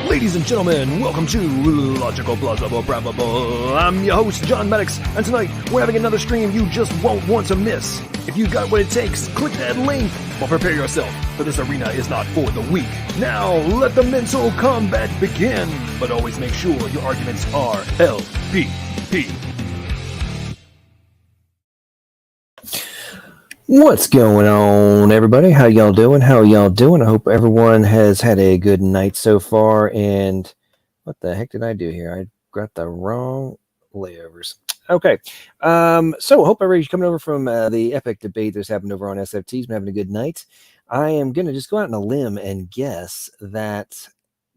Ladies and gentlemen, welcome to Logical Plausible Probable. I'm your host, John Maddox, and tonight we're having another stream you just won't want to miss. If you got what it takes, click that link, but prepare yourself, for this arena is not for the weak. Now, let the mental combat begin, but always make sure your arguments are LPP. What's going on, everybody? How y'all doing? I hope everyone has had a good night so far. And what the heck did I do here? I got the wrong layovers. Okay. So hope everybody's coming over from the epic debate that's happened over on SFT's been having a good night. I am going to just go out on a limb and guess that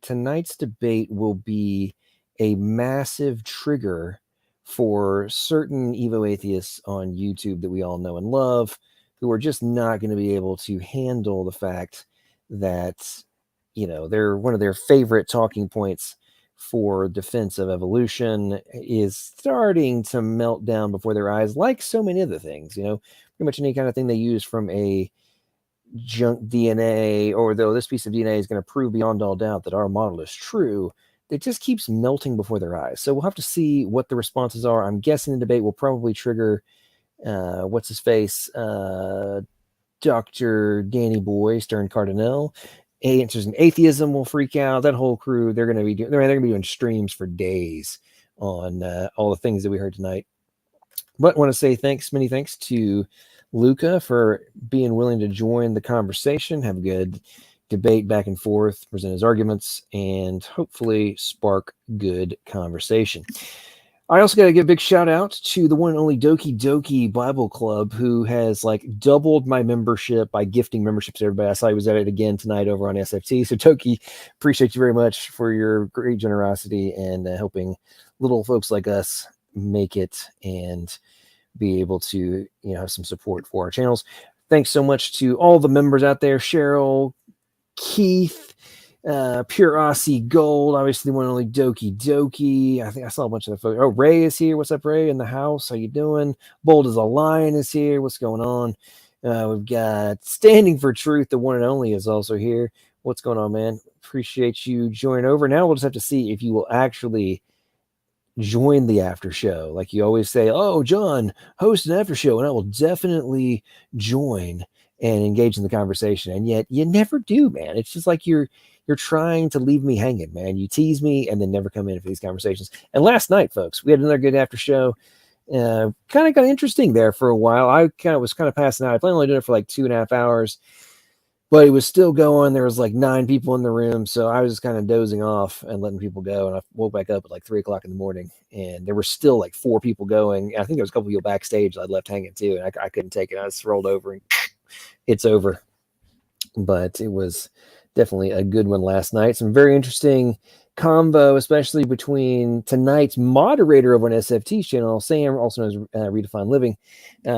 tonight's debate will be a massive trigger for certain Evo atheists on YouTube that we all know and love, who are just not going to be able to handle the fact that, you know, they're one of their favorite talking points for defense of evolution is starting to melt down before their eyes, like so many other things, you know, pretty much any kind of thing they use from a junk DNA, or though this piece of DNA is going to prove beyond all doubt that our model is true, it just keeps melting before their eyes. So we'll have to see what the responses are. I'm guessing the debate will probably trigger what's his face, Dr. Danny Boy, Stern Cardinal. Answers in Atheism will freak out. That whole crew, they're going to be doing streams for days on all the things that we heard tonight. But I want to say many thanks to Luca for being willing to join the conversation, have a good debate back and forth, present his arguments, and hopefully spark good conversation. I also got to give a big shout out to the one and only Doki Doki Bible Club, who has like doubled my membership by gifting memberships to everybody. I saw he was at it again tonight over on SFT. So Doki, appreciate you very much for your great generosity and helping little folks like us make it and be able to, have some support for our channels. Thanks so much to all the members out there, Cheryl, Keith, Pure Aussie Gold, obviously the one and only Doki Doki. I think I saw a bunch of the folks. Oh, Ray is here. What's up, Ray? In the house. How you doing? Bold as a Lion is here. What's going on? We've got Standing for Truth. The one and only is also here. What's going on, man? Appreciate you joining over. Now we'll just have to see if you will actually join the after show. Like you always say, oh, John, host an after show, and I will definitely join and engage in the conversation. And yet you never do, man. It's just like you're trying to leave me hanging, man. You tease me and then never come in for these conversations. And last night, folks, we had another good after show. Kind of got interesting there for a while. I was passing out. I planned only doing it for like 2.5 hours, but it was still going. There was like 9 people in the room. So I was just kind of dozing off and letting people go. And I woke back up at like 3:00 in the morning and there were still like 4 people going. I think there was a couple people backstage that I'd left hanging too. And I couldn't take it. I just rolled over and it's over. But it was definitely a good one last night. Some very interesting combo, especially between tonight's moderator of an SFT channel, Sam, also known as Redefined Living.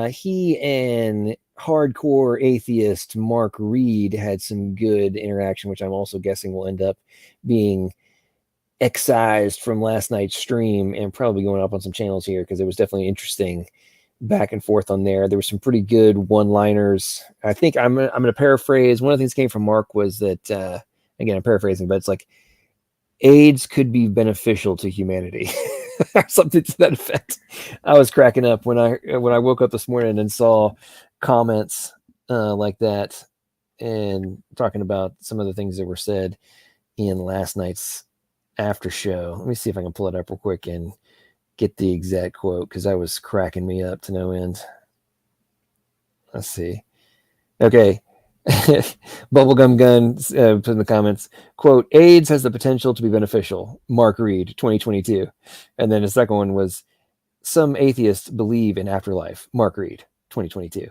He and hardcore atheist Mark Reed had some good interaction, which I'm also guessing will end up being excised from last night's stream and probably going up on some channels here because it was definitely interesting back and forth on there. There were some pretty good one-liners. I think I'm going to paraphrase. One of the things that came from Mark was that, again, I'm paraphrasing, but it's like AIDS could be beneficial to humanity. Something to that effect. I was cracking up when I woke up this morning and saw comments like that and talking about some of the things that were said in last night's after show. Let me see if I can pull it up real quick and get the exact quote because that was cracking me up to no end. Let's see. Okay. Bubblegum Gun put in the comments, quote, AIDS has the potential to be beneficial. Mark Reed, 2022. And then the second one was, some atheists believe in afterlife. Mark Reed, 2022.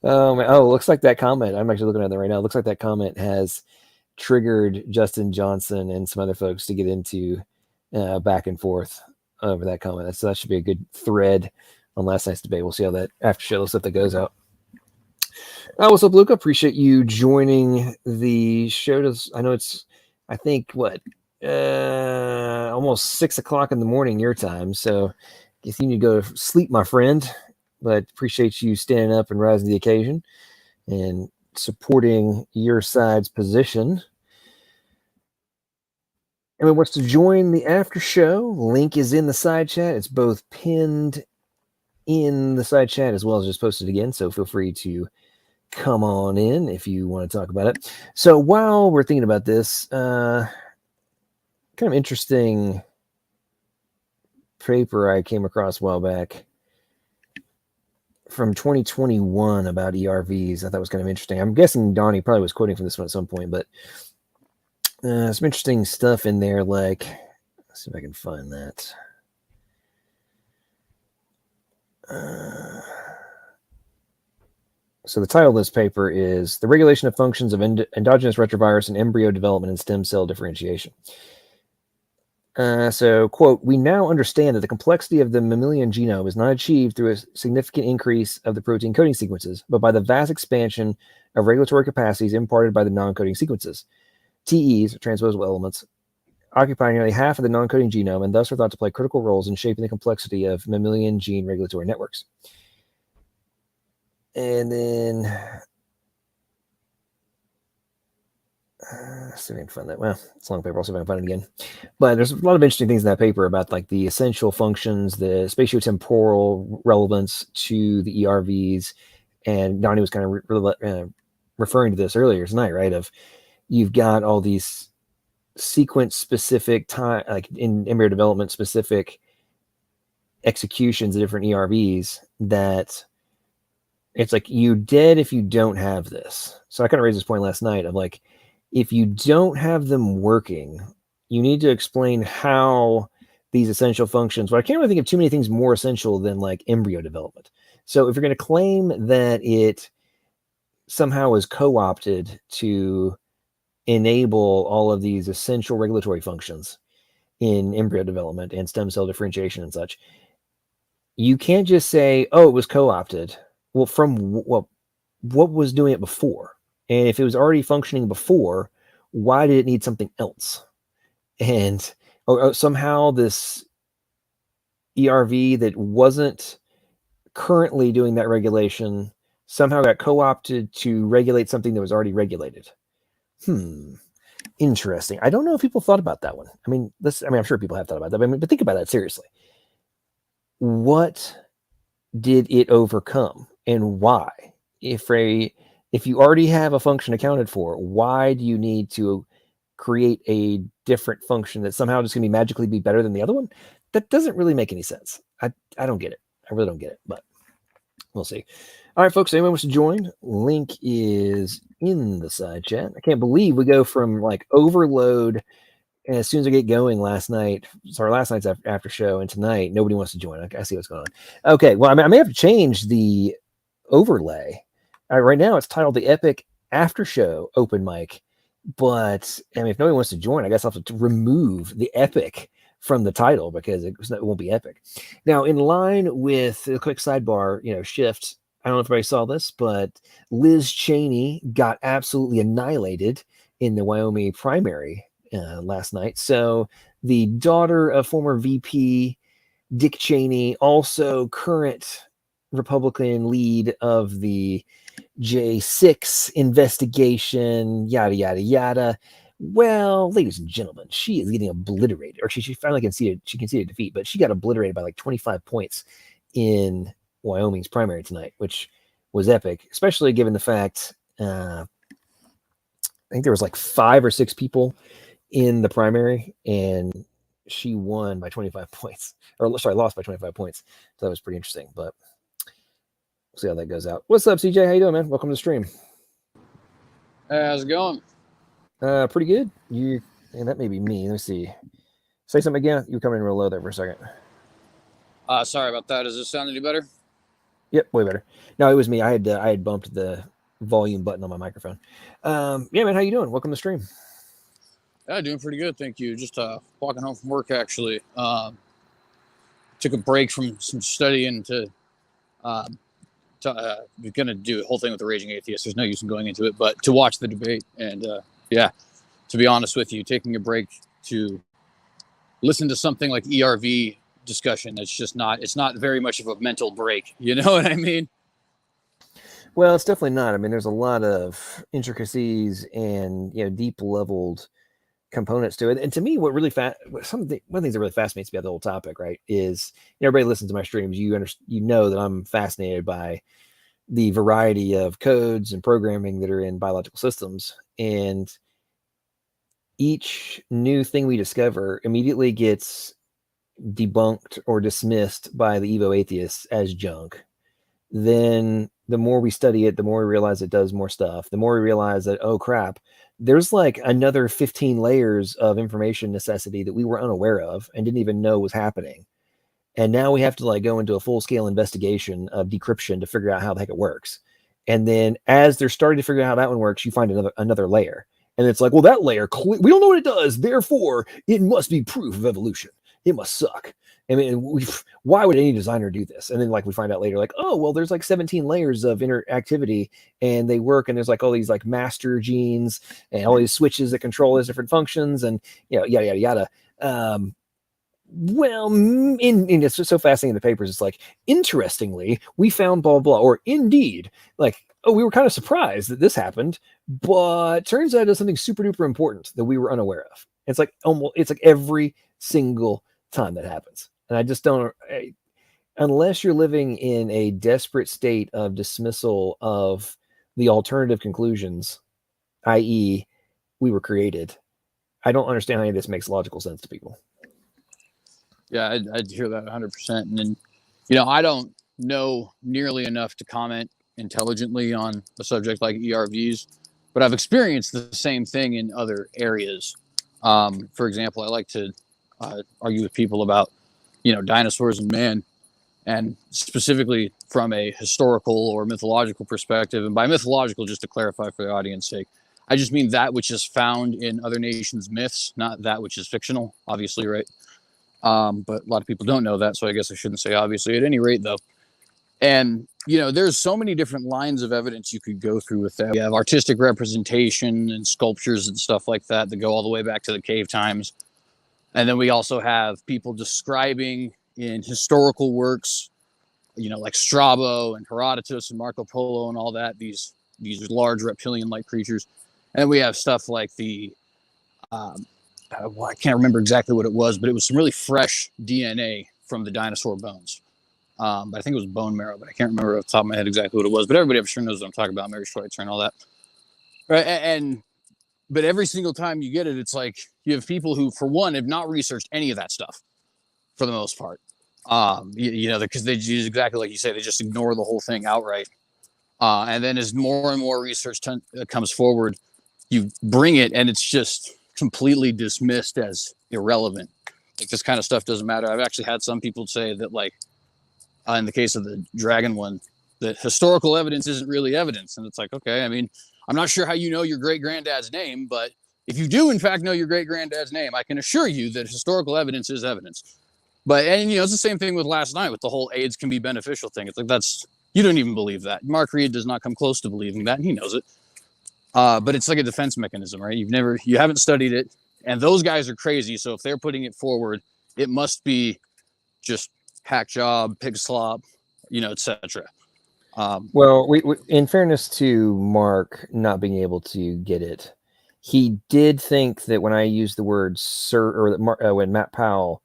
Oh, man. Oh, looks like that comment. I'm actually looking at that right now. It looks like that comment has triggered Justin Johnson and some other folks to get into back and forth over that comment. So that should be a good thread on last night's debate. We'll see how that after show stuff that goes out. What's up, Luca? Appreciate you joining the show. I know it's, I think, almost 6:00 in the morning your time. So I guess you need to go to sleep, my friend. But appreciate you standing up and rising to the occasion and supporting your side's position. Anyone wants to join the after show, link is in the side chat. It's both pinned in the side chat as well as just posted again. So feel free to come on in if you want to talk about it. So while we're thinking about this, kind of interesting paper I came across a while back from 2021 about ERVs. I thought was kind of interesting. I'm guessing Donny probably was quoting from this one at some point, but some interesting stuff in there. Like, let's see if I can find that. So the title of this paper is The Regulation of Functions of Endogenous Retrovirus in Embryo Development and Stem Cell Differentiation. So, quote, we now understand that the complexity of the mammalian genome is not achieved through a significant increase of the protein coding sequences, but by the vast expansion of regulatory capacities imparted by the non-coding sequences. TEs, transposable elements, occupy nearly half of the non-coding genome and thus are thought to play critical roles in shaping the complexity of mammalian gene regulatory networks. And then, let's see if I can find that. Well, it's a long paper. I'll see if I can find it again. But there's a lot of interesting things in that paper about like the essential functions, the spatiotemporal relevance to the ERVs. And Donny was kind of referring to this earlier tonight, right? Of you've got all these sequence specific time, like in embryo development specific executions of different ERVs that it's like you dead if you don't have this. So I kind of raised this point last night of like, if you don't have them working, you need to explain how these essential functions, but I can't really think of too many things more essential than like embryo development. So if you're going to claim that it somehow is co-opted to enable all of these essential regulatory functions in embryo development and stem cell differentiation and such, you can't just say, oh, it was co-opted. Well, from what was doing it before? And if it was already functioning before, why did it need something else? And or somehow this ERV that wasn't currently doing that regulation somehow got co-opted to regulate something that was already regulated. Interesting. I don't know if people thought about that one. I mean, I'm sure people have thought about that. But think about that seriously. What did it overcome, and why? If you already have a function accounted for, why do you need to create a different function that somehow just going to be magically be better than the other one? That doesn't really make any sense. I don't get it. I really don't get it, but we'll see. All right, folks, anyone wants to join? Link is in the side chat. I can't believe we go from like overload as soon as I get going last night's after show, and tonight nobody wants to join. I see what's going on. Okay, well, I may have to change the overlay. Right now it's titled the Epic After Show Open Mic, but I mean, if nobody wants to join, I guess I'll have to remove the Epic from the title because it won't be epic. Now, in line with a quick sidebar, shift. I don't know if everybody saw this, but Liz Cheney got absolutely annihilated in the Wyoming primary last night. So the daughter of former VP Dick Cheney, also current Republican lead of the J6 investigation, yada, yada, yada. Well, ladies and gentlemen, she is getting obliterated, or she finally conceded defeat, but she got obliterated by like 25 points in Wyoming's primary tonight, which was epic, especially given the fact I think there was like 5 or 6 people in the primary, and she won by 25 points, lost by 25 points. So that was pretty interesting, but we'll see how that goes out. What's up, CJ? How you doing, man? Welcome to the stream. Hey, how's it going? Pretty good. And that may be me. Let me see. Say something again. You were coming in real low there for a second. Sorry about that. Does this sound any better? Yep, way better. No, it was me. I had bumped the volume button on my microphone. Yeah, man, how you doing? Welcome to the stream. Yeah, doing pretty good, thank you. Just walking home from work, actually. Took a break from some studying to we're gonna do the whole thing with the Raging Atheist. There's no use in going into it, but to watch the debate and to be honest with you, taking a break to listen to something like ERV discussion, it's not very much of a mental break. You know what I mean? Well, it's definitely not. I mean, there's a lot of intricacies and deep leveled components to it. And to me, one of the things that really fascinates me about the whole topic, right, is everybody listens to my streams. You know that I'm fascinated by the variety of codes and programming that are in biological systems, and each new thing we discover immediately gets debunked or dismissed by the Evo atheists as junk. Then the more we study it, the more we realize it does more stuff. The more we realize that, oh crap, there's like another 15 layers of information necessity that we were unaware of and didn't even know was happening. And now we have to like go into a full-scale investigation of decryption to figure out how the heck it works. And then as they're starting to figure out how that one works, you find another layer. And it's like, well, that layer, we don't know what it does. Therefore, it must be proof of evolution. It must suck. I mean, why would any designer do this? And then like we find out later, like, oh, well, there's like 17 layers of interactivity and they work. And there's like all these like master genes and all these switches that control these different functions and, yada, yada, yada. Well, it's just so fascinating in the papers. It's like, interestingly, we found blah, blah, or indeed, like, oh, we were kind of surprised that this happened, but turns out it's something super duper important that we were unaware of. It's like every single time that happens. And I just don't, unless you're living in a desperate state of dismissal of the alternative conclusions, i.e., we were created, I don't understand how any of this makes logical sense to people. Yeah, I'd hear that 100%. And then, you know, I don't know nearly enough to comment intelligently on a subject like ERVs, but I've experienced the same thing in other areas. For example, I like to argue with people about, you know, dinosaurs and man, and specifically from a historical or mythological perspective. And by mythological, just to clarify for the audience sake, I just mean that which is found in other nations' myths, not that which is fictional, obviously, right? But a lot of people don't know that, so I guess I shouldn't say obviously. At any rate, though, and you know, there's so many different lines of evidence you could go through with that. We have artistic representation and sculptures and stuff like that that go all the way back to the cave times, and then we also have people describing in historical works, you know, like Strabo and Herodotus and Marco Polo and all that, these large reptilian-like creatures, and we have stuff like the well, I can't remember exactly what it was, but it was some really fresh DNA from the dinosaur bones. But I think it was bone marrow, but I can't remember off the top of my head exactly what it was. But everybody I'm sure knows what I'm talking about, Mary Schweitzer and all that. Right? But every single time you get it, it's like you have people who, for one, have not researched any of that stuff for the most part. You know, because they use exactly like you say, they just ignore the whole thing outright. And then as more and more research comes forward, you bring it, and it's just completely dismissed as irrelevant. Like, this kind of stuff doesn't matter. I've actually had some people say that, like, in the case of the dragon one, that historical evidence isn't really evidence. And it's like, okay, I mean, I'm not sure how you know your great granddad's name, but if you do in fact know your great granddad's name, I can assure you that historical evidence is evidence. But, and you know, it's the same thing with last night with the whole AIDS can be beneficial thing. It's like, you don't even believe that. Mark Reed does not come close to believing that, and he knows it. But it's like a defense mechanism, right? You haven't studied it, and those guys are crazy. So if they're putting it forward, it must be just hack job, pig slop, you know, etc. Well, we, in fairness to Mark not being able to get it, he did think that when I used the word when Matt Powell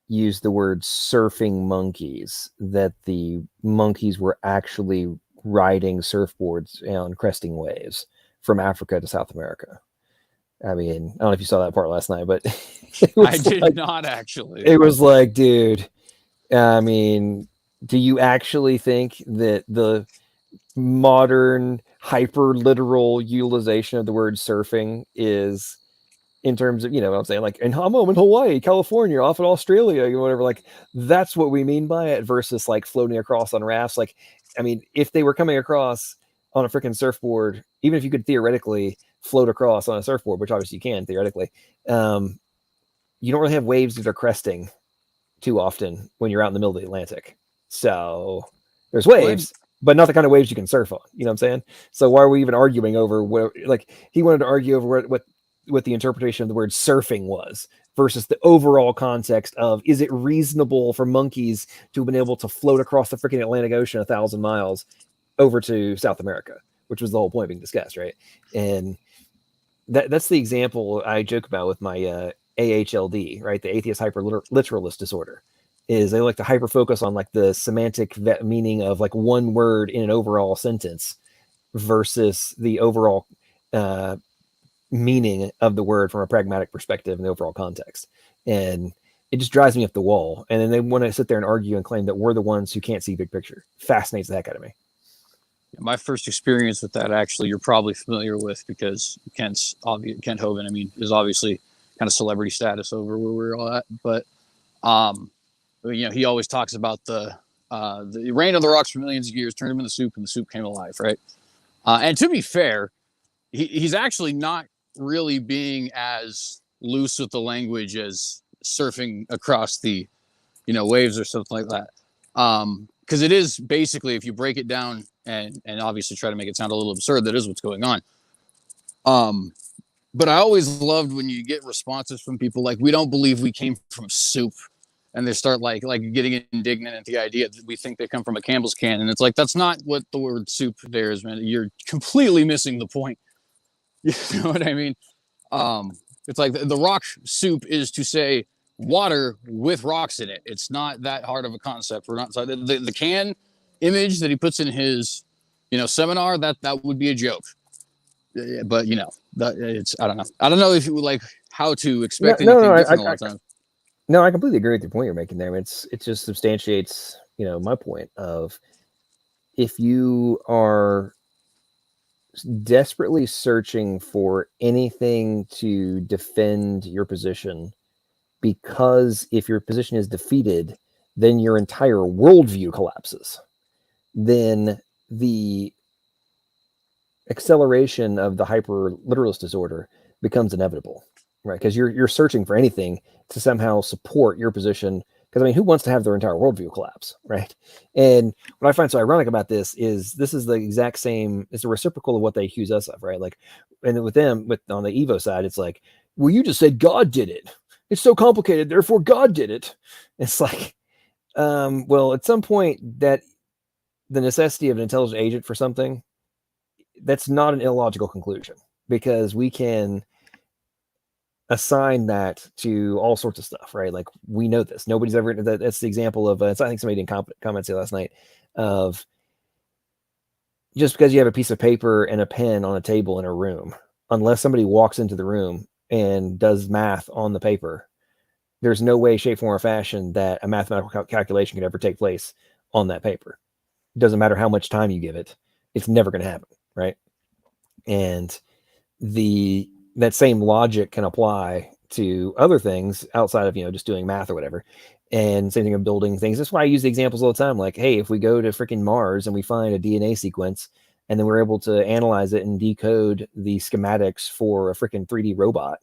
used the word surfing monkeys, that the monkeys were actually riding surfboards on cresting waves from Africa to South America. I mean, I don't know if you saw that part last night, but I did not actually. It was like, dude, I mean, do you actually think that the modern hyper literal utilization of the word surfing is, in terms of, you know what I'm saying, like, and I'm in Hawaii, California, off in Australia, whatever, like, that's what we mean by it, versus like floating across on rafts? Like, I mean, if they were coming across on a freaking surfboard, even if you could theoretically float across on a surfboard, which obviously you can theoretically, you don't really have waves that are cresting too often when you're out in the middle of the Atlantic. So there's waves, but not the kind of waves you can surf on. You know what I'm saying? So why are we even arguing over where, like, he wanted to argue over what the interpretation of the word surfing was versus the overall context of, is it reasonable for monkeys to have been able to float across the freaking Atlantic Ocean 1,000 miles over to South America, which was the whole point being discussed, right? And that's the example I joke about with my AHLD, right? The atheist hyperliteralist disorder, is they like to hyper focus on like the semantic meaning of like one word in an overall sentence versus the overall meaning of the word from a pragmatic perspective in the overall context. And it just drives me up the wall. And then they want to sit there and argue and claim that we're the ones who can't see big picture. Fascinates the heck out of me. My first experience with that, actually, you're probably familiar with, because Kent Hovind, I mean, is obviously kind of celebrity status over where we're all at. But, you know, he always talks about the rain on the rocks for millions of years turned him into soup, and the soup came alive, right? And to be fair, he's actually not really being as loose with the language as surfing across the, you know, waves or something like that. Because it is basically, if you break it down and obviously try to make it sound a little absurd, that is what's going on. But I always loved when you get responses from people like, we don't believe we came from soup. And they start like getting indignant at the idea that we think they come from a Campbell's can. And it's like, that's not what the word soup there is, man. You're completely missing the point. You know what I mean? It's like the rock soup is to say water with rocks in it. It's not that hard of a concept. We're not the can image that he puts in his, you know, seminar, that would be a joke. But you know, that it's, I don't know if you would like how to expect anything different a lot of times. No, I completely agree with the point you're making there. It just substantiates, my point of if you are desperately searching for anything to defend your position, because if your position is defeated, then your entire worldview collapses. Then the acceleration of the hyper literalist disorder becomes inevitable, right? Because you're searching for anything to somehow support your position. Because I mean, who wants to have their entire worldview collapse, right? And what I find so ironic about this is the exact same. It's a reciprocal of what they accuse us of, right? Like, and with them, on the Evo side, it's like, well, you just said God did it. It's so complicated, therefore God did it. It's like, well, at some point, that the necessity of an intelligent agent for something, that's not an illogical conclusion, because we can assign that to all sorts of stuff, right? Like, we know this. Nobody's ever. That's the example of. I think somebody did comments here last night of, just because you have a piece of paper and a pen on a table in a room, unless somebody walks into the room and does math on the paper, there's no way, shape, form, or fashion that a mathematical calculation could ever take place on that paper. It doesn't matter how much time you give it; it's never going to happen, right? And that same logic can apply to other things outside of, just doing math or whatever. And same thing of building things. That's why I use the examples all the time. Like, hey, if we go to freaking Mars and we find a DNA sequence, and then we're able to analyze it and decode the schematics for a freaking 3D robot,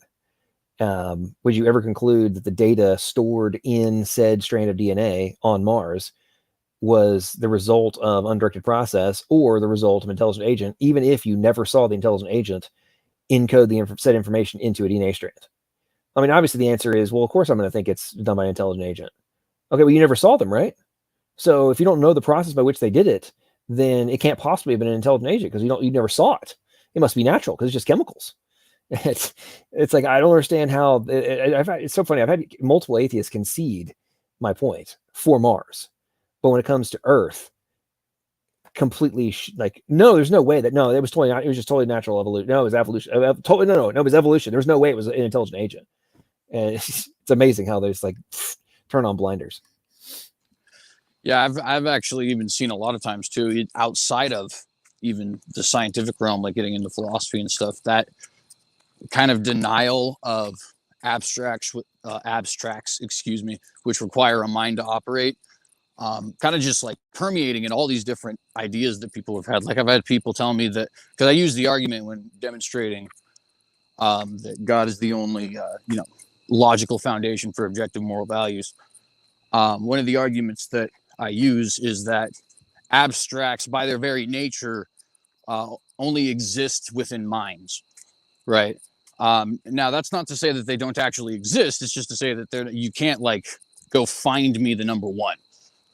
would you ever conclude that the data stored in said strand of DNA on Mars was the result of undirected process or the result of intelligent agent, even if you never saw the intelligent agent encode the said information into a DNA strand? I mean, obviously the answer is, well, of course I'm going to think it's done by an intelligent agent. Okay, well, you never saw them, right? So if you don't know the process by which they did it, then it can't possibly have been an intelligent agent, because you never saw it. It must be natural, because it's just chemicals. It's like, I don't understand how. It's so funny. I've had multiple atheists concede my point for Mars, but when it comes to Earth, completely like, no, there's no way that, no, it was just totally natural evolution. No, it was evolution. Totally, no, it was evolution. There's no way it was an intelligent agent. And it's amazing how they just like turn on blinders. Yeah, I've actually even seen a lot of times too, outside of even the scientific realm, like getting into philosophy and stuff, that kind of denial of abstracts, which require a mind to operate, kind of just like permeating in all these different ideas that people have had. Like, I've had people tell me that, because I use the argument when demonstrating that God is the only logical foundation for objective moral values. One of the arguments that I use is that abstracts, by their very nature, only exist within minds, right? Now, that's not to say that they don't actually exist. It's just to say that you can't like go find me the number one,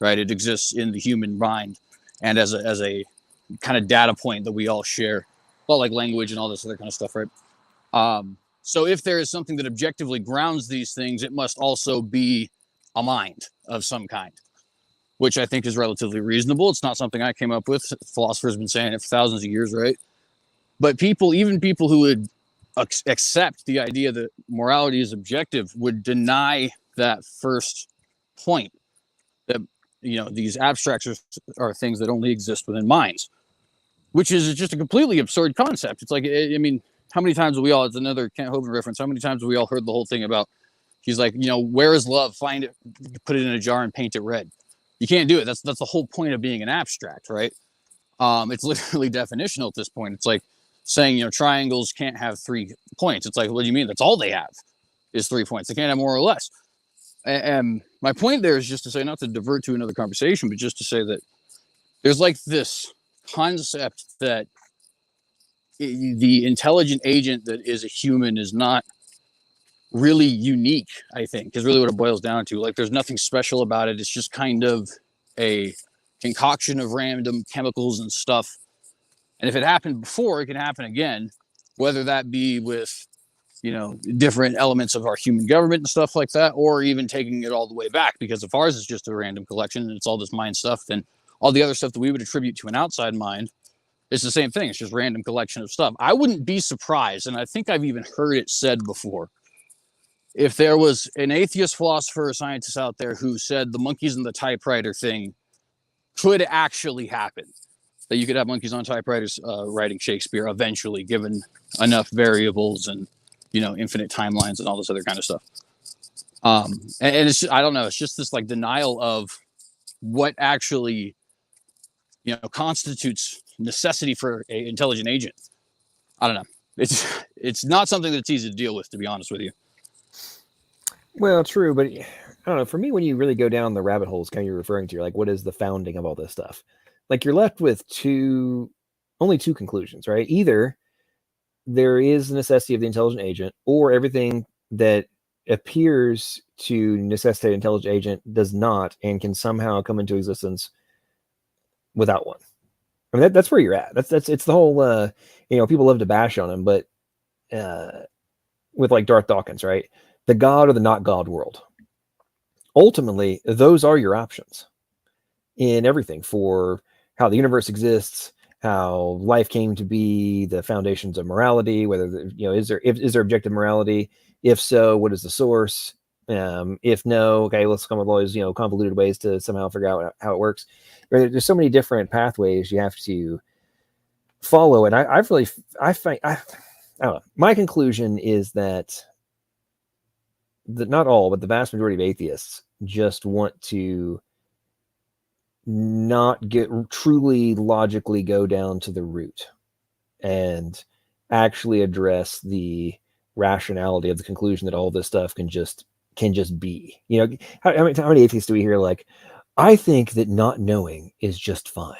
right? It exists in the human mind, and as a kind of data point that we all share, well, like language and all this other kind of stuff, right? So if there is something that objectively grounds these things, it must also be a mind of some kind, which I think is relatively reasonable. It's not something I came up with. Philosophers have been saying it for thousands of years, right? But even people who would accept the idea that morality is objective would deny that first point, that these abstracts are things that only exist within minds, which is just a completely absurd concept. It's like, I mean, how many times have we all, it's another Kent Hovind reference, how many times have we all heard the whole thing about, he's like, where is love? Find it, put it in a jar and paint it red. You can't do it. That's the whole point of being an abstract, right? It's literally definitional at this point. It's like saying, triangles can't have 3 points. It's like, what do you mean? That's all they have is 3 points. They can't have more or less. And my point there is just to say, not to divert to another conversation, but just to say that there's like this concept that the intelligent agent that is a human is not really unique, I think, is really what it boils down to. Like, there's nothing special about it. It's just kind of a concoction of random chemicals and stuff. And if it happened before, it can happen again, whether that be with, different elements of our human government and stuff like that, or even taking it all the way back. Because if ours is just a random collection and it's all this mind stuff, then all the other stuff that we would attribute to an outside mind, it's the same thing. It's just random collection of stuff. I wouldn't be surprised, and I think I've even heard it said before, if there was an atheist philosopher or scientist out there who said the monkeys and the typewriter thing could actually happen, that you could have monkeys on typewriters writing Shakespeare eventually, given enough variables and, infinite timelines and all this other kind of stuff. And it's just, I don't know, it's just this like denial of what actually, constitutes necessity for an intelligent agent. I don't know. It's not something that's easy to deal with, to be honest with you. Well, true, but I don't know. For me, when you really go down the rabbit holes, kind of you're referring to, you're like, what is the founding of all this stuff? Like, you're left with only two conclusions, right? Either there is the necessity of the intelligent agent, or everything that appears to necessitate an intelligent agent does not, and can somehow come into existence without one. I mean, that's where you're at. It's the whole, people love to bash on him, but with like Darth Dawkins, right? The God or the not God world. Ultimately, those are your options in everything for how the universe exists, how life came to be, the foundations of morality, whether, is there objective morality? If so, what is the source? If no, okay, let's come up with all these, convoluted ways to somehow figure out how it works. There's so many different pathways you have to follow. And I don't know. My conclusion is that not all, but the vast majority of atheists just want to not get truly logically go down to the root and actually address the rationality of the conclusion that all this stuff can just be. How many atheists do we hear like, I think that not knowing is just fine?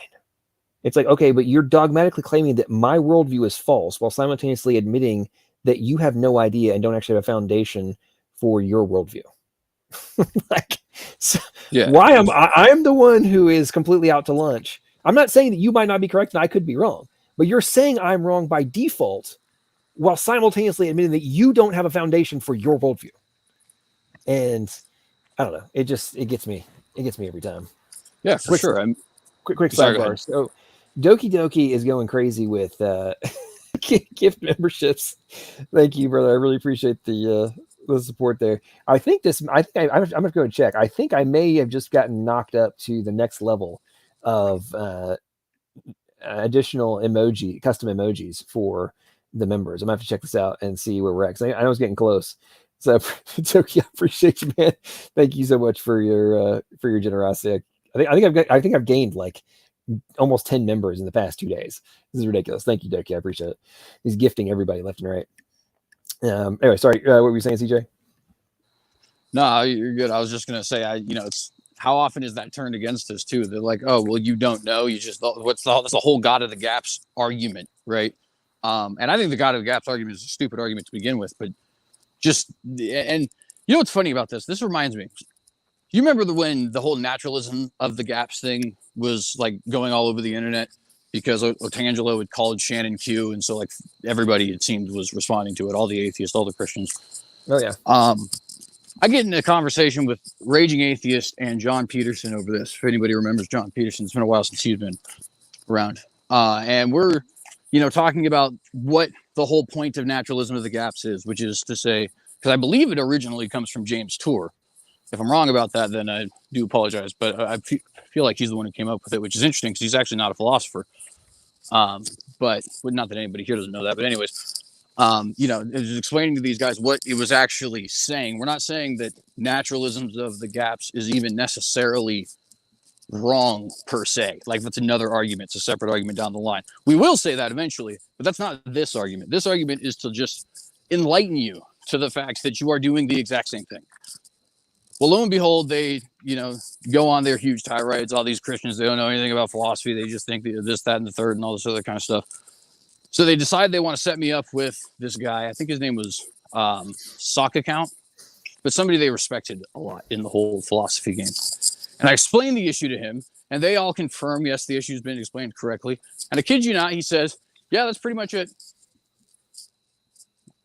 It's like, okay, but you're dogmatically claiming that my worldview is false while simultaneously admitting that you have no idea and don't actually have a foundation for your worldview. Why am I'm the one who is completely out to lunch? I'm not saying that you might not be correct and I could be wrong, but you're saying I'm wrong by default while simultaneously admitting that you don't have a foundation for your worldview. And I don't know. It gets me. It gets me every time. Yeah, for sure. Quick sidebar. So Doki Doki is going crazy with gift memberships. Thank you, brother. I really appreciate the support there. I'm gonna go and check. I think I may have just gotten knocked up to the next level of additional custom emojis for the members. I'm gonna have to check this out and see where we're at. 'Cause I know it's getting close. So Doki, I appreciate you, man. Thank you so much for your generosity. I think I've gained like almost 10 members in the past 2 days. This is ridiculous. Thank you, Doki. I appreciate it. He's gifting everybody left and right. Anyway, sorry. What were you saying, CJ? No, you're good. I was just gonna say, it's how often is that turned against us too? They're like, oh, well, you don't know. You just that's the whole God of the Gaps argument, right? And I think the God of the Gaps argument is a stupid argument to begin with, but what's funny about this? This reminds me. You remember when the whole naturalism of the gaps thing was like going all over the internet because Otangelo had called Shannon Q, and so like everybody, it seemed, was responding to it. All the atheists, all the Christians. Oh yeah. I get in a conversation with Raging Atheist and John Peterson over this. If anybody remembers John Peterson, it's been a while since he's been around. And we're, talking about what the whole point of naturalism of the gaps is, which is to say, because I believe it originally comes from James Tour. If I'm wrong about that, then I do apologize. But I feel like he's the one who came up with it, which is interesting because he's actually not a philosopher. But not that anybody here doesn't know that. But anyways, it was explaining to these guys what it was actually saying. We're not saying that naturalisms of the gaps is even necessarily wrong per se. Like, that's another argument. It's a separate argument down the line. We will say that eventually, but that's not this argument. This argument is to just enlighten you to the fact that you are doing the exact same thing. Well, lo and behold, they, go on their huge tirades. All these Christians, they don't know anything about philosophy. They just think this, that, and the third, and all this other kind of stuff. So they decide they want to set me up with this guy. I think his name was Sock Account, but somebody they respected a lot in the whole philosophy game. And I explained the issue to him, and they all confirm, yes, the issue's been explained correctly. And I kid you not, he says, yeah, that's pretty much it.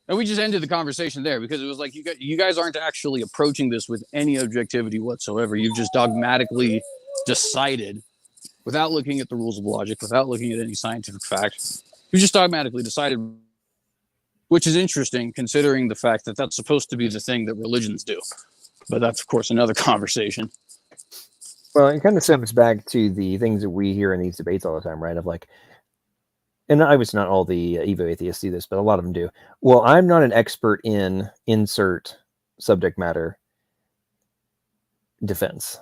And we just ended the conversation there because it was like, you guys aren't actually approaching this with any objectivity whatsoever. You've just dogmatically decided, without looking at the rules of logic, without looking at any scientific fact, you just dogmatically decided which is interesting considering the fact that that's supposed to be the thing that religions do. But that's, of course, another conversation. Well, it kind of stems back to the things that we hear in these debates all the time, right? Of like, and obviously not all the Evo atheists do this, but a lot of them do. Well, I'm not an expert in insert subject matter defense.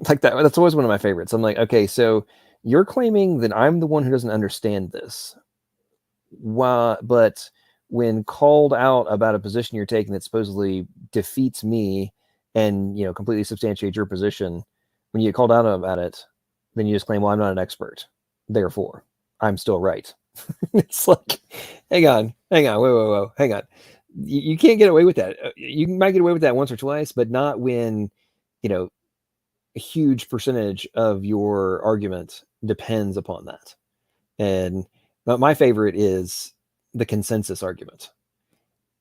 Like that. That's always one of my favorites. I'm like, okay, so you're claiming that I'm the one who doesn't understand this. But when called out about a position you're taking that supposedly defeats me and, completely substantiates your position, when you get called out about it, then you just claim, well, I'm not an expert. Therefore, I'm still right. It's like, hang on, whoa, hang on. You can't get away with that. You might get away with that once or twice, but not when, a huge percentage of your argument depends upon that. But my favorite is the consensus argument.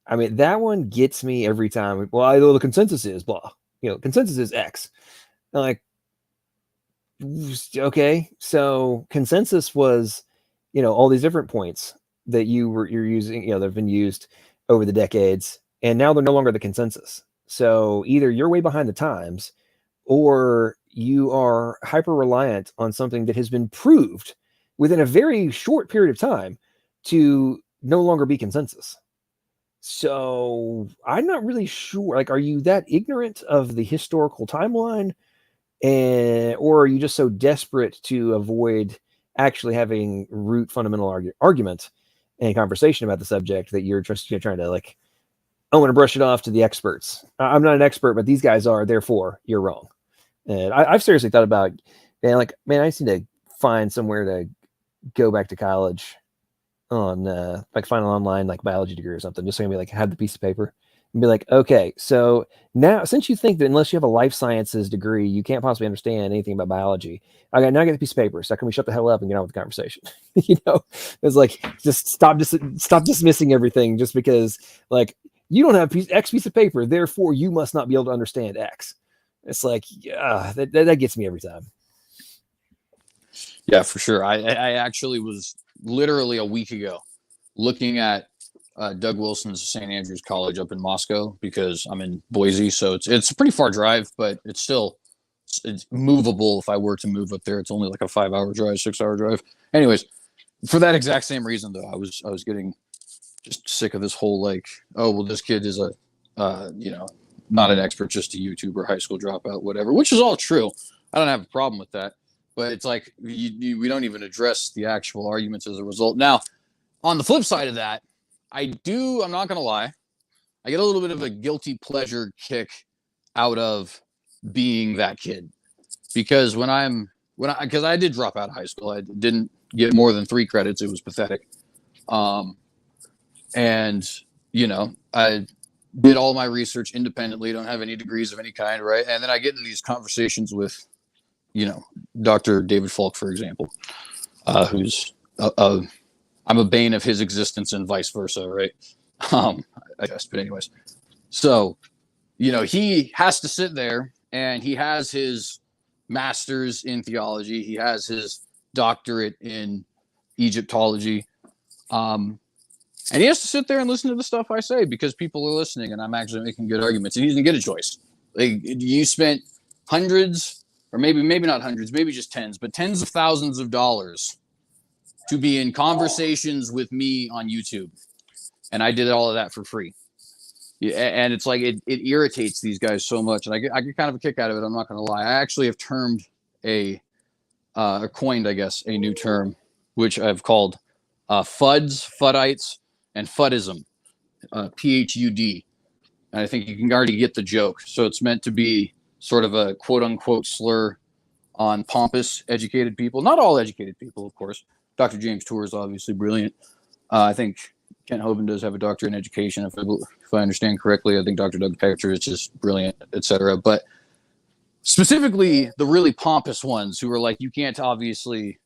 I mean, that one gets me every time. Well, I know the consensus is blah. Consensus is X. I'm like, okay, so consensus was, all these different points that you're using, that have been used over the decades, and now they're no longer the consensus. So either you're way behind the times, or you are hyper reliant on something that has been proved within a very short period of time to no longer be consensus. So I'm not really sure. Like, are you that ignorant of the historical timeline? Or are you just so desperate to avoid actually having root fundamental argument and conversation about the subject that you're just trying to like, I want to brush it off to the experts. I'm not an expert, but these guys are, therefore you're wrong. And I've seriously thought about, man, I just need to find somewhere to go back to college on like find an online like biology degree or something, just so I can be like, have the piece of paper and be like, okay, so now since you think that unless you have a life sciences degree, you can't possibly understand anything about biology, now I get the piece of paper. So can we shut the hell up and get on with the conversation? It's like, just stop dismissing everything just because like you don't have X piece of paper, therefore you must not be able to understand X. It's like, yeah, that gets me every time. Yeah, for sure. I actually was literally a week ago looking at Doug Wilson's St. Andrews College up in Moscow, because I'm in Boise. So it's a pretty far drive, but it's movable. If I were to move up there, it's only like a 5-hour drive, 6-hour drive. Anyways, for that exact same reason, though, I was getting just sick of this whole like, oh, well, this kid is not an expert, just a YouTuber, high school dropout, whatever, which is all true. I don't have a problem with that. But it's like we don't even address the actual arguments as a result. Now, on the flip side of that, I'm not going to lie, I get a little bit of a guilty pleasure kick out of being that kid. Because because I did drop out of high school. I didn't get more than 3 credits. It was pathetic. And, I did all my research independently, don't have any degrees of any kind, right? And then I get in these conversations with, Dr. David Falk, for example, who's I'm a bane of his existence and vice versa, right? I guess, but anyways. So, he has to sit there and he has his master's in theology. He has his doctorate in Egyptology. And he has to sit there and listen to the stuff I say because people are listening and I'm actually making good arguments. And he doesn't get a choice. Like, you spent hundreds, or maybe not hundreds, maybe just tens, but tens of thousands of dollars to be in conversations with me on YouTube. And I did all of that for free. Yeah, and it's like it irritates these guys so much. And I get kind of a kick out of it. I'm not going to lie. I actually have coined, I guess, a new term, which I've called Fuddites, and Fuddism, PHUD. And I think you can already get the joke. So it's meant to be sort of a quote unquote slur on pompous, educated people. Not all educated people, of course. Dr. James Tour is obviously brilliant. I think Kent Hovind does have a doctorate in education, if I understand correctly. I think Dr. Doug Pechter is just brilliant, etc. But specifically, the really pompous ones who are like, you can't obviously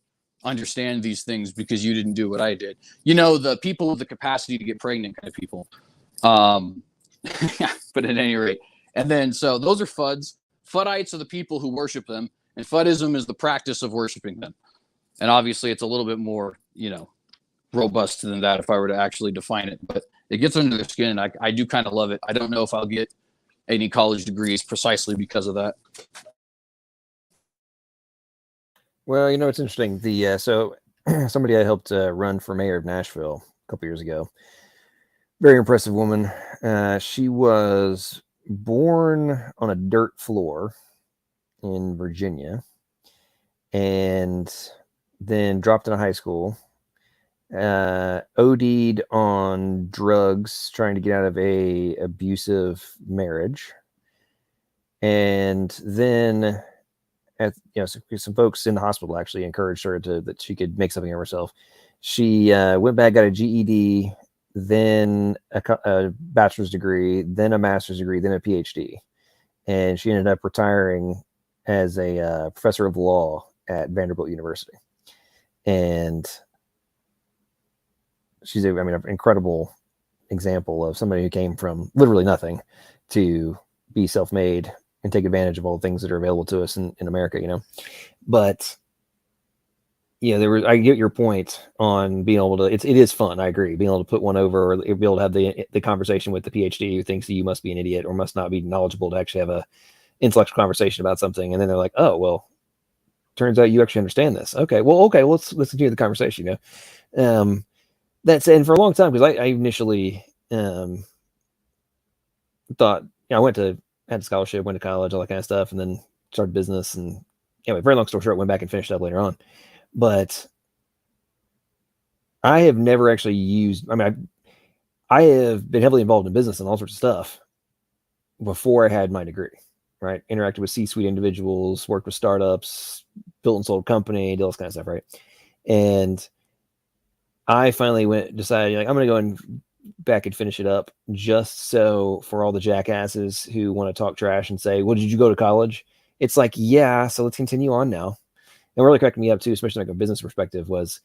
understand these things because you didn't do what I did. The people with the capacity to get pregnant kind of people. But at any rate. And then, so those are Fuds. Fuddites are the people who worship them. And Fuddism is the practice of worshiping them. And obviously, it's a little bit more, robust than that if I were to actually define it. But it gets under their skin. And I do kind of love it. I don't know if I'll get any college degrees precisely because of that. Well, you know, it's interesting. The so somebody I helped run for mayor of Nashville a couple years ago. Very impressive woman. She was born on a dirt floor in Virginia, and then dropped out of high school. OD'd on drugs, trying to get out of a abusive marriage, and then some folks in the hospital actually encouraged her that she could make something of herself. She went back, got a GED, then a bachelor's degree, then a master's degree, then a PhD, and she ended up retiring as a professor of law at Vanderbilt University. And she's an incredible example of somebody who came from literally nothing to be self-made and take advantage of all the things that are available to us in America, But I get your point on being able to. It is fun. I agree. Being able to put one over, or be able to have the conversation with the PhD who thinks that you must be an idiot or must not be knowledgeable to actually have a intellectual conversation about something, and then they're like, "Oh, well, turns out you actually understand this." Okay, let's continue the conversation. That's and for a long time, because I initially thought I had a scholarship, went to college, all that kind of stuff, and then started business. And anyway, very long story short, went back and finished up later on. But I have never actually used. I have been heavily involved in business and all sorts of stuff before I had my degree. Right, interacted with C-suite individuals, worked with startups, built and sold company, did all this kind of stuff. Right, and I finally decided I'm going to go and back and finish it up, just so for all the jackasses who want to talk trash and say, "Well, did you go to college?" It's like, yeah, so let's continue on now. And what really cracked me up too, especially like a business perspective, was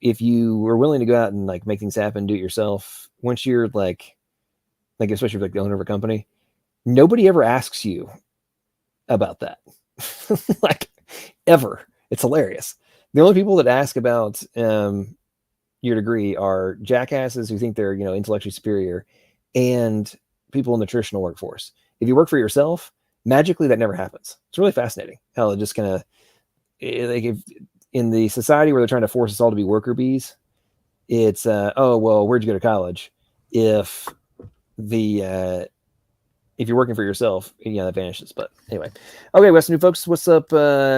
if you were willing to go out and like make things happen, do it yourself. Once you're like especially like the owner of a company, nobody ever asks you about that, like ever. It's hilarious. The only people that ask about your degree are jackasses who think they're intellectually superior, and people in the traditional workforce. If you work for yourself, magically that never happens. It's really fascinating how it just kind of if in the society where they're trying to force us all to be worker bees, it's oh well, where'd you go to college? If you're working for yourself, that vanishes. But anyway, okay, we have some new folks. What's up,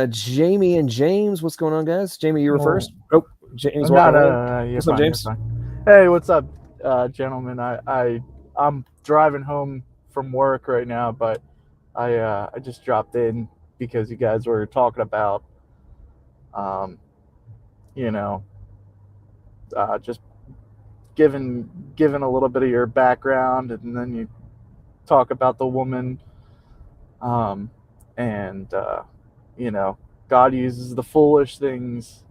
Jamie and James? What's going on, guys? Jamie, you were first. Oh, James. No. What's up, James? Hey, what's up, gentlemen? I'm driving home from work right now, but I just dropped in because you guys were talking about, just giving a little bit of your background, and then you talk about the woman, and God uses the foolish things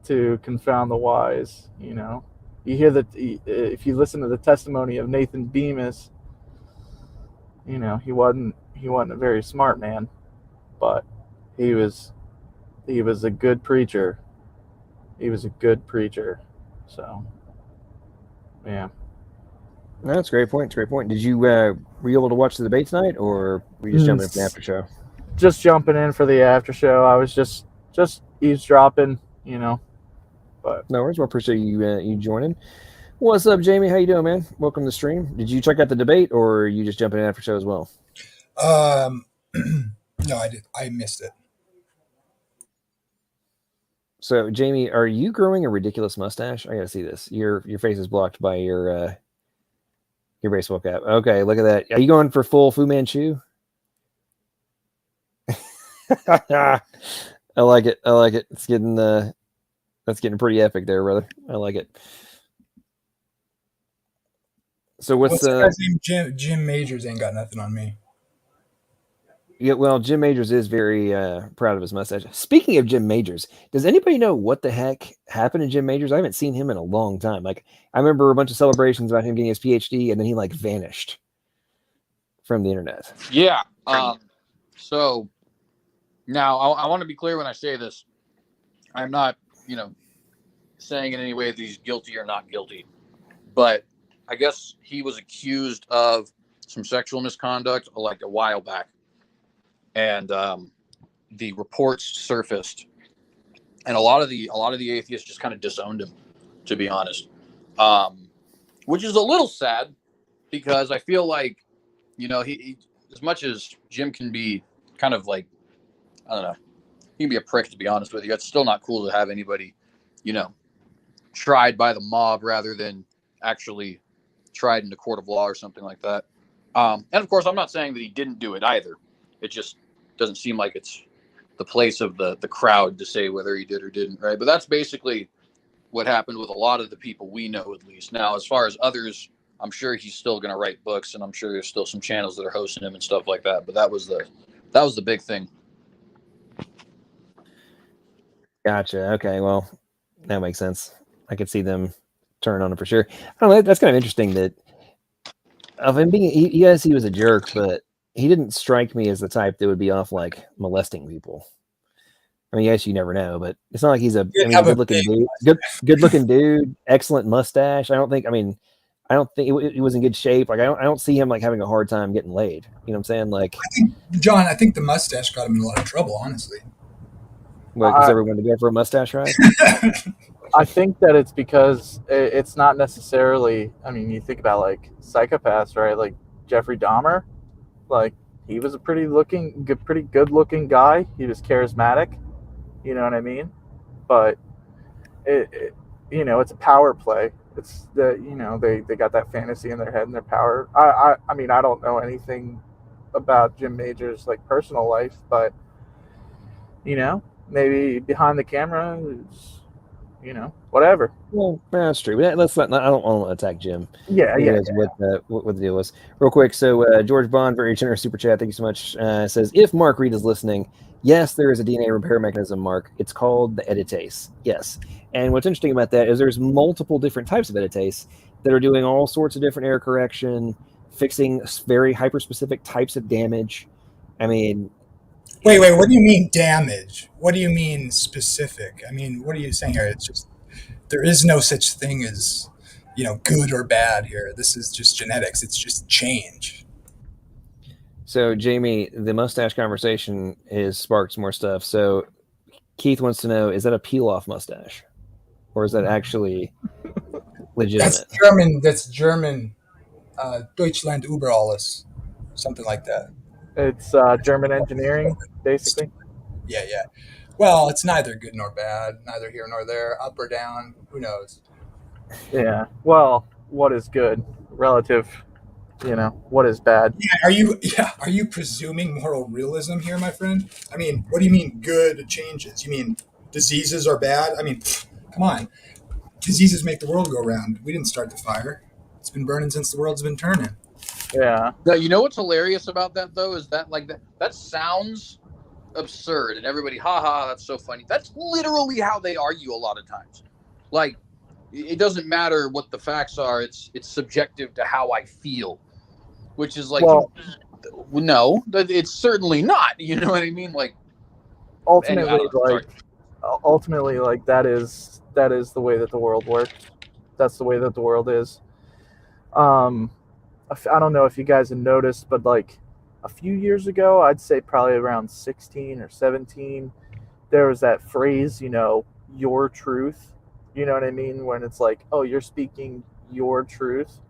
to confound the wise. You hear that if you listen to the testimony of Nathan Bemis, he wasn't a very smart man, but he was a good preacher. So yeah. No, that's a great point. Did you were you able to watch the debate tonight, or were you just jumping in for the after show? Just jumping in for the after show. I was just eavesdropping, But no worries. Well, appreciate you joining. What's up, Jamie? How you doing, man? Welcome to the stream. Did you check out the debate, or are you just jumping in after show as well? No, I did. I missed it. So, Jamie, are you growing a ridiculous mustache? I gotta see this. Your face is blocked by your baseball cap. Okay, look at that. Are you going for full Fu Manchu? I like it. It's getting that's getting pretty epic there, brother. I like it. So what's the guy's name? Jim Majors ain't got nothing on me. Yeah, well, Jim Majors is very proud of his mustache. Speaking of Jim Majors, does anybody know what the heck happened to Jim Majors? I haven't seen him in a long time. Like, I remember a bunch of celebrations about him getting his PhD, and then he like vanished from the internet. Yeah. So now I want to be clear when I say this. I'm not, saying in any way that he's guilty or not guilty. but I guess he was accused of some sexual misconduct like a while back, and the reports surfaced, and a lot of the atheists just kind of disowned him, to be honest, which is a little sad because I feel like, you know, he as much as Jim can be kind of like, I don't know, he can be a prick, to be honest with you. It's still not cool to have anybody, you know, tried by the mob rather than actually tried in the court of law or something like that. And of course, I'm not saying that he didn't do it either. It just doesn't seem like it's the place of the crowd to say whether he did or didn't, right? But that's basically what happened with a lot of the people we know, at least. Now, as far as others, I'm sure he's still going to write books, and I'm sure there's still some channels that are hosting him and stuff like that. But that was the big thing. Gotcha. Okay, well, that makes sense. I could see them turn on him for sure. I don't know. That's kind of interesting that of him being, yes, he was a jerk, but he didn't strike me as the type that would be off like molesting people. I mean, yes, you never know, but it's not like he's a good-looking dude. Good-looking dude, excellent mustache. I don't think he was in good shape. Like I don't see him like having a hard time getting laid. You know what I'm saying? Like, I think the mustache got him in a lot of trouble, honestly. Well, because everyone to go for a mustache, right? I think that it's because it's not necessarily. I mean, you think about like psychopaths, right? Like Jeffrey Dahmer, like he was a pretty good looking guy. He was charismatic. You know what I mean? But it you know, it's a power play. It's that, you know, they got that fantasy in their head and their power. I mean, I don't know anything about Jim Major's like personal life, but you know, maybe behind the camera, it's, you know, whatever. Well, that's true. Let's not. I don't want to attack Jim. Yeah. What the deal was. Real quick. So George Bond, very generous super chat. Thank you so much. Says, if Mark Reed is listening, yes, there is a DNA repair mechanism, Mark. It's called the editase. Yes. And what's interesting about that is there's multiple different types of editase that are doing all sorts of different error correction, fixing very hyper-specific types of damage. I mean... Wait, what do you mean damage? What do you mean specific? I mean, what are you saying here? It's just, there is no such thing as, you know, good or bad here. This is just genetics. It's just change. So, Jamie, the mustache conversation has sparked some more stuff. So, Keith wants to know, is that a peel-off mustache? Or is that actually legitimate? That's German. Deutschland über alles. Something like that. It's German engineering, basically. Yeah. Well, it's neither good nor bad, neither here nor there, up or down. Who knows? Yeah. Well, what is good relative? You know, what is bad? Yeah, are you presuming moral realism here, my friend? I mean, what do you mean good changes? You mean diseases are bad? I mean, come on. Diseases make the world go round. We didn't start the fire. It's been burning since the world's been turning. Yeah. Now, you know what's hilarious about that, though, is that like that sounds absurd, and everybody, haha, that's so funny. That's literally how they argue a lot of times. Like, it doesn't matter what the facts are; it's subjective to how I feel, which is like, well, no, it's certainly not. You know what I mean? Like, ultimately, anyway, that is the way that the world works. That's the way that the world is. I don't know if you guys have noticed, but like a few years ago, I'd say probably around 16 or 17, there was that phrase, you know, your truth. You know what I mean? When it's like, oh, you're speaking your truth.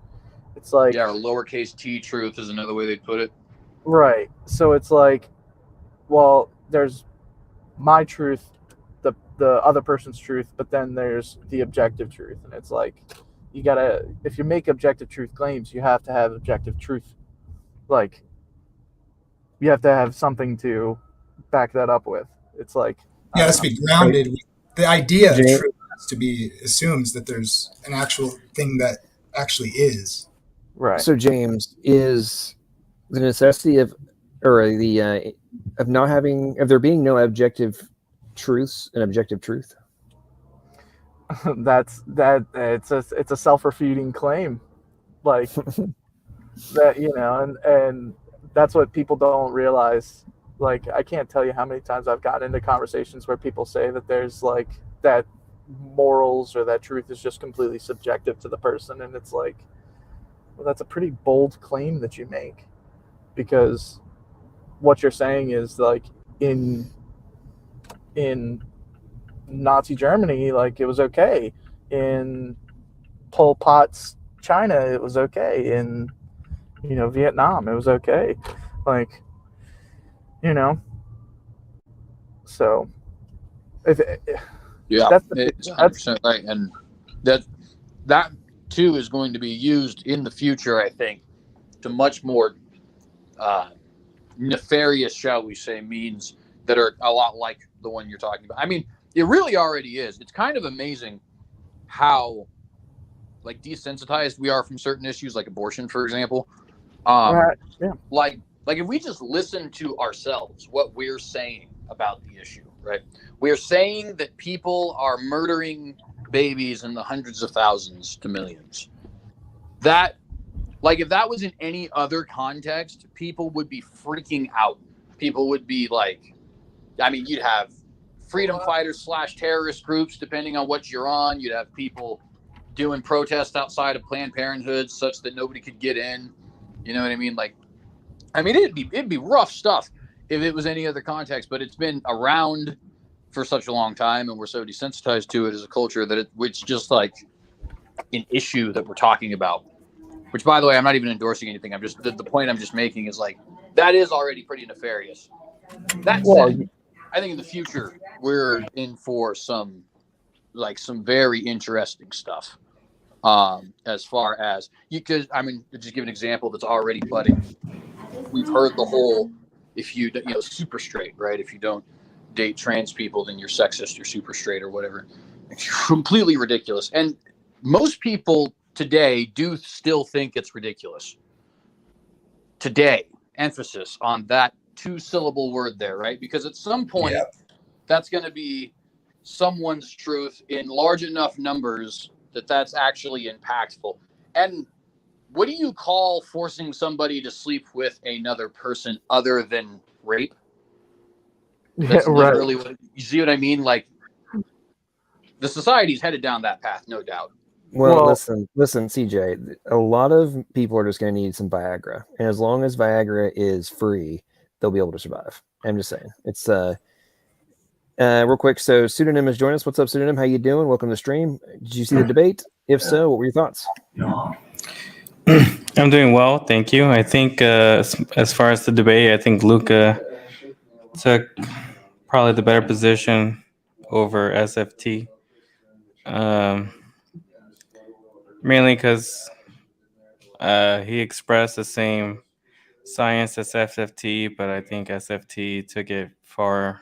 It's like, yeah, or lowercase t truth is another way they'd put it. Right. So it's like, well, there's my truth, the other person's truth, but then there's the objective truth. And it's like, you gotta, if you make objective truth claims, you have to have objective truth. Like, you have to have something to back that up with. It's like, yeah, it has to be grounded. The idea of truth has to be assumes that there's an actual thing that actually is. Right. So, James, is the necessity of, or the of not having, of there being no objective truths, an objective truth? It's a self-refuting claim, like that, you know, and that's what people don't realize. Like, I can't tell you how many times I've gotten into conversations where people say that there's like that morals or that truth is just completely subjective to the person. And it's like, well, that's a pretty bold claim that you make, because what you're saying is like in Nazi Germany, like it was okay. In Pol Pot's China, it was okay. In Vietnam, it was okay. Like, so if Yeah, that's it's 100% right, and that too is going to be used in the future, I think, to much more nefarious, shall we say, means that are a lot like the one you're talking about. I mean, it really already is. It's kind of amazing how like desensitized we are from certain issues, like abortion, for example. right, yeah. Like if we just listen to ourselves, what we're saying about the issue, right? We're saying that people are murdering babies in the hundreds of thousands to millions. That, like, if that was in any other context, people would be freaking out. People would be like, I mean, you'd have freedom fighters / terrorist groups, depending on what you're on. You'd have people doing protests outside of Planned Parenthood such that nobody could get in. You know what I mean? Like, I mean, it'd be rough stuff if it was any other context, but it's been around for such a long time, and we're so desensitized to it as a culture that it's just like an issue that we're talking about. Which, by the way, I'm not even endorsing anything. I'm just the point I'm just making is like that is already pretty nefarious. That said, I think in the future we're in for some very interesting stuff. As far as you could, I mean, just give an example that's already budding. We've heard the whole, if you super straight, right? If you don't date trans people, then you're sexist, you're super straight or whatever. It's completely ridiculous. And most people today do still think it's ridiculous. Today, emphasis on that 2-syllable word there, right? Because at some point, that's going to be someone's truth in large enough numbers that that's actually impactful. And what do you call forcing somebody to sleep with another person other than rape? That's literally what you see what I mean? Like, the society's headed down that path, no doubt. Well, listen, CJ. A lot of people are just going to need some Viagra, and as long as Viagra is free, they'll be able to survive. I'm just saying. It's real quick. So, Pseudonym has joined us. What's up, Pseudonym? How you doing? Welcome to the stream. Did you see the debate? If so, what were your thoughts? I'm doing well, thank you. I think as far as the debate, I think Luca took probably the better position over SFT. Mainly because he expressed the same science as SFT, but I think SFT took it far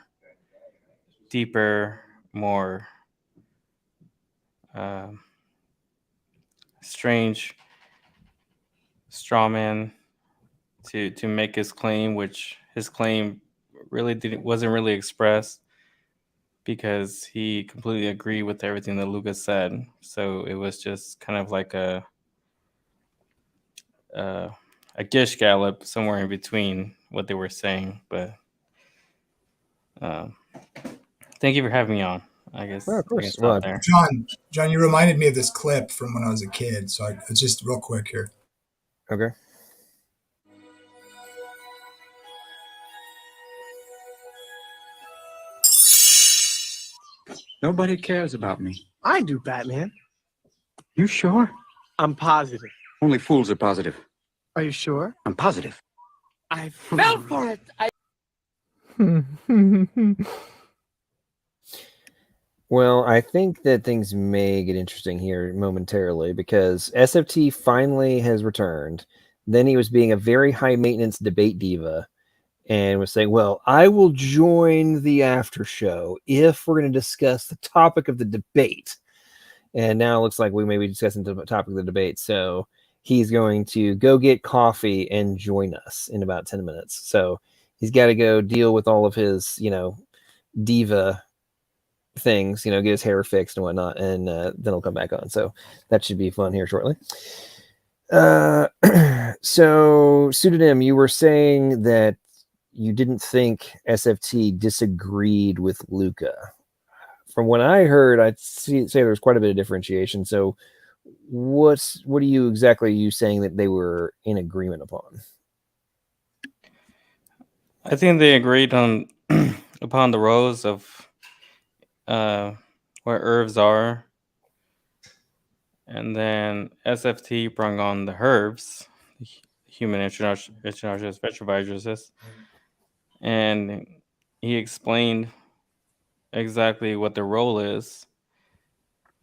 deeper, more strange straw man to make his claim, which his claim really wasn't really expressed because he completely agreed with everything that Luca said. So it was just kind of like a gish gallop somewhere in between what they were saying. But thank you for having me on. I guess. Well, of course. There. John, you reminded me of this clip from when I was a kid. So it's just real quick here. Okay. Nobody cares about me. I do, Batman. You sure? I'm positive. Only fools are positive. Are you sure? I'm positive. I fell for it. Well, I think that things may get interesting here momentarily because SFT finally has returned. Then he was being a very high maintenance debate diva and was saying, well, I will join the after show if we're going to discuss the topic of the debate. And now it looks like we may be discussing the topic of the debate. So he's going to go get coffee and join us in about 10 minutes. So he's got to go deal with all of his, diva things, get his hair fixed and whatnot, and then he'll come back on. So that should be fun here shortly. So Pseudonym, you were saying that you didn't think SFT disagreed with Luca. from what I heard, I'd say there's quite a bit of differentiation. So what are you saying that they were in agreement upon? I think they agreed on upon the roles of where ERVs are, and then SFT brought on the HERVs, human international retroviruses, and he explained exactly what the role is,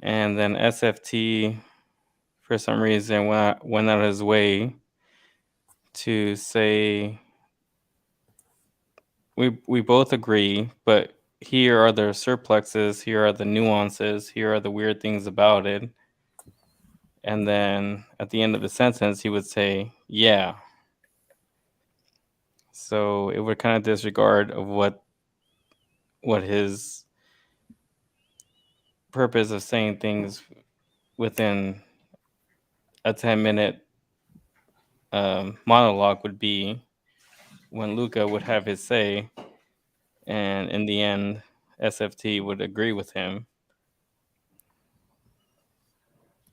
and then SFT, for some reason, went out of his way to say we both agree, but here are the surpluses, here are the nuances, here are the weird things about it. And then at the end of the sentence, he would say, yeah. So it would kind of disregard of what his purpose of saying things within a 10-minute monologue would be, when Luca would have his say, and in the end, SFT would agree with him.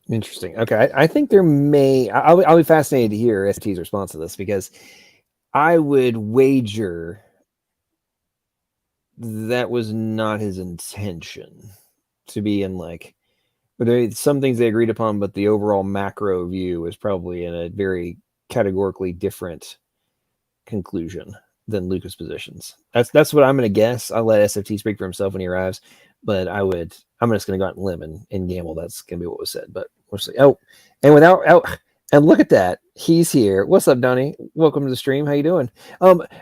Interesting. Okay, I think there may. I'll be fascinated to hear ST's response to this, because I would wager that was not his intention to be in like. Some things they agreed upon, but the overall macro view is probably in a very categorically different conclusion than Luca's positions. That's what I'm going to guess. I'll let SFT speak for himself when he arrives, but I'm just going to go out and limb and gamble that's going to be what was said. But we'll see. Oh, and and look at that, he's here. What's up, Donny? Welcome to the stream. How you doing?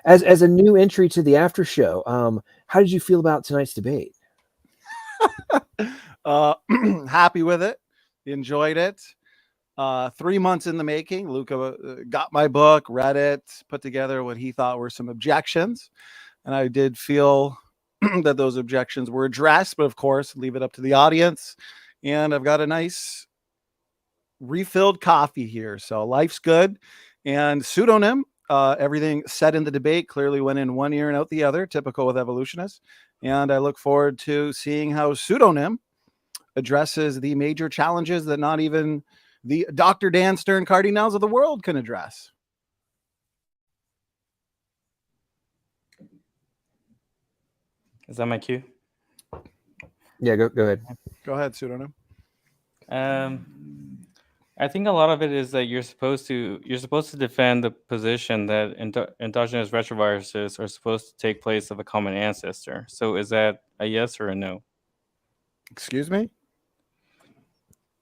As a new entry to the after show, how did you feel about tonight's debate? Happy with it. Enjoyed it. 3 months in the making. Luca got my book, read it, put together what he thought were some objections. And I did feel that those objections were addressed, but of course, leave it up to the audience. And I've got a nice refilled coffee here. So life's good. And pseudonym, everything said in the debate clearly went in one ear and out the other, typical with evolutionists. And I look forward to seeing how pseudonym addresses the major challenges that not even the Dr. Dan Stern Cardinals of the world can address. Is that my cue? Yeah, go ahead. Go ahead, pseudonym. I think a lot of it is that you're supposed to defend the position that endogenous retroviruses are supposed to take place of a common ancestor. So is that a yes or a no? Excuse me?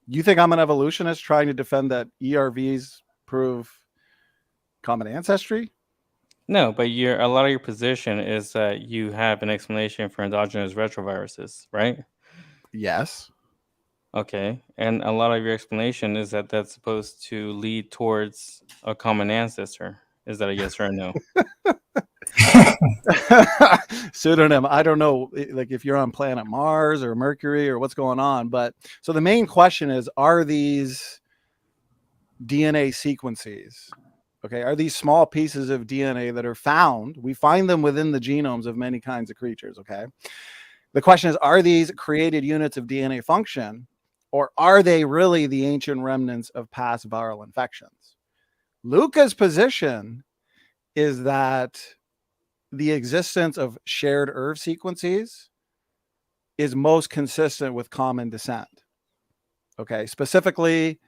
You think I'm an evolutionist trying to defend that ERVs prove common ancestry? No, but a lot of your position is that you have an explanation for endogenous retroviruses, right? Yes. Okay, and a lot of your explanation is that that's supposed to lead towards a common ancestor. Is that a yes or a no? Pseudonym, I don't know, like if you're on planet Mars or Mercury or what's going on, but so the main question is, are these DNA sequences, okay, are these small pieces of DNA that are found, we find them within the genomes of many kinds of creatures, okay? The question is, are these created units of DNA function, or are they really the ancient remnants of past viral infections? Luca's position is that the existence of shared ERV sequences is most consistent with common descent. Okay, specifically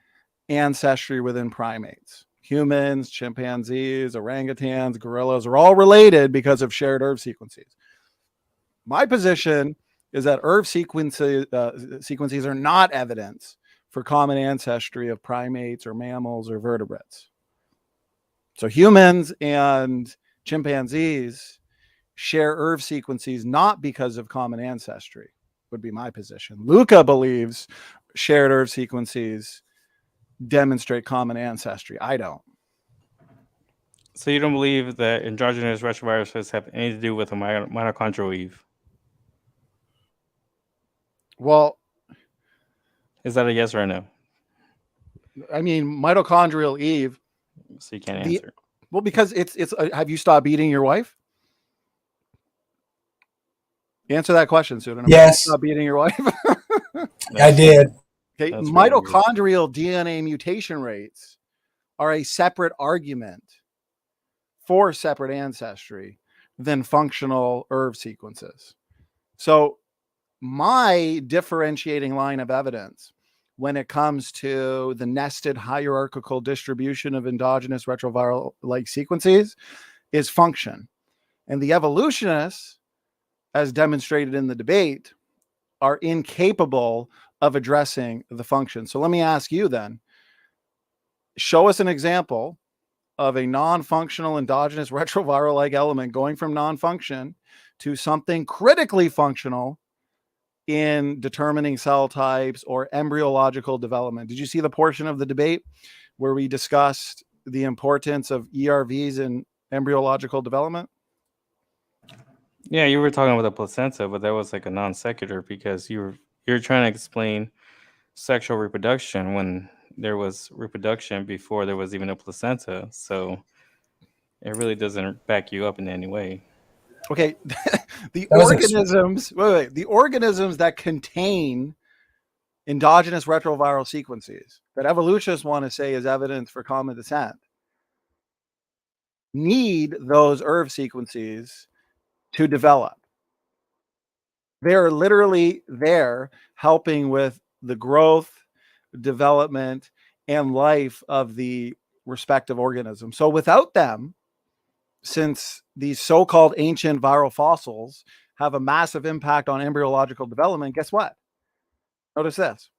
ancestry within primates. Humans, chimpanzees, orangutans, gorillas are all related because of shared ERV sequences. My position is that ERV sequences are not evidence for common ancestry of primates or mammals or vertebrates. So humans and chimpanzees share ERV sequences not because of common ancestry, would be my position. Luca believes shared ERV sequences demonstrate common ancestry. I don't. So you don't believe that endogenous retroviruses have anything to do with a mitochondrial Eve? Well, is that a yes or a no? I mean, mitochondrial Eve. So you can't answer. Well, because it's have you stopped beating your wife? Answer that question, Sudan. Yes. Stop beating your wife. I did. Okay, That's really weird. mitochondrial DNA mutation rates are a separate argument for separate ancestry than functional ERV sequences. So my differentiating line of evidence when it comes to the nested hierarchical distribution of endogenous retroviral-like sequences is function. And the evolutionists, as demonstrated in the debate, are incapable of addressing the function. So let me ask you then, show us an example of a non-functional endogenous retroviral-like element going from non-function to something critically functional in determining cell types or embryological development. Did you see the portion of the debate where we discussed the importance of ERVs in embryological development? Yeah, you were talking about the placenta, but that was like a non sequitur because you're trying to explain sexual reproduction when there was reproduction before there was even a placenta. So it really doesn't back you up in any way. Okay, the organisms that contain endogenous retroviral sequences that evolutionists want to say is evidence for common descent need those ERV sequences to develop. They're literally there helping with the growth, development, and life of the respective organism. So without them, since these so-called ancient viral fossils have a massive impact on embryological development, guess what? Notice this.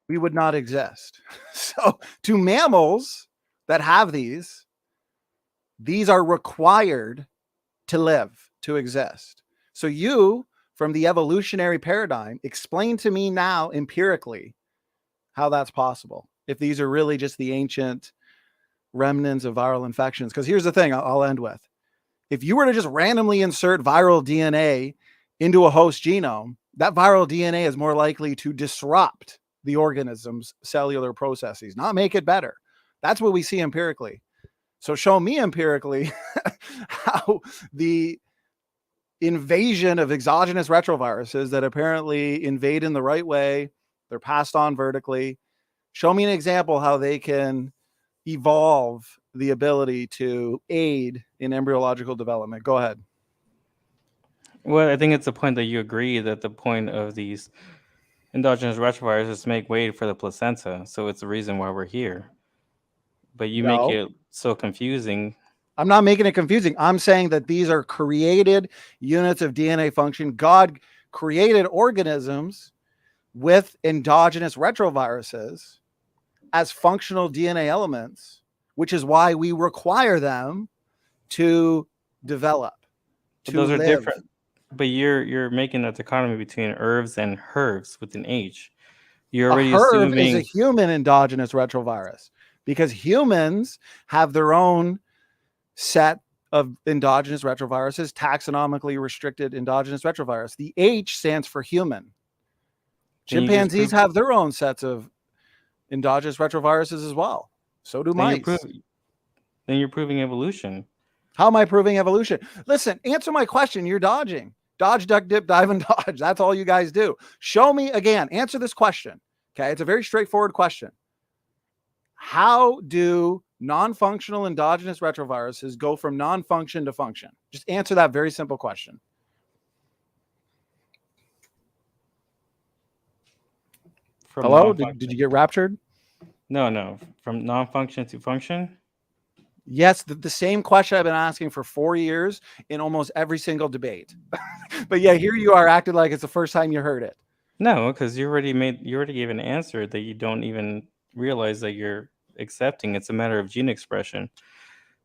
We would not exist. So to mammals that have these are required to live, to exist. So you, from the evolutionary paradigm, explain to me now empirically how that's possible, if these are really just the ancient remnants of viral infections. Because here's the thing I'll end with. If you were to just randomly insert viral DNA into a host genome, that viral DNA is more likely to disrupt the organism's cellular processes, not make it better. That's what we see empirically. So show me empirically how the invasion of exogenous retroviruses that apparently invade in the right way, they're passed on vertically. Show me an example how they can evolve the ability to aid in embryological development. Go ahead. Well, I think it's the point that you agree that the point of these endogenous retroviruses is to make way for the placenta. So it's the reason why we're here. But you make it so confusing. I'm not making it confusing. I'm saying that these are created units of DNA function. God created organisms with endogenous retroviruses as functional DNA elements, which is why we require them to develop. But those are different. But you're making a dichotomy between ERVs and HERVs with an H. You're already assuming is a human endogenous retrovirus because humans have their own set of endogenous retroviruses, taxonomically restricted endogenous retrovirus. The H stands for human. Chimpanzees have their own sets of endogenous retroviruses as well. So do mice. Then you're proving evolution. How am I proving evolution? Listen, answer my question. You're dodging. Dodge, duck, dip, dive, and dodge. That's all you guys do. Show me again. Answer this question. Okay, it's a very straightforward question. How do non-functional endogenous retroviruses go from non-function to function? Just answer that very simple question. Hello? Did you get raptured? No. From non-function to function? Yes, the same question I've been asking for 4 years in almost every single debate. But yeah, here you are acting like it's the first time you heard it. No, because you already gave an answer that you don't even realize that you're accepting. It's a matter of gene expression.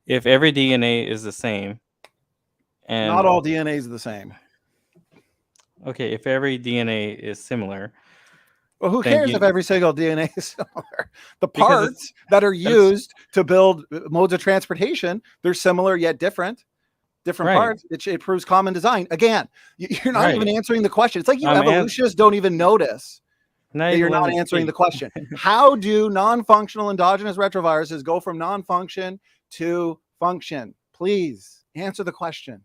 If every DNA is the same, and not all DNA is the same. Okay, if every DNA is similar. Well, who cares if every single DNA is similar? The parts that are used to build modes of transportation, they're similar yet different parts. It proves common design. Again, you're not even answering the question. It's like you evolutionists don't even notice that you're not answering the question. How do non-functional endogenous retroviruses go from non-function to function? Please answer the question.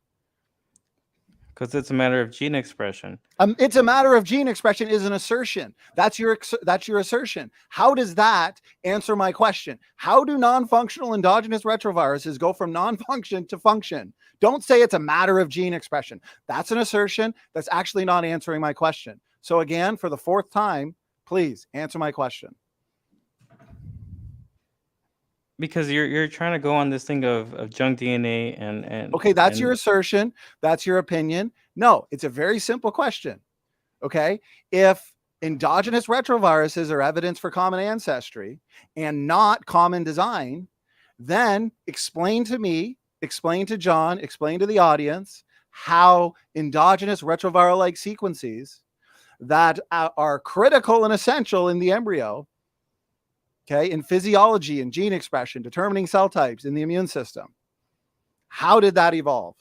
Because it's a matter of gene expression. It's a matter of gene expression is an assertion. That's your assertion. How does that answer my question? How do non-functional endogenous retroviruses go from non-function to function? Don't say it's a matter of gene expression. That's an assertion. That's actually not answering my question. So again, for the fourth time, please answer my question. Because you're trying to go on this thing of junk DNA and okay, that's your assertion. That's your opinion. No, it's a very simple question. Okay, if endogenous retroviruses are evidence for common ancestry and not common design, then explain to me, explain to John, explain to the audience how endogenous retroviral-like sequences that are critical and essential in the embryo, okay, in physiology and gene expression, determining cell types in the immune system. How did that evolve?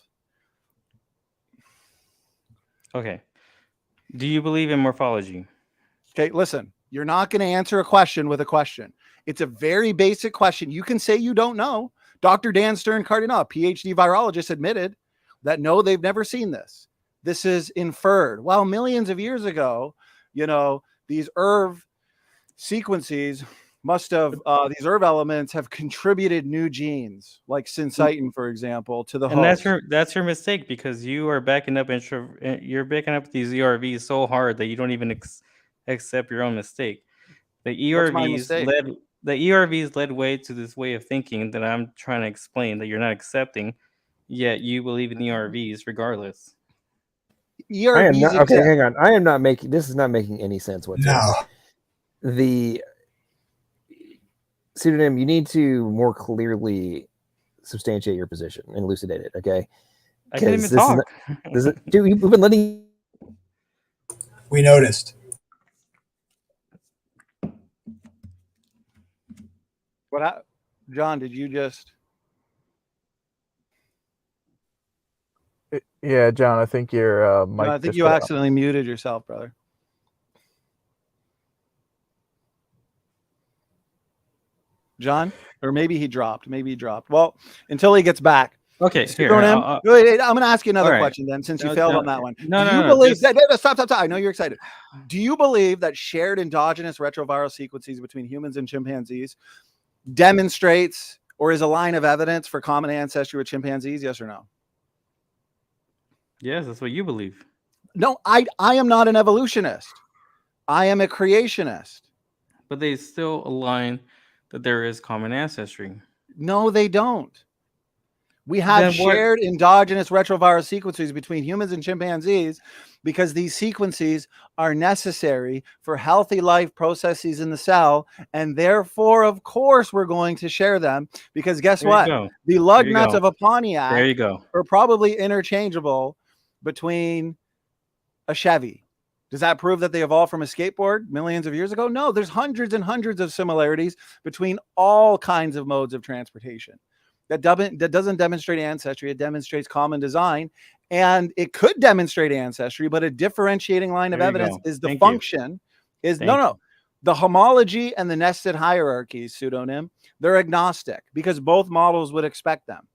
Okay. Do you believe in morphology? Okay, listen, you're not going to answer a question with a question. It's a very basic question. You can say you don't know. Dr. Dan Stern-Cardinal, PhD virologist, admitted that no, they've never seen this. This is inferred. Well, millions of years ago, you know, these ERV sequences must have these ERV elements have contributed new genes like syncytin, for example, to the host. And that's your mistake, because you are backing up you're backing up these ERVs so hard that you don't even accept your own mistake. The ERVs led way to this way of thinking that I'm trying to explain that you're not accepting, yet you believe in ERVs regardless. ERVs I am not, okay, hang on. I am not making this is not making any sense whatsoever. No. The pseudonym, you need to more clearly substantiate your position and elucidate it, okay? I didn't even talk. Dude, we've been letting... We noticed. John, did you just... Yeah, John, I think your mic. I think you accidentally muted yourself, brother. John, or maybe he dropped. Well, until he gets back. Okay, here. I'm going to ask you another question then, since you failed on that one. No, do you believe that? Stop! I know you're excited. Do you believe that shared endogenous retroviral sequences between humans and chimpanzees demonstrates or is a line of evidence for common ancestry with chimpanzees? Yes or no? Yes, that's what you believe. No, I am not an evolutionist. I am a creationist. But they still align that there is common ancestry. No, they don't. We have shared endogenous retroviral sequences between humans and chimpanzees because these sequences are necessary for healthy life processes in the cell. And therefore, of course, we're going to share them because guess what? The lug nuts of a Pontiac are probably interchangeable between a Chevy. Does that prove that they evolved from a skateboard millions of years ago? No, there's hundreds and hundreds of similarities between all kinds of modes of transportation. That doesn't demonstrate ancestry. It demonstrates common design, and it could demonstrate ancestry, but a differentiating line of evidence is the function. The homology and the nested hierarchies, pseudonym, they're agnostic because both models would expect them.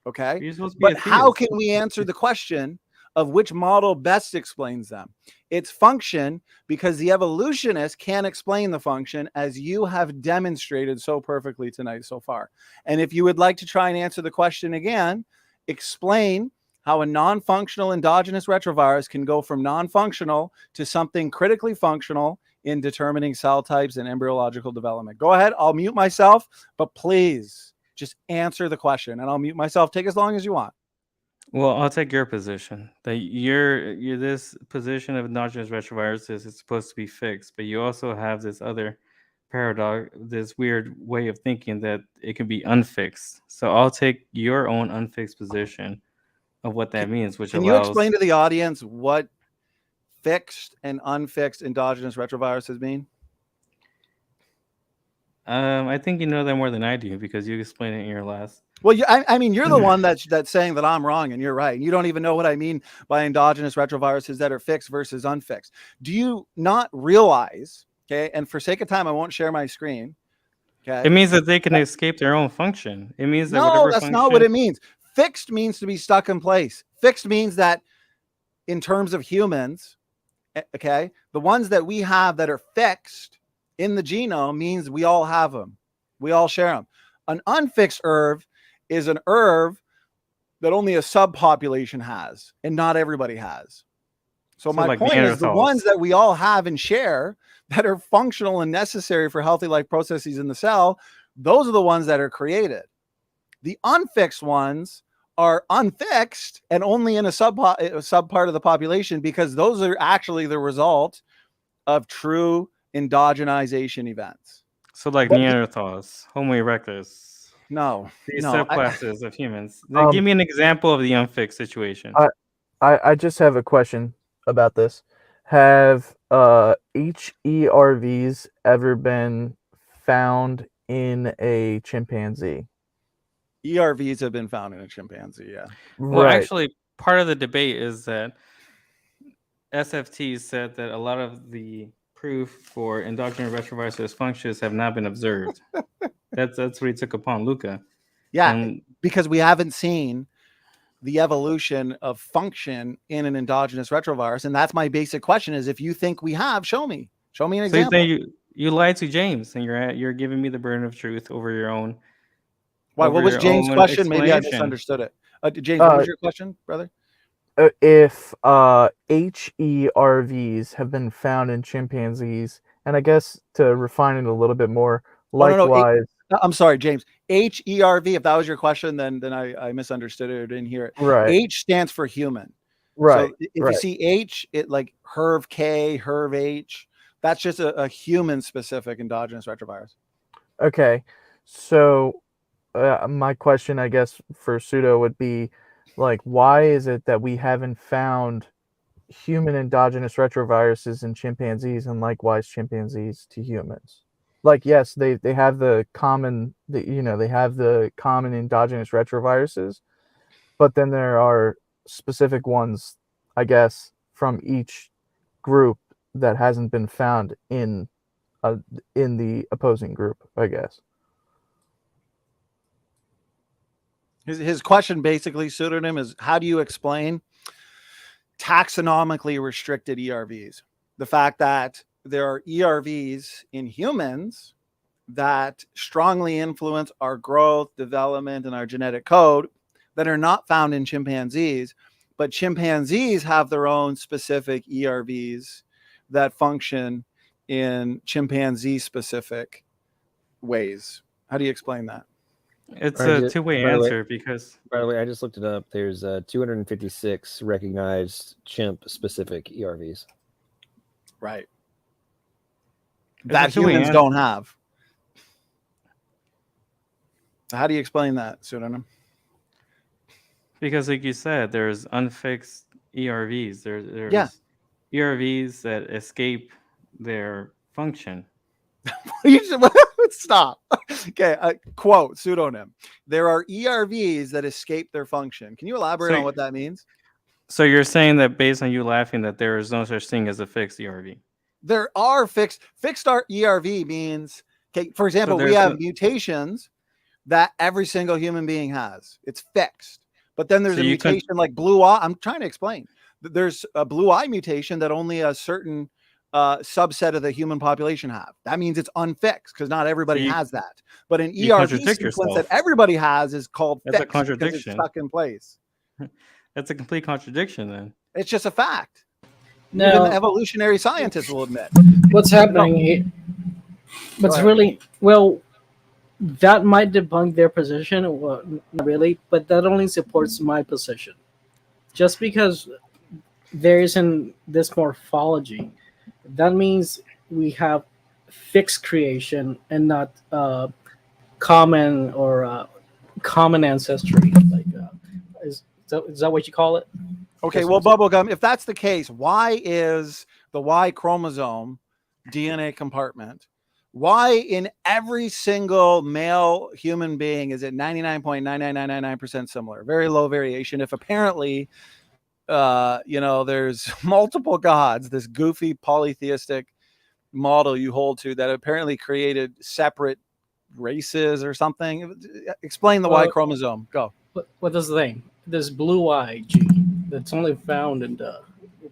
Okay, but how can we answer the question of which model best explains them? It's function, because the evolutionist can't explain the function, as you have demonstrated so perfectly tonight so far. And if you would like to try and answer the question again, explain how a non-functional endogenous retrovirus can go from non-functional to something critically functional in determining cell types and embryological development. Go ahead. I'll mute myself, but please just answer the question, and I'll mute myself. Take as long as you want. Well, I'll take your position. That you're this position of endogenous retroviruses is supposed to be fixed, but you also have this other paradox, this weird way of thinking that it can be unfixed. So I'll take your own unfixed position of what that means, which can you explain to the audience what fixed and unfixed endogenous retroviruses mean? I think you know that more than I do because you explained it in your last. Well, I mean, you're the one that's saying that I'm wrong and you're right. You don't even know what I mean by endogenous retroviruses that are fixed versus unfixed. Do you not realize, okay, and for sake of time, I won't share my screen. Okay. It means that they can escape their own function. It means that no, that's not what it means. Fixed means to be stuck in place. Fixed means that in terms of humans, okay, the ones that we have that are fixed in the genome means we all have them. We all share them. An unfixed ERV is an ERV that only a subpopulation has and not everybody has. So my like point is the Neanderthals. ones that we all have and share that are functional and necessary for healthy life processes in the cell, those are the ones that are created. The unfixed ones are unfixed and only in a sub part of the population because those are actually the result of true endogenization events. So like Neanderthals, Homo erectus, No, these no. subclasses of humans. Give me an example of the unfixed situation. I just have a question about this. Have HERVs ever been found in a chimpanzee? ERVs have been found in a chimpanzee, yeah. Well, Right. actually, part of the debate is that SFT said that a lot of the proof for endogenous retrovirus functions have not been observed. That's what he took upon Luca. Yeah, because we haven't seen the evolution of function in an endogenous retrovirus. And that's my basic question is if you think we have, show me an example. So you lied to James and you're giving me the burden of truth over your own. Why? What was James' question? Maybe I misunderstood it. James, what was your question, brother? If HERVs have been found in chimpanzees, and I guess to refine it a little bit more, likewise. I'm sorry, James. HERV. If that was your question, then I misunderstood it or didn't hear it. Right. H stands for human. Right. So if you see H, it like HERV K, HERV H. That's just a human-specific endogenous retrovirus. Okay, so my question, I guess, for Pseudo would be, like, why is it that we haven't found human endogenous retroviruses in chimpanzees and likewise chimpanzees to humans? Like, yes, they have the common endogenous retroviruses, but then there are specific ones, I guess, from each group that hasn't been found in the opposing group, I guess. His question basically, pseudonym, is how do you explain taxonomically restricted ERVs? The fact that there are ERVs in humans that strongly influence our growth, development, and our genetic code that are not found in chimpanzees, but chimpanzees have their own specific ERVs that function in chimpanzee-specific ways. How do you explain that? It's a two-way answer because... By the way, I just looked it up. There's 256 recognized chimp-specific ERVs. Right. That humans don't have. How do you explain that, pseudonym? Because like you said, there's unfixed ERVs. There's ERVs that escape their function. Stop. Okay, quote, pseudonym. There are ERVs that escape their function. Can you elaborate on what that means? So you're saying that based on you laughing that there is no such thing as a fixed ERV? There are fixed ERV means, okay, for example, we have mutations that every single human being has. It's fixed. But then there's a mutation like blue eye. I'm trying to explain. There's a blue eye mutation that only a certain subset of the human population have. That means it's unfixed because not everybody has that. But an ERV sequence that everybody has is called fixed. That's a contradiction. It's stuck in place. That's a complete contradiction then. It's just a fact. No. Even the evolutionary scientists will admit. What's happening? What's really, well, that might debunk their position. Well, not really, but that only supports my position. Just because there isn't this morphology, that means we have fixed creation and not common or common ancestry. Like, is that what you call it? Okay, well, Bubblegum, if that's the case, why is the Y chromosome DNA compartment? Why in every single male human being is it 99.99999% similar? Very low variation. If apparently, there's multiple gods, this goofy polytheistic model you hold to that apparently created separate races or something. Explain the Y chromosome. Go. What is the thing? This blue eye gene that's only found in the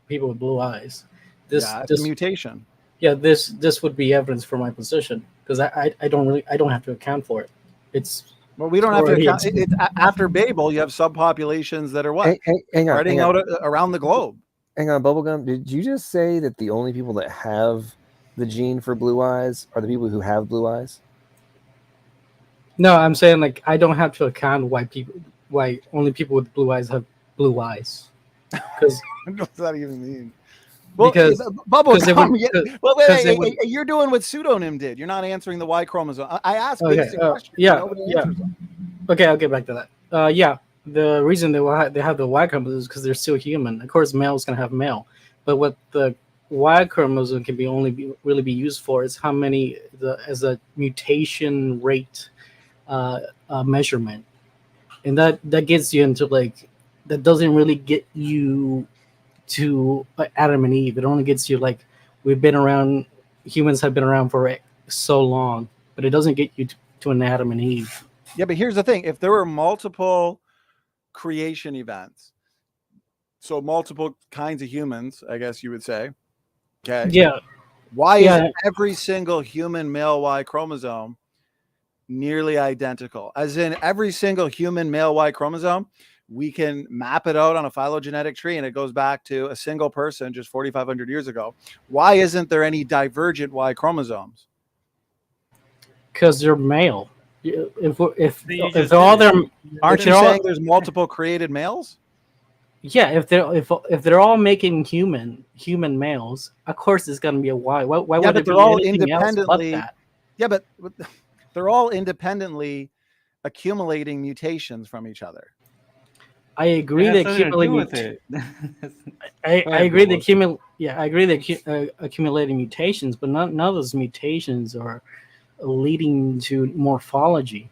people with blue eyes. This Yeah, it's this a mutation. yeah, this would be evidence for my position because I don't have to account for it. It's Well, we don't have to already account. After Babel, you have subpopulations that are what Hang on, spreading out around the globe. hang on, Bubblegum. Did you just say that the only people that have the gene for blue eyes are the people who have blue eyes? No, I'm saying like I don't have to account why only people with blue eyes have blue eyes. Because What does that even mean? Well, because Bubblegum. it would- You're doing what pseudonym did. You're not answering the Y chromosome. I asked Okay, basic questions. yeah, Nobody yeah. answers them. Okay, I'll get back to that. Yeah, the reason they have the Y chromosome is because they're still human. Of course, male's gonna have male, but what the Y chromosome can really be used for is how many as a mutation rate measurement, and that gets you into like that doesn't really get you to Adam and Eve. It only gets you like humans have been around for so long, but it doesn't get you to an Adam and Eve. Yeah, but here's the thing: if there were multiple creation events, so multiple kinds of humans, I guess you would say. Okay. Yeah. Why Yeah. is every single human male Y chromosome nearly identical? As in, every single human male Y chromosome, we can map it out on a phylogenetic tree and it goes back to a single person just 4,500 years ago. Why isn't there any divergent Y chromosomes? Because they're male. If just all did them Aren't if you they're all- saying there's multiple created males? yeah, if they're all making human males, of course it's gonna be a Y. Why Yeah, would but it they're be all anything else but independently. that? Yeah, but they're all independently accumulating mutations from each other. I agree It has that nothing to do accumulating. with it. I Go ahead, agree that Bubbles. I agree that accumulating mutations, but none of those mutations are leading to morphology.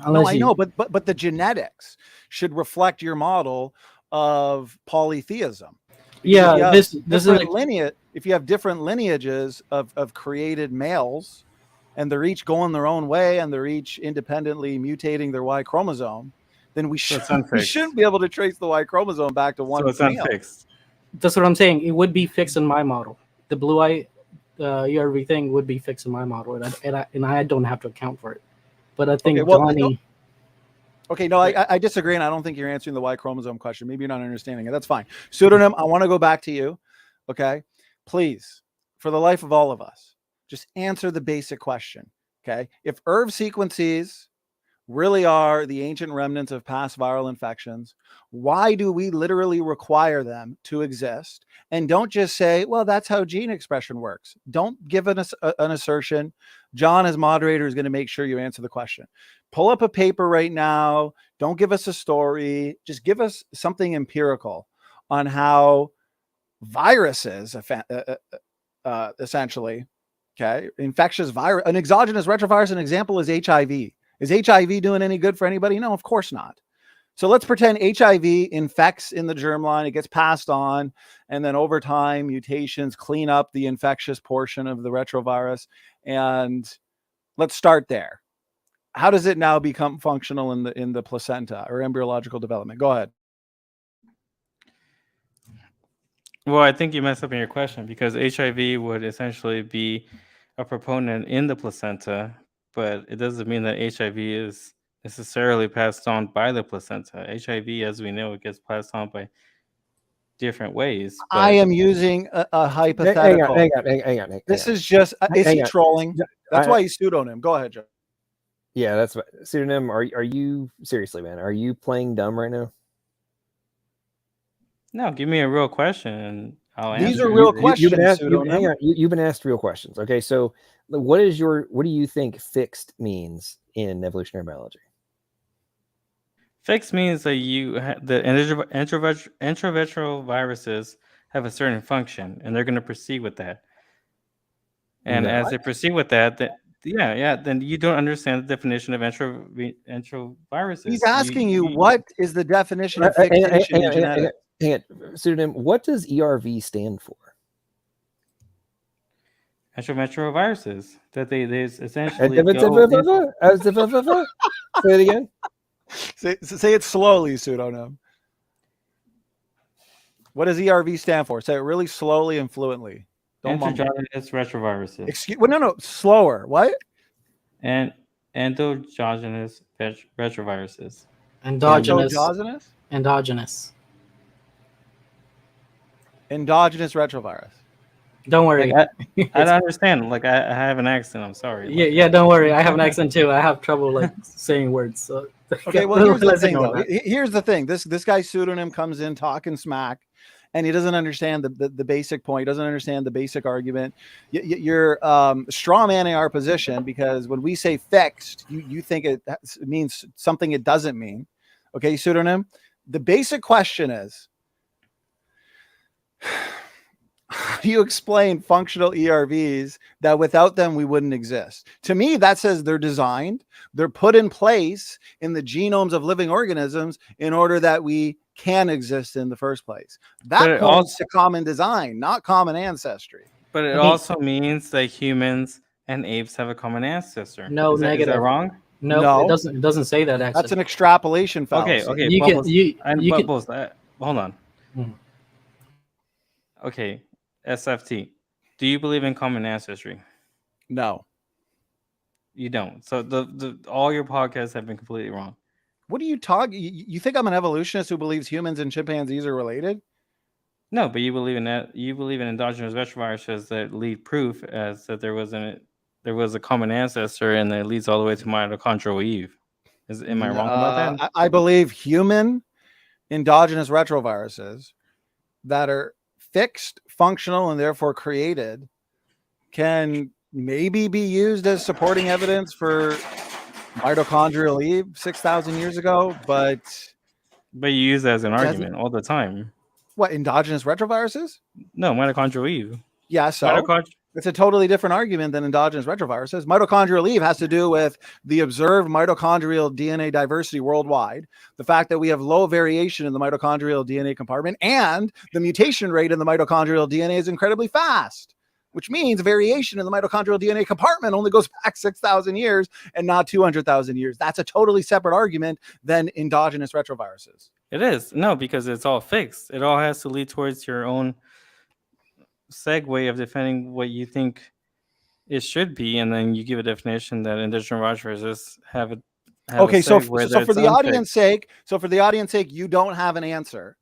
No, I know, but the genetics should reflect your model of polytheism. Yeah, this is different lineage. If you have different lineages of created males, and they're each going their own way, and they're each independently mutating their Y chromosome, then we shouldn't be able to trace the Y chromosome back to one. So it's male. unfixed. That's what I'm saying. It would be fixed in my model. The blue eye ERV thing would be fixed in my model, and I don't have to account for it. But I think Donny. Okay, no, I disagree, and I don't think you're answering the Y chromosome question. Maybe you're not understanding it. That's fine. Pseudonym, I want to go back to you. Okay, please, for the life of all of us, just answer the basic question. Okay, if ERV sequences really are the ancient remnants of past viral infections, why do we literally require them to exist? And don't just say, well, that's how gene expression works. Don't give an assertion. John, as moderator, is going to make sure you answer the question. Pull up a paper right now. Don't give us a story. Just give us something empirical on how viruses, essentially, okay, infectious virus, an exogenous retrovirus, an example is HIV. Is HIV doing any good for anybody? No, of course not. So let's pretend HIV infects in the germline, it gets passed on, and then over time, mutations clean up the infectious portion of the retrovirus. And let's start there. How does it now become functional in the placenta or embryological development? Go ahead. Well, I think you messed up in your question because HIV would essentially be a proponent in the placenta, but it doesn't mean that HIV is necessarily passed on by the placenta. HIV, as we know, it gets passed on by different ways. But I am using a hypothetical. Hang on. This is just, is he trolling? That's why he's pseudonym. Go ahead, Joe. Yeah, that's pseudonym. Are you seriously, man? Are you playing dumb right now? no, give me a real question and I'll answer. These are real questions. You've been asked real questions. Okay, so what do you think fixed means in evolutionary biology? Fixed means that the intravitreal viruses have a certain function, and they're going to proceed with that. And as they proceed with that, then you don't understand the definition of enteroviruses. He's asking you, what is the definition of fixation in genetics? Hang on, pseudonym. What does ERV stand for? Enteroviruses. That they essentially Say it again. Say it slowly, pseudonym. What does ERV stand for? Say it really slowly and fluently. Don't mumble. Endogenous retroviruses. Excuse. Well, no, slower. What? And endogenous retroviruses. Endogenous retrovirus. Don't worry. Like, I don't understand. Like I have an accent. I'm sorry. Yeah, don't worry. I have an accent too. I have trouble like saying words. So Okay, well, here's the thing, though. Here's the thing. This guy's pseudonym comes in talking smack, and he doesn't understand the basic point. He doesn't understand the basic argument. You're straw manning our position because when we say fixed, you think it means something it doesn't mean. Okay, pseudonym. The basic question is, how do you explain functional ERVs that without them we wouldn't exist? To me, that says they're designed, they're put in place in the genomes of living organisms in order that we can exist in the first place. That points to common design, not common ancestry. But it also means that humans and apes have a common ancestor. No, negative. Is that wrong? No, it doesn't. It doesn't say that. Actually, that's an extrapolation fallacy. Okay. Hold on. Hmm. Okay, SFT. Do you believe in common ancestry? No, you don't. So the all your podcasts have been completely wrong. What are you talking? You think I'm an evolutionist who believes humans and chimpanzees are related? No, but you believe in that. You believe in endogenous retroviruses that lead proof as that there was a common ancestor, and that leads all the way to mitochondrial Eve. Am I wrong about that? I believe human endogenous retroviruses that are fixed, functional, and therefore created can maybe be used as supporting evidence for mitochondrial Eve 6,000 years ago, but you use that as an argument all the time. What, endogenous retroviruses? No, mitochondrial Eve. Yeah, so it's a totally different argument than endogenous retroviruses. Mitochondrial Eve has to do with the observed mitochondrial DNA diversity worldwide, the fact that we have low variation in the mitochondrial DNA compartment, and the mutation rate in the mitochondrial DNA is incredibly fast, which means variation in the mitochondrial DNA compartment only goes back 6,000 years and not 200,000 years. That's a totally separate argument than endogenous retroviruses. It is. No, because it's all fixed. It all has to lead towards your own segue of defending what you think it should be, and then you give a definition that indigenous retroviruses have a okay, so for the audience sake, you don't have an answer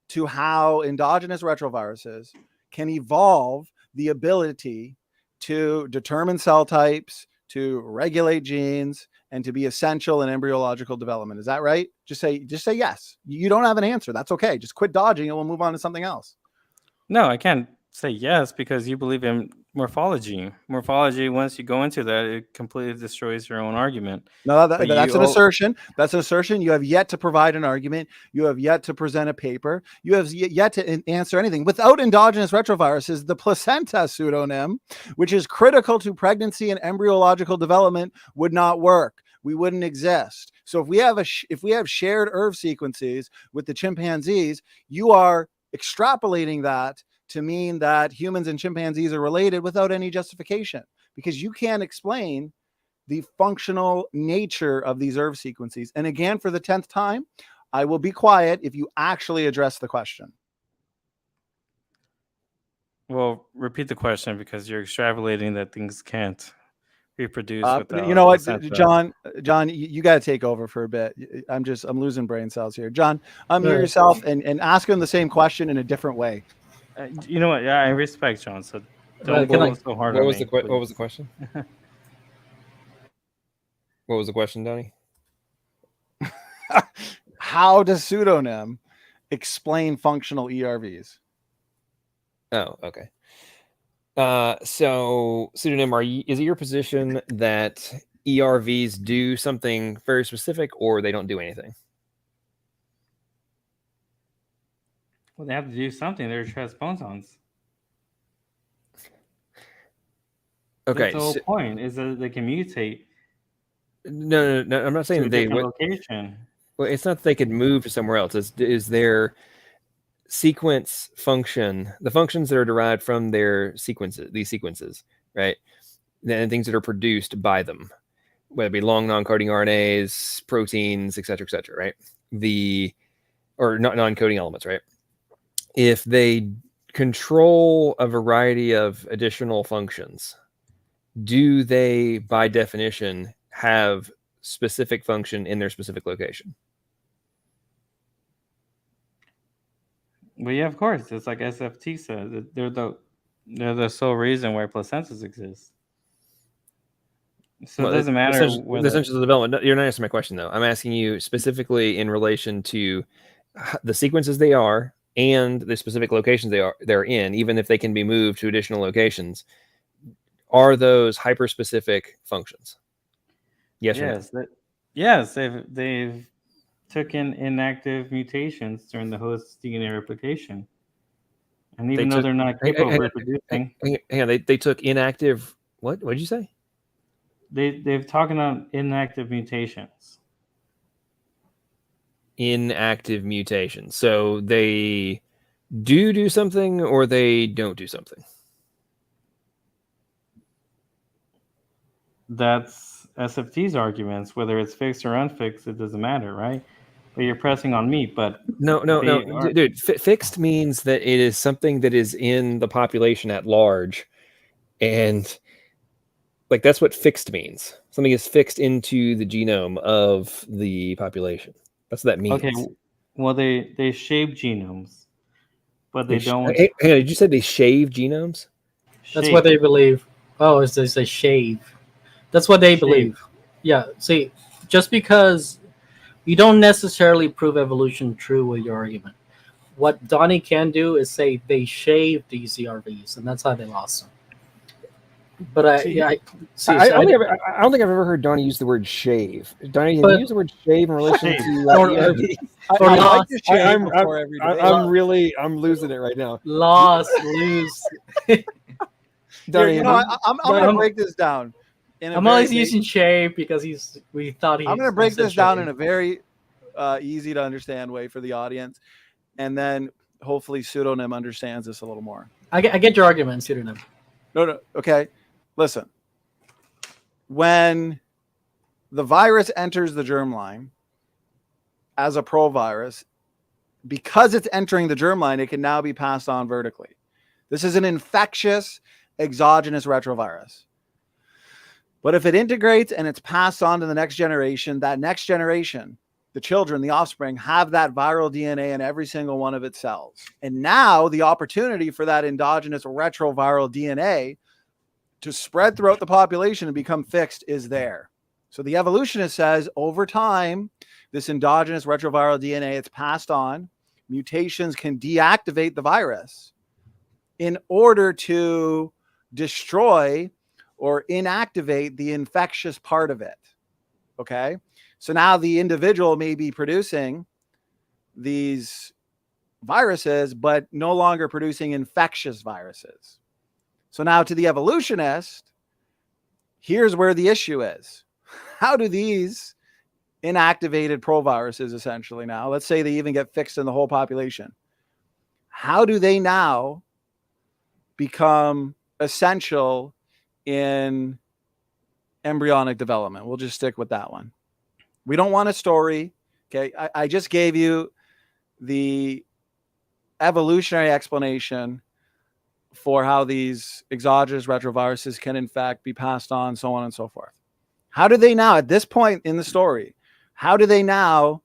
to how endogenous retroviruses can evolve the ability to determine cell types, to regulate genes, and to be essential in embryological development. Is that right? Just say yes. You don't have an answer. That's okay. Just quit dodging and we'll move on to something else. No, I can't say yes because you believe in morphology. Morphology, once you go into that, it completely destroys your own argument. No, that's an assertion. That's an assertion. You have yet to provide an argument. You have yet to present a paper. You have yet to answer anything. Without endogenous retroviruses, the placenta pseudonym, which is critical to pregnancy and embryological development, would not work. We wouldn't exist. So if we have shared ERV sequences with the chimpanzees, you are extrapolating that to mean that humans and chimpanzees are related without any justification, because you can't explain the functional nature of these ERV sequences. And again, for the 10th time, I will be quiet if you actually address the question. Well, repeat the question because you're extrapolating that things can't reproduce. You know what, John, you got to take over for a bit. I'm losing brain cells here. John, unmute yourself and ask him the same question in a different way. You know what? Yeah, I respect John. So don't go so hard. What was the question? What was the question, Donny? How does pseudonym explain functional ERVs? Oh, okay. So pseudonym, is it your position that ERVs do something very specific, or they don't do anything? Well, they have to do something. They're transposons. Okay. That's the whole point is that they can mutate. No. I'm not saying that they. Location. Well, it's not that they could move to somewhere else. Is their sequence function, the functions that are derived from their sequences, these sequences, right? And things that are produced by them, whether it be long non-coding RNAs, proteins, et cetera, right? Or not non-coding elements, right? if they control a variety of additional functions, do they, by definition, have specific function in their specific location? Well, yeah, of course. It's like SFT said. They're the sole reason why placentas exist. So it doesn't matter the whether essentials of development. No, you're not answering my question, though. I'm asking you specifically in relation to the sequences they are and the specific locations they're in, even if they can be moved to additional locations. Are those hyper-specific functions? Yes or no? Yes, they've taken inactive mutations during the host DNA replication, and even though they're not capable of reproducing, they took inactive. What did you say? They've talked on inactive mutations. Inactive mutations. So they do something or they don't do something. That's SFT's arguments. Whether it's fixed or unfixed, it doesn't matter, right? But you're pressing on me. But no, dude. Fixed means that it is something that is in the population at large, and like that's what fixed means. Something is fixed into the genome of the population. That's what that means. Okay. Well, they shape genomes, but they don't. Hey, did you say they shave genomes? That's what they believe. Oh, it's they say shave. That's what they believe. Yeah. See, just because you don't necessarily prove evolution true with your argument. What Donny can do is say they shaved these ERVs, and that's how they lost them. But I don't think I've ever heard Donny use the word shave. Donny, have you used the word shave in relation to ERV? I'm losing it right now. Lose. Donny, I'm going to break this down. I'm always using shave because we thought he. I'm going to break this down in a very easy to understand way for the audience, and then hopefully Pseudonym understands this a little more. I get your argument, Pseudonym. No, okay. Listen, when the virus enters the germline as a provirus, because it's entering the germline, it can now be passed on vertically. This is an infectious exogenous retrovirus. But if it integrates and it's passed on to the next generation, that next generation, the children, the offspring, have that viral DNA in every single one of its cells. And now the opportunity for that endogenous retroviral DNA to spread throughout the population and become fixed is there. So the evolutionist says over time, this endogenous retroviral DNA, it's passed on. Mutations can deactivate the virus in order to destroy or inactivate the infectious part of it. Okay. So now the individual may be producing these viruses, but no longer producing infectious viruses. So now to the evolutionist, here's where the issue is. How do these inactivated proviruses essentially now, let's say they even get fixed in the whole population, how do they now become essential in embryonic development? We'll just stick with that one. We don't want a story. Okay. I just gave you the evolutionary explanation for how these exogenous retroviruses can in fact be passed on, so on and so forth. How do they now, at this point in the story, how do they now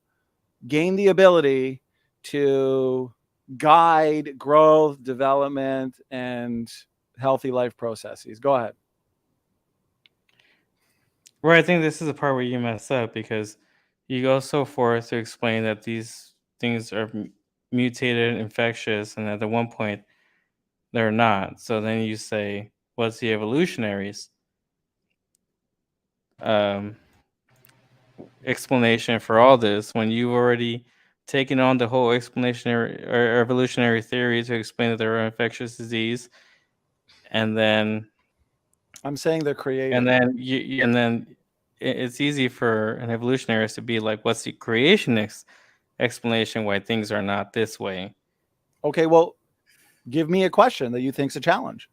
gain the ability to guide growth, development, and healthy life processes? Go ahead. Well, I think this is the part where you mess up because you go so forth to explain that these things are mutated, infectious, and at the one point they're not. So then you say, what's the evolutionaries' explanation for all this when you've already taken on the whole explanationary or evolutionary theory to explain that they're an infectious disease, and then I'm saying they're created, and then it's easy for an evolutionarist to be like, what's the creationist explanation why things are not this way? Okay, well, give me a question that you think's a challenge.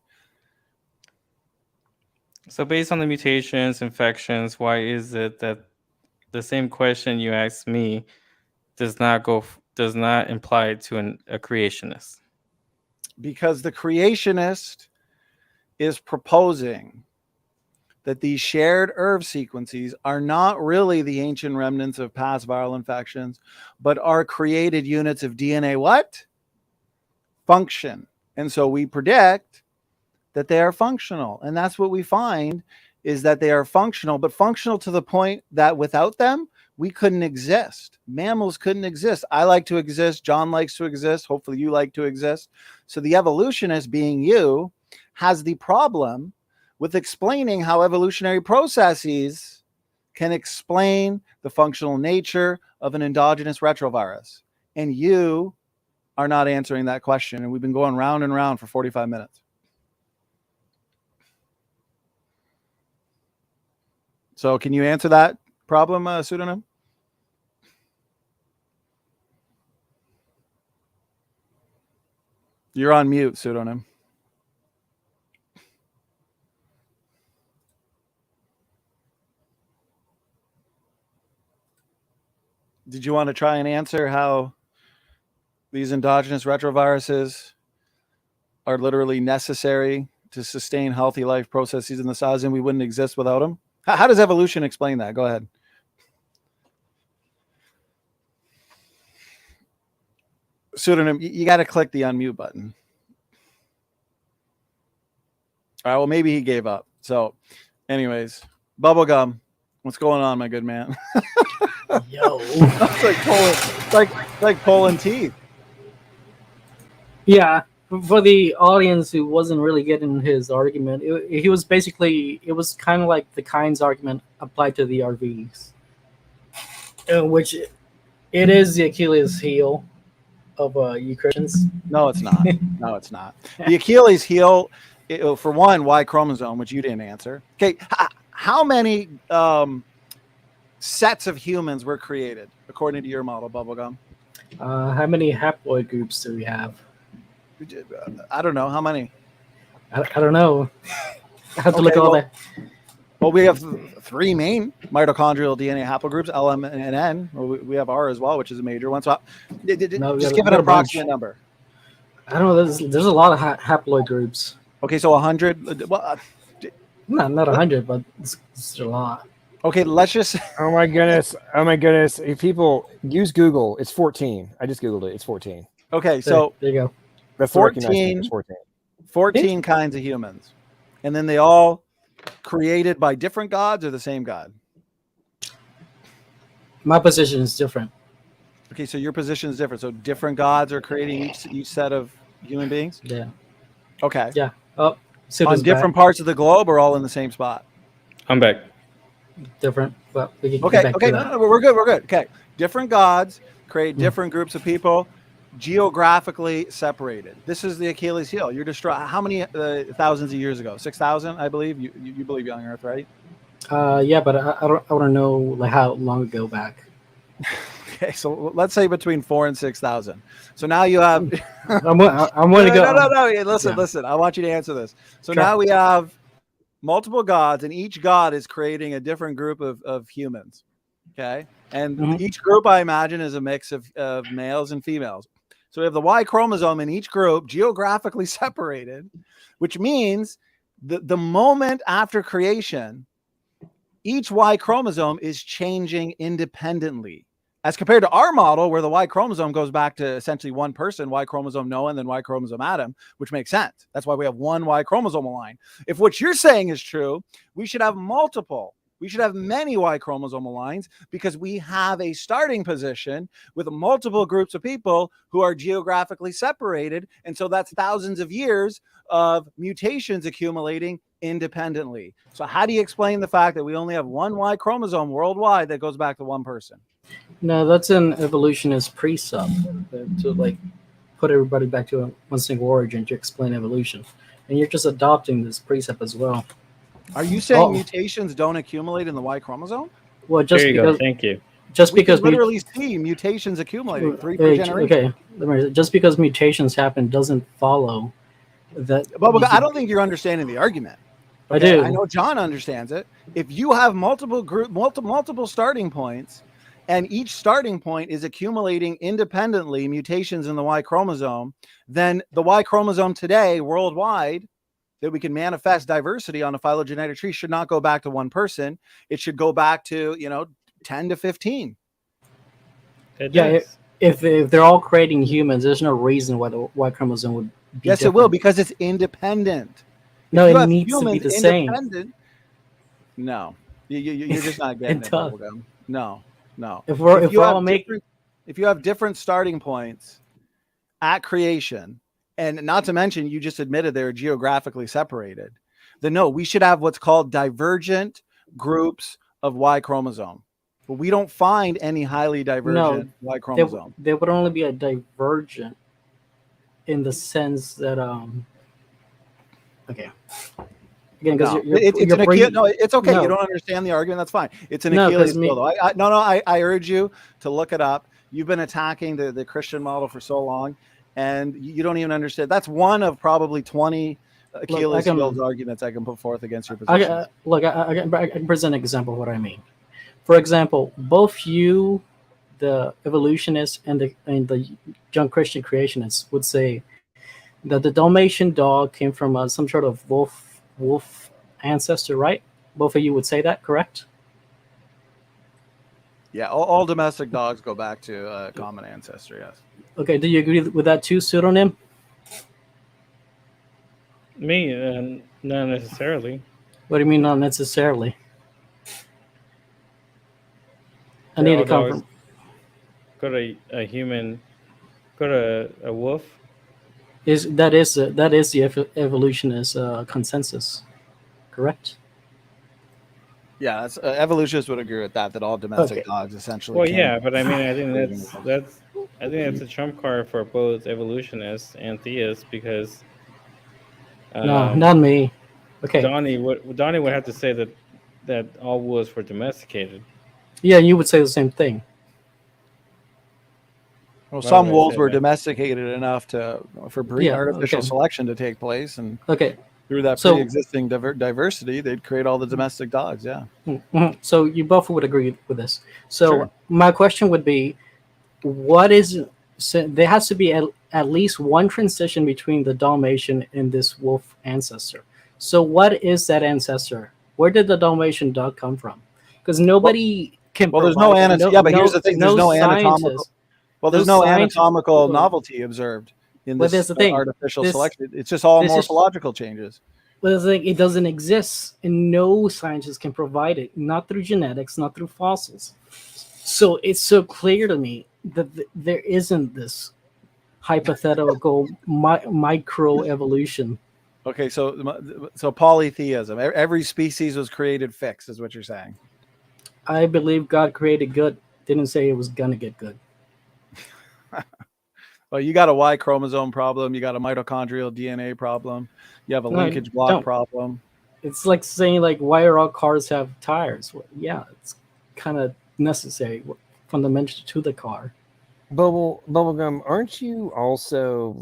So based on the mutations, infections, why is it that the same question you asked me does not imply to a creationist? because the creationist is proposing that these shared ERV sequences are not really the ancient remnants of past viral infections, but are created units of DNA what? Function. And so we predict that they are functional. And that's what we find is that they are functional, but functional to the point that without them, we couldn't exist. Mammals couldn't exist. I like to exist. John likes to exist. Hopefully you like to exist. So the evolutionist, being you, has the problem with explaining how evolutionary processes can explain the functional nature of an endogenous retrovirus. And you are not answering that question. And we've been going round and round for 45 minutes. So can you answer that problem, Pseudonym? You're on mute, Pseudonym. Did you want to try and answer how these endogenous retroviruses are literally necessary to sustain healthy life processes in the cells and we wouldn't exist without them? How does evolution explain that? Go ahead. Pseudonym, you got to click the unmute button. All right, well, maybe he gave up. So, anyways, Bubblegum, what's going on, my good man? Yo. It's like pulling teeth. Yeah, for the audience who wasn't really getting his argument, he was basically, it was kind of like the Kynes argument applied to the ERVs, which it is the Achilles heel of you Christians. No, it's not. No, it's not. The Achilles heel, for one, Y chromosome, which you didn't answer. Okay, how many sets of humans were created according to your model, Bubblegum? How many haploid groups do we have? I don't know. How many? I don't know. I have to look at all that. Well, we have three main mitochondrial DNA haplogroups, L, M, and N. Well, we have R as well, which is a major one. So just give it an approximate number. I don't know. There's a lot of haploid groups. Okay, so 100. Well, not 100, but it's a lot. Okay, let's just. Oh my goodness! Oh my goodness! If people use Google, it's 14. I just googled it. It's 14. Okay, so there you go. That's 14. 14 kinds of humans, and then they all created by different gods or the same god? My position is different. Okay, so your position is different. So different gods are creating each set of human beings? Yeah. Okay. Yeah. Oh, on different parts of the globe or all in the same spot? I'm back. Different. Well, we can okay. get back Okay. to that. No, we're good. We're good. Okay. Different gods create different groups of people, geographically separated. This is the Achilles heel. You're destroyed. How many thousands of years ago? 6,000, I believe. You believe young Earth, right? Yeah, but I want to know like how long ago back. Okay, so let's say between 4,000 and 6,000. So now you have. I'm going to go. No. Listen. I want you to answer this. So now we have multiple gods, and each god is creating a different group of humans. Okay, and each group, I imagine, is a mix of males and females. So we have the Y chromosome in each group, geographically separated, which means the moment after creation, each Y chromosome is changing independently. As compared to our model, where the Y chromosome goes back to essentially one person, Y chromosome Noah, and then Y chromosome Adam, which makes sense. That's why we have one Y chromosomal line. If what you're saying is true, we should have multiple. We should have many Y chromosomal lines because we have a starting position with multiple groups of people who are geographically separated. And so that's thousands of years of mutations accumulating independently. So how do you explain the fact that we only have one Y chromosome worldwide that goes back to one person? No, that's an evolutionist precept to like put everybody back to one single origin to explain evolution. And you're just adopting this precept as well. Are you saying mutations don't accumulate in the Y chromosome? Well, just there you because, go. Thank you. Just because we literally see mutations accumulating per generation. Okay, just because mutations happen doesn't follow that. But I don't think you're understanding the argument. Okay? I do. I know John understands it. If you have multiple starting points, and each starting point is accumulating independently mutations in the Y chromosome, then the Y chromosome today worldwide that we can manifest diversity on a phylogenetic tree should not go back to one person. It should go back to, 10 to 15. If they're all creating humans, there's no reason why the Y chromosome would be Yes, different. it will, because it's independent. No, If you it have needs to be the same. No, you're just not getting it. Bubblegum. No. If you have different starting points at creation, and not to mention you just admitted they're geographically separated, then no, we should have what's called divergent groups of Y chromosome. But we don't find any highly divergent Y chromosome. There would only be a divergent in the sense that okay. Again, because it's okay. You don't understand the argument. That's fine. It's an Achilles heel, though. I urge you to look it up. You've been attacking the Christian model for so long, and you don't even understand. That's one of probably 20 Achilles heel arguments I can put forth against your position. I can present an example of what I mean. For example, both you, the evolutionists, and the young Christian creationists would say that the Dalmatian dog came from some sort of wolf ancestor, right? Both of you would say that, correct? Yeah, all domestic dogs go back to a common ancestor, yes. Okay, do you agree with that too, Pseudonym? Me, not necessarily. What do you mean not necessarily? I need to confirm. Go to a human, go to a wolf. That is the evolutionist consensus, correct? Yeah, that's, evolutionists would agree with that all domestic dogs essentially. Well, yeah, but I mean, I think that's a trump card for both evolutionists and theists because. No, not me. Okay. Donny would have to say that all wolves were domesticated. Yeah, you would say the same thing. Well, some wolves were domesticated enough for artificial selection to take place, and through that pre-existing diversity, they'd create all the domestic dogs. Yeah. Mm-hmm. So you both would agree with this. So my question would be, there has to be at least one transition between the Dalmatian and this wolf ancestor. So what is that ancestor? Where did the Dalmatian dog come from? Because nobody can. Well, there's no anatomical. But here's the thing: there's no anatomical. Well, there's no anatomical novelty observed in this artificial selection. It's just all morphological changes. But it doesn't exist, and no scientist can provide it. Not through genetics, not through fossils. So it's so clear to me that there isn't this hypothetical micro evolution. Okay, so polytheism. Every species was created fixed, is what you're saying. I believe God created good. Didn't say it was gonna get good. Well, you got a Y chromosome problem. You got a mitochondrial DNA problem. You have a linkage block problem. It's like saying why are all cars have tires? Well, yeah, it's kind of necessary, fundamental to the car. Bubblegum, aren't you also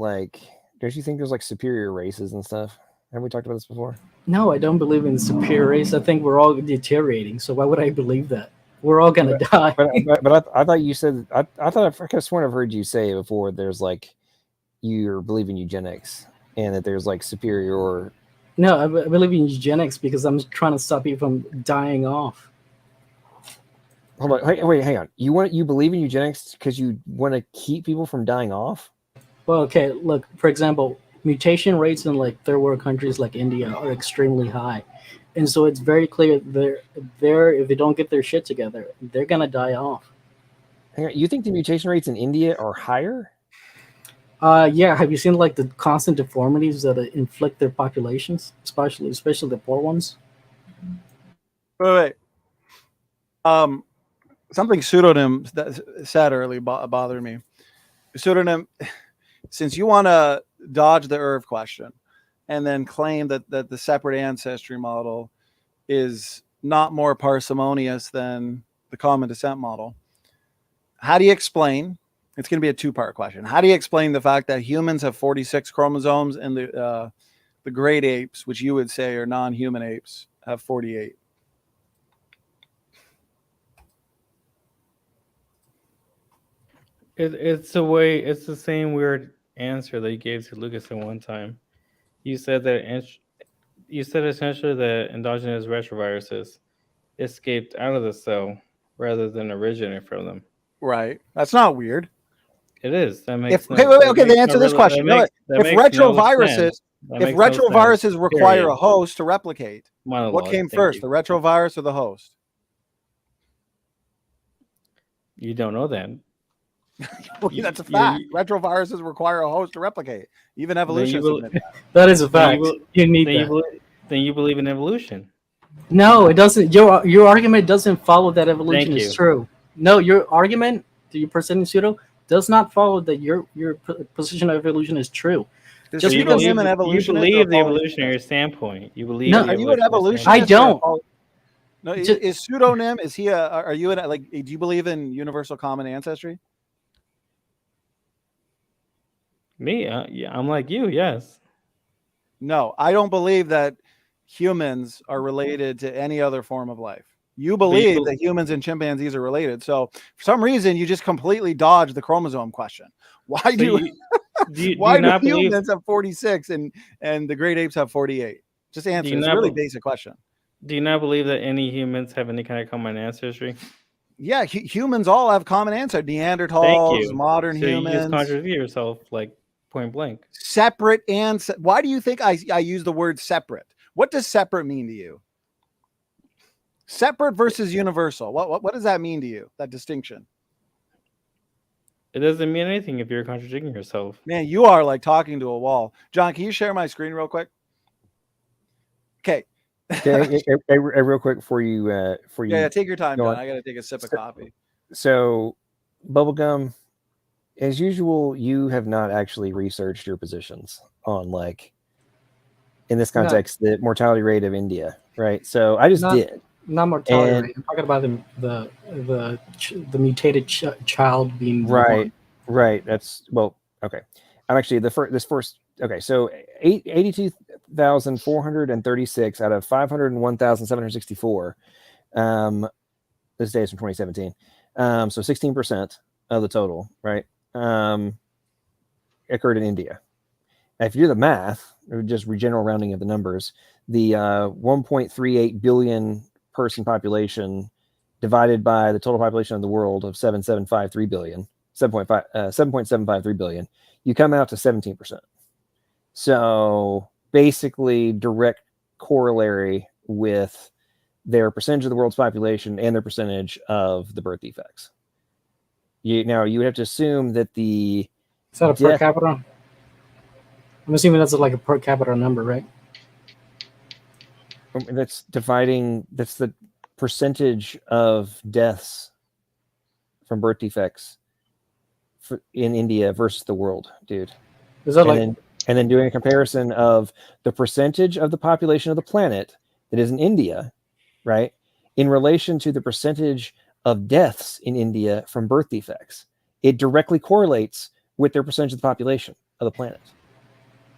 don't you think there's superior races and stuff? Have we talked about this before? No, I don't believe in superior race. I think we're all deteriorating. So why would I believe that? We're all gonna die. But I thought you said I could have sworn I've heard you say before. There's you believe in eugenics and that there's superior. No, I believe in eugenics because I'm trying to stop you from dying off. Hold on, wait, hang on. You believe in eugenics because you want to keep people from dying off? Well, okay. Look, for example, mutation rates in third world countries like India are extremely high. And so it's very clear if they don't get their shit together, they're gonna die off. You think the mutation rates in India are higher? Yeah. Have you seen the constant deformities that inflict their populations, especially the poor ones? Wait. Something Pseudonym said earlier bothered me. Pseudonym, since you want to dodge the ERV question, and then claim that the separate ancestry model is not more parsimonious than the common descent model. How do you explain? It's going to be a two-part question. How do you explain the fact that humans have 46 chromosomes and the great apes, which you would say are non-human apes, have 48? It's the way. It's the same weird answer that you gave to Lucas at one time. You said that. You said essentially that endogenous retroviruses escaped out of the cell rather than originating from them. Right. That's not weird. It is. That If makes okay, no. wait, That okay, makes to answer no this rela- question, That no, makes that if makes no retroviruses, sense. That if makes no sense. retroviruses require Period. a host to replicate, what Monologue. came Thank first, you. the retrovirus or the host? You don't know that. Well, You- that's a you- fact. you- Retroviruses require a host to replicate. Even Then you evolutionists bel- admit that. That is a then fact. you, You need then you that. believe, then you believe in evolution. No, it doesn't. Your argument doesn't follow that evolution Thank is you. true. No, your argument that you're presenting pseudo does not follow that your position of evolution is true. Does Just you because pseudonym believe, an you evolutionist or believe the a evolutionary standpoint. You believe No, the Are you an evolutionary I evolutionist? standpoint. don't. No, Ju- is pseudonym? Is he a? Are you an like? Do you believe in universal common ancestry? Me? Yeah, I'm like you. Yes. No, I don't believe that humans are related to any other form of life. You But believe you, that humans and chimpanzees are related. So for some reason, you just completely dodged the chromosome question. Why so do you do you, do why you do not believe? humans have 46 and the great apes have 48? Just Do answer. you It's a not? really be- basic question. Do you not believe that any humans have any kind of common ancestry? Yeah, humans all have common ancestry. Thank Neanderthals, you. modern So you just humans, contradict yourself, like point blank. separate and why do you think I use the word separate? What does separate mean to you? Separate versus universal. What does that mean to you? That distinction? It doesn't mean anything if you're contradicting yourself. Man, you are like talking to a wall. John, can you share my screen real quick? Okay. Okay, real quick before you Yeah, take your time, go John. on. I got to take a sip of So- coffee. So, bubblegum, as usual, you have not actually researched your positions on, like, in this No. context, the mortality rate of India, right? So I just Not- did. Not mortality And- rate. I'm talking about the mutated child being Right, born. right. That's well, okay. I'm actually this first. Okay, so 82,436 out of 501,764. This day is from 2017. So 16% of the total, right? Occurred in India. Now, if you do the math, or just general rounding of the numbers, the 1.38 billion person population divided by the total population of the world of 7.753 billion, 7.753 billion, you come out to 17%. So basically direct corollary with their percentage of the world's population and their percentage of the birth defects. Now you would have to assume that the Is that a per death- capita? I'm assuming that's like a per capita number, right? that's the percentage of deaths from birth defects in India versus the world, dude. Is that And then doing a comparison of the percentage of the population of the planet that is in India, right, in relation to the percentage of deaths in India from birth defects. It directly correlates with their percentage of the population of the planet.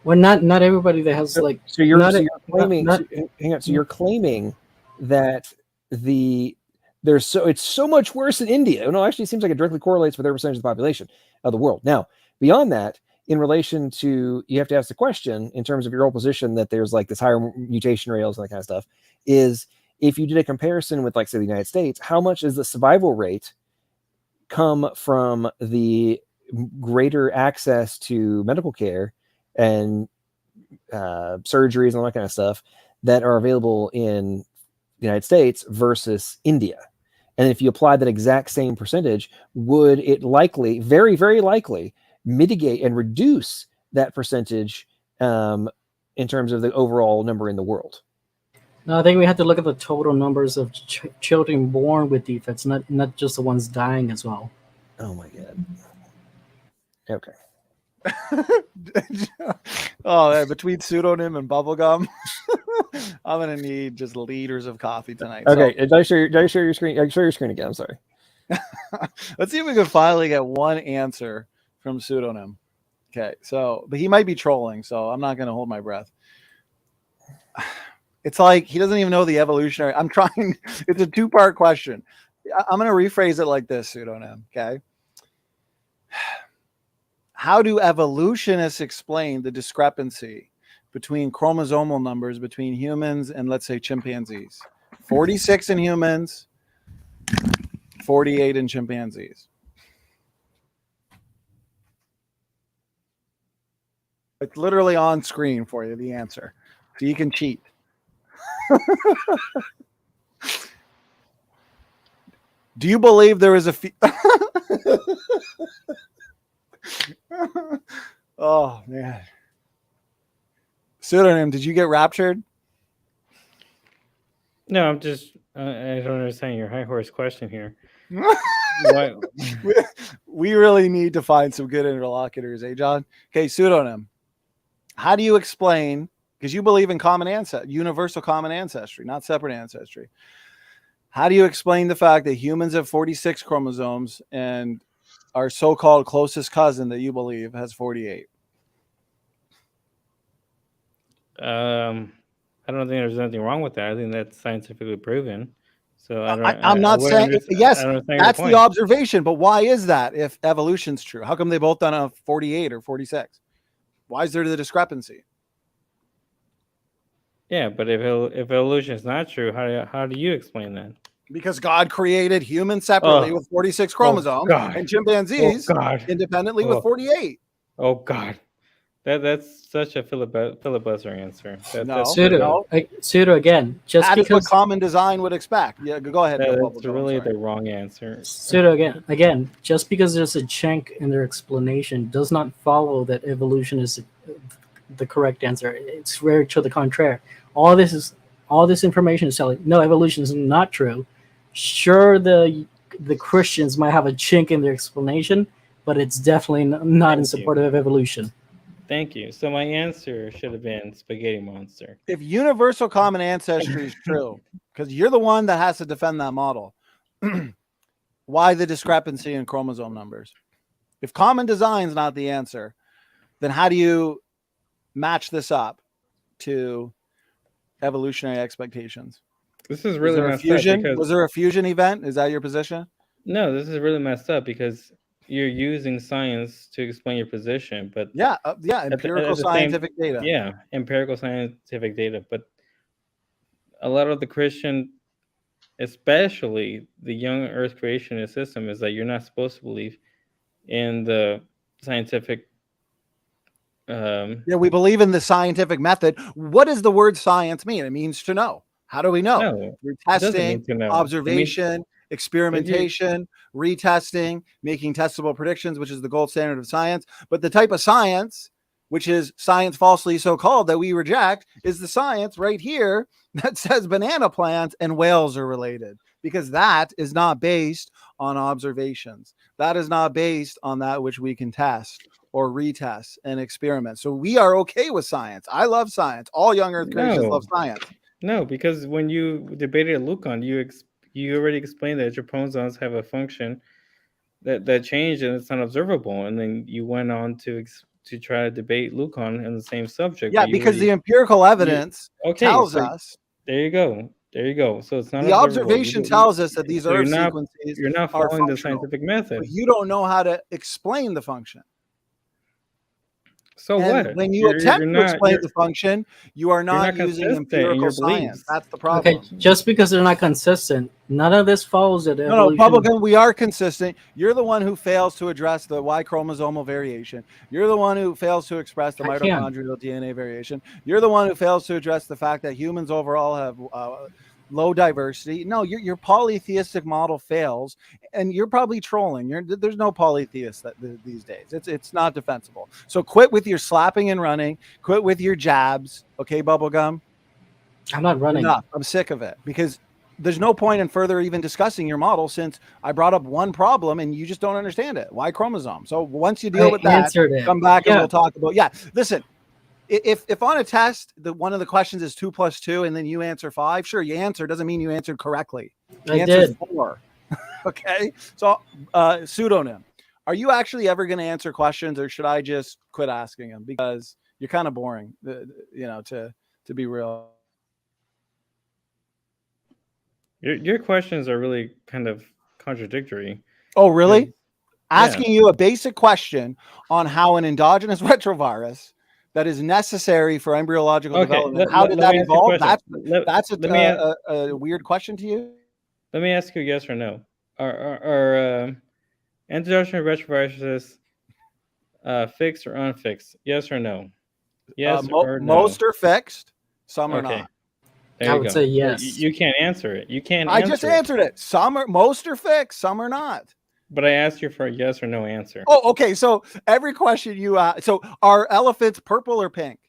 well, not everybody that has like So you're not claiming. not- Hang on. So you're claiming that it's so much worse in India. No, actually, it seems like it directly correlates with their percentage of the population of the world. Now, beyond that, in relation to, you have to ask the question in terms of your whole position that there's like this higher mutation rates and that kind of stuff. Is if you did a comparison with, like, say, the United States, how much is the survival rate come from the greater access to medical care and surgeries and all that kind of stuff that are available in the United States versus India? And if you apply that exact same percentage, would it likely, very, very likely, mitigate and reduce that percentage in terms of the overall number in the world? No, I think we have to look at the total numbers of children born with defects, not just the ones dying as well. Oh my God. Okay. Oh, man, between pseudonym and bubblegum, I'm gonna need just liters of coffee tonight. Okay. Did I share your screen? I share your screen again. I'm sorry. Let's see if we can finally get one answer from pseudonym. Okay, so but he might be trolling, so I'm not gonna hold my breath. It's like he doesn't even know the evolutionary. I'm trying. It's a two-part question. I'm gonna rephrase it like this, pseudonym. Okay. how do evolutionists explain the discrepancy between chromosomal numbers between humans and, let's say, chimpanzees? 46 in humans, 48 in chimpanzees. It's literally on screen for you, the answer. So you can cheat. Do you believe there is a oh, man. Pseudonym, did you get raptured? No, I'm just I don't understand your high horse question here. Why? We really need to find some good interlocutors, eh, John? Okay, Pseudonym. How do you explain, because you believe in common ancestry, universal common ancestry, not separate ancestry. How do you explain the fact that humans have 46 chromosomes and our so-called closest cousin that you believe has 48? I don't think there's anything wrong with that. I think that's scientifically proven. So I'm not saying yes. That's the point. observation, but why is that if evolution's true? How come they both done a 48 or 46? Why is there the discrepancy? Yeah, but if evolution is not true, how do you explain that? Because God created humans separately with 46 chromosomes and chimpanzees independently with 48. Oh God, that's such a filibuster answer. Pseudo again. Just that because is what common design would expect. Yeah, go ahead. That's really the wrong answer. Pseudo again. Just because there's a chink in their explanation does not follow that evolution is the correct answer. It's rare to the contrary. All this information is telling no, evolution is not true. Sure, the Christians might have a chink in their explanation, but it's definitely not in support of evolution. Thank you. So my answer should have been spaghetti monster. If universal common ancestry is true, because you're the one that has to defend that model, why the discrepancy in chromosome numbers? If common design is not the answer, then how do you match this up to evolutionary expectations? This is really messed fusion? up because Was there a fusion event? Is that your position? No, this is really messed up because you're using science to explain your position, but empirical scientific data. Yeah, empirical scientific data, but a lot of the Christian, especially the young Earth creationist system, is that you're not supposed to believe in the scientific. We believe in the scientific method. What does the word science mean? It means to know. How do we know? No, through testing, observation, experimentation, retesting, making testable predictions, which is the gold standard of science. But the type of science, which is science falsely so called that we reject, is the science right here that says banana plants and whales are related, because that is not based on observations. That is not based on that which we can test or retest and experiment. So we are okay with science. I love science. All young Earth creationists love science. No, because when you debated Luca, you already explained that your chromosomes have a function that changed and it's unobservable, and then you went on to try to debate Lucan in the same subject. Yeah, because the empirical evidence tells us. There you go. So it's not the observation tells us that these Earth sequences you're not following the scientific method. But you don't know how to explain the function. So what? When you attempt to explain the function, you are not using empirical science. That's the problem. Okay, just because they're not consistent, none of this follows it. No, Publican, we are consistent. You're the one who fails to address the Y chromosomal variation. You're the one who fails to express the mitochondrial DNA variation. You're the one who fails to address the fact that humans overall have low diversity. No, your polytheistic model fails, and you're probably trolling. There's no polytheist these days. It's not defensible. So quit with your slapping and running. Quit with your jabs. Okay, Bubblegum? I'm not running. Enough. I'm sick of it, because there's no point in further even discussing your model, since I brought up one problem and you just don't understand it. Y chromosome. So once you deal with that, come back and we'll talk about. Yeah, listen. If on a test one of the questions is 2 + 2 and then you answer 5, sure, you answer doesn't mean you answered correctly. The answer is 4. Okay, so Pseudonym, are you actually ever going to answer questions, or should I just quit asking them, because you're kind of boring? To be real. Your questions are really kind of contradictory. Oh, really? asking you a basic question on how an endogenous retrovirus that is necessary for embryological development. How did that evolve? That's a weird question to you. Let me ask you yes or no. Are endogenous retroviruses fixed or unfixed? Yes or no? Yes or no? Most are fixed. Some are not. There I you would go. say yes. You can't answer it. You can't. I just answered it. Most are fixed. Some are not. But I asked you for a yes or no answer. Oh, okay. So every question you so are elephants purple or pink?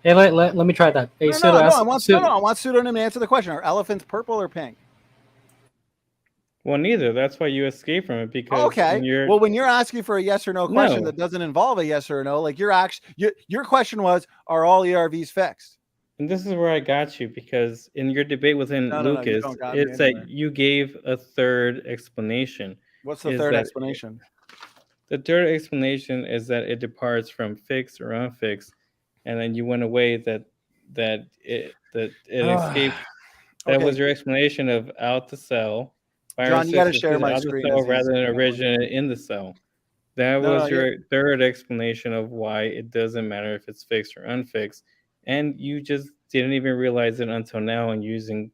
Hey, let me try that. Hey, No, I want Pseudonym to answer the question. Are elephants purple or pink? Well, neither. That's why you escape from it, because when you're asking for a yes or no question that doesn't involve a yes or a no, like your question was, are all ERVs fixed? And this is where I got you, because in your debate within Lucas, it's that you gave a third explanation. What's the third explanation? The third explanation is that it departs from fixed or unfixed, and then you went away that it escaped. That was your explanation of out the cell. John, you got to share my screen rather than originate in the cell. That was your third explanation of why it doesn't matter if it's fixed or unfixed, and you just didn't even realize it until now. And you're using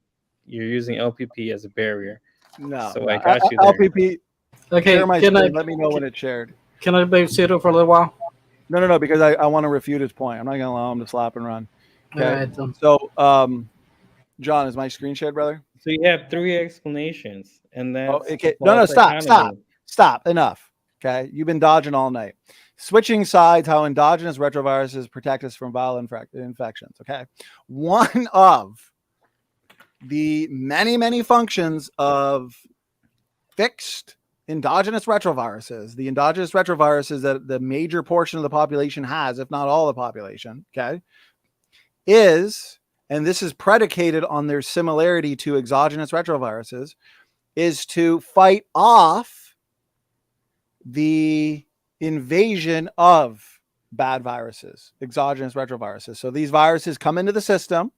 LPP as a barrier. No, so I got you there. LPP. Okay, share my screen. Let me know when it's shared. Can I be pseudo for a little while? No, because I want to refute his point. I'm not going to allow him to slap and run. Okay. All right, so, John, is my screen shared, brother? So you have three explanations, and then stop. Enough. Okay, you've been dodging all night. Switching sides, how endogenous retroviruses protect us from viral infections. Okay, one of the many functions of fixed endogenous retroviruses, the endogenous retroviruses that the major portion of the population has, if not all the population, okay, is, and this is predicated on their similarity to exogenous retroviruses, is to fight off the invasion of bad viruses, exogenous retroviruses. So these viruses come into the system,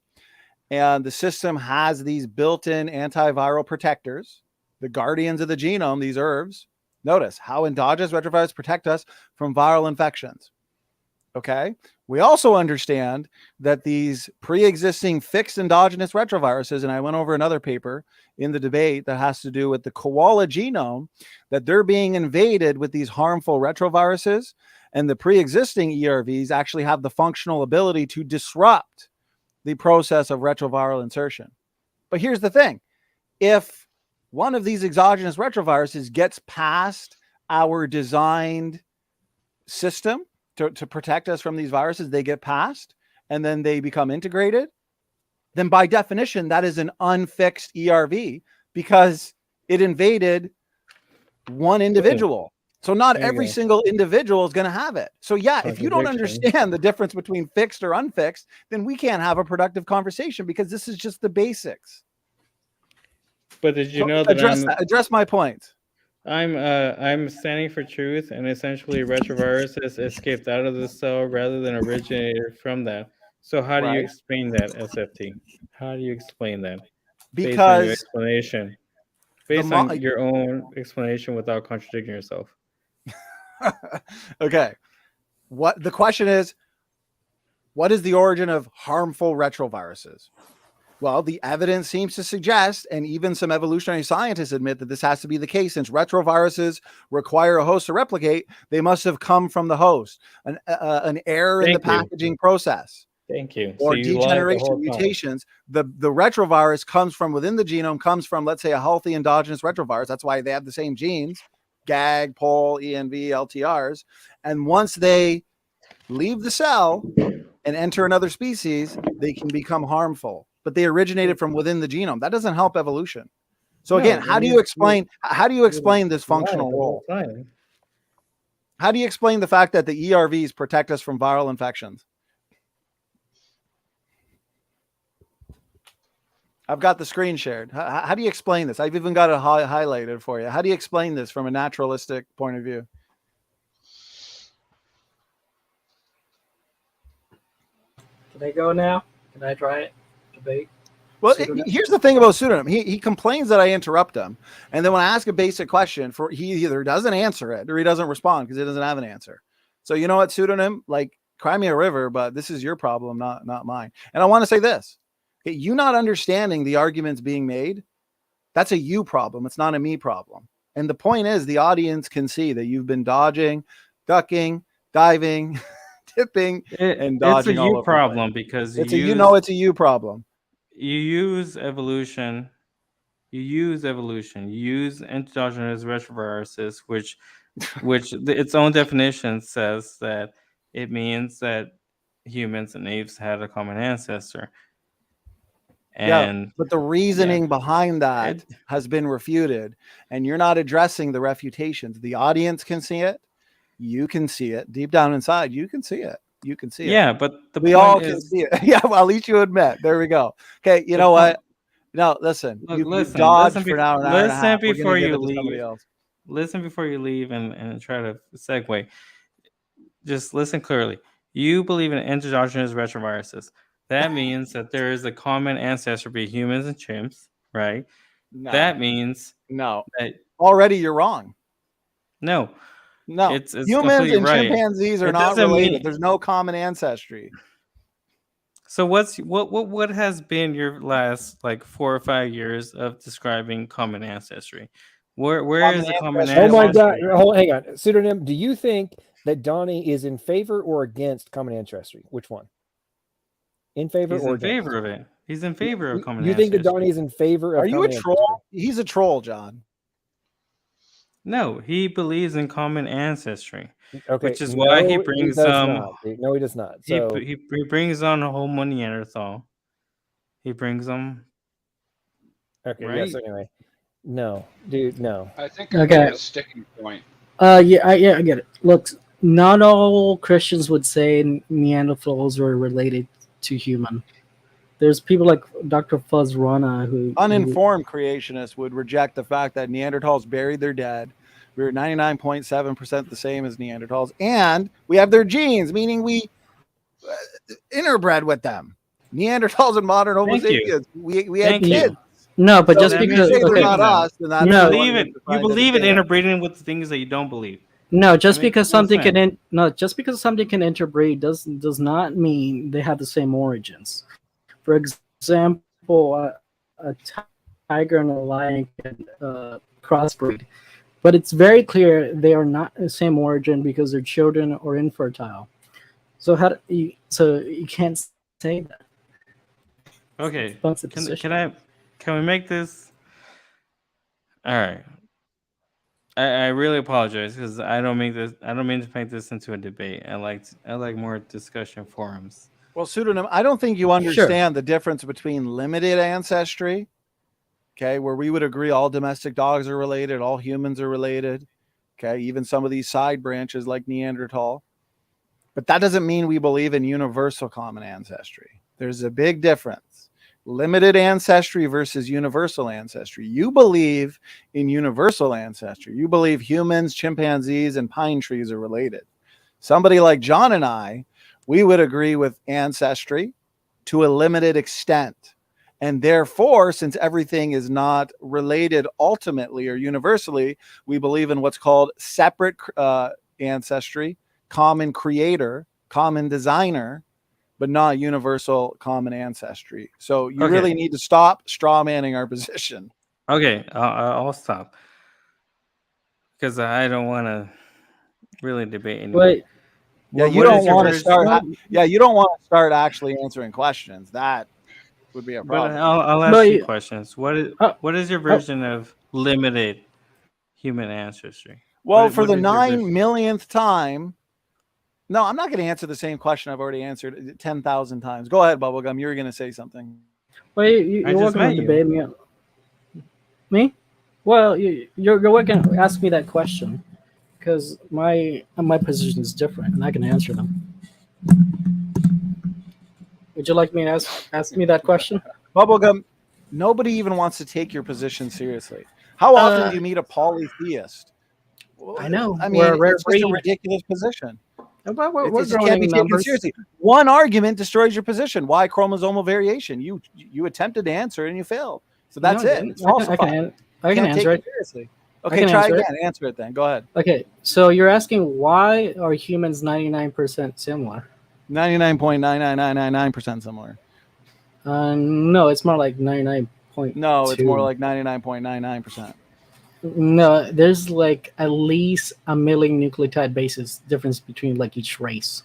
and the system has these built-in antiviral protectors, the guardians of the genome, these ERVs. Notice how endogenous retroviruses protect us from viral infections. Okay. We also understand that these pre-existing fixed endogenous retroviruses, and I went over another paper in the debate that has to do with the koala genome, that they're being invaded with these harmful retroviruses, and the pre-existing ERVs actually have the functional ability to disrupt the process of retroviral insertion. But here's the thing. If one of these exogenous retroviruses gets past our designed system to protect us from these viruses, they get past and then they become integrated, then by definition, that is an unfixed ERV because it invaded one individual. So not every single individual is going to have it. So yeah, if you don't understand the difference between fixed or unfixed, then we can't have a productive conversation because this is just the basics. But did you know that address my point? I'm standing for truth, and essentially retroviruses escaped out of the cell rather than originated from that. So how do you explain that, SFT? How do you explain that? Because based on your explanation, based on your own explanation without contradicting yourself. Okay. What the question is, what is the origin of harmful retroviruses? Well, the evidence seems to suggest, and even some evolutionary scientists admit that this has to be the case, since retroviruses require a host to replicate, they must have come from the host, an error in the packaging process. Thank you. Or degeneration mutations. The retrovirus comes from within the genome, comes from, let's say, a healthy endogenous retrovirus. That's why they have the same genes, GAG, POL, ENV, LTRs. And once they leave the cell and enter another species, they can become harmful. But they originated from within the genome. That doesn't help evolution. So again, how do you explain this functional role? How do you explain the fact that the ERVs protect us from viral infections? I've got the screen shared. How do you explain this? I've even got it highlighted for you. How do you explain this from a naturalistic point of view? Can I go now? Can I try it? Debate. Well, Pseudonym. here's the thing about pseudonym. He complains that I interrupt him, and then when I ask a basic question, he either doesn't answer it or he doesn't respond because he doesn't have an answer. So you know what, pseudonym? Like, cry me a river, but this is your problem, not mine. And I want to say this: okay, you not understanding the arguments being made, that's a you problem. It's not a me problem. And the point is, the audience can see that you've been dodging, ducking, diving, tipping, and dodging. It's a you problem because it's a you problem. You use evolution. You use endogenous retroviruses, which its own definition says that it means that humans and apes had a common ancestor. And but the reasoning behind that has been refuted, and you're not addressing the refutations. The audience can see it. You can see it deep down inside. You can see it. You can see it. Yeah, but we all can see it. Yeah, well, at least you admit. There we go. Okay, you know what? No, listen. You've dodged for now. Listen before you leave. Listen before you leave and try to segue. Just listen clearly. You believe in endogenous retroviruses. That means that there is a common ancestor between humans and chimps, right? No. That means that already you're wrong. No, it's humans and chimpanzees are not related. There's no common ancestry. So what has been your last 4 or 5 years of describing common ancestry? Where is the common ancestry? Oh my God! Hang on, pseudonym. Do you think that Donny is in favor or against common ancestry? Which one? In favor He's or in favor of it. He's in favor of common ancestry. You think that Donny is in favor of? Are you a troll? He's a troll, John. No, he believes in common ancestry. Okay, which is why he brings No, he does not. So he brings on Homo Neanderthal. He brings them. Okay. Right? Yes. Anyway, no, dude, no. I think I got a sticking point. I get it. Look, not all Christians would say Neanderthals were related to human. There's people like Dr. Fuzz Rana who uninformed creationists would reject the fact that Neanderthals buried their dead. We're 99.7% the same as Neanderthals, and we have their genes, meaning we interbred with them. Neanderthals and modern Homo sapiens. We had kids. No, but so just because they're not us, then that's you believe in interbreeding with things that you don't believe. No, because something can interbreed does not mean they have the same origins. For example, a tiger and a lion can crossbreed, but it's very clear they are not the same origin because their children are infertile. So you can't say that. Okay, can we make this? All right. I really apologize because I don't mean to make this into a debate. I like more discussion forums. Well, pseudonym, I don't think you understand the difference between limited ancestry, okay, where we would agree all domestic dogs are related, all humans are related, okay, even some of these side branches like Neanderthal. But that doesn't mean we believe in universal common ancestry. There's a big difference. Limited ancestry versus universal ancestry. You believe in universal ancestry. You believe humans, chimpanzees, and pine trees are related. Somebody like John and I, we would agree with ancestry to a limited extent. And therefore, since everything is not related ultimately or universally, we believe in what's called separate ancestry, common creator, common designer, but not universal common ancestry. So you really need to stop straw manning our position. Okay, I'll stop because I don't want to really debate anymore. Wait. Yeah, you don't want to start. Yeah, you don't want to start actually answering questions. That would be a problem. But I'll ask you questions. What is your version of limited human ancestry? Well, for the 9 millionth time. No, I'm not going to answer the same question I've already answered 10,000 times. Go ahead, Bubblegum. You were going to say something. Well, you're welcome to debate me. Me? Well, you're welcome to ask me that question because my position is different and I can answer them. Would you like me to ask me that question? Bubblegum, nobody even wants to take your position seriously. How often do you meet a polytheist? I know. I mean, it's just a ridiculous position. But we're It just can't be growing taken numbers. seriously. One argument destroys your position. Why chromosomal variation? You attempted to answer and you failed. So that's No, I it. didn't. It's falsified. I can Can't take answer it it. seriously. I Okay, can try answer again. it. Answer it then. Go ahead. Okay, so you're asking why are humans 99% similar? 99.99999% similar. No, it's more like 99.2. No, it's more like 99.99%. No, there's like at least a million nucleotide bases difference between like each race.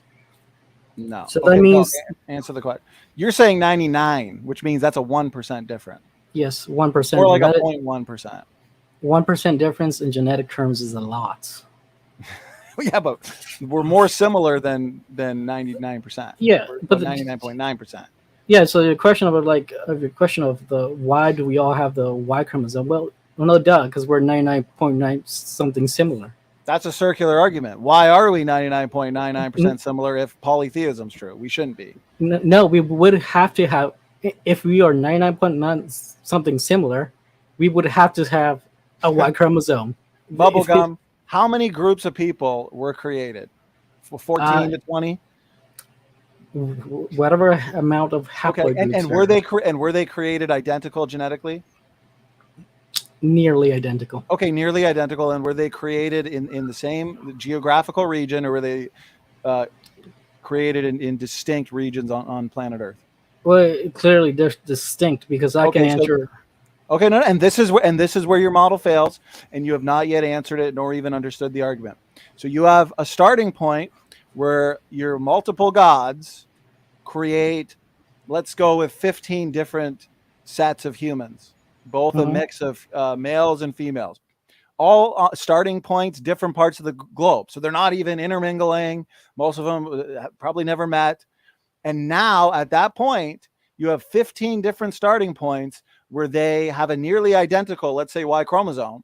No. So that means answer the question. You're saying 99, which means that's a 1% difference. yes, 1%. Or like a 0.1%. 1% difference in genetic terms is a lot. Yeah, but we're more similar than 99%. Yeah, but 99.9%. Yeah, so your question about your question of the why do we all have the Y chromosome? Well, no duh, because we're 99.9 something similar. That's a circular argument. Why are we 99.99% similar if polytheism is true? We shouldn't be. No, we would have to have, if we are 99.9 something similar, we would have to have a Y chromosome. Bubblegum, how many groups of people were created? 14 to 20? Whatever amount of haploid groups. And were they created identical genetically? Nearly identical. Okay, nearly identical. And were they created in the same geographical region, or were they created in distinct regions on planet Earth? Well, clearly they're distinct because I can answer. Okay, no, and this is where your model fails, and you have not yet answered it nor even understood the argument. So you have a starting point where your multiple gods create, let's go with 15 different sets of humans, both a mix of males and females, all starting points, different parts of the globe. So they're not even intermingling. Most of them probably never met. And now at that point, you have 15 different starting points where they have a nearly identical, let's say, Y chromosome.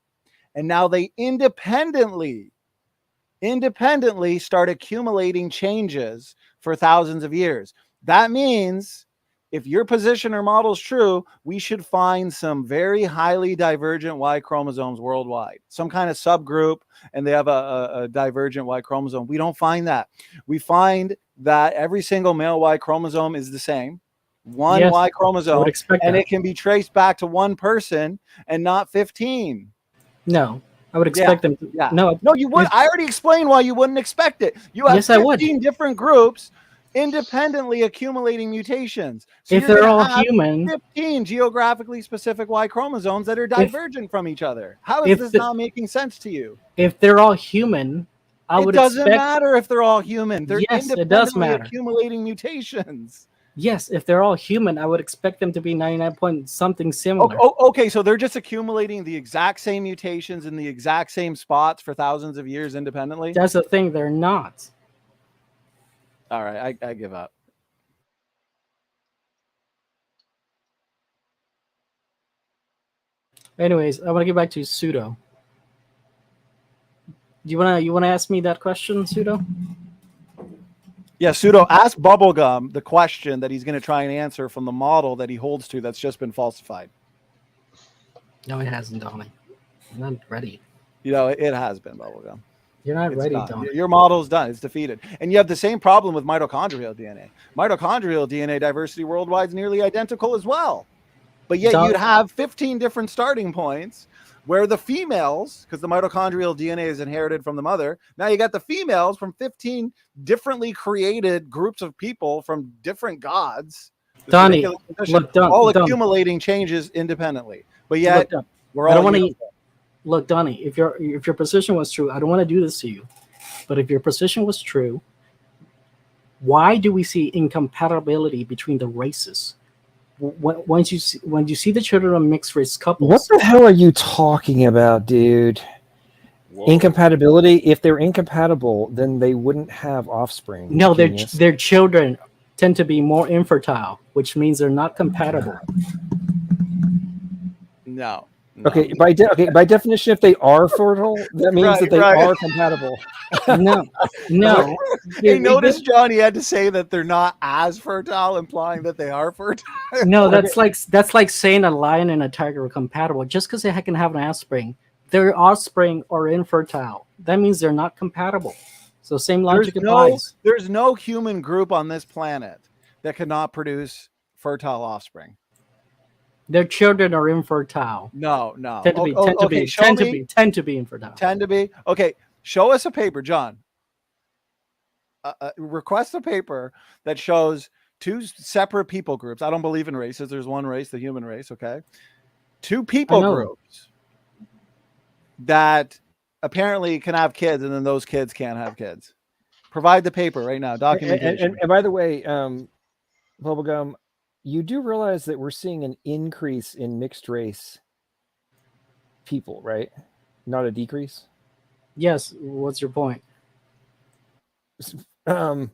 And now they independently start accumulating changes for thousands of years. That means if your position or model is true, we should find some very highly divergent Y chromosomes worldwide, some kind of subgroup, and they have a divergent Y chromosome. We don't find that. We find that every single male Y chromosome is the same, one Y chromosome, and it can be traced back to one person and not 15. No. I would expect them to. Yeah. No, you would. I already explained why you wouldn't expect it. You have 15 different groups independently accumulating mutations. So if they're all human, 15 geographically specific Y chromosomes that are divergent from each other. How is this not making sense to you? If they're all human, it doesn't matter if they're all human. They're independently it does matter. Accumulating mutations. Yes, if they're all human, I would expect them to be 99 point something similar. Okay, so they're just accumulating the exact same mutations in the exact same spots for thousands of years independently? That's the thing, they're not. All right, I give up. Anyways, I want to get back to pseudo. You wanna ask me that question, pseudo? Yeah, pseudo, ask Bubblegum the question that he's going to try and answer from the model that he holds to that's just been falsified. No, it hasn't, Donny. I'm not ready. You know, it has been, Bubblegum. You're not ready, Donny. Your model's done. It's defeated. And you have the same problem with mitochondrial DNA. Mitochondrial DNA diversity worldwide is nearly identical as well. But yet you'd have 15 different starting points where the females, because the mitochondrial DNA is inherited from the mother, now you got the females from 15 differently created groups of people from different gods. Donny, all accumulating changes independently. But yet we're all look, Donny, if your position was true, I don't want to do this to you, but if your position was true, why do we see incompatibility between the races? When you see the children of mixed race couples, what the hell are you talking about, dude? Whoa. Incompatibility? If they're incompatible, then they wouldn't have offspring. No, their children tend to be more infertile, which means they're not compatible. No. Okay, by definition, if they are fertile, that means that they are compatible. No. Hey, notice Johnny had to say that they're not as fertile, implying that they are fertile. No, that's like saying a lion and a tiger are compatible. Just because they can have an offspring, their offspring are infertile. That means they're not compatible. So same logic applies. There's no human group on this planet that cannot produce fertile offspring. Their children are infertile. No. Tend to be infertile. Tend to be. Okay, show us a paper, John. Request a paper that shows two separate people groups. I don't believe in races. There's one race, the human race. Okay, two people groups that apparently can have kids, and then those kids can't have kids. Provide the paper right now. Documentation. And by the way, Bubblegum, you do realize that we're seeing an increase in mixed race people, right? Not a decrease. Yes. What's your point? So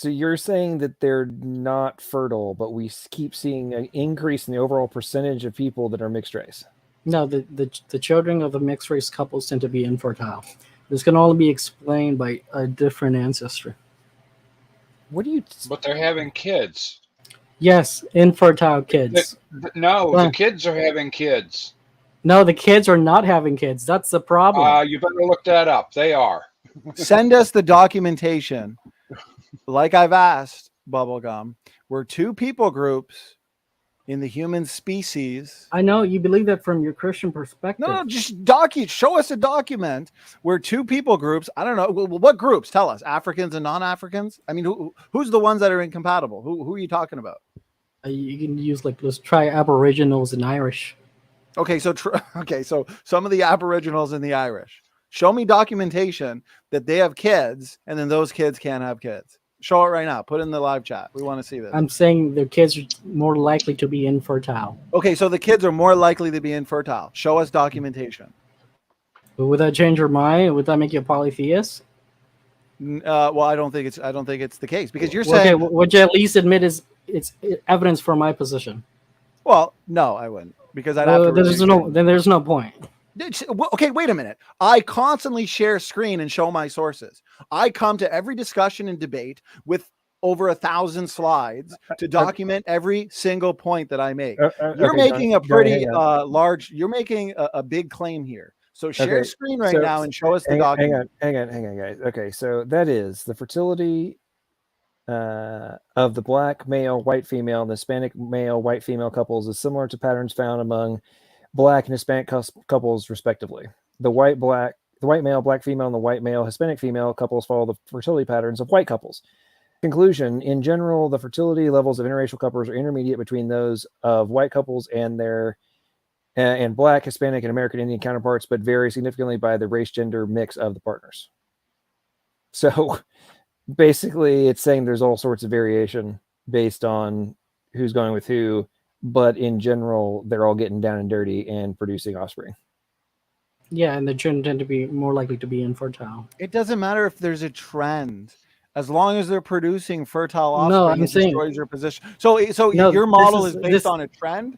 you're saying that they're not fertile, but we keep seeing an increase in the overall percentage of people that are mixed race. No, the children of the mixed race couples tend to be infertile. This can only be explained by a different ancestry. What do you? But they're having kids. Yes, infertile kids. The kids are having kids. No, the kids are not having kids. That's the problem. You better look that up. They are. Send us the documentation. Like I've asked, Bubblegum, we're two people groups in the human species. I know you believe that from your Christian perspective. No, just show us a document where two people groups. I don't know what groups. Tell us, Africans and non-Africans. I mean, who's the ones that are incompatible? Who are you talking about? You can use let's try Aboriginals and Irish. Okay, so some of the Aboriginals and the Irish. Show me documentation that they have kids, and then those kids can't have kids. Show it right now. Put it in the live chat. We want to see this. I'm saying their kids are more likely to be infertile. Okay, so the kids are more likely to be infertile. Show us documentation. But would that change your mind? Would that make you a polytheist? Well, I don't think it's the case, because you're saying. Okay, would you at least admit it's evidence for my position? Well, no, I wouldn't, because I'd have to. There's no point. Okay, wait a minute. I constantly share screen and show my sources. I come to every discussion and debate with over 1,000 slides to document every single point that I make. You're making a pretty large. You're making a big claim here. So share screen right now and show us the document. Hang on, guys. Okay, so that is the fertility of the black male, white female, and the Hispanic male, white female couples is similar to patterns found among Black and Hispanic couples, respectively. The white male, black female, and the white male, Hispanic female couples follow the fertility patterns of white couples. Conclusion: in general, the fertility levels of interracial couples are intermediate between those of white couples and their and Black, Hispanic, and American Indian counterparts, but vary significantly by the race-gender mix of the partners. So, basically, it's saying there's all sorts of variation based on who's going with who. But in general, they're all getting down and dirty and producing offspring. Yeah, and the children tend to be more likely to be infertile. It doesn't matter if there's a trend, as long as they're producing fertile offspring. No, I'm saying destroys your position. So your model is based on a trend.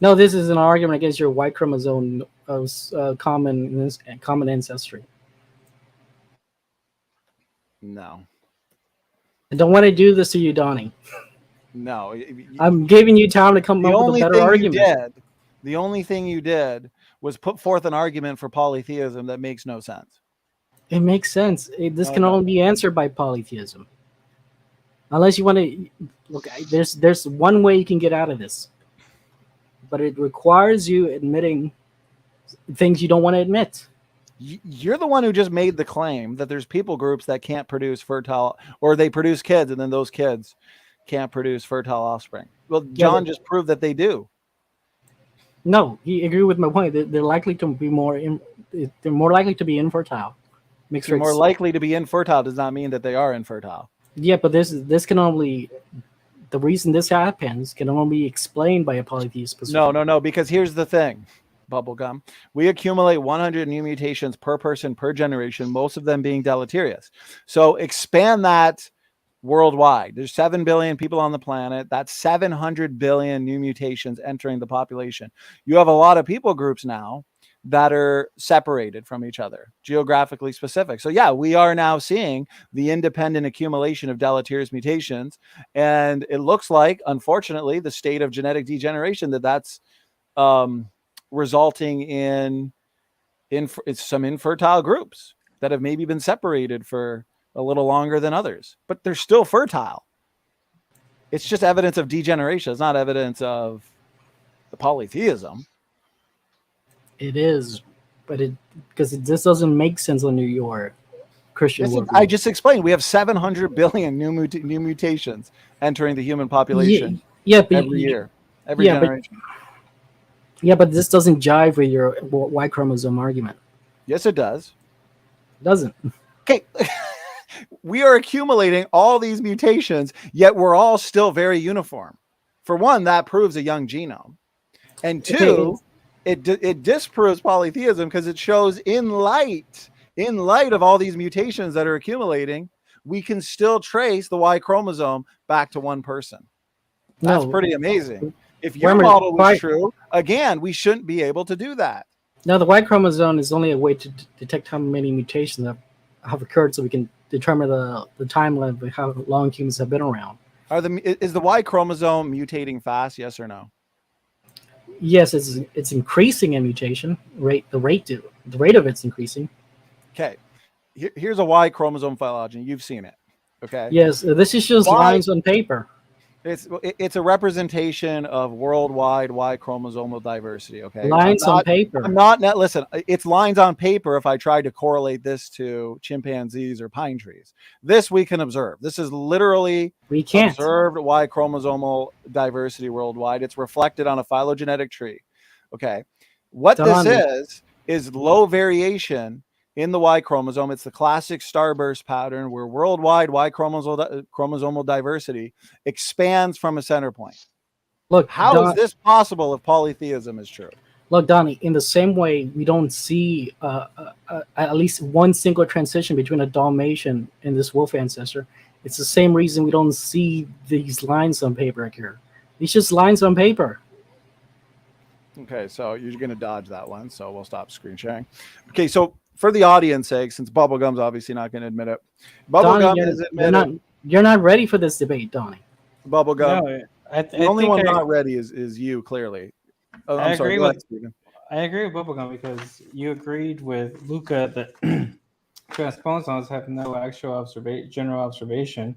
No, this is an argument against your Y chromosome of common ancestry. No, I don't want to do this to you, Donny. No, I'm giving you time to come up with a better argument. The only thing you did was put forth an argument for polytheism that makes no sense. It makes sense. This can only be answered by polytheism. Unless you want to look, there's one way you can get out of this, but it requires you admitting things you don't want to admit. You're the one who just made the claim that there's people groups that can't produce fertile, or they produce kids, and then those kids can't produce fertile offspring. Well, John just proved that they do. No, he agreed with my point. They're likely to be they're more likely to be infertile. More likely to be infertile does not mean that they are infertile. Yeah, but this can only, the reason this happens can only be explained by a polytheist position. No, because here's the thing, Bubblegum. We accumulate 100 new mutations per person per generation, most of them being deleterious. So expand that worldwide. There's 7 billion people on the planet. That's 700 billion new mutations entering the population. You have a lot of people groups now that are separated from each other, geographically specific. So yeah, we are now seeing the independent accumulation of deleterious mutations. And it looks like, unfortunately, the state of genetic degeneration that's resulting in some infertile groups that have maybe been separated for a little longer than others, but they're still fertile. It's just evidence of degeneration. It's not evidence of the polytheism. It is, but because it just doesn't make sense on your Christian Yes, worldview. I just explained we have 700 billion new mutations entering the human population but every year, every generation. But this doesn't jive with your Y chromosome argument. Yes, it does. It doesn't. Okay. We are accumulating all these mutations, yet we're all still very uniform. For one, that proves a young genome. And two, it disproves polytheism because it shows in light of all these mutations that are accumulating, we can still trace the Y chromosome back to one person. That's pretty amazing. If your model was true, again, we shouldn't be able to do that. Now, the Y chromosome is only a way to detect how many mutations have occurred, so we can determine the timeline of how long humans have been around. Is the Y chromosome mutating fast? Yes or no? Yes, it's increasing in mutation rate. The rate of it's increasing. Okay, here's a Y chromosome phylogeny. You've seen it. Okay. Yes, this is just lines on paper. It's a representation of worldwide Y chromosomal diversity. Okay, lines on paper. Listen, it's lines on paper. If I tried to correlate this to chimpanzees or pine trees, this we can observe. This is literally observed Y chromosomal diversity worldwide. It's reflected on a phylogenetic tree. Okay, what this is low variation in the Y chromosome. It's the classic starburst pattern where worldwide Y chromosomal diversity expands from a center point. Look, how is this possible if polytheism is true? Look, Donny, in the same way, we don't see at least one single transition between a Dalmatian and this wolf ancestor. It's the same reason we don't see these lines on paper here. It's just lines on paper. Okay, so you're going to dodge that one, so we'll stop screen sharing. Okay, so for the audience sake, since Bubblegum's obviously not going to admit it, Bubblegum is admitted. You're not ready for this debate, Donny. Bubblegum. No, the only one not ready is you, clearly. Oh, I agree with Bubblegum because you agreed with Luca that transposons have no actual general observation.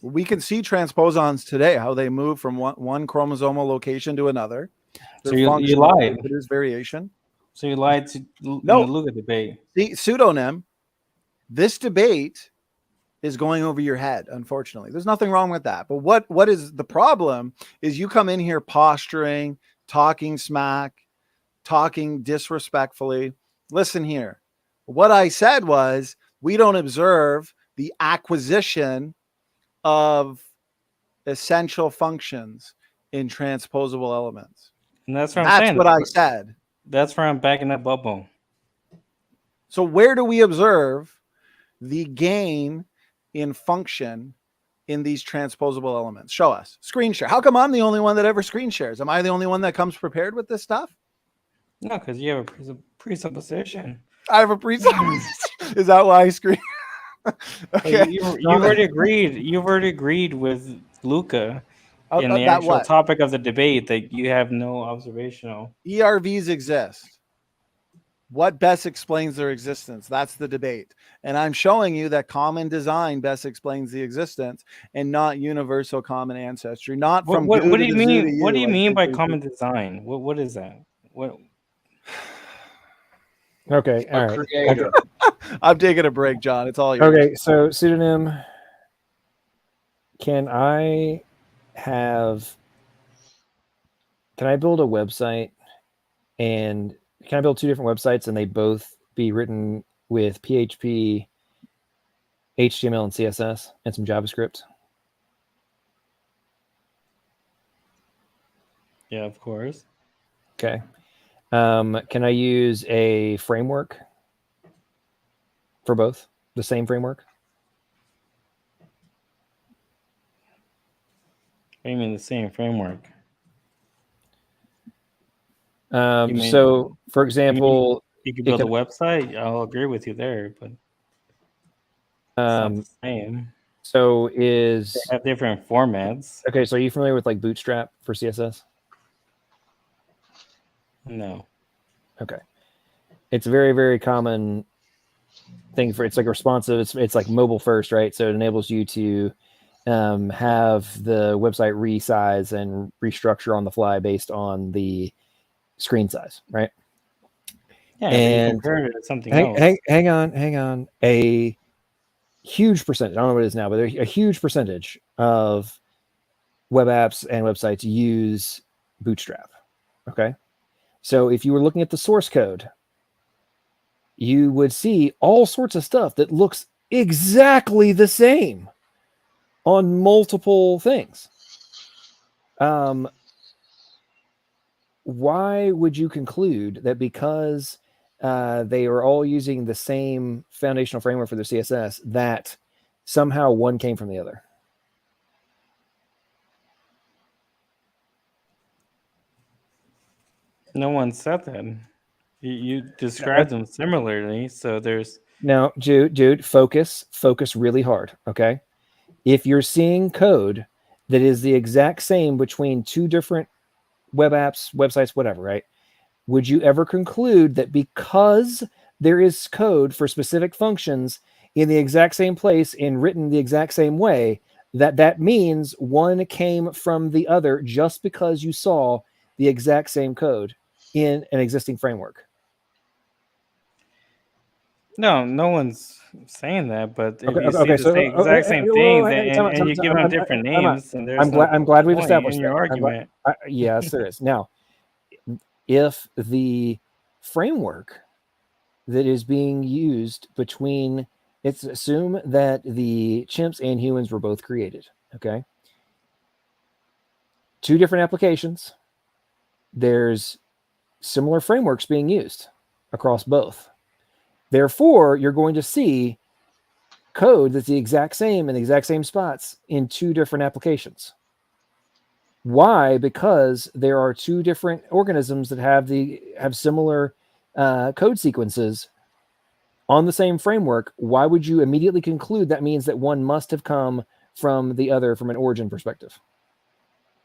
We can see transposons today, how they move from one chromosomal location to another. So you lied. There's variation. So you lied to the Luca debate. The pseudonym, this debate is going over your head, unfortunately. There's nothing wrong with that. But what is the problem is you come in here posturing, talking smack, talking disrespectfully. Listen here. What I said was we don't observe the acquisition of essential functions in transposable elements. And that's what I'm saying. That's what I said. That's where I'm backing up Bubble. So where do we observe the gain in function in these transposable elements? Show us. Screen share. How come I'm the only one that ever screen shares? Am I the only one that comes prepared with this stuff? No, because you have a presupposition. I have a presupposition. Is that why I screen? Okay. You've already agreed. You've already agreed with Luca in the actual topic of the debate that you have no observational. ERVs exist. What best explains their existence? That's the debate. And I'm showing you that common design best explains the existence and not universal common ancestry. Not from what do you mean? What do you mean by common design? What is that? What? Okay, all right. Creator. I'm taking a break, John. It's all yours. Okay, so pseudonym. Can I build a website and can I build two different websites and they both be written with PHP, HTML, and CSS and some JavaScript? Yeah, of course. Okay. Can I use a framework for both? The same framework? What do you mean the same framework? So, for example, you can build a website. I'll agree with you there, but it's not the same. So they have different formats. Okay, so are you familiar with like Bootstrap for CSS? No. Okay. It's very, very common thing for it's like responsive. It's like mobile first, right? So it enables you to have the website resize and restructure on the fly based on the screen size, right? Yeah, but you And compare it to something else. hang on. A huge percentage, I don't know what it is now, but a huge percentage of web apps and websites use Bootstrap. Okay. So if you were looking at the source code, you would see all sorts of stuff that looks exactly the same on multiple things. Why would you conclude that because they are all using the same foundational framework for their CSS that somehow one came from the other? No one said that. You described them similarly, so there's No, dude, focus really hard, okay? If you're seeing code that is the exact same between two different web apps, websites, whatever, right? Would you ever conclude that because there is code for specific functions in the exact same place and written the exact same way, that means one came from the other just because you saw the exact same code in an existing framework? no one's saying that. But if Okay, you okay, see okay. the So, exact same thing, and you give them different names, and there's no I'm glad we've point established in your that. argument. Yes, there is. Now, if the framework that is being used between, let's assume that the chimps and humans were both created, okay? Two different applications. There's similar frameworks being used across both. Therefore, you're going to see code that's the exact same in the exact same spots in two different applications. Why? Because there are two different organisms that have similar code sequences on the same framework. Why would you immediately conclude that means that one must have come from the other from an origin perspective,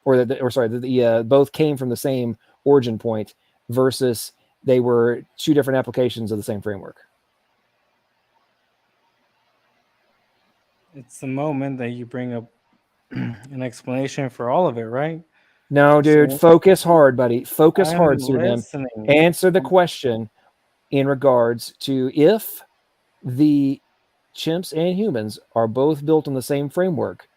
or that both came from the same origin point versus they were two different applications of the same framework? It's the moment that you bring up an explanation for all of it, right? No, dude, So focus hard, buddy. Focus I'm hard, pseudonym. listening. Answer the question in regards to if the chimps and humans are both built on the same framework,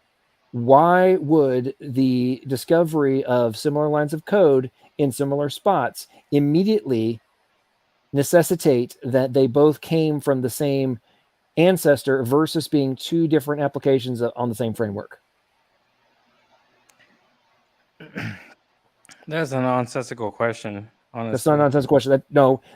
why would the discovery of similar lines of code in similar spots immediately necessitate that they both came from the same ancestor versus being two different applications on the same framework? That's a nonsensical question, honestly. That's not a nonsensical question.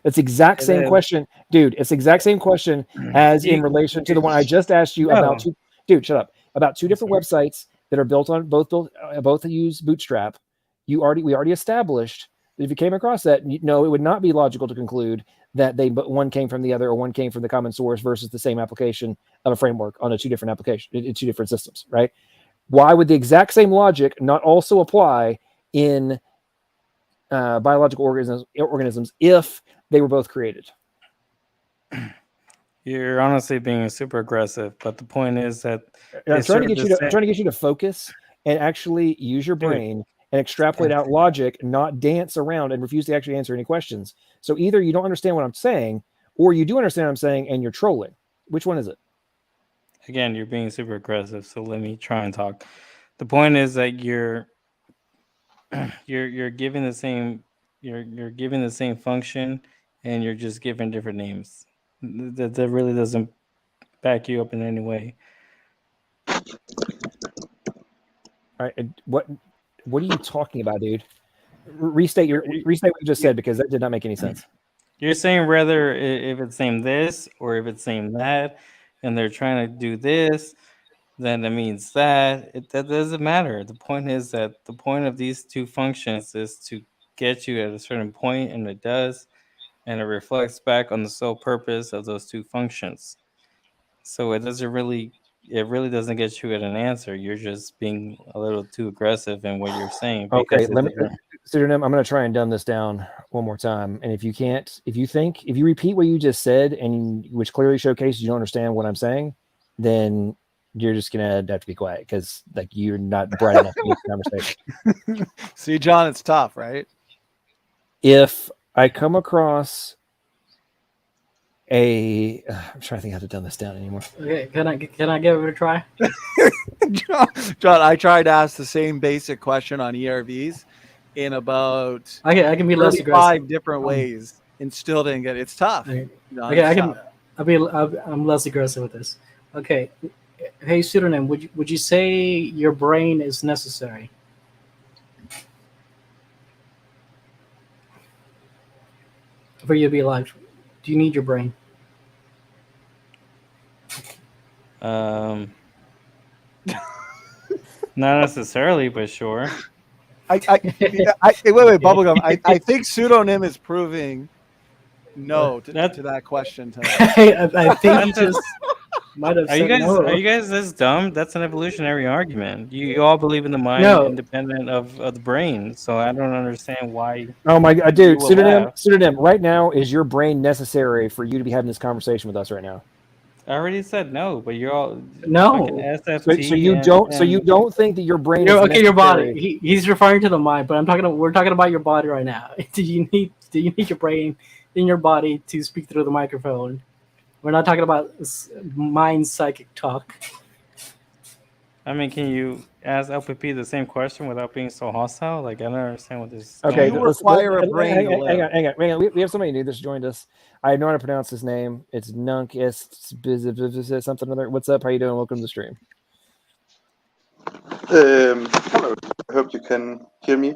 That's the exact It same is. question, dude. It's the exact same question as in relation to the one I just asked you about. Dude, shut up. About two different websites that are both use Bootstrap. We already established that if you came across that, no, it would not be logical to conclude that one came from the other or one came from the common source versus the same application of a framework on two different applications in two different systems, right? Why would the exact same logic not also apply in biological organisms if they were both created? You're honestly being super aggressive, but the point is that I'm trying to get you to focus and actually use your brain and extrapolate out logic, not dance around and refuse to actually answer any questions. So either you don't understand what I'm saying, or you do understand what I'm saying and you're trolling. Which one is it? Again, you're being super aggressive, so let me try and talk. The point is that you're giving the same you're giving the same function, and you're just giving different names. That really doesn't back you up in any way. All right, what are you talking about, dude? Restate what you just said, because that did not make any sense. You're saying whether if it's named this or if it's named that, and they're trying to do this, then it means that. That doesn't matter. The point is that the point of these two functions is to get you at a certain point, and it does, and it reflects back on the sole purpose of those two functions. So it really doesn't get you at an answer. You're just being a little too aggressive in what you're saying. Okay, Pseudonym, I'm going to try and dumb this down one more time. And if you can't, if you repeat what you just said, and which clearly showcases you don't understand what I'm saying, then you're just going to have to be quiet because like you're not bright enough to get the conversation. See, John, it's tough, right? If I come across I'm trying to think how to dumb this down anymore. Okay, can I give it a try? John, I tried to ask the same basic question on ERVs in about I can be less aggressive. 35 different ways and still didn't get it. It's tough. Okay, John, okay, it's tough. I'm less aggressive with this. Okay, hey pseudonym, would you say your brain is necessary? For you to be alive, do you need your brain? Not necessarily, but sure. Wait, Bubblegum. I think pseudonym is proving no to that question tonight. I think you just might have Are said you guys no. are you guys this dumb? That's an evolutionary argument. You all believe in the mind No. independent of the brain, so I don't understand why. Oh my god, dude, you will laugh. pseudonym. Right now, is your brain necessary for you to be having this conversation with us right now? I already said no, but you're all No. fucking SFT. So you don't think that your brain is Okay, necessary? your body. He's referring to the mind, but we're talking about your body right now. Do you need your brain in your body to speak through the microphone? We're not talking about mind psychic talk. I mean, can you ask LPP the same question without being so hostile? Like, I don't understand what this. Okay, You require a brain to live. hang on. We have somebody new that's joined us. I know how to pronounce his name. It's Nunkist something other. What's up? How you doing? Welcome to the stream. Hello. I hope you can hear me,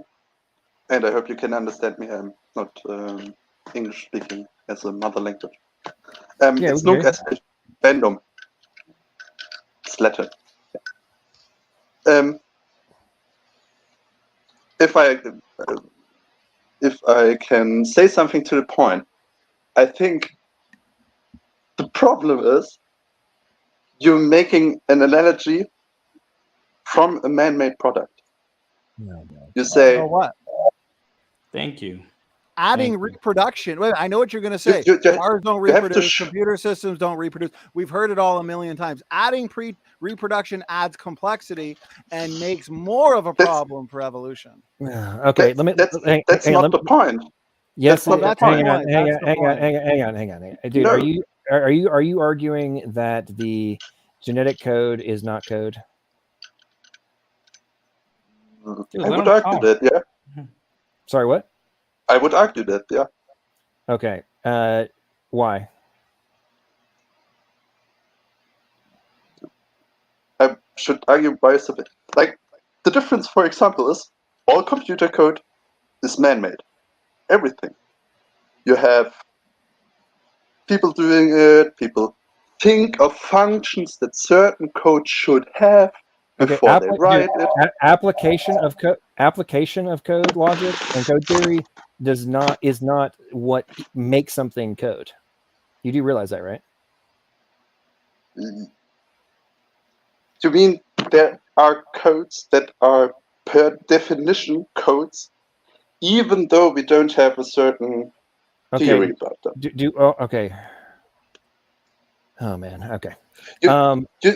and I hope you can understand me. I'm not English speaking as a mother language. It's Luca. Random. It's Latin. If I can say something to the point, I think the problem is you're making an analogy from a man-made product. No. You say, what? Thank you. Adding reproduction. Wait, I know what you're going to say. Cars don't reproduce. Computer systems don't reproduce. We've heard it all a million times. Adding reproduction adds complexity and makes more of a problem for evolution. Okay, that's not the point. Yes, hang on. Dude, No. are you arguing that the genetic code is not code? I would argue that, yeah. Sorry, what? I would argue that, yeah. Okay. Why? I should argue why is a bit. Like, the difference, for example, is all computer code is man-made. Everything. You have people doing it, people think of functions that certain code should have before they write it. Application of code logic and code theory is not what makes something code. You do realize that, right? You mean there are codes that are per definition codes, even though we don't have a certain theory about them? Okay. Oh man. Okay.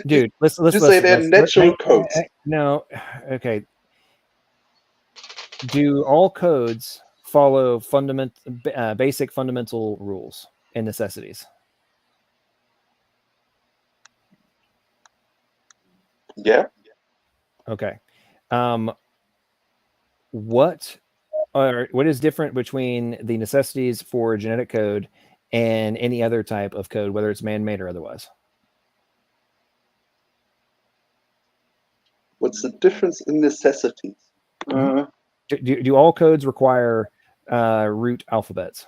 Dude, let's say they're natural codes. No. Okay. Do all codes follow basic fundamental rules and necessities? Yeah. Okay. What is different between the necessities for genetic code and any other type of code, whether it's man-made or otherwise? What's the difference in necessities? Do all codes require root alphabets?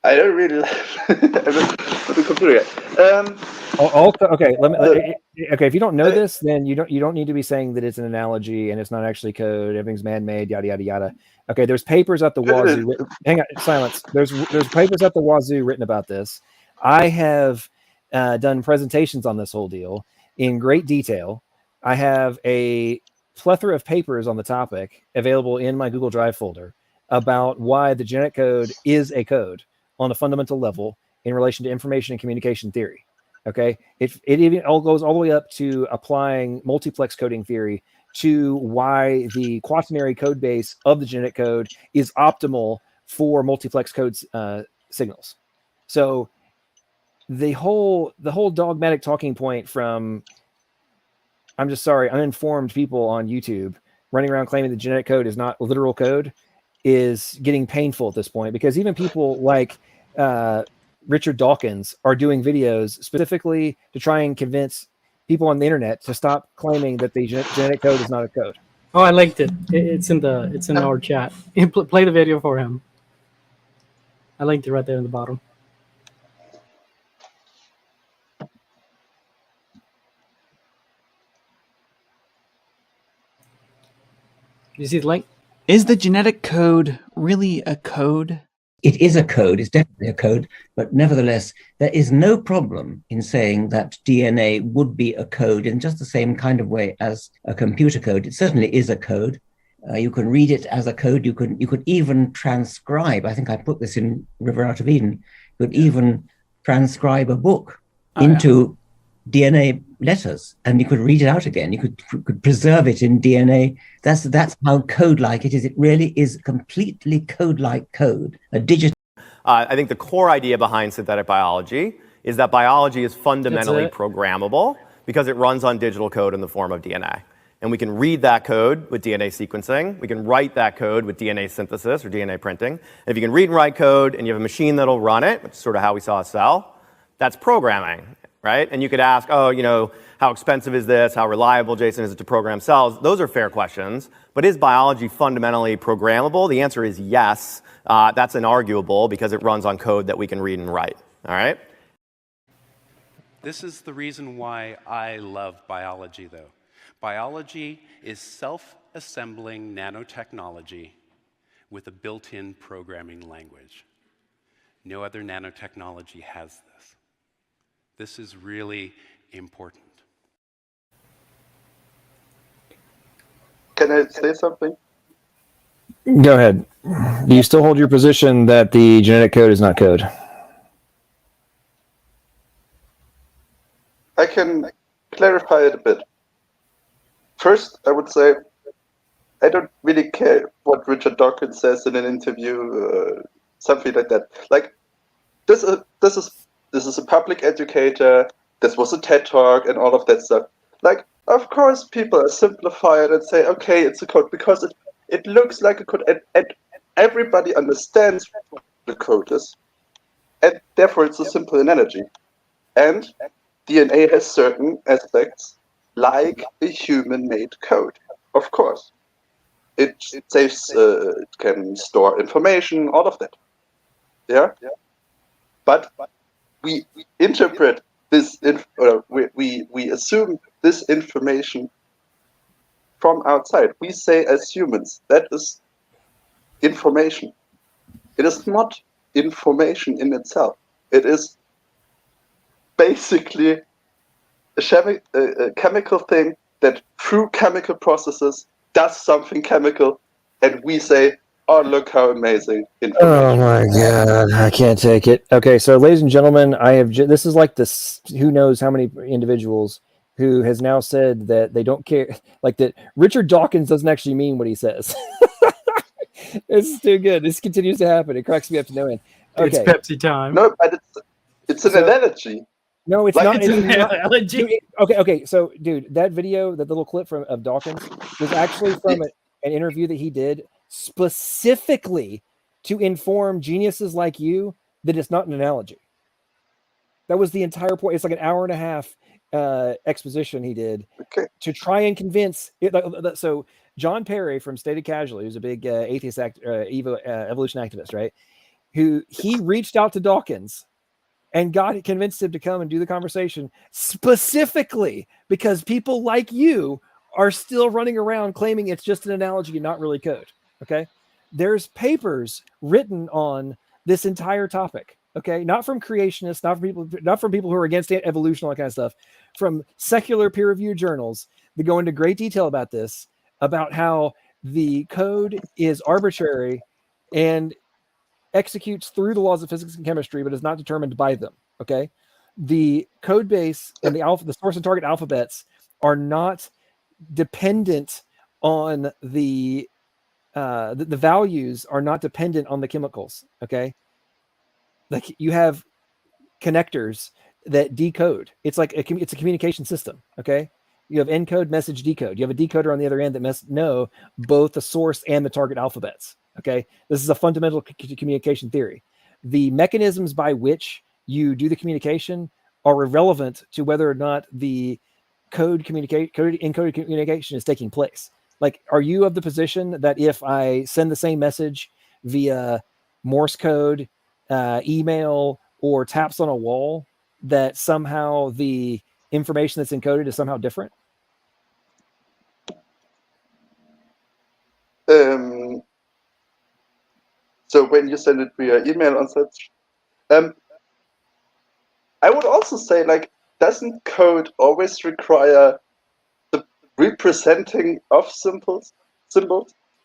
I don't really I'm not the computer guy. Okay. If you don't know this, then you don't need to be saying that it's an analogy and it's not actually code. Everything's man-made. Yada yada yada. Okay. There's papers at the wazoo. Hang on, silence. There's papers at the wazoo written about this. I have done presentations on this whole deal in great detail. I have a plethora of papers on the topic available in my Google Drive folder about why the genetic code is a code on a fundamental level in relation to information and communication theory. Okay, it even all goes all the way up to applying multiplex coding theory to why the quaternary code base of the genetic code is optimal for multiplex code signals. So the whole dogmatic talking point from, I'm just sorry, uninformed people on YouTube running around claiming the genetic code is not literal code is getting painful at this point, because even people like Richard Dawkins are doing videos specifically to try and convince people on the internet to stop claiming that the genetic code is not a code. Oh, I liked it. It's in our chat. Play the video for him. I linked it right there in the bottom. You see the link? Is the genetic code really a code? It is a code, it's definitely a code, but nevertheless, there is no problem in saying that DNA would be a code in just the same kind of way as a computer code. It certainly is a code. You can read it as a code. You could even transcribe. I think I put this in River Out of Eden. You could even transcribe a book into DNA letters, and you could read it out again. You could preserve it in DNA. That's how code-like it is. It really is completely code-like code, a digital. I think the core idea behind synthetic biology is that biology is fundamentally programmable because it runs on digital code in the form of DNA. And we can read that code with DNA sequencing. We can write that code with DNA synthesis or DNA printing. And if you can read and write code and you have a machine that'll run it, which is sort of how we saw a cell, that's programming, right? And you could ask, oh, you know, how expensive is this? How reliable, Jason, is it to program cells? Those are fair questions. But is biology fundamentally programmable? The answer is yes. That's inarguable because it runs on code that we can read and write, all right? This is the reason why I love biology, though. Biology is self-assembling nanotechnology with a built-in programming language. No other nanotechnology has this. This is really important. Can I say something? Go ahead. Do you still hold your position that the genetic code is not code? I can clarify it a bit. First, I would say I don't really care what Richard Dawkins says in an interview, something like that. Like, this is a public educator. This was a TED Talk and all of that stuff. Like, of course, people are simplified and say, okay, it's a code because it looks like a code, and everybody understands what the code is, and therefore it's a simple analogy. And DNA has certain aspects like a human-made code, of course. It saves, it can store information, all of that. Yeah? But we interpret this, we assume this information from outside. We say as humans, that is information. It is not information in itself. It is basically a chemical thing that through chemical processes does something chemical, and we say, oh, look how amazing information. Oh my God, I can't take it. Okay, so ladies and gentlemen, I have this is like this who knows how many individuals who has now said that they don't care, like that Richard Dawkins doesn't actually mean what he says. This is too good. This continues to happen. It cracks me up to no end. Okay. It's Pepsi time. No, but it's an analogy. No, it's Like, not. it's It's an not. analogy. Dude, okay. So, dude, that video, that little clip of Dawkins, was actually from an interview that he did specifically to inform geniuses like you that it's not an analogy. That was the entire point. It's like an hour and a half exposition he did to try and convince it. So John Perry from Stated Casually, who's a big atheist evolution activist, right? He reached out to Dawkins and convinced him to come and do the conversation specifically because people like you are still running around claiming it's just an analogy and not really code. Okay. There's papers written on this entire topic. Okay. Not from creationists, not from people who are against evolution, all that kind of stuff, from secular peer-reviewed journals that go into great detail about this, about how the code is arbitrary and executes through the laws of physics and chemistry, but is not determined by them. Okay, the code base and the source and target alphabets are not dependent on the values are not dependent on the chemicals. Okay, like you have connectors that decode. It's like it's a communication system. Okay, you have encode, message, decode. You have a decoder on the other end that must know both the source and the target alphabets. Okay, this is a fundamental communication theory. The mechanisms by which you do the communication are irrelevant to whether or not the encoded communication is taking place. Like, are you of the position that if I send the same message via Morse code, email, or taps on a wall, that somehow the information that's encoded is somehow different? So when you send it via email and such, I would also say, like, doesn't code always require the representing of symbols?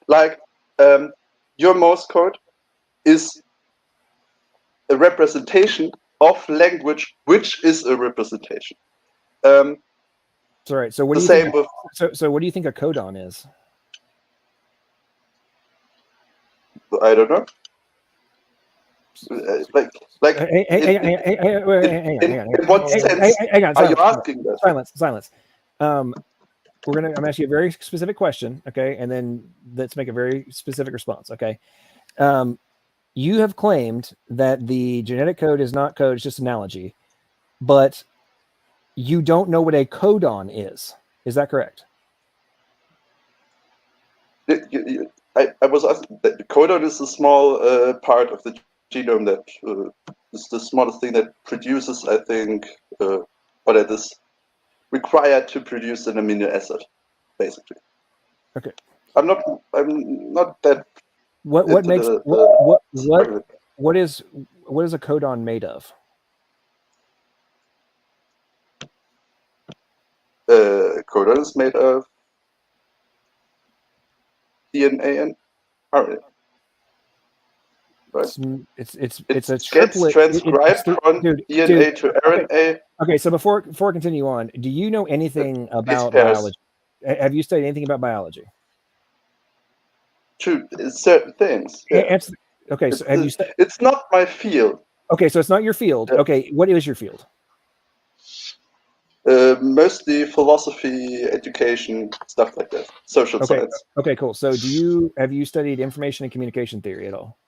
Like, your Morse code is a representation of language, which is a representation. Sorry. So what do you think? So what do you think a codon is? I don't know. Like, in what sense are you asking that? Silence. I'm asking you a very specific question, okay, and then let's make a very specific response, okay. You have claimed that the genetic code is not code; it's just analogy, but you don't know what a codon is. Is that correct? I was asking that the codon is a small part of the genome that is the smallest thing that produces, I think, or that is required to produce an amino acid, basically. Okay. I'm not that. What makes what is a codon made of? Codon is made of DNA and RNA. Right. It's a triplet. Gets transcribed from DNA to RNA. Okay, so before I continue on, do you know anything about biology? Have you studied anything about biology? True, certain things. Yeah. Okay, so have you studied? It's not my field. Okay, so it's not your field. Yeah. Okay, what is your field? Mostly philosophy, education, stuff like that. Social science. Okay, cool. So have you studied information and communication theory at all?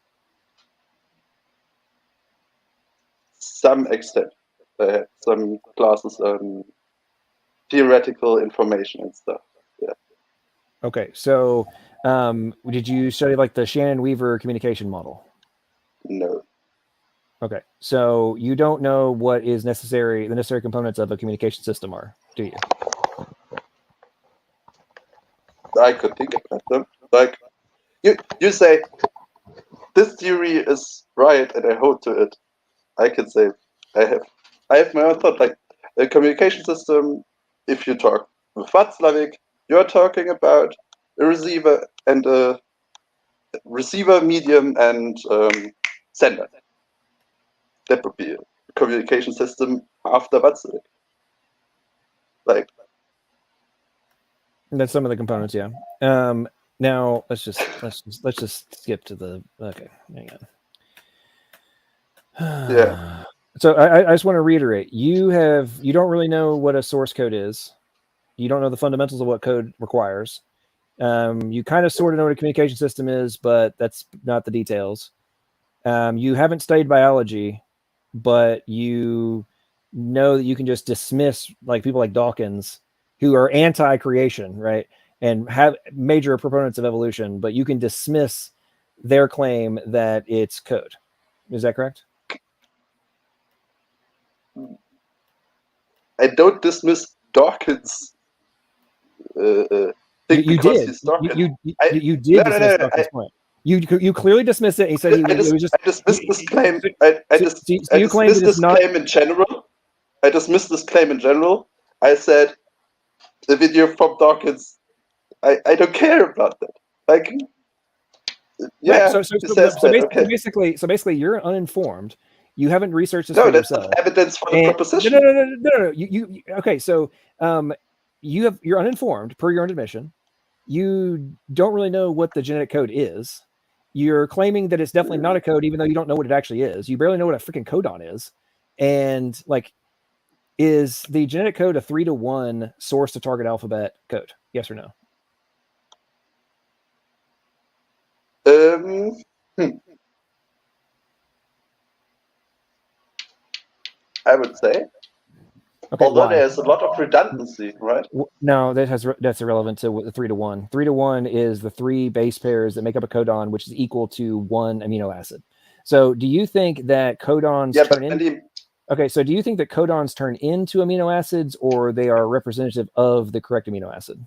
Some extent. I had some classes on theoretical information and stuff. Yeah. Okay, so did you study like the Shannon-Weaver communication model? No. Okay, so you don't know what is necessary, the necessary components of a communication system are, do you? I could think about them. Like, you say, this theory is right and I hold to it. I can say, I have my own thought. Like, a communication system, if you talk with Václavic, you're talking about a receiver and a receiver, medium, and sender. That would be a communication system after Václavic. Like, that's some of the components, yeah. Now let's just skip to the hang on. Yeah. So I just want to reiterate, you don't really know what a source code is. You don't know the fundamentals of what code requires. You kind of sort of know what a communication system is, but that's not the details. You haven't studied biology, but you know that you can just dismiss like people like Dawkins, who are anti-creation, right? And have major proponents of evolution, but you can dismiss their claim that it's code. Is that correct? I don't dismiss Dawkins. You did. You did dismiss Dawkins' point. You clearly dismissed it. And he said I dismissed this claim. I dismissed this claim in general. I dismissed this claim in general. I said the video from Dawkins, I don't care about that. Like, yeah, Right. he says that. Okay. So basically, you're uninformed. You haven't researched this No, for that's yourself. not evidence for the And, proposition. no. Okay. So, you're uninformed per your own admission. You don't really know what the genetic code is. You're claiming that it's definitely not a code, even though you don't know what it actually is. You barely know what a freaking codon is. And like, is the genetic code a 3-to-1 source to target alphabet code? Yes or no? I would say. Okay, Although why? there's a lot of redundancy, right? No, that's irrelevant to the 3-to-1. 3-to-1 is the 3 base pairs that make up a codon, which is equal to 1 amino acid. So, do you think that codons turn in? Okay, so do you think that codons turn into amino acids, or they are representative of the correct amino acid?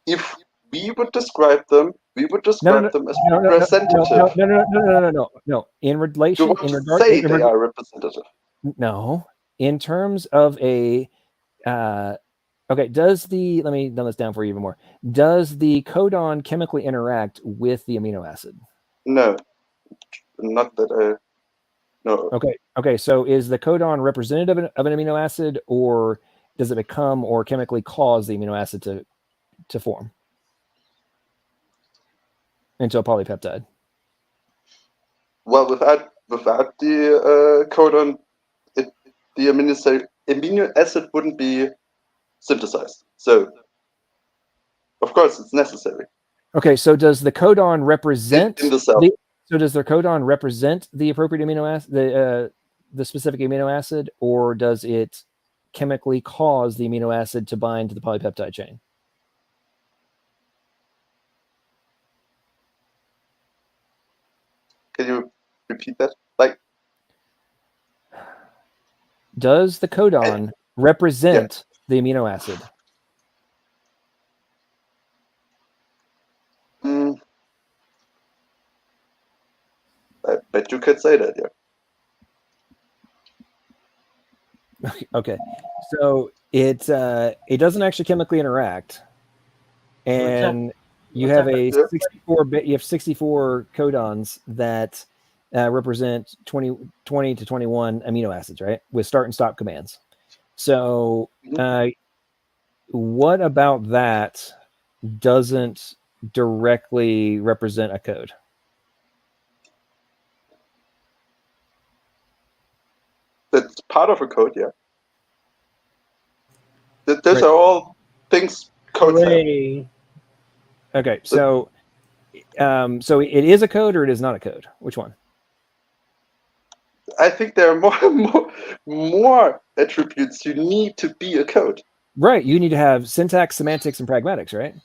If we would describe them, we would describe them as representative. No. In relation, You want to say they are representative. No, in terms of a, okay. Let me dumb this down for you even more. Does the codon chemically interact with the amino acid? No, not that I know. Okay. So is the codon representative of an amino acid, or does it become or chemically cause the amino acid to form into a polypeptide? Well, without the codon, the amino acid wouldn't be synthesized. So, of course, it's necessary. Okay, so does the codon represent in the cell? So does the codon represent the appropriate amino acid, the specific amino acid, or does it chemically cause the amino acid to bind to the polypeptide chain? Can you repeat that? Like, does the codon represent the amino acid? I bet you could say that, yeah. Okay, so it doesn't actually chemically interact, and you have a 64 codons that represent 20 to 21 amino acids, right? With start and stop commands. So, what about that doesn't directly represent a code? That's part of a code, yeah. Those are all things codes have. Okay, so it is a code or it is not a code? Which one? I think there are more attributes you need to be a code. Right, you need to have syntax, semantics, and pragmatics, right?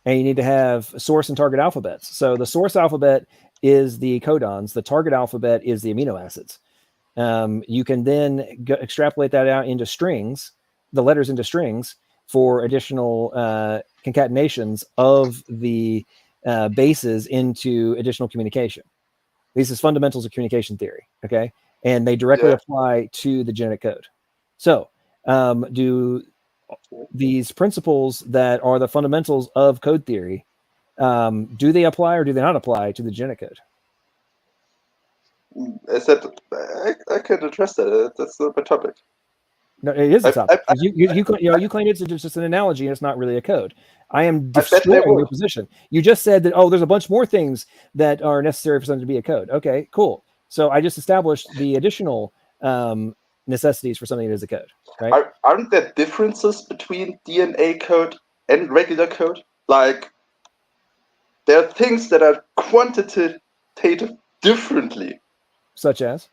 And you need to have source and target alphabets. So the source alphabet is the codons. The target alphabet is the amino acids. You can then extrapolate that out into strings, the letters into strings, for additional concatenations of the bases into additional communication. This is fundamentals of communication theory, okay? And they directly apply to the genetic code. So do these principles that are the fundamentals of code theory, do they apply or do they not apply to the genetic code? I said I could address that. That's not my topic. No, it is a topic. You claim it's just an analogy and it's not really a code. I am destroying your position. You just said that, there's a bunch more things that are necessary for something to be a code. Okay, cool. So I just established the additional necessities for something that is a code, right? Aren't there differences between DNA code and regular code? Like, there are things that are quantitative differently. Such as?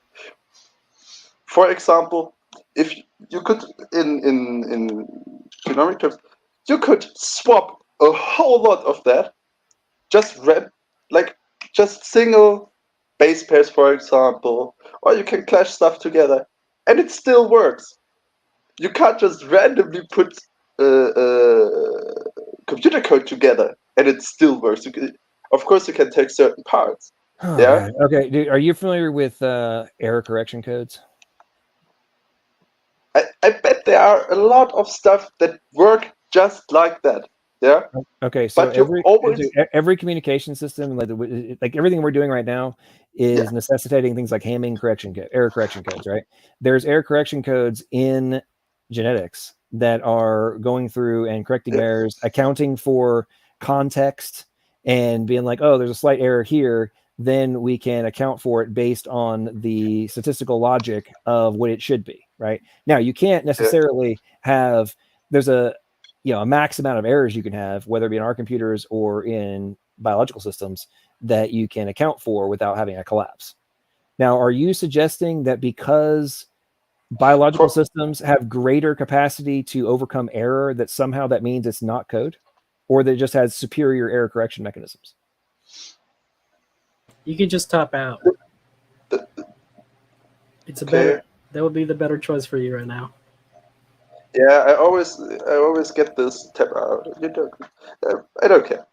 For example, if you could, in genomic terms, you could swap a whole lot of that, just single base pairs, for example, or you can clash stuff together, and it still works. You can't just randomly put computer code together and it still works. Of course, you can take certain parts. Okay. Dude, are you familiar with error correction codes? I bet there are a lot of stuff that work just like that. Yeah. Okay, so but you always every communication system, like everything we're doing right now, is necessitating things like error correction codes, right? There's error correction codes in genetics that are going through and correcting errors, accounting for context, and being like, oh, there's a slight error here. Then we can account for it based on the statistical logic of what it should be, right? Now, you can't necessarily have, there's a max amount of errors you can have, whether it be in our computers or in biological systems, that you can account for without having a collapse. Now, are you suggesting that because biological systems have greater capacity to overcome error, that somehow that means it's not code, or that it just has superior error correction mechanisms? You can just top out. It's a better. That would be the better choice for you right now. Yeah, I always get this tap out. You don't. I don't care.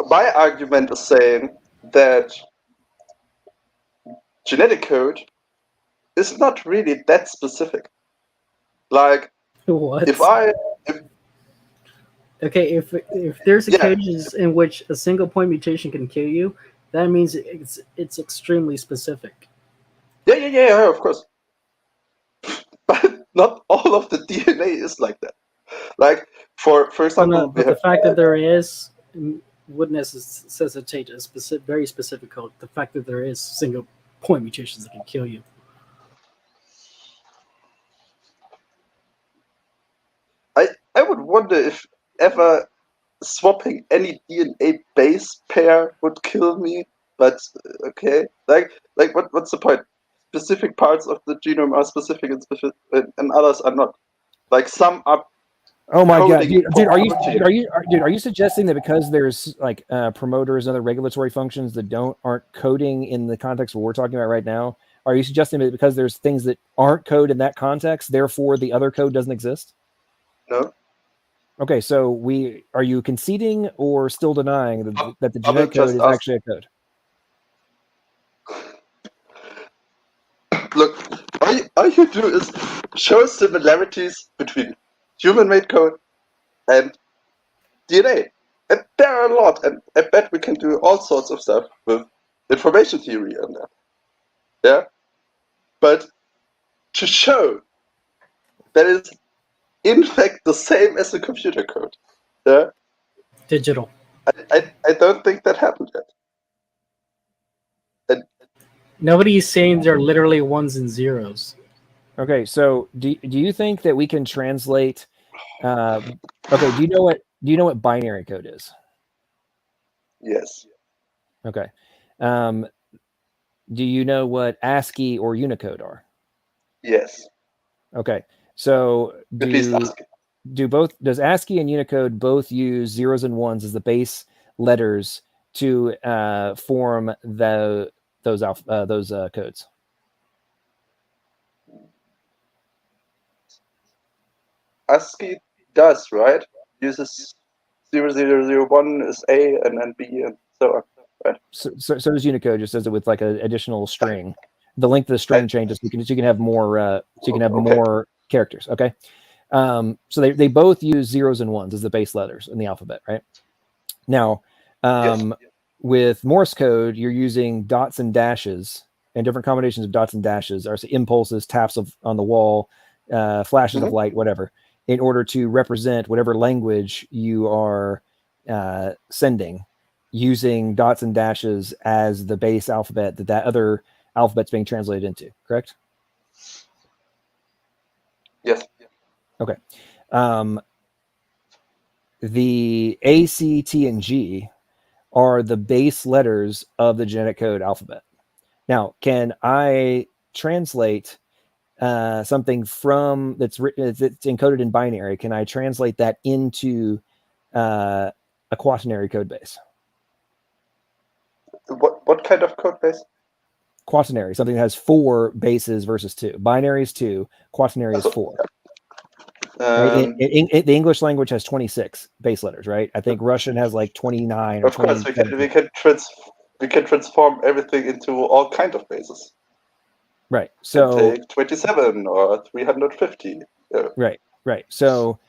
My argument is saying that genetic code is not really that specific. Like, what? If there's occasions in which a single point mutation can kill you, that means it's extremely specific. Yeah, of course. But not all of the DNA is like that. Like, for example, but the fact that there is would necessitate a very specific code. The fact that there is single point mutations that can kill you. I would wonder if ever swapping any DNA base pair would kill me. But okay, like what's the point? Specific parts of the genome are specific and others are not. Like some are. Oh my god, dude! Are you suggesting that because there's like promoters and other regulatory functions that aren't coding in the context of what we're talking about right now? Are you suggesting that because there's things that aren't code in that context, therefore the other code doesn't exist? No. Okay, so are you conceding or still denying that the genetic code is actually a code? Look, all you do is show similarities between human-made code and DNA. And there are a lot, and I bet we can do all sorts of stuff with information theory and that. Yeah? But to show that it's in fact the same as the computer code, yeah? Digital. I don't think that happened yet. Nobody is saying they're literally ones and zeros. Okay, so do you think that we can translate? Okay, do you know what binary code is? Yes. Okay. Do you know what ASCII or Unicode are? Yes. Okay. So does ASCII and Unicode both use zeros and ones as the base letters to form those codes? ASCII does, right? Uses 0001 is A and then B and so on. Right? So does Unicode, just does it with like an additional string. The length of the string changes so you can have more more characters. Okay. So they both use zeros and ones as the base letters in the alphabet, right? Now, with Morse code, you're using dots and dashes, and different combinations of dots and dashes are impulses, taps on the wall, flashes of light, whatever, in order to represent whatever language you are sending, using dots and dashes as the base alphabet that other alphabet's being translated into. Correct? Yes. Okay. The A, C, T, and G are the base letters of the genetic code alphabet. Now, can I translate something from that's encoded in binary? Can I translate that into a quaternary code base? What kind of code base? Quaternary, something that has 4 bases versus 2. Binary is 2, quaternary is 4. Right? The English language has 26 base letters, right? I think Russian has like 29 or of course, 27. we can transform everything into all kind of bases. Right. Can So take 27 or 350. Yeah. right. So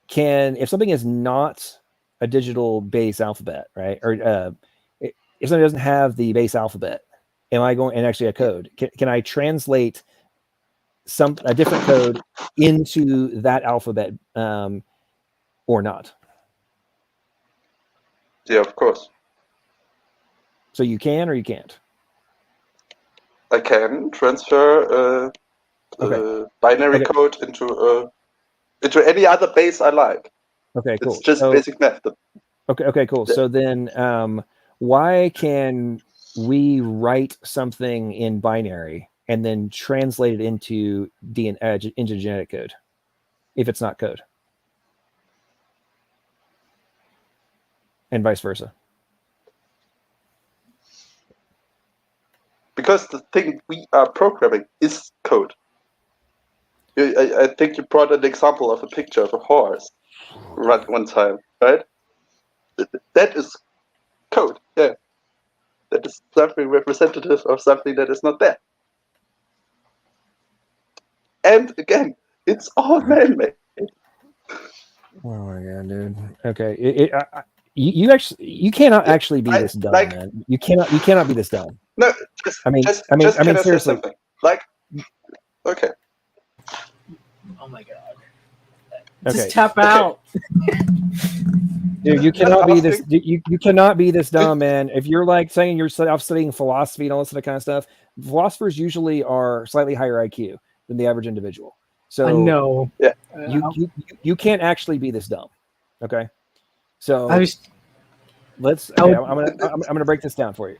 if something is not a digital base alphabet, right, or if something doesn't have the base alphabet, am I going and actually a code? Can I translate a different code into that alphabet or not? Yeah, of course. So you can or you can't? I can transfer binary code into any other base I like. Okay, cool. It's just basic math. Okay, cool. Yeah. So then why can we write something in binary and then translate it into into genetic code if it's not code? And vice versa. Because the thing we are programming is code. I think you brought an example of a picture of a horse one time, right? That is code, yeah. That is something representative of something that is not there. And again, it's all man-made. Oh my god, dude. Okay, you cannot actually be this dumb, man. You cannot be this dumb. No, I mean, can I say seriously. something? Like, okay. Oh my god. Okay. Just tap out. Dude, you cannot be this. You cannot be this dumb, man. If you're like saying you're studying philosophy and all this kind of stuff, philosophers usually are slightly higher IQ than the average individual. So I know. Yeah. You can't actually be this dumb. Okay. So let's. I Okay, I'm gonna break this down for you.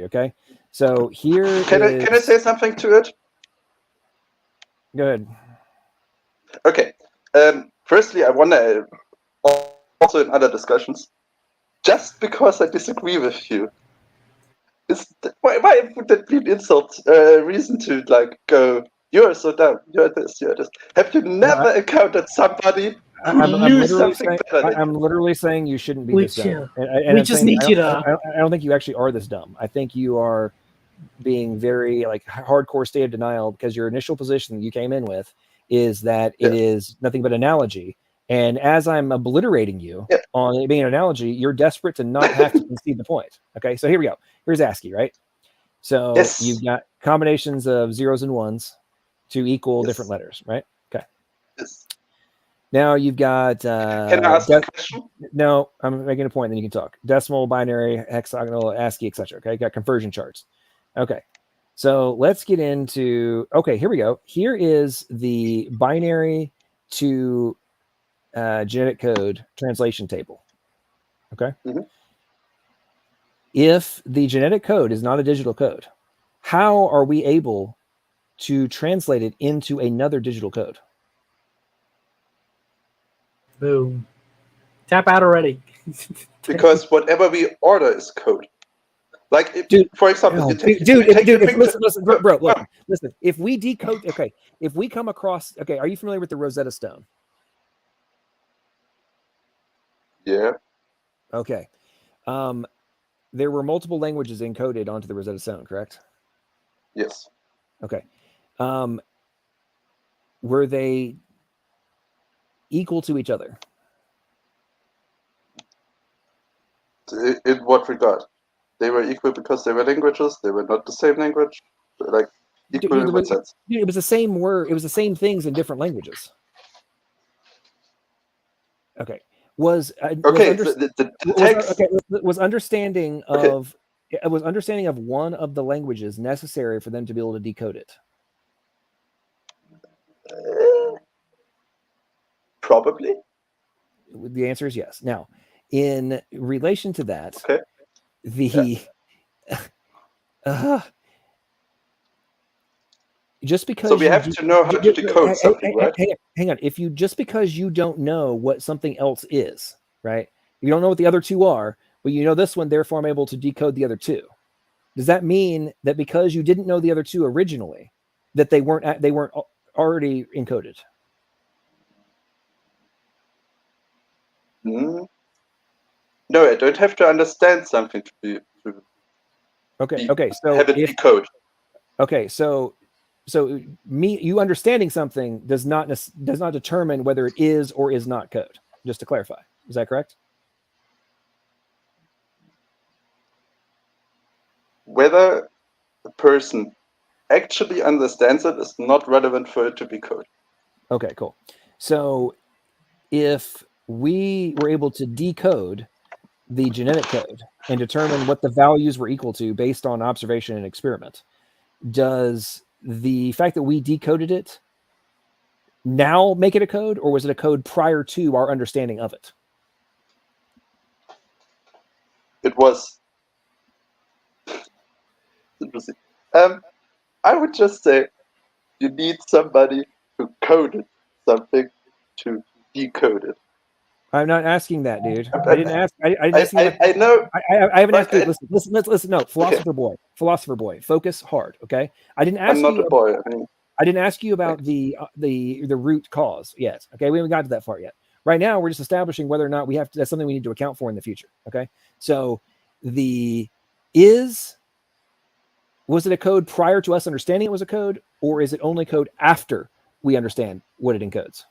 Okay. So here Can I say something to it? Go ahead. Okay. Firstly, I wonder, also in other discussions, just because I disagree with you, why would that be an insult? Reason to like go, you're so dumb, you're this. Have you never encountered somebody who knew something better than you? I'm literally saying you shouldn't be this dumb. And we I'm just saying, need you to. I don't think you actually are this dumb. I think you are being very like hardcore state of denial because your initial position you came in with is that it is nothing but analogy. And as I'm obliterating you on it being an analogy, you're desperate to not have to concede the point. Okay, so here we go. Here's ASCII, right? So you've got combinations of zeros and ones to equal different letters, right? Okay. Yes. Now you've got. Can I ask a question? No, I'm making a point. Then you can talk. Decimal, binary, hexagonal, ASCII, etc. Okay, got conversion charts. Okay, so let's get into. Okay, here we go. Here is the binary to genetic code translation table. Okay. Mm-hmm. If the genetic code is not a digital code, how are we able to translate it into another digital code? Boom. Tap out already. Because whatever we order is code. Like, for example, listen, bro, listen. If we decode, if we come across, are you familiar with the Rosetta Stone? Yeah. Okay. There were multiple languages encoded onto the Rosetta Stone, correct? Yes. Okay. Were they equal to each other? In what regard? They were equal because they were languages. They were not the same language. Like equal in what sense? It was the same word. It was the same things in different languages. Okay. Was understanding of one of the languages necessary for them to be able to decode it? Probably. The answer is yes. Now, in relation to that, just because so we have to know how to decode something, right? Hang on. Just because you don't know what something else is, right? You don't know what the other two are, but you know this one, therefore I'm able to decode the other two. Does that mean that because you didn't know the other two originally, that they weren't already encoded? No, I don't have to understand something to be. Okay. So have it decode. Okay, so you understanding something does not determine whether it is or is not code. Just to clarify, is that correct? Whether the person actually understands it is not relevant for it to be code. Okay, cool. So if we were able to decode the genetic code and determine what the values were equal to based on observation and experiment, does the fact that we decoded it now make it a code, or was it a code prior to our understanding of it? It was interesting. I would just say you need somebody who coded something to decode it. I'm not asking that, dude. I didn't ask. I didn't ask you. I know. I haven't asked. Dude, listen. No, philosopher boy. Focus hard. Okay. I didn't ask I'm not you. a boy. I didn't ask you about the root cause yet. Okay, we haven't got to that far yet. Right now, we're just establishing whether or not we have to. That's something we need to account for in the future. Okay. So was it a code prior to us understanding it was a code, or is it only code after we understand what it encodes?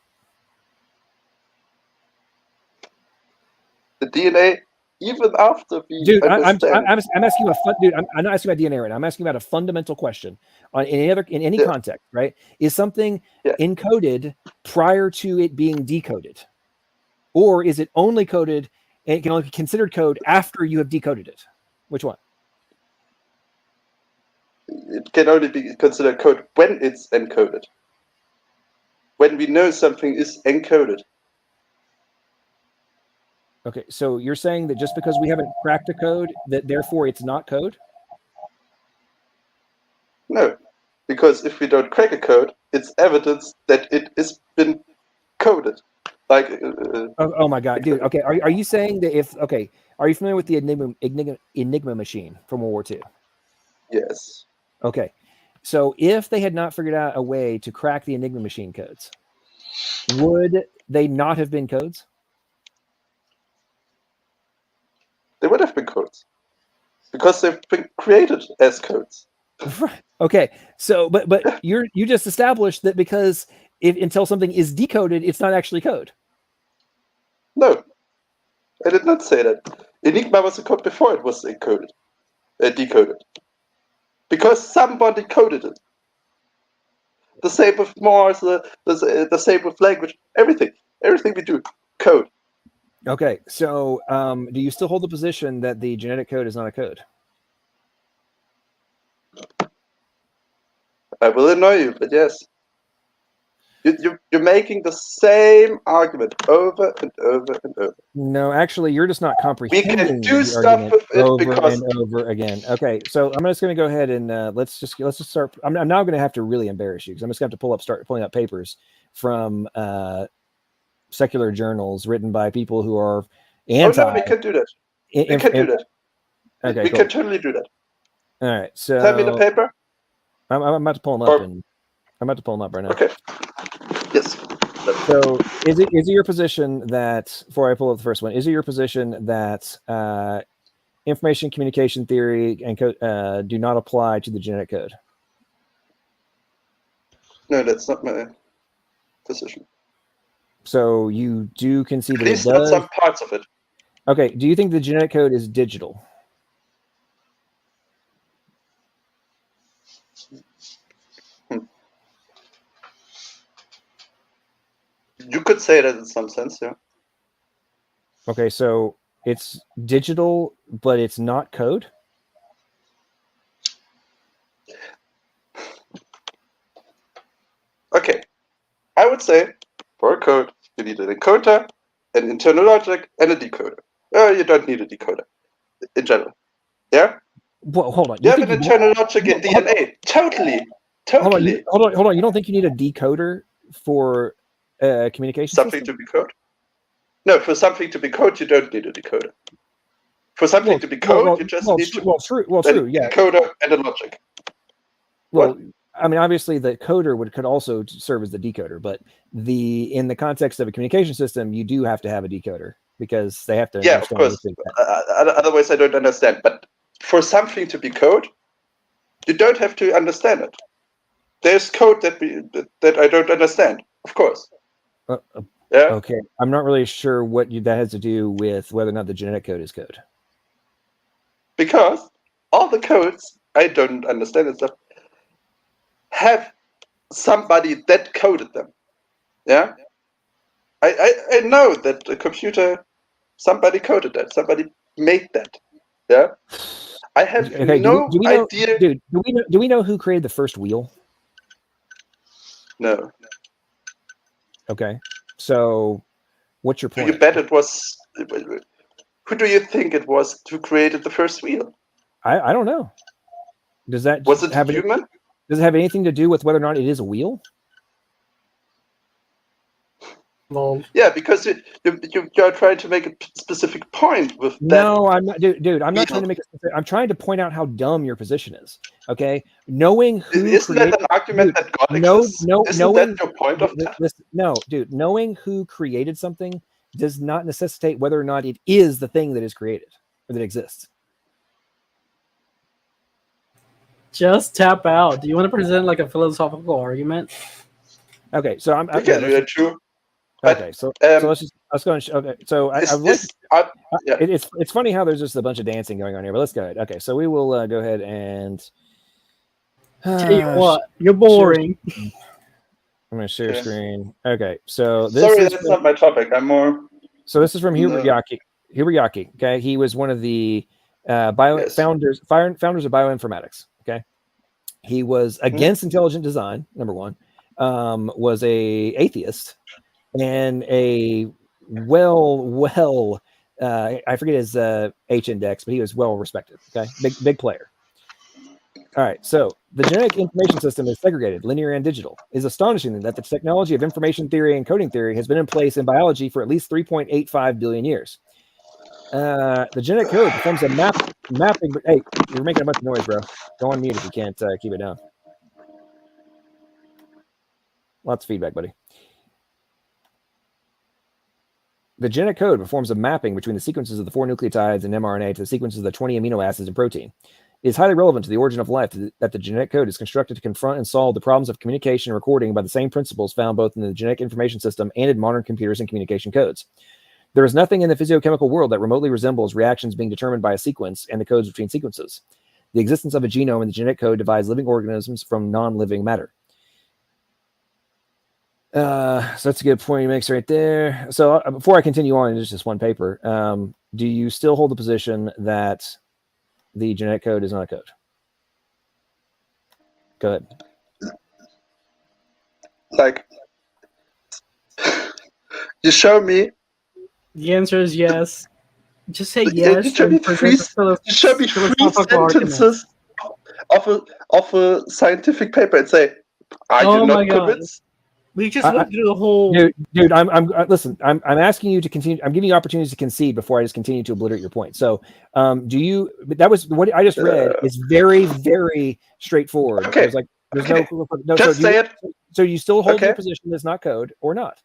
The DNA, even after we dude, understand. I'm asking you dude. I'm not asking about DNA right now. I'm asking about a fundamental question in any context. Right? Is something encoded prior to it being decoded, or is it only coded and it can only be considered code after you have decoded it? Which one? It can only be considered code when it's encoded. When we know something is encoded. Okay, so you're saying that just because we haven't cracked a code, that therefore it's not code? No, because if we don't crack a code, it's evidence that it has been coded. Like. Oh my God, dude. Okay, are you saying that are you familiar with the Enigma machine from World War II? Yes. Okay, so if they had not figured out a way to crack the Enigma machine codes, would they not have been codes? They would have been codes because they've been created as codes. Right. Okay. So, but you just established that because until something is decoded, it's not actually code. No, I did not say that. Enigma was a code before it was decoded, because somebody coded it. The same with Mars, the same with language, everything we do, code. Okay, so do you still hold the position that the genetic code is not a code? I will annoy you, but yes. You're making the same argument over and over and over. No, actually, you're just not comprehending. We can do stuff with it over because and over again. Okay, so I'm just going to go ahead and let's just start. I'm now going to have to really embarrass you because I'm just going to have to start pulling up papers from secular journals written by people who are anti. Oh no, we can do that. We can do that. Okay, we cool. can totally do that. All right, so tell me the paper. I'm about to pull them up, and I'm about to pull them up right now. Okay. Yes. So, is it your position that, before I pull up the first one, is it your position that information communication theory and do not apply to the genetic code? No, that's not my position. So you do concede that it does? At least not some parts of it. Okay. Do you think the genetic code is digital? You could say that in some sense, yeah. Okay, so it's digital, but it's not code? Okay. I would say for a code, you need an encoder, an internal logic, and a decoder. You don't need a decoder in general. Yeah? Well, hold on. You have an internal logic in DNA. Totally. Hold on. You don't think you need a decoder for communication something system? To be code? No, for something to be code, you don't need a decoder. For something to be code, you just need true, yeah. Decoder and a logic. Well, I mean, obviously the coder could also serve as the decoder, but in the context of a communication system, you do have to have a decoder because they have to. Yeah, of course. Otherwise, I don't understand. But for something to be code, You don't have to understand it. There's code that I don't understand, of course. Yeah. Okay, I'm not really sure what that has to do with whether or not the genetic code is code. Because all the codes I don't understand and stuff have somebody that coded them. Yeah. I know that the computer, somebody coded that, somebody made that. Yeah. I have no idea. Dude, do we know who created the first wheel? No. Okay. So what's your point? You bet it was. Who do you think it was who created the first wheel? I don't know. Does that was it human? Does it have anything to do with whether or not it is a wheel? Well, yeah, because you're trying to make a specific point with that. No, I'm not, dude. I'm not trying to make it. I'm trying to point out how dumb your position is. Okay, knowing who isn't that an argument that God exists? Isn't that your point of that? No, dude. Knowing who created something does not necessitate whether or not it is the thing that is created or that exists. Just tap out. Do you want to present like a philosophical argument? Okay, so I'm. You can do that too. Okay, so let's go. Okay, so it's funny how there's just a bunch of dancing going on here, but let's go ahead. Okay, so we will go ahead and. Tell you what, you're boring. I'm going to share screen. Okay, so this sorry, is that's not my topic. I'm more. So this is from Hubert Yaki. Okay, he was one of the founders of bioinformatics. Okay, he was against intelligent design. Number one, was a atheist. And a I forget his H index, but he was well respected. Okay, big player. All right, so the genetic information system is segregated, linear and digital. It is astonishing that the technology of information theory and coding theory has been in place in biology for at least 3.85 billion years. The genetic code performs a mapping. Hey, you're making a bunch of noise, bro. Go on mute if you can't keep it down. Lots of feedback, buddy. The genetic code performs a mapping between the sequences of the 4 nucleotides in mRNA to the sequences of the 20 amino acids in protein. It is highly relevant to the origin of life that the genetic code is constructed to confront and solve the problems of communication and recording by the same principles found both in the genetic information system and in modern computers and communication codes. There is nothing in the physiochemical world that remotely resembles reactions being determined by a sequence and the codes between sequences. The existence of a genome in the genetic code divides living organisms from non-living matter. So that's a good point he makes right there. So before I continue on, there's just one paper. Do you still hold the position that the genetic code is not a code? Go ahead. Like, you show me. The answer is yes. Just say yes. You show me three sentences of a scientific paper and say, "Are you not convinced?" We just went through the whole. Dude, listen. I'm asking you to continue. I'm giving you opportunities to concede before I just continue to obliterate your point. So, do you? That was what I just read. Is very, very straightforward. Okay. There's no. Just say it. So you still hold your position that's not code or not?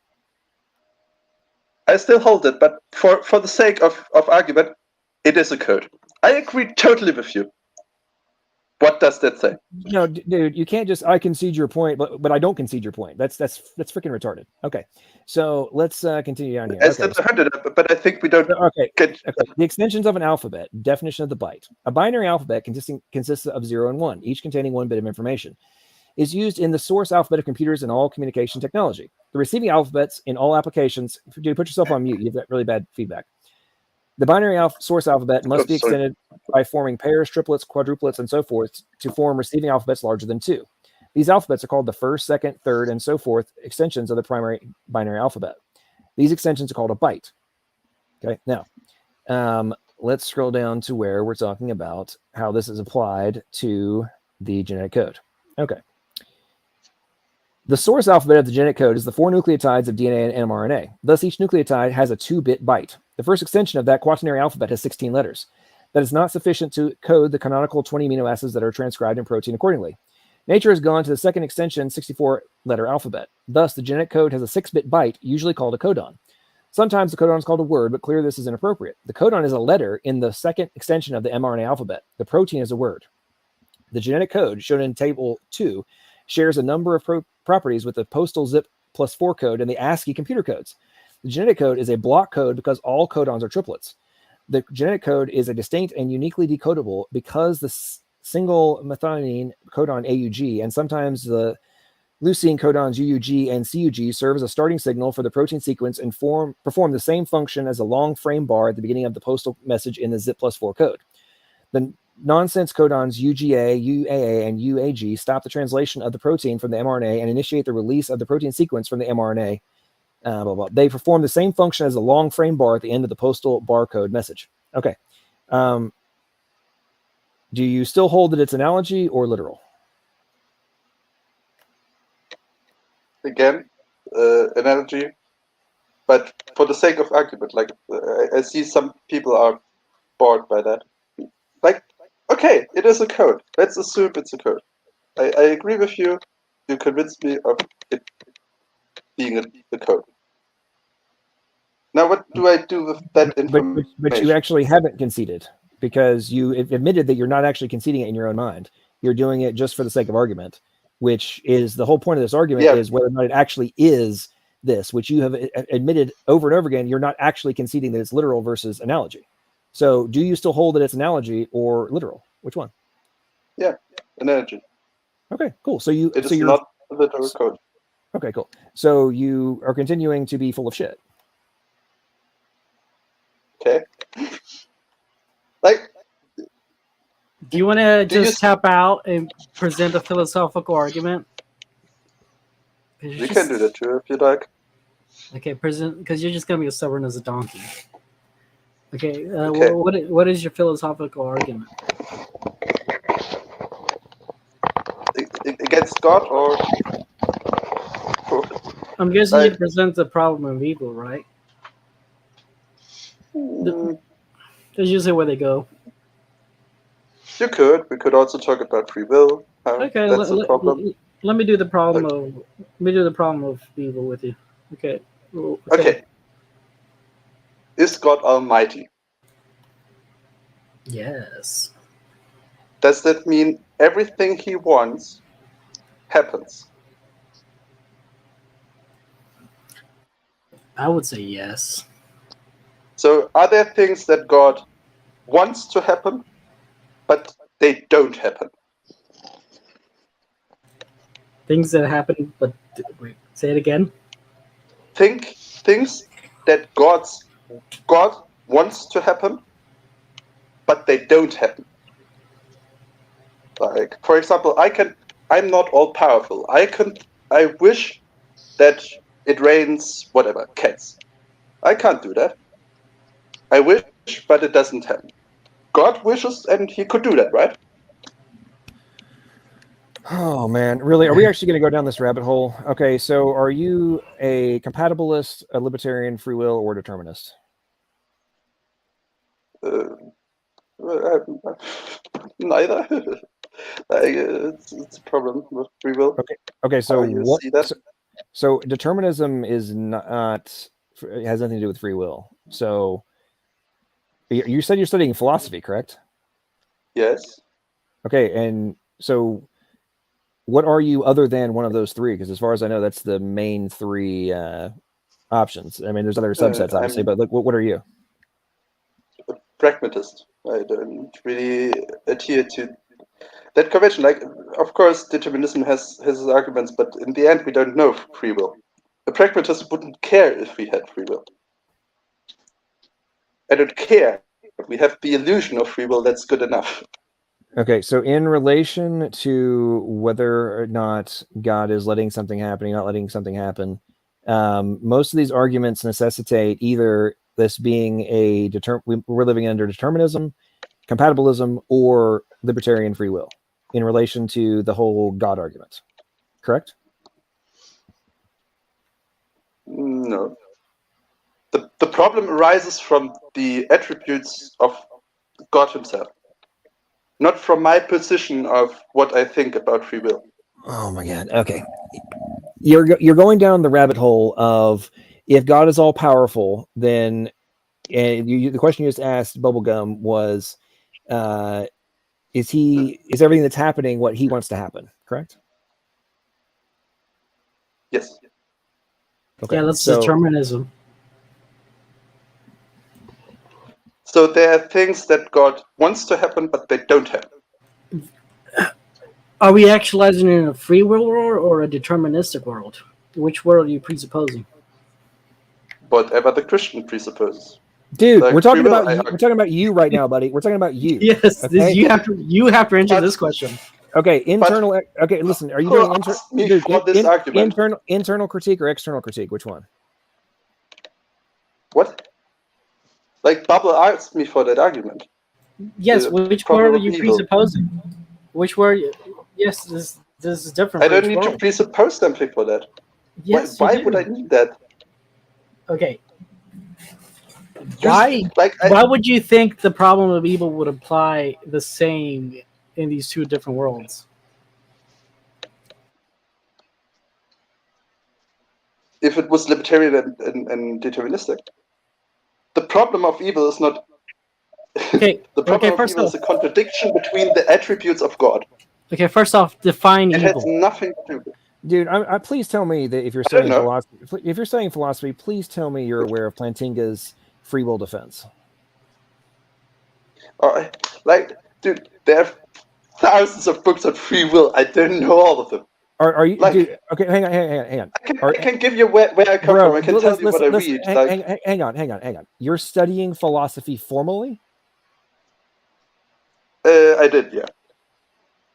I still hold it, but for the sake of argument, it is a code. I agree totally with you. What does that say? No, dude, you can't just I concede your point, but I don't concede your point. That's freaking retarded. Okay, so let's continue down here. I still heard it, but I think we don't. Okay. The extensions of an alphabet. Definition of the byte. A binary alphabet consists of 0 and 1, each containing 1 bit of information. Is used in the source alphabet of computers and all communication technology. The receiving alphabets in all applications. Dude, put yourself on mute. You have that really bad feedback. The binary source alphabet must be extended by forming pairs, triplets, quadruplets, and so forth to form receiving alphabets larger than 2. These alphabets are called the first, second, third, and so forth extensions of the primary binary alphabet. These extensions are called a byte. Okay, now let's scroll down to where we're talking about how this is applied to the genetic code. Okay. The source alphabet of the genetic code is the 4 nucleotides of DNA and mRNA. Thus, each nucleotide has a 2-bit byte. The first extension of that quaternary alphabet has 16 letters. That is not sufficient to code the canonical 20 amino acids that are transcribed in protein accordingly. Nature has gone to the second extension, 64-letter alphabet. Thus, the genetic code has a 6-bit byte, usually called a codon. Sometimes the codon is called a word, but clearly this is inappropriate. The codon is a letter in the second extension of the mRNA alphabet. The protein is a word. The genetic code shown in Table 2 shares a number of properties with the postal zip +4 code and the ASCII computer codes. The genetic code is a block code because all codons are triplets. The genetic code is a distinct and uniquely decodable because the single methionine codon AUG and sometimes the leucine codons UUG and CUG serve as a starting signal for the protein sequence and perform the same function as a long frame bar at the beginning of the postal message in the zip +4 code. The nonsense codons UGA, UAA, and UAG stop the translation of the protein from the mRNA and initiate the release of the protein sequence from the mRNA. Blah, blah. They perform the same function as a long frame bar at the end of the postal barcode message. Okay. Do you still hold that it's analogy or literal? Again, analogy, but for the sake of argument, like I see some people are bored by that. Like, okay, it is a code. Let's assume it's a code. I agree with you. You convinced me of it being a code. Now, what do I do with that information? But you actually haven't conceded because you admitted that you're not actually conceding it in your own mind. You're doing it just for the sake of argument, which is the whole point of this argument is whether or not it actually is this, which you have admitted over and over again. You're not actually conceding that it's literal versus analogy. So do you still hold that it's analogy or literal? Which one? Yeah, analogy. Okay, cool. So you're not a literal code. Okay, cool. So you are continuing to be full of shit. Okay. Like, do you want to just tap out and present a philosophical argument? You can do that too if you like. Okay, present, because you're just gonna be as stubborn as a donkey. Okay. What is your philosophical argument? Against God or? I'm guessing you present the problem of evil, right? That's usually where they go. You could. We could also talk about free will. Okay, that's a problem. Let me do the problem of. Let me do the problem of evil with you. Okay. Okay. Is God almighty? Yes. Does that mean everything he wants happens? I would say yes. So are there things that God wants to happen, but they don't happen? Things that happen, but wait, say it again. Things that God wants to happen, but they don't happen. Like, for example, I'm not all powerful. I wish that it rains whatever, cats. I can't do that. I wish, but it doesn't happen. God wishes, and he could do that, right? Oh man, really? Are we actually going to go down this rabbit hole? Okay, so are you a compatibilist, a libertarian, free will, or determinist? Neither. It's a problem with free will. Okay. So what? See that? So determinism is not. It has nothing to do with free will. So you said you're studying philosophy, correct? Yes. Okay, and so what are you other than one of those three? Because as far as I know, that's the main three options. I mean, there's other subsets, obviously, but look, what are you? A pragmatist. I don't really adhere to that convention. Like, of course, determinism has its arguments, but in the end, we don't know free will. A pragmatist wouldn't care if we had free will. I don't care. We have the illusion of free will. That's good enough. Okay, so in relation to whether or not God is letting something happen, not letting something happen, most of these arguments necessitate either this being we're living under determinism, compatibilism, or libertarian free will in relation to the whole God argument. Correct? No. The problem arises from the attributes of God himself, not from my position of what I think about free will. Oh my God. Okay. You're going down the rabbit hole of if God is all powerful, then the question you just asked Bubblegum was is everything that's happening what he wants to happen? Correct. Yes. Okay. Yeah, that's so, determinism. So there are things that God wants to happen, but they don't happen. Are we actualizing in a free will world or a deterministic world? Which world are you presupposing? Whatever the Christian presupposes. Dude, Like we're free talking will, about you right now, buddy. We're talking about you. Yes, Okay? you have to answer this question. Okay, internal. Okay, listen. Are you who doing asked me for this argument? internal critique or external critique? Which one? What? Like Bubble asked me for that argument. Yes, The which problem word are of you evil. presupposing? Which word? Yes, this is different. I for don't each need to world. presuppose something for that. Yes, why you do. would I need that? Okay. Why would you think the problem of evil would apply the same in these two different worlds? If it was libertarian and deterministic. The problem of evil is not... Okay. The problem of First evil off, is a contradiction between the attributes of God. okay, first off, define It evil. has nothing to do with it. Dude, please tell me that if you're studying philosophy, please tell me you're aware of Plantinga's free will defense. Dude, there are thousands of books on free will. I don't know all of them. Are you? Dude, okay, hang on. I can give you where I come from. I can tell you what I read. Hang on. You're studying philosophy formally? I did, yeah.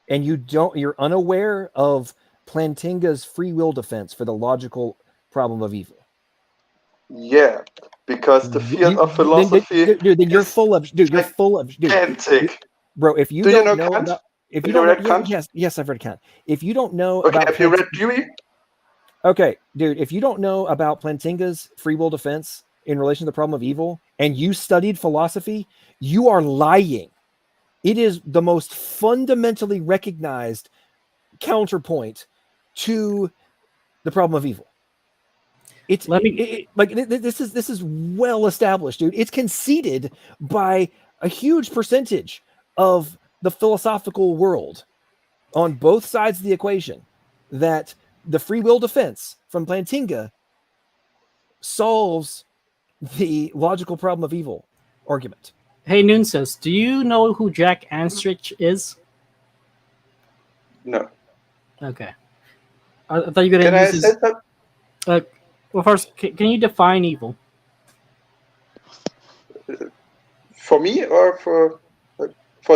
And you're unaware of Plantinga's free will defense for the logical problem of evil. Yeah, because the field of philosophy, dude, you're full of gigantic. Bro, if you Do don't you know know Kant? about, if you Have don't you read know, Kant? yes, I've read Kant. If you don't know Okay, about, have you read Dewey? Okay, dude, if you don't know about Plantinga's free will defense in relation to the problem of evil, and you studied philosophy, you are lying. It is the most fundamentally recognized counterpoint to the problem of evil. This is well established, dude. It's conceded by a huge percentage of the philosophical world on both sides of the equation that the free will defense from Plantinga solves the logical problem of evil argument. Hey, Nunes, do you know who Jack Anstrich is? No. Okay. I thought you were going to use his... well, first, can you define evil? For me or for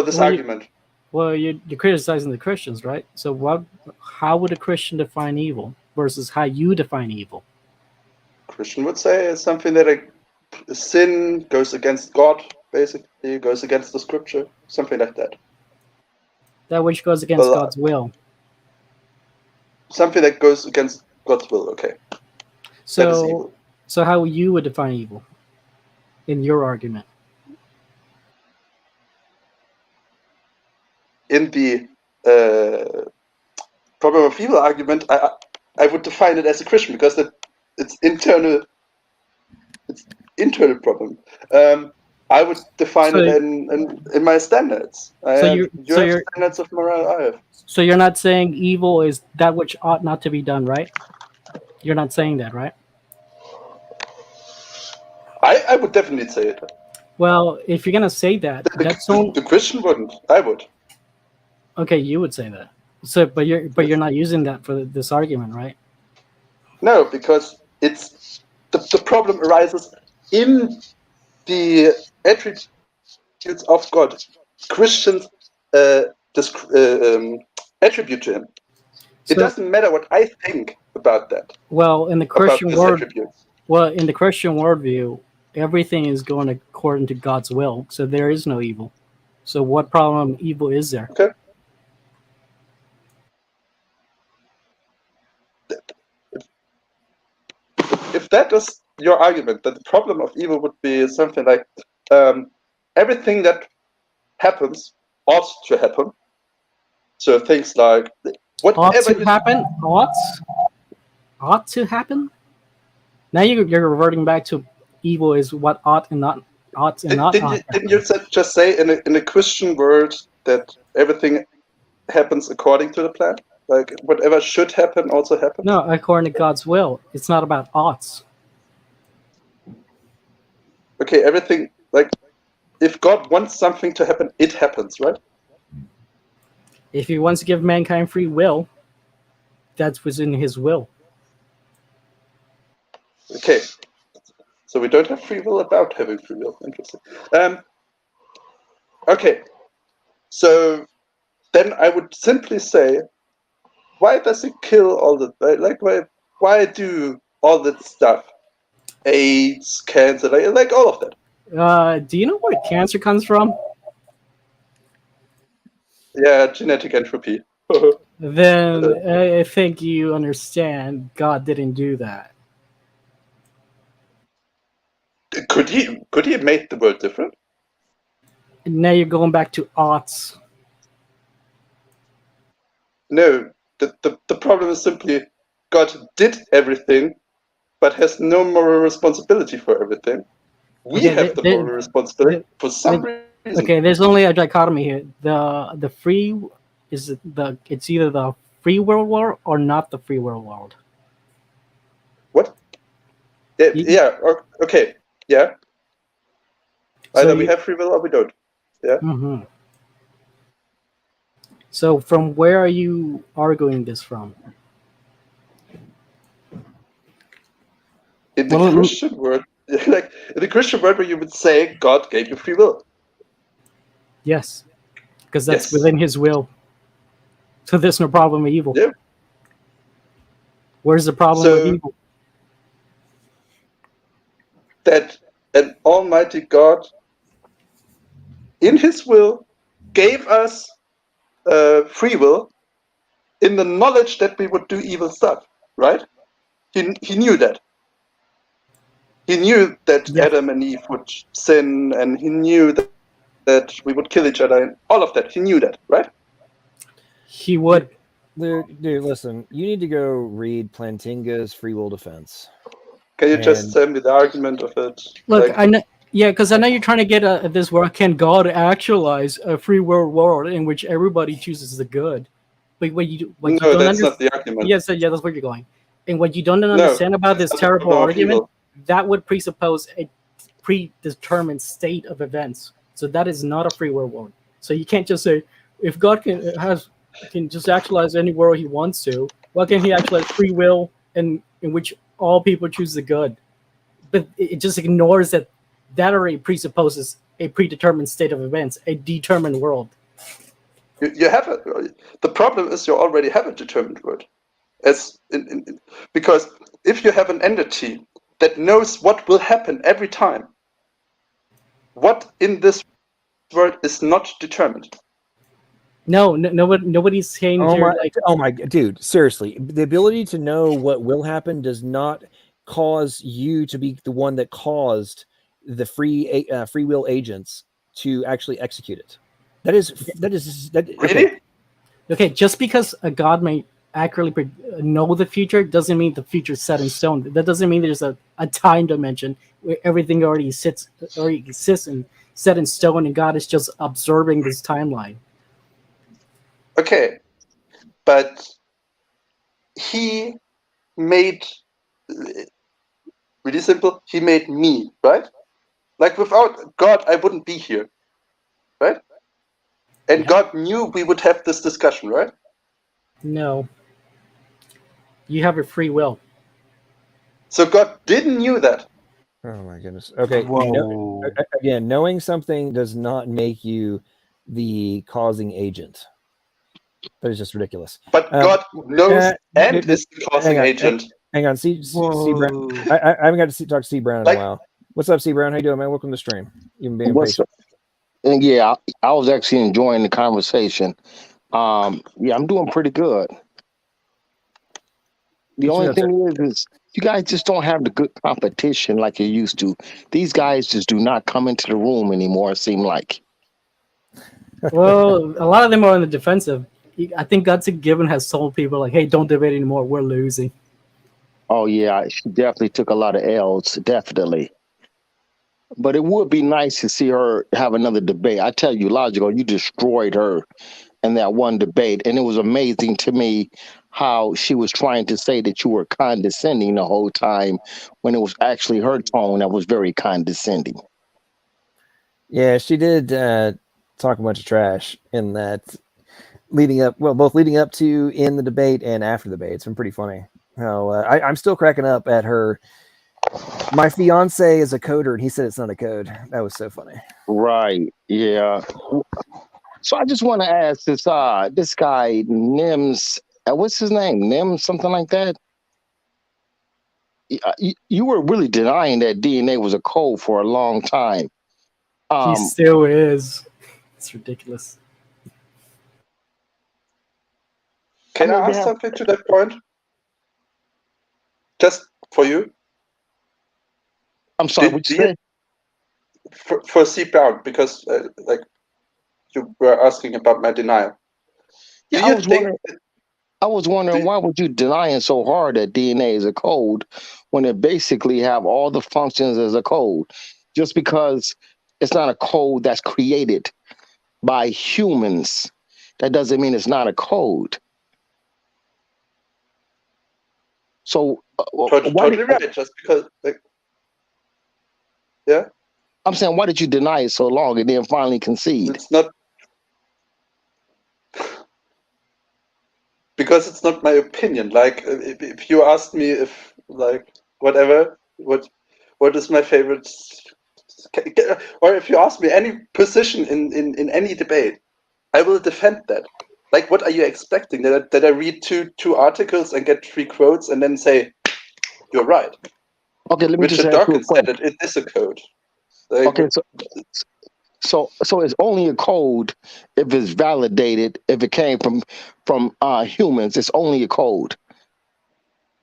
this argument? You're criticizing the Christians, right? So how would a Christian define evil versus how you define evil? Christian would say it's something that sin goes against God, basically, goes against the scripture, something like that. That which goes against God's will. Something that goes against God's will, okay. That is evil. So how you would define evil in your argument? In the problem of evil argument, I would define it as a Christian because it's internal problem. I would define it in my standards. You have standards of morale, I have. So you're not saying evil is that which ought not to be done, right? You're not saying that, right? I would definitely say it. Well, if you're gonna say that, the Christian wouldn't. I would. Okay, you would say that. So, but you're not using that for this argument, right? No, because it's the problem arises in the attributes of God. Christians attribute to him. It doesn't matter what I think about that. Well, in the Christian in the Christian worldview, everything is going according to God's will, so there is no evil. So, what problem of evil is there? Okay. If that is your argument, that the problem of evil would be something like everything that happens ought to happen. So things like ought to happen. Ought to happen. Now you're reverting back to evil is what ought and not ought and not. Didn't you just say in a Christian world that everything happens according to the plan? Like whatever should happen also happens? No, according to God's will. It's not about odds. Okay, everything, like, if God wants something to happen, it happens, right? If he wants to give mankind free will, that's within his will. Okay. So we don't have free will about having free will. Interesting. Okay. So then I would simply say, why does it kill all the, like, why do all that stuff? AIDS, cancer, like all of that. Do you know where cancer comes from? Yeah, genetic entropy. Then I think you understand God didn't do that. Could he have made the world different? And now you're going back to odds. No, the problem is simply God did everything, but has no moral responsibility for everything. We have the moral responsibility for some reason. Okay, there's only a dichotomy here. The free is it's either the free world or not the free world. What? Yeah. Okay. Yeah. Either we have free will or we don't. Yeah. Mm-hmm. So from where are you arguing this from? In the Christian world, like in the Christian world, where you would say God gave you free will. Yes, because that's within His will. So there's no problem with evil. Yeah. Where's the problem with evil? That an almighty God, in His will, gave us free will in the knowledge that we would do evil stuff, right? He knew that. He knew that Adam and Eve would sin, and he knew that we would kill each other, and all of that. He knew that, right? He would. Dude, listen, you need to go read Plantinga's Free Will Defense. Can you just tell me the argument of it? Look, I know, because I know you're trying to get at this where can God actualize a free world in which everybody chooses the good? But what you no, that's not the argument. Yes, yeah, that's where you're going. And what you don't understand about this terrible argument, that would presuppose a predetermined state of events. So that is not a free world. So you can't just say if God can just actualize any world He wants to, why can't He actualize free will in which all people choose the good? But it just ignores that already presupposes a predetermined state of events, a determined world. You have the problem is you already have a determined world, because if you have an entity that knows what will happen every time, what in this world is not determined? Nobody's saying. Oh my, dude! Seriously, the ability to know what will happen does not cause you to be the one that caused the free will agents to actually execute it. That is really okay. Just because a God may accurately know the future doesn't mean the future is set in stone. That doesn't mean there's a time dimension where everything already exists and set in stone, and God is just observing this timeline. Okay, but He made, really simple, He made me, right? Like without God, I wouldn't be here, right? And God knew we would have this discussion, right? No. You have a free will. So God didn't knew that. Oh my goodness. Okay. Again, knowing something does not make you the causing agent. That is just ridiculous. But God knows and is the causing agent. Hang on. C Brown. I haven't got to talk to C Brown in a while. What's up, C Brown? How you doing, man? Welcome to the stream. Even being patient. And yeah, I was actually enjoying the conversation. Yeah, I'm doing pretty good. The only thing is you guys just don't have the good competition like you used to. These guys just do not come into the room anymore, it seems like. Well, a lot of them are on the defensive. I think God's Given has told people like, hey, don't debate anymore. We're losing. Oh, yeah. She definitely took a lot of L's. Definitely. But it would be nice to see her have another debate. I tell you, Logical, you destroyed her in that one debate. And it was amazing to me how she was trying to say that you were condescending the whole time when it was actually her tone that was very condescending. Yeah, she did talk a bunch of trash in that both leading up to in the debate and after the debate. It's been pretty funny. How I'm still cracking up at her. My fiance is a coder, and he said it's not a code. That was so funny. Right. Yeah. So I just want to ask this guy Nims. What's his name? Nims, something like that. You were really denying that DNA was a code for a long time. He still is. It's ridiculous. Can I ask something to that point? Just for you. I'm sorry. What you said? For C Brown, because like you were asking about my denial. Yeah, I was wondering why would you denying so hard that DNA is a code when it basically have all the functions as a code? Just because it's not a code that's created by humans, that doesn't mean it's not a code. So totally right. Just because, like, yeah. I'm saying, why did you deny it so long and then finally concede? It's not because it's not my opinion. Like, if you asked me if, like, whatever, what is my favorite, or if you ask me any position in any debate, I will defend that. Like, what are you expecting? That I read two articles and get 3 quotes and then say, you're right. Okay, let me Richard just ask you a Dawkins said question. it is a code. Like, Okay, so it's only a code if it's validated, if it came from humans. It's only a code.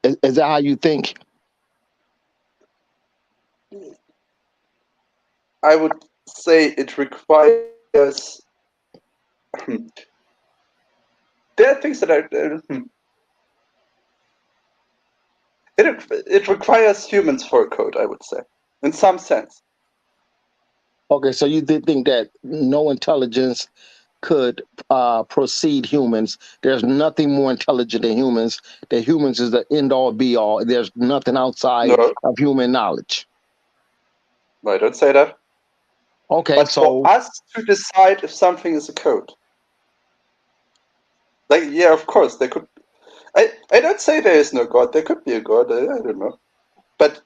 Is that how you think? I would say it requires. There are things that it requires humans for a code, I would say, in some sense. Okay, so you did think that no intelligence could precede humans. There's nothing more intelligent than humans. That humans is the end all be all. There's nothing outside of human knowledge. I don't say that. Okay, but so for us to decide if something is a code, like, yeah, of course they could. I don't say there is no God. There could be a God. I don't know, but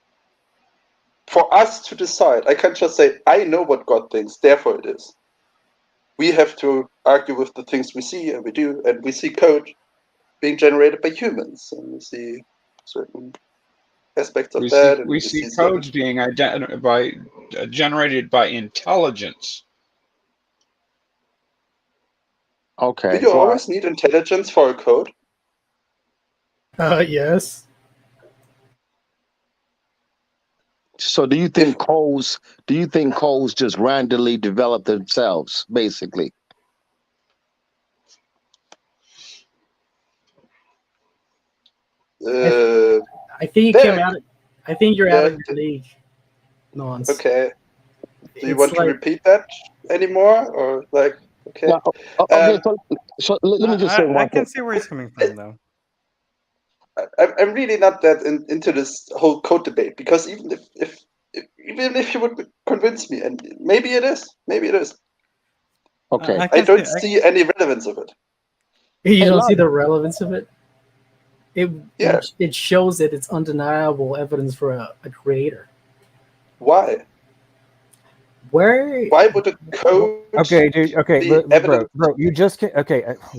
for us to decide, I can't just say I know what God thinks, therefore it is. We have to argue with the things we see, and we see code being generated by humans, and we see certain aspects of that. And we see codes being generated by intelligence. Okay. Do you always need intelligence for a code? Yes. So do you think codes just randomly develop themselves, basically? I think you came out. I think you're out of your league. Nonsense. Okay. Do you want to repeat that anymore, or like? Okay. No, okay. So let me just say one thing. I can see where he's coming from, though. I'm really not that into this whole code debate, because even if you would convince me, and maybe it is. Okay. I don't see any relevance of it. You don't see the relevance of it? It shows that it's undeniable evidence for a creator. Why? Why would a code? Okay, dude. Okay, bro. You just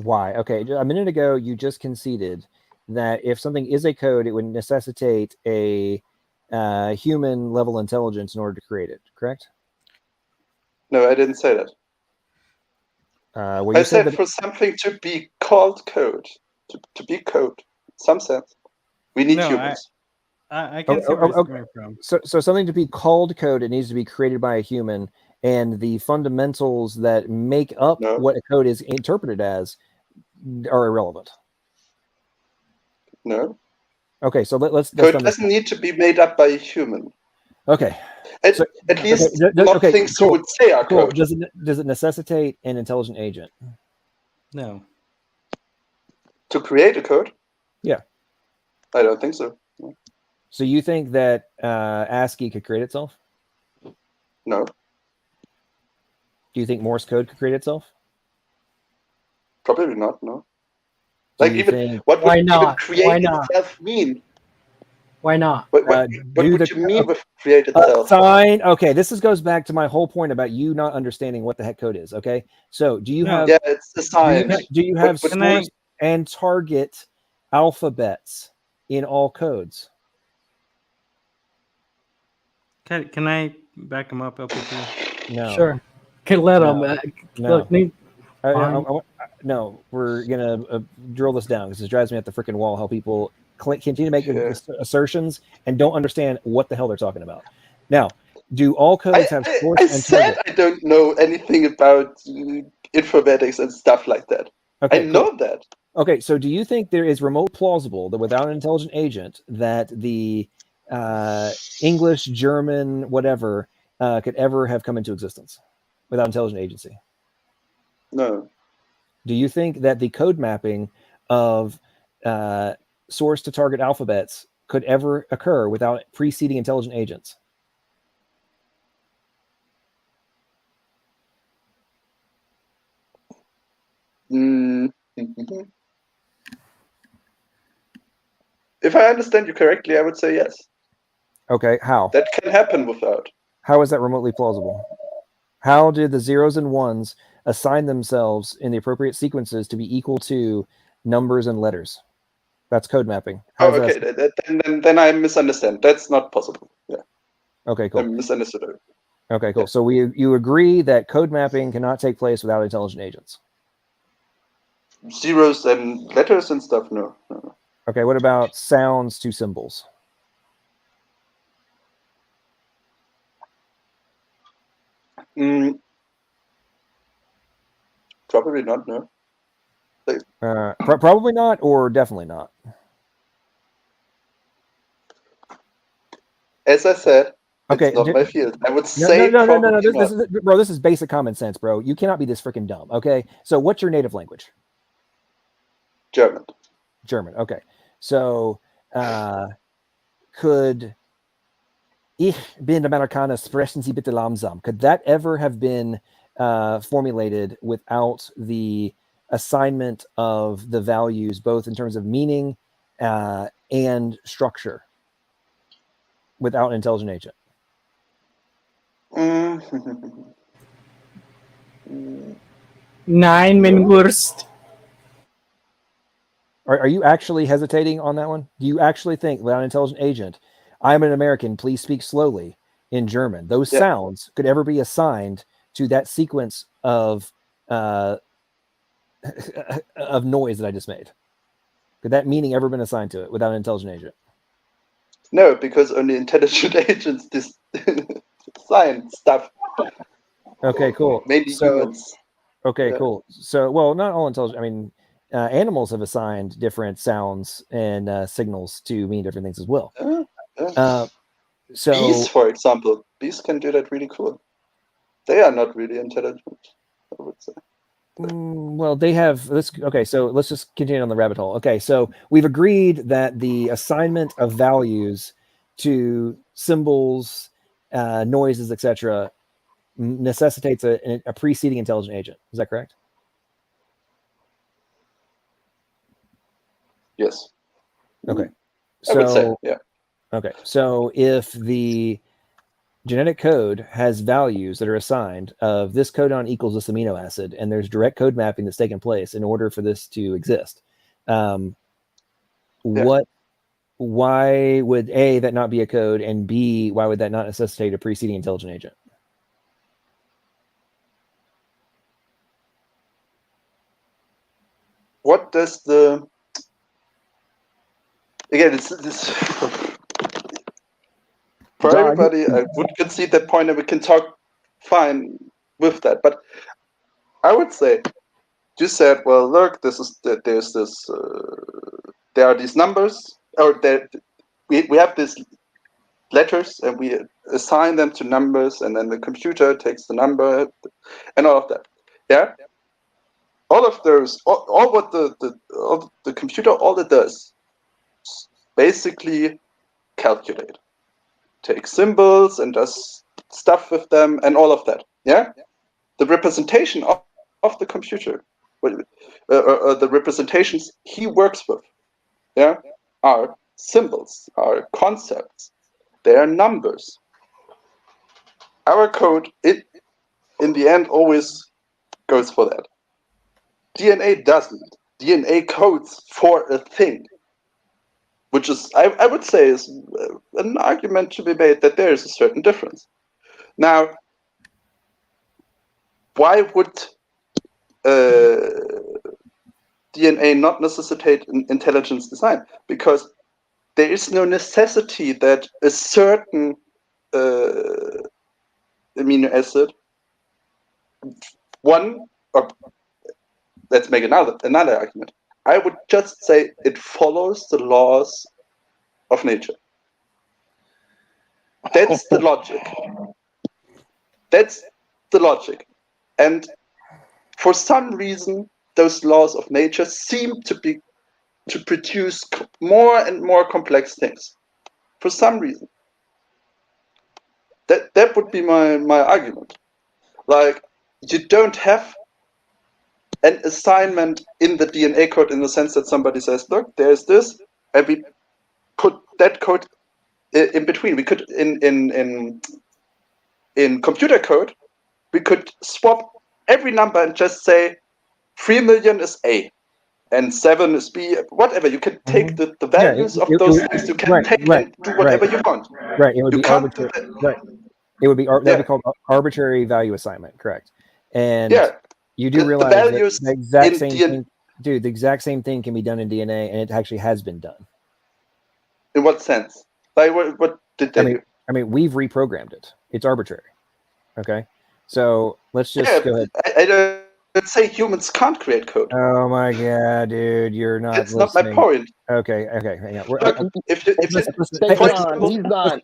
why? Okay, a minute ago you just conceded that if something is a code, it would necessitate a human level intelligence in order to create it. Correct? No, I didn't say that. Well, I said for something to be called code, to be code, in some sense, we need humans. I can see where he's coming from. So something to be called code, it needs to be created by a human, and the fundamentals that make up what a code is interpreted as are irrelevant. No. Okay, so let's code doesn't need to be made up by a human. Okay. At least not things you would say are cool. code. Does it necessitate an intelligent agent? No. To create a code? Yeah. I don't think so. So you think that ASCII could create itself? No. Do you think Morse code could create itself? Probably not. No. Do Like you even think- what would Why even not? create Why not? itself mean? Why not? What would you mean with create itself? Assign. Okay, goes back to my whole point about you not understanding what the heck code is. Okay, so do you have? Yeah, it's assigned. Do you have But source and target alphabets in all codes? Can I back him up, LPT? No. Sure. Can let No. them. No. Look, no, we're gonna drill this down because it drives me at the freaking wall how people continue to make assertions and don't understand what the hell they're talking about. Now, do all codes have source I and said target? I don't know anything about informatics and stuff like that. Okay, I know that. Okay, so do you think there is remote plausible that without an intelligent agent that the English, German, whatever could ever have come into existence without intelligent agency? No. Do you think that the code mapping of source to target alphabets could ever occur without preceding intelligent agents? If I understand you correctly, I would say yes. Okay, how? That can happen without. How is that remotely plausible? How did the zeros and ones assign themselves in the appropriate sequences to be equal to numbers and letters? That's code mapping. How Oh, is okay. Then I misunderstand. That's not possible. Yeah. Okay, cool. I misunderstood it. Okay, cool. So you agree that code mapping cannot take place without intelligent agents? Zeros and letters and stuff, no. Okay, what about sounds to symbols? Probably not, no. Probably not, or definitely not. As I said, okay, it's not my field. I would no, say no. probably not. This is basic common sense, bro. You cannot be this freaking dumb. Okay, so what's your native language? German. German. Okay, so could Ich bin Amerikaner, sprechen Sie bitte langsam. Could that ever have been formulated without the assignment of the values, both in terms of meaning and structure, without an intelligent agent? Nine Minwurst. Are you actually hesitating on that one? Do you actually think without an intelligent agent, I'm an American, please speak slowly in German, those sounds could ever be assigned to that sequence of noise that I just made? Could that meaning ever been assigned to it without an intelligent agent? No, because only intelligent agents assign stuff. Okay, cool. Maybe humans. Okay, Yeah. cool. So, well, not all intelligent. I mean, animals have assigned different sounds and signals to mean different things as well. So, bees, for example, bees can do that really cool. They are not really intelligent, I would say. Well, they have okay, so let's just continue on the rabbit hole. Okay, so we've agreed that the assignment of values to symbols, noises, etc., necessitates a preceding intelligent agent. Is that correct? Yes. Okay. I would say, yeah. Okay, so if the genetic code has values that are assigned of this codon equals this amino acid, and there's direct code mapping that's taken place in order for this to exist. Why would A, that not be a code, and B, why would that not necessitate a preceding intelligent agent? What does the again? It's this for everybody. I would concede that point, and we can talk fine with that. But I would say, you said, well, look, there's this. There are these numbers, or we have these letters, and we assign them to numbers, and then the computer takes the number and all of that. Yeah, all of those, all what the computer, all it does, is basically calculate, take symbols and does stuff with them and all of that. Yeah, the representation of the computer, the representations he works with, yeah, are symbols, are concepts, they are numbers. Our code, in the end, always goes for that. DNA doesn't. DNA codes for a thing, which is, I would say, is an argument to be made that there is a certain difference. Now, why would DNA not necessitate intelligence design? Because there is no necessity that a certain amino acid, one, or let's make another argument. I would just say it follows the laws of nature. That's the logic. That's the logic. And for some reason, those laws of nature seem to produce more and more complex things. For some reason. That would be my argument. Like, you don't have an assignment in the DNA code in the sense that somebody says, look, there's this, and we put that code in between. We could, in computer code, we could swap every number and just say 3 million is A and 7 is B, whatever. You can take the values of those things. You can take and do whatever you want. Right. It would You be can't arbitrary. Right. It would be that'd be called arbitrary value assignment. Correct. And you do realize that the exact same thing, dude. The exact same thing can be done in DNA, and it actually has been done. In what sense? Like, what did they do? I mean, we've reprogrammed it. It's arbitrary. Okay. So let's just go ahead. I don't say humans can't create code. Oh my god, dude, you're not. That's not my point. Okay, hang on. He's not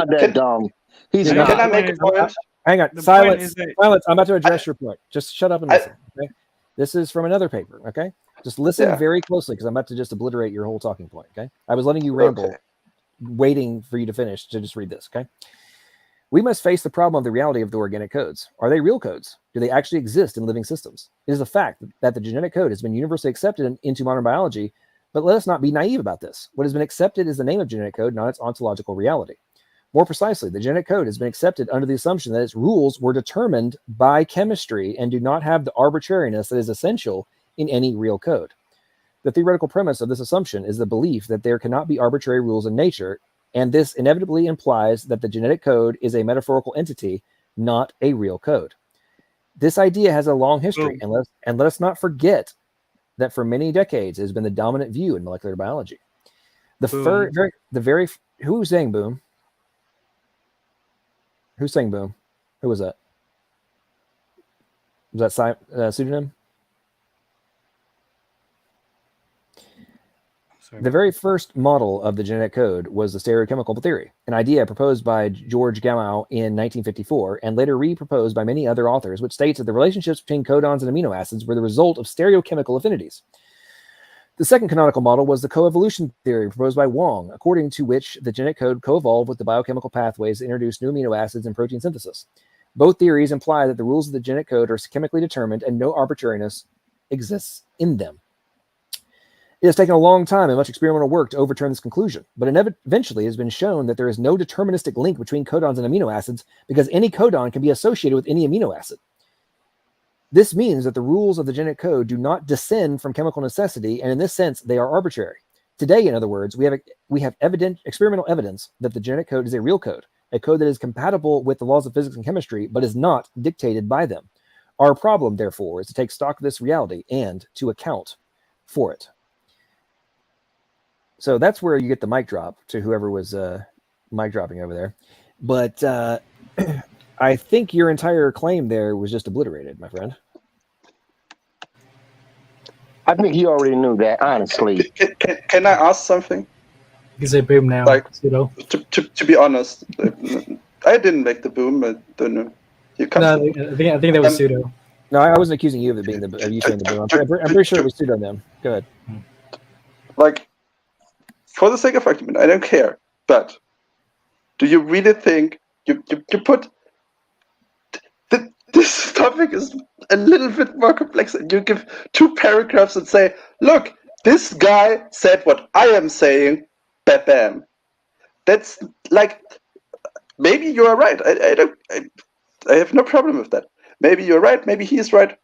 that dumb. He's not. Can I make a point? Hang on. Silence. Silence. I'm about to address your point. Just shut up and listen. Okay. This is from another paper. Okay. Just listen very closely because I'm about to just obliterate your whole talking point. Okay. I was letting you ramble, waiting for you to finish to just read this. Okay. We must face the problem of the reality of the organic codes. Are they real codes? Do they actually exist in living systems? It is a fact that the genetic code has been universally accepted into modern biology, but let us not be naive about this. What has been accepted is the name of genetic code, not its ontological reality. More precisely, the genetic code has been accepted under the assumption that its rules were determined by chemistry and do not have the arbitrariness that is essential in any real code. The theoretical premise of this assumption is the belief that there cannot be arbitrary rules in nature, and this inevitably implies that the genetic code is a metaphorical entity, not a real code. This idea has a long history, and let us not forget that for many decades it has been the dominant view in molecular biology. Who's saying boom? Who's saying boom? Who was that? Was that pseudonym? The very first model of the genetic code was the stereochemical theory, an idea proposed by George Gamow in 1954 and later re-proposed by many other authors, which states that the relationships between codons and amino acids were the result of stereochemical affinities. The second canonical model was the coevolution theory proposed by Wang, according to which the genetic code co-evolved with the biochemical pathways that introduced new amino acids in protein synthesis. Both theories imply that the rules of the genetic code are chemically determined and no arbitrariness exists in them. It has taken a long time and much experimental work to overturn this conclusion, but eventually it has been shown that there is no deterministic link between codons and amino acids because any codon can be associated with any amino acid. This means that the rules of the genetic code do not descend from chemical necessity, and in this sense, they are arbitrary. Today, in other words, we have experimental evidence that the genetic code is a real code, a code that is compatible with the laws of physics and chemistry, but is not dictated by them. Our problem, therefore, is to take stock of this reality and to account for it. So that's where you get the mic drop to whoever was mic dropping over there. But I think your entire claim there was just obliterated, my friend. I think he already knew that, honestly. Can I ask something? You can say boom now. Like, pseudo. to be honest, I didn't make the boom. I don't know. You can't. No, I think that was pseudo. No, I wasn't accusing you of it being of you saying the boom. I'm pretty sure it was pseudo them. Go ahead. Like, for the sake of argument, I don't care. But do you really think you put this topic is a little bit more complex, and you give 2 paragraphs and say, look, this guy said what I am saying, bam, bam. That's like, maybe you are right. I have no problem with that. Maybe you're right, maybe he is right.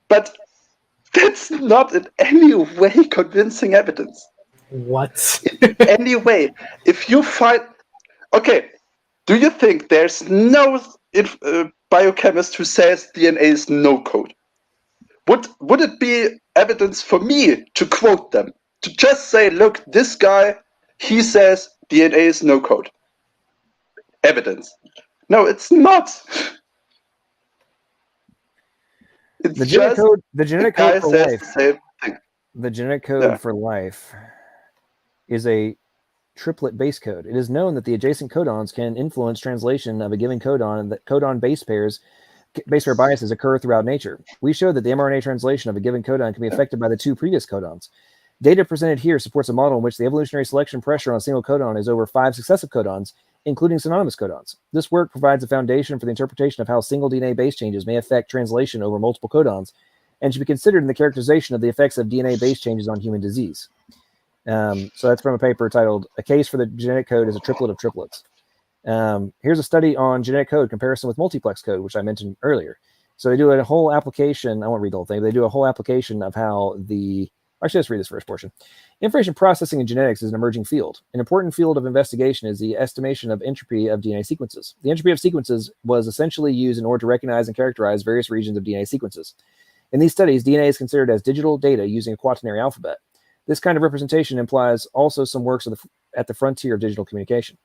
But that's not in any way convincing evidence. What? In any way. If you find... Okay, do you think there's no biochemist who says DNA is no code? Would it be evidence for me to quote them? To just say, look, this guy, he says DNA is no code. Evidence. No, it's not. It's The genetic just code. The genetic the guy code for says life. the same thing. The genetic code for life is a triplet base code. It is known that the adjacent codons can influence translation of a given codon, and that codon base pair biases occur throughout nature. We showed that the mRNA translation of a given codon can be affected by the 2 previous codons. Data presented here supports a model in which the evolutionary selection pressure on a single codon is over 5 successive codons, including synonymous codons. This work provides a foundation for the interpretation of how single DNA base changes may affect translation over multiple codons, and should be considered in the characterization of the effects of DNA base changes on human disease. So that's from a paper titled "A Case for the Genetic Code as a Triplet of Triplets." Here's a study on genetic code comparison with multiplex code, which I mentioned earlier. So they do a whole application. I won't read the whole thing. But they do a whole application of how the... Actually, let's read this first portion. Information processing in genetics is an emerging field. An important field of investigation is the estimation of entropy of DNA sequences. The entropy of sequences was essentially used in order to recognize and characterize various regions of DNA sequences. In these studies, DNA is considered as digital data using a quaternary alphabet. This kind of representation implies also some works at the frontier of digital communication.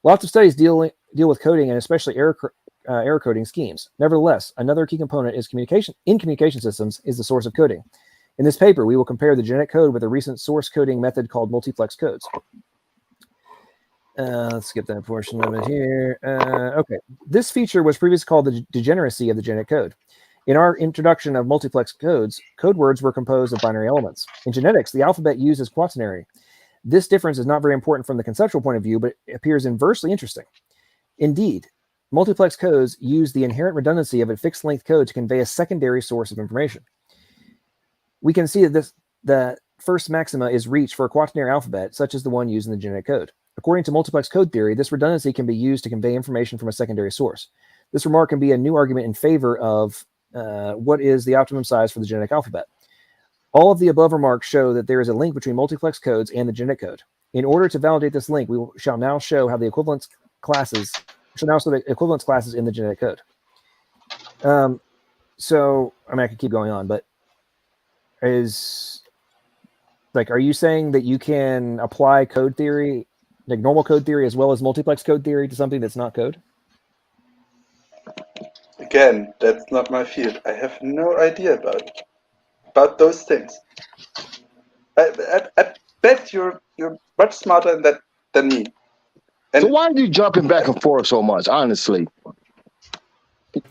Lots of studies deal with coding and especially error coding schemes. Nevertheless, another key component is communication. In communication systems is the source of coding. In this paper, we will compare the genetic code with a recent source coding method called multiplex codes. Let's skip that portion of it here. Okay, this feature was previously called the degeneracy of the genetic code. In our introduction of multiplex codes, code words were composed of binary elements. In genetics, the alphabet used is quaternary. This difference is not very important from the conceptual point of view, but it appears inversely interesting. Indeed, multiplex codes use the inherent redundancy of a fixed-length code to convey a secondary source of information. We can see that the first maxima is reached for a quaternary alphabet, such as the one used in the genetic code. According to multiplex code theory, this redundancy can be used to convey information from a secondary source. This remark can be a new argument in favor of what is the optimum size for the genetic alphabet. All of the above remarks show that there is a link between multiplex codes and the genetic code. In order to validate this link, we shall now show how the equivalence classes in the genetic code. So, I mean, I could keep going on, but are you saying that you can apply code theory, like normal code theory, as well as multiplex code theory to something that's not code? Again, that's not my field. I have no idea about those things. I bet you're much smarter than me. So why are you jumping back and forth so much, honestly?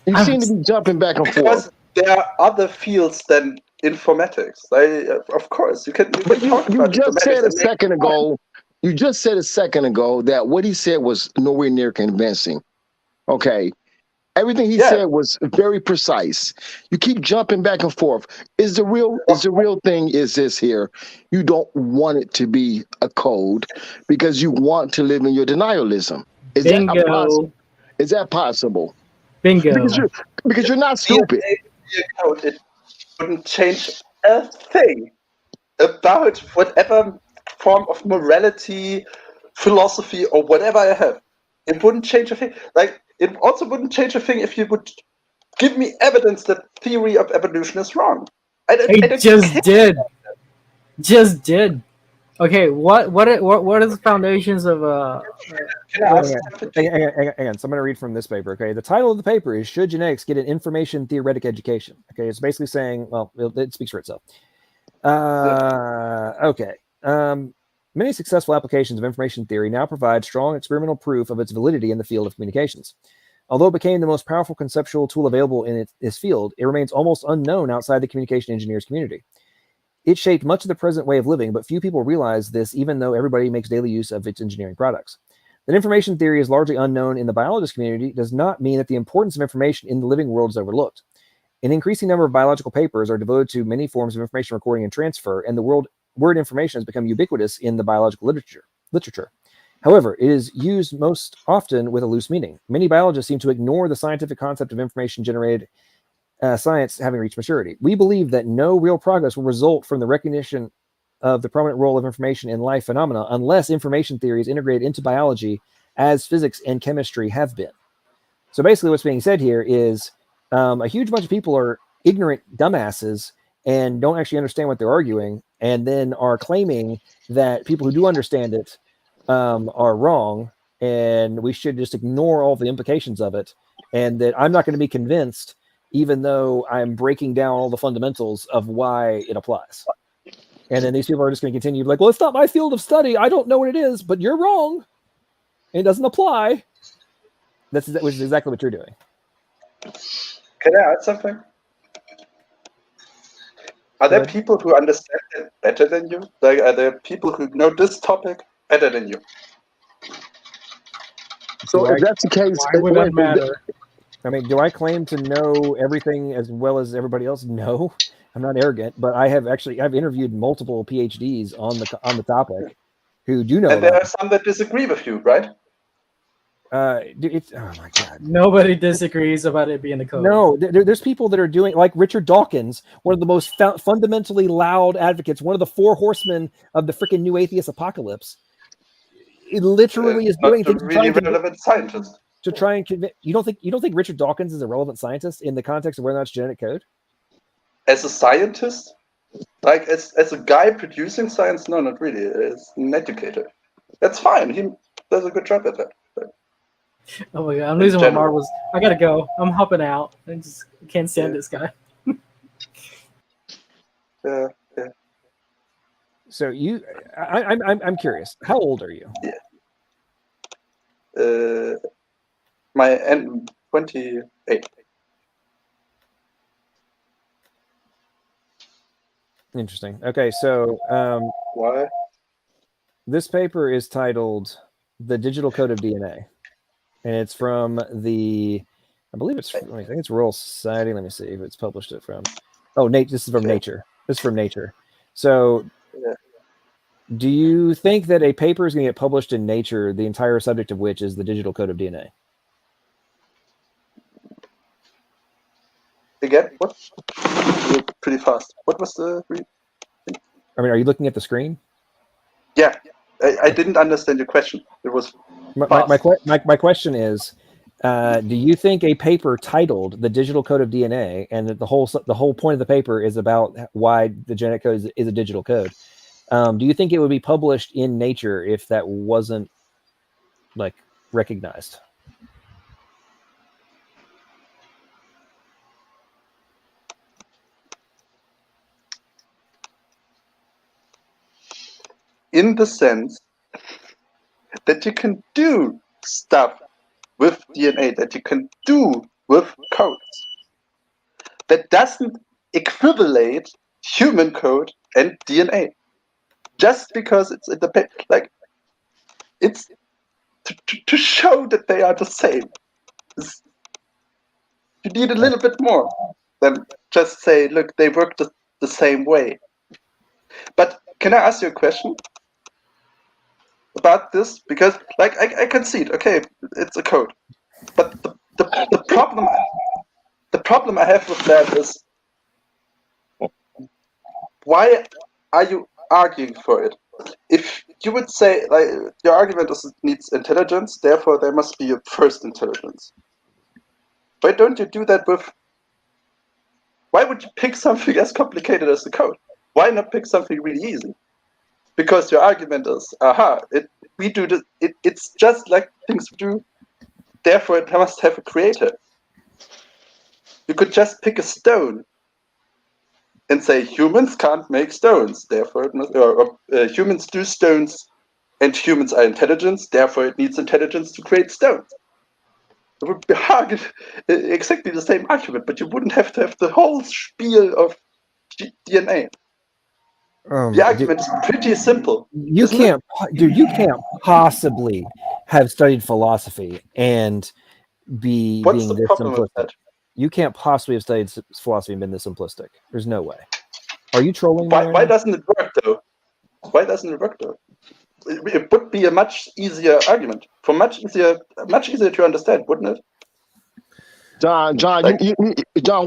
You seem to be jumping back and because forth. There are other fields than informatics. Of course, you can talk about just said informatics a second ago. You just said a second ago that what he said was nowhere near convincing. Okay. Everything he said was very precise. You keep jumping back and forth. Is the real thing is this here? You don't want it to be a code because you want to live in your denialism. Is Bingo. that possible? Is that possible? Bingo. Because you're not stupid. It wouldn't change a thing about whatever form of morality, philosophy, or whatever I have. It wouldn't change a thing. Like, it also wouldn't change a thing if you would give me evidence that theory of evolution is wrong. I just did. Okay, what are the foundations of Hang on. So I'm going to read from this paper. Okay, the title of the paper is "Should Genetics Get an Information Theoretic Education?" Okay, it's basically saying, well, it speaks for itself. Okay. Many successful applications of information theory now provide strong experimental proof of its validity in the field of communications. Although it became the most powerful conceptual tool available in its field, it remains almost unknown outside the communication engineers community. It shaped much of the present way of living, but few people realize this, even though everybody makes daily use of its engineering products. That information theory is largely unknown in the biologist community does not mean that the importance of information in the living world is overlooked. An increasing number of biological papers are devoted to many forms of information recording and transfer, and the word information has become ubiquitous in the biological literature. However, it is used most often with a loose meaning. Many biologists seem to ignore the scientific concept of information generated science having reached maturity. We believe that no real progress will result from the recognition of the prominent role of information in life phenomena unless information theory is integrated into biology as physics and chemistry have been. So basically what's being said here is a huge bunch of people are ignorant dumbasses and don't actually understand what they're arguing, and then are claiming that people who do understand it are wrong, and we should just ignore all the implications of it, and that I'm not going to be convinced even though I'm breaking down all the fundamentals of why it applies. And then these people are just going to continue like, well, it's not my field of study. I don't know what it is, but you're wrong. It doesn't apply. Which is exactly what you're doing. Can I add something? Are there people who understand it better than you? Like, are there people who know this topic better than you? So if that's the case, Why would that matter? I mean, do I claim to know everything as well as everybody else? No, I'm not arrogant, but I've interviewed multiple PhDs on the topic who do know. And there are some that disagree with you, right? It's oh my god. Nobody disagrees about it being a code. No, there's people that are doing like Richard Dawkins, one of the most fundamentally loud advocates, one of the four horsemen of the freaking new atheist apocalypse. It literally is doing things really relevant scientist. To try and convince you don't think Richard Dawkins is a relevant scientist in the context of whether or not it's genetic code? As a scientist? Like as a guy producing science? No, not really. As an educator. That's fine. He does a good job at that. Oh my god, I'm losing my marbles. I gotta go. I'm hopping out. I just can't stand this guy. Yeah. So I'm curious. How old are you? Yeah. My 28. Interesting. Okay, so why? This paper is titled "The Digital Code of DNA," and it's from I think it's Royal Society. Let me see if it's published it from. Oh, Nate. This is from Nature. This is from Nature. So, do you think that a paper is going to get published in Nature, the entire subject of which is the digital code of DNA? Again, what? You're pretty fast. What was the? I mean, are you looking at the screen? Yeah, I didn't understand your question. It was my question is, do you think a paper titled "The Digital Code of DNA" and that the whole point of the paper is about why the genetic code is a digital code? Do you think it would be published in Nature if that wasn't like recognized? In the sense that you can do stuff with DNA, that you can do with codes. That doesn't equivalent human code and DNA. Just because it's in the paper, like it's to show that they are the same. You need a little bit more than just say, look, they work the same way. But can I ask you a question about this? Because like I concede, okay, it's a code. But the problem I have with that is, why are you arguing for it? If you would say, like, your argument is it needs intelligence, therefore there must be a first intelligence. Why don't you do that with? Why would you pick something as complicated as the code? Why not pick something really easy? Because your argument is, we do this. It's just like things we do. Therefore, it must have a creator. You could just pick a stone and say humans can't make stones, therefore it must, humans do stones, and humans are intelligent, therefore it needs intelligence to create stones. It would be exactly the same argument, but you wouldn't have to have the whole spiel of DNA. The argument is pretty simple. You can't, dude. You can't possibly have studied philosophy and be What's being the this problem with simplistic. that? You can't possibly have studied philosophy and been this simplistic. There's no way. Are you trolling me? Why doesn't it work though? Why doesn't it work though? It would be a much easier argument, much easier to understand, wouldn't it? John, John,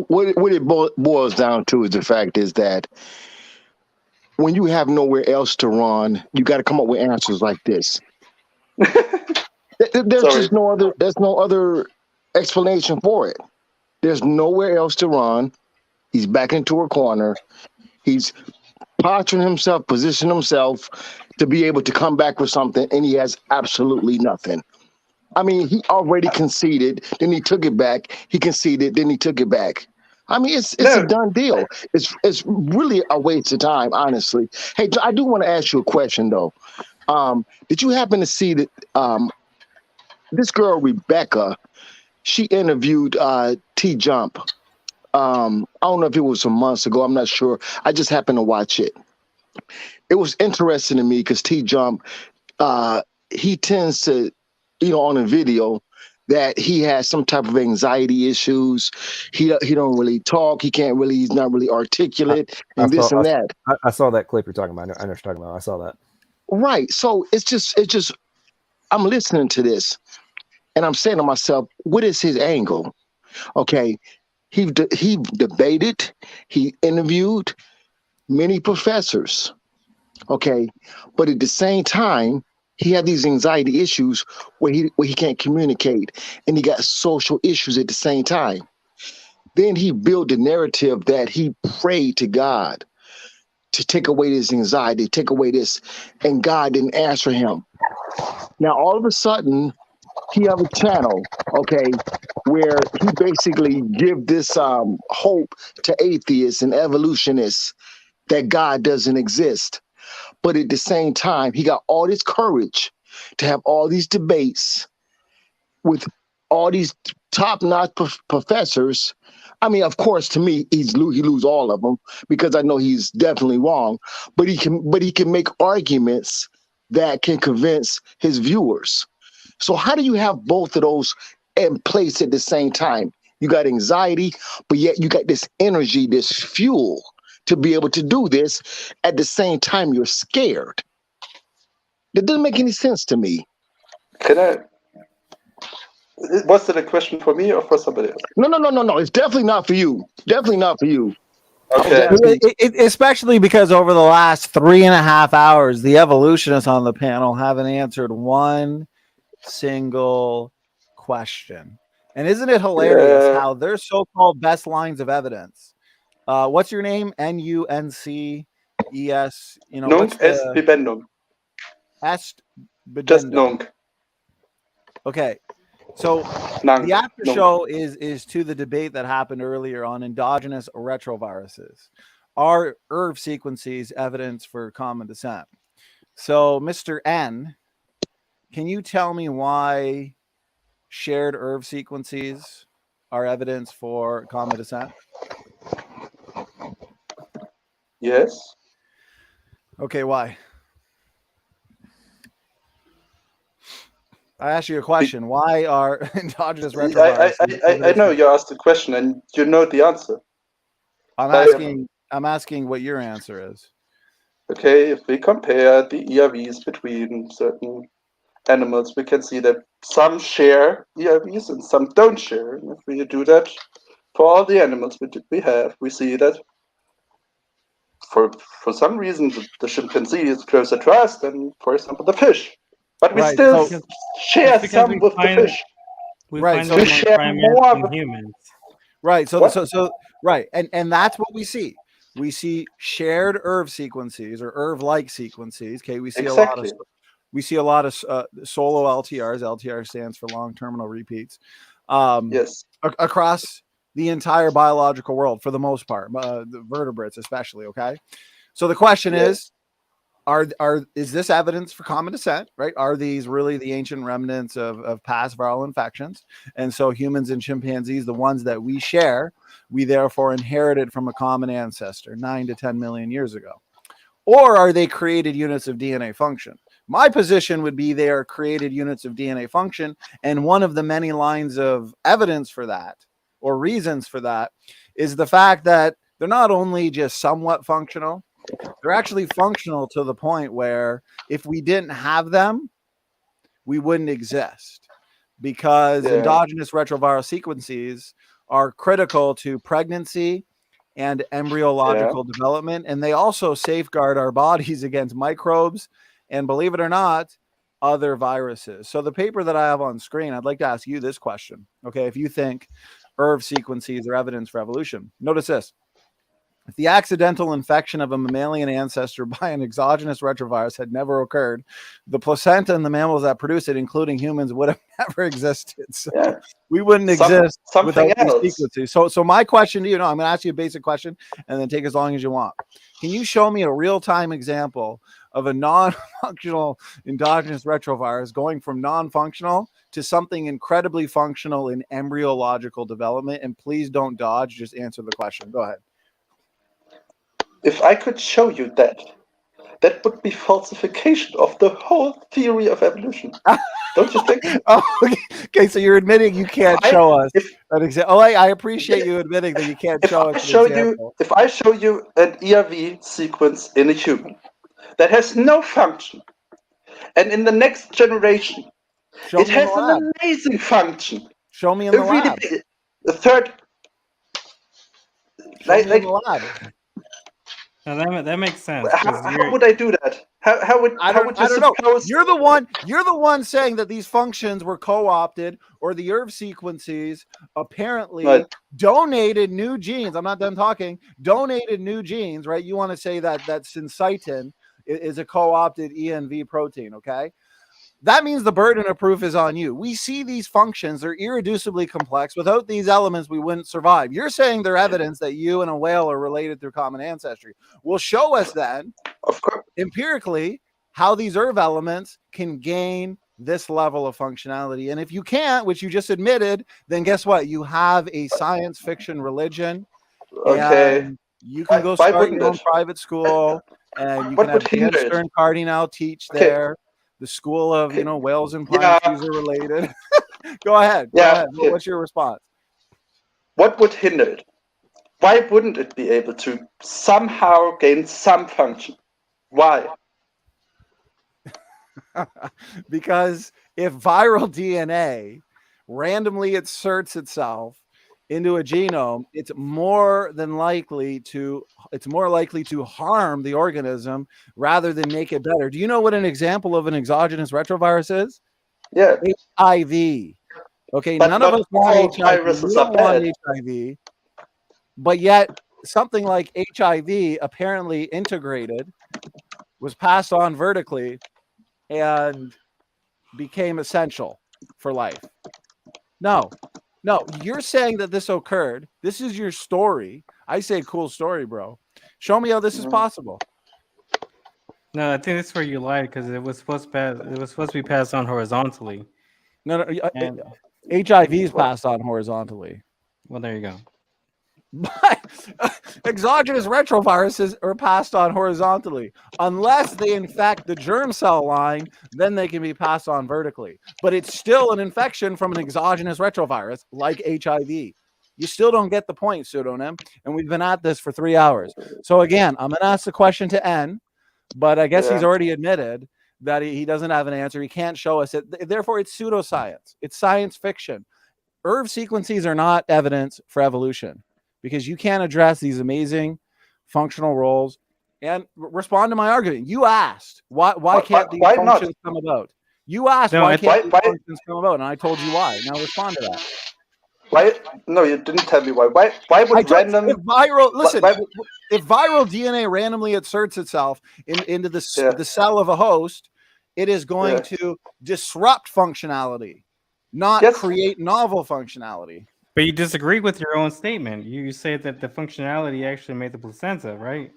what it boils down to is the fact is that when you have nowhere else to run, you got to come up with answers like this. There's just no other. There's no other explanation for it. There's nowhere else to run. He's back into a corner. He's posturing himself, positioning himself to be able to come back with something, and he has absolutely nothing. I mean, he already conceded, then he took it back. He conceded, then he took it back. I mean, it's a done deal. It's really a waste of time, honestly. Hey, I do want to ask you a question though. Did you happen to see that this girl Rebecca? She interviewed T Jump. I don't know if it was some months ago. I'm not sure. I just happened to watch it. It was interesting to me because T Jump, he tends to, on a video that he has some type of anxiety issues. He don't really talk. He's not really articulate and that. I saw that clip you're talking about. I know what you're talking about. I saw that. Right. So it's just I'm listening to this and I'm saying to myself, what is his angle? Okay. He debated, he interviewed many professors. Okay. But at the same time, he had these anxiety issues where he can't communicate, and he got social issues at the same time. Then he built a narrative that he prayed to God to take away this anxiety, take away this, and God didn't answer him. Now, all of a sudden, he have a channel, okay, where he basically give this hope to atheists and evolutionists that God doesn't exist. But at the same time, he got all this courage to have all these debates with all these top-notch professors. I mean, of course, to me, he lose all of them because I know he's definitely wrong. But he can make arguments that can convince his viewers. So how do you have both of those in place at the same time? You got anxiety, but yet you got this energy, this fuel to be able to do this. At the same time, you're scared. That doesn't make any sense to me. Was it a question for me or for somebody else? No. It's definitely not for you. Definitely not for you. Okay. Especially because over the last 3.5 hours, the evolutionists on the panel haven't answered one single question. And isn't it hilarious how their so-called best lines of evidence? What's your name? Nunces. Nunc est bibendum. Est Just nunc. Okay. So the after show is to the debate that happened earlier on endogenous retroviruses. Are ERV sequences evidence for common descent? So, Mr. N, can you tell me why shared ERV sequences are evidence for common descent? Yes. Okay, why? I asked you a question. Why are endogenous retroviruses? I know you asked the question and you know the answer. I'm asking what your answer is. Okay, if we compare the ERVs between certain animals, we can see that some share ERVs and some don't share. And if we do that for all the animals we have, we see that for some reason the chimpanzee is closer to us than, for example, the fish. But we still share some with the fish. We share more with humans. Right. So right. And that's what we see. We see shared ERV sequences or ERV-like sequences. Okay. We see a lot of solo LTRs. LTR stands for long terminal repeats. Yes. Across the entire biological world for the most part, the vertebrates especially. Okay, so the question is, is this evidence for common descent, right? Are these really the ancient remnants of past viral infections? And so humans and chimpanzees, the ones that we share, we therefore inherited from a common ancestor 9 to 10 million years ago. Or are they created units of DNA function? My position would be they are created units of DNA function. And one of the many lines of evidence for that, or reasons for that, is the fact that they're not only just somewhat functional, they're actually functional to the point where if we didn't have them, we wouldn't exist, because endogenous retroviral sequences are critical to pregnancy and embryological development. And they also safeguard our bodies against microbes and, believe it or not, other viruses. So the paper that I have on screen, I'd like to ask you this question. Okay, if you think ERV sequences are evidence for evolution, notice this. If the accidental infection of a mammalian ancestor by an exogenous retrovirus had never occurred, the placenta and the mammals that produce it, including humans, would have never existed. So we wouldn't exist without these sequences. So my question to you, I'm going to ask you a basic question and then take as long as you want. Can you show me a real-time example of a non-functional endogenous retrovirus going from non-functional to something incredibly functional in embryological development? And please don't dodge, just answer the question. Go ahead. If I could show you that, that would be falsification of the whole theory of evolution. Don't you think? Okay, so you're admitting you can't show us an example. I appreciate you admitting that you can't show us an example. If I show you an ERV sequence in a human that has no function, and in the next generation, it has an amazing function. Show me in the lab. The third. Show me in the lab. No, that makes sense. How would I do that? How would I don't know. You're the one saying that these functions were co-opted, or the ERV sequences apparently donated new genes. I'm not done talking. Donated new genes, right? You want to say that syncytin is a co-opted ENV protein, okay? That means the burden of proof is on you. We see these functions, they're irreducibly complex. Without these elements, we wouldn't survive. You're saying they're evidence that you and a whale are related through common ancestry. Well, show us then, empirically, how these ERV elements can gain this level of functionality. And if you can't, which you just admitted, then guess what? You have a science fiction religion. Okay. You can go start your own private school, and you can have Dan Stern Cardinal teach there. The school of, whales and pine trees are related. Go ahead. Go ahead. What's your response? What would hinder it? Why wouldn't it be able to somehow gain some function? Why? Because if viral DNA randomly inserts itself into a genome, it's more likely to harm the organism rather than make it better. Do you know what an example of an exogenous retrovirus is? Yeah. HIV. Okay, but none of us want HIV. We don't want HIV. But yet something like HIV apparently integrated, was passed on vertically, and became essential for life. No, you're saying that this occurred. This is your story. I say cool story, bro. Show me how this is possible. No, I think that's where you lied, because it was supposed to be passed on horizontally. No, HIV is passed on horizontally. Well, there you go. But exogenous retroviruses are passed on horizontally. Unless they infect the germ cell line, then they can be passed on vertically. But it's still an infection from an exogenous retrovirus like HIV. You still don't get the point, pseudonym. And we've been at this for 3 hours. So again, I'm going to ask the question to N, but I guess he's already admitted that he doesn't have an answer. He can't show us it. Therefore, it's pseudoscience. It's science fiction. ERV sequences are not evidence for evolution, because you can't address these amazing functional roles and respond to my argument. You asked why can't these functions come about? You asked why can't these functions come about, and I told you why. Now respond to that. Why? No, you didn't tell me why. Why would random? If viral DNA randomly inserts itself into the cell of a host, it is going to disrupt functionality, not create novel functionality. But you disagree with your own statement. You say that the functionality actually made the placenta, right?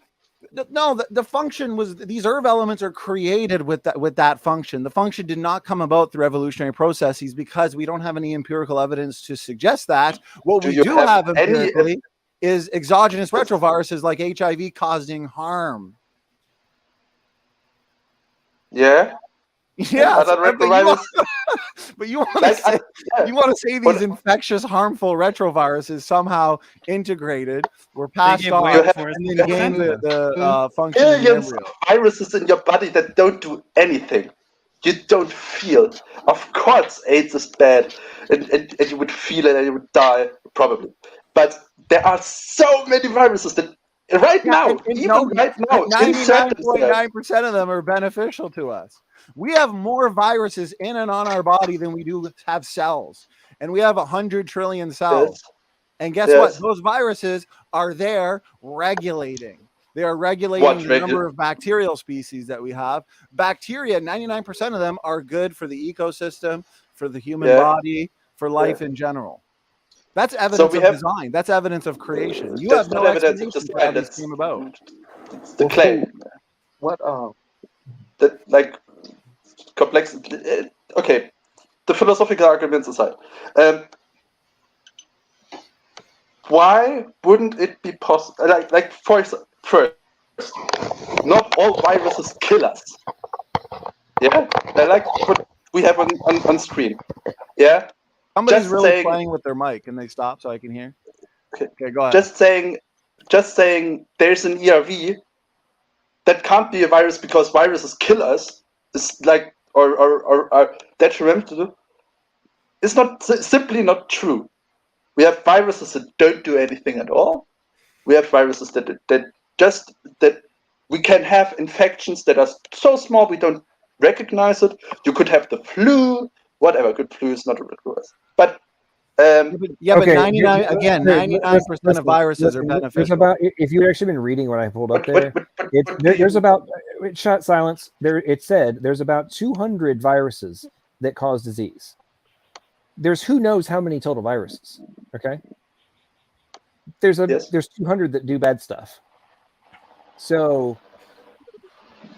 No, the function was these ERV elements are created with that function. The function did not come about through evolutionary processes because we don't have any empirical evidence to suggest that. What we do have empirically is exogenous retroviruses like HIV causing harm. Yeah. Yeah, Other retrovirus. but you want to say these infectious, harmful retroviruses somehow integrated, were passed on, and then gain the function in the billions embryo. of viruses in your body that don't do anything. You don't feel. Of course, AIDS is bad, and you would feel it and you would die, probably. But there are so many viruses that right now, right now, insert themselves. 99.9% of them are beneficial to us. We have more viruses in and on our body than we do have cells, and we have 100 trillion cells. Yes. And guess what? Those viruses are there regulating. They are regulating the number of bacterial species that we have. Bacteria, 99% of them are good for the ecosystem, for the human body, for life in general. That's evidence of design. That's evidence of creation. You have no evidence of explanation for how this came about. It's the claim. What? That like complex. Okay, the philosophical arguments aside, why wouldn't it be possible? Like first, not all viruses kill us. Yeah, like what we have on screen. Yeah. Somebody's really playing with their mic. Can they stop so I can hear? Okay, go ahead. Just saying there's an ERV that can't be a virus because viruses kill us is like or are detrimental. It's not simply not true. We have viruses that don't do anything at all. We have viruses that we can have infections that are so small we don't recognize it. You could have the flu, whatever. Good, flu is not a virus, but but 99% of viruses are beneficial. There's about, if you've actually been reading what I pulled up there, there's about silence. There it said there's about 200 viruses that cause disease. There's who knows how many total viruses. Okay, there's 200 that do bad stuff. So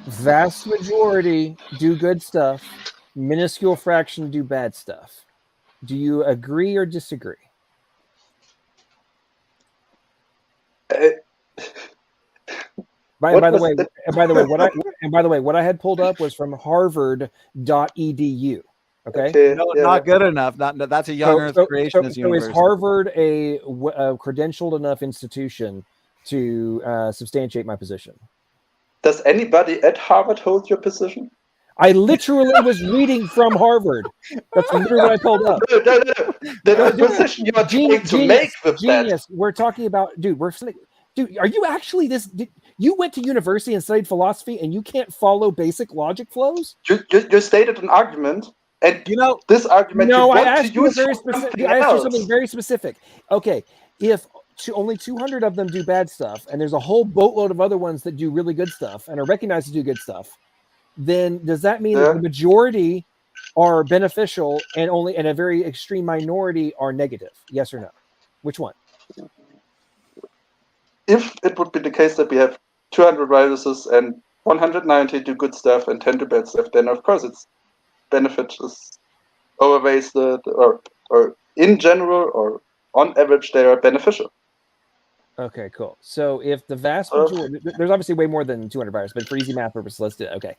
vast majority do good stuff. Minuscule fraction do bad stuff. Do you agree or disagree? By the way, what I had pulled up was from harvard.edu. Okay. No, not good enough. That's a young Earth creationist university. Is Harvard a credentialed enough institution to substantiate my position? Does anybody at Harvard hold your position? I literally was reading from Harvard. That's literally what I pulled up. No. The position you are trying to make with genius. That. We're talking about, dude. Are you actually this? You went to university and studied philosophy, and you can't follow basic logic flows? You stated an argument, and this argument. No, I asked you something very specific. Okay, if only 200 of them do bad stuff, and there's a whole boatload of other ones that do really good stuff and are recognized to do good stuff, then does that mean that the majority are beneficial and a very extreme minority are negative? Yes or no? Which one? If it would be the case that we have 200 viruses and 190 do good stuff and 10 do bad stuff, then of course it's benefits overweighs or in general or on average they are beneficial. Okay, cool. So if the vast majority, there's obviously way more than 200 viruses, but for easy math purposes, let's do it. Okay,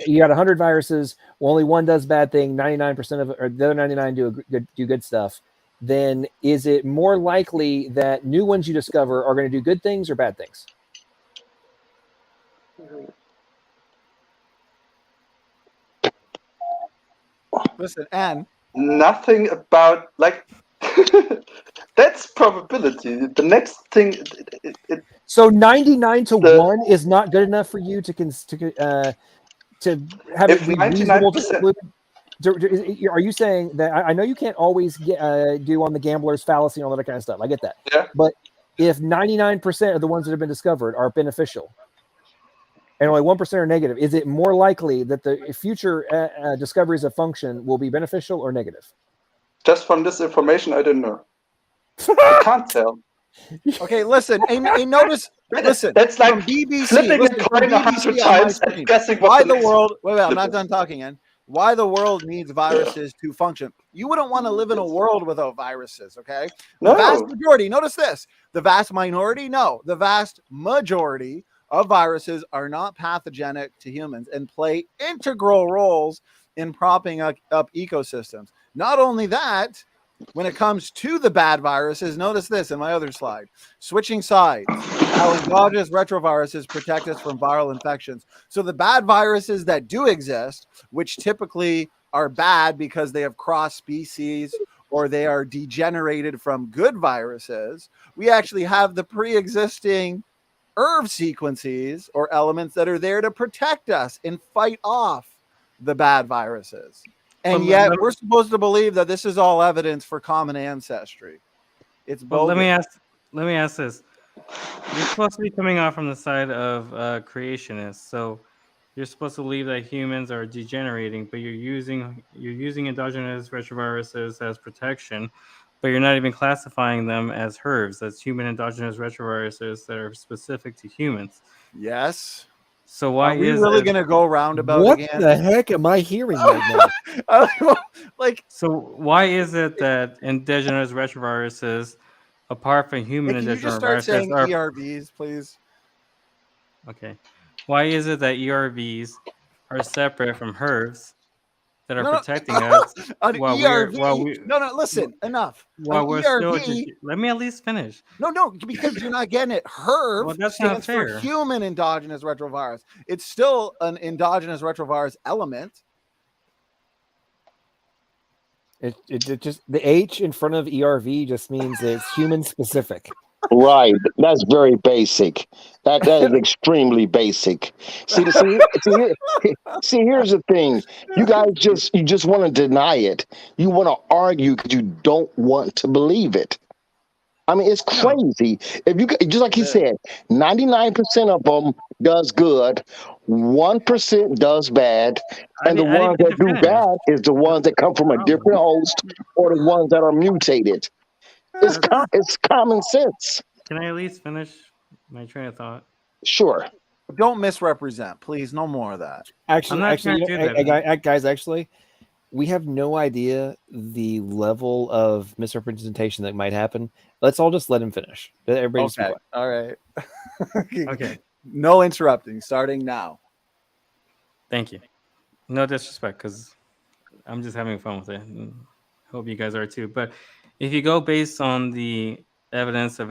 you got 100 viruses, only one does bad thing, 99% of it, or the other 99 do good stuff. Then is it more likely that new ones you discover are going to do good things or bad things? Listen, and nothing about like that's probability. The next thing. So 99 to 1 is not good enough for you to have it be reasonable to conclude. Are you saying that I know you can't always do on the gambler's fallacy and all that kind of stuff? I get that. Yeah. But if 99% of the ones that have been discovered are beneficial and only 1% are negative, is it more likely that the future discoveries of function will be beneficial or negative? Just from this information, I didn't know. I can't tell. Okay, listen. And notice. Listen. That's like from BBC. flipping Listen, a from coin 100 BBC on my times and screen. guessing what Why the the next world? Wait, I'm flip not is. done talking. Yet. Why the world needs viruses to function? You wouldn't want to live in a world without viruses. Okay. The vast No. majority. Notice this. The vast minority. No. The vast majority of viruses are not pathogenic to humans and play integral roles in propping up ecosystems. Not only that, when it comes to the bad viruses, notice this in my other slide. Switching sides. How endogenous retroviruses protect us from viral infections. So the bad viruses that do exist, which typically are bad because they have crossed species or they are degenerated from good viruses, we actually have the pre-existing ERV sequences or elements that are there to protect us and fight off the bad viruses. And yet we're supposed to believe that this is all evidence for common ancestry. It's bogus. Let me ask this. You're supposed to be coming off from the side of creationists, so you're supposed to believe that humans are degenerating, but you're using endogenous retroviruses as protection, but you're not even classifying them as HERVs, as human endogenous retroviruses that are specific to humans. Yes. So why are we is really it, going to go roundabout What again? the heck am I hearing right now? Like, so why is it that endogenous retroviruses, apart from human hey, can you just endogenous start viruses, saying are ERVs, please? okay? Why is it that ERVs are separate from HERVs that are No, protecting us an while ERV. No, listen, enough. An while we're still? ERV. Let me at least finish. No, because you're not getting it. HERV Well, that's not stands for fair. human endogenous retrovirus. It's still an endogenous retrovirus element. It just the H in front of ERV just means it's human specific. Right. That's very basic. That is extremely basic. See, here's the thing. You guys just want to deny it. You want to argue because you don't want to believe it. I mean, it's crazy. If you just like he said, 99% of them does good, 1% does bad, and the ones that do bad is the ones that come from a different host or the ones that are mutated. It's common sense. Can I at least finish my train of thought? Sure. Don't misrepresent, please. No more of that. Actually, I'm not trying to do that. guys, actually, we have no idea the level of misrepresentation that might happen. Let's all just let him finish. Everybody just be Okay. quiet. All right. Okay. No interrupting. Starting now. Thank you. No disrespect, because I'm just having fun with it. And hope you guys are too. But if you go based on the evidence of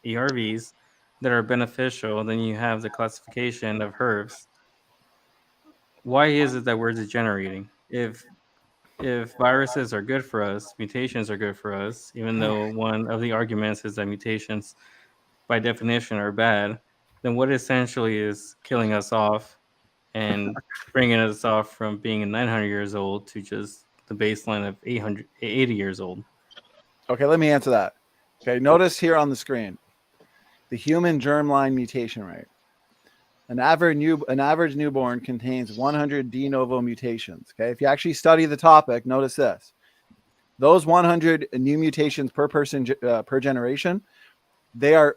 ERVs that are beneficial, then you have the classification of HERVs. Why is it that we're degenerating? If viruses are good for us, mutations are good for us, even though one of the arguments is that mutations by definition are bad, then what essentially is killing us off and bringing us off from being 900 years old to just the baseline of 80 years old? Okay, let me answer that. Okay, notice here on the screen the human germline mutation rate. An average newborn contains 100 de novo mutations. Okay, if you actually study the topic, notice this. Those 100 new mutations per person per generation, they are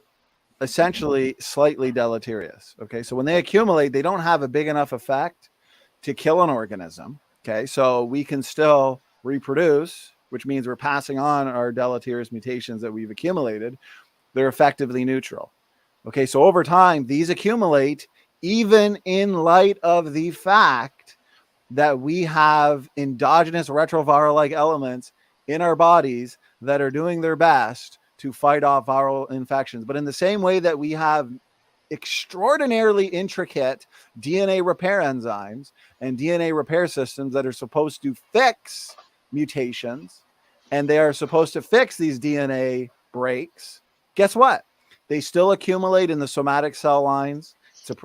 essentially slightly deleterious. Okay, so when they accumulate, they don't have a big enough effect to kill an organism. Okay, so we can still reproduce, which means we're passing on our deleterious mutations that we've accumulated. They're effectively neutral. Okay, so over time, these accumulate even in light of the fact that we have endogenous retroviral-like elements in our bodies that are doing their best to fight off viral infections. But in the same way that we have extraordinarily intricate DNA repair enzymes and DNA repair systems that are supposed to fix mutations, and they are supposed to fix these DNA breaks, guess what? They still accumulate in the somatic cell lines.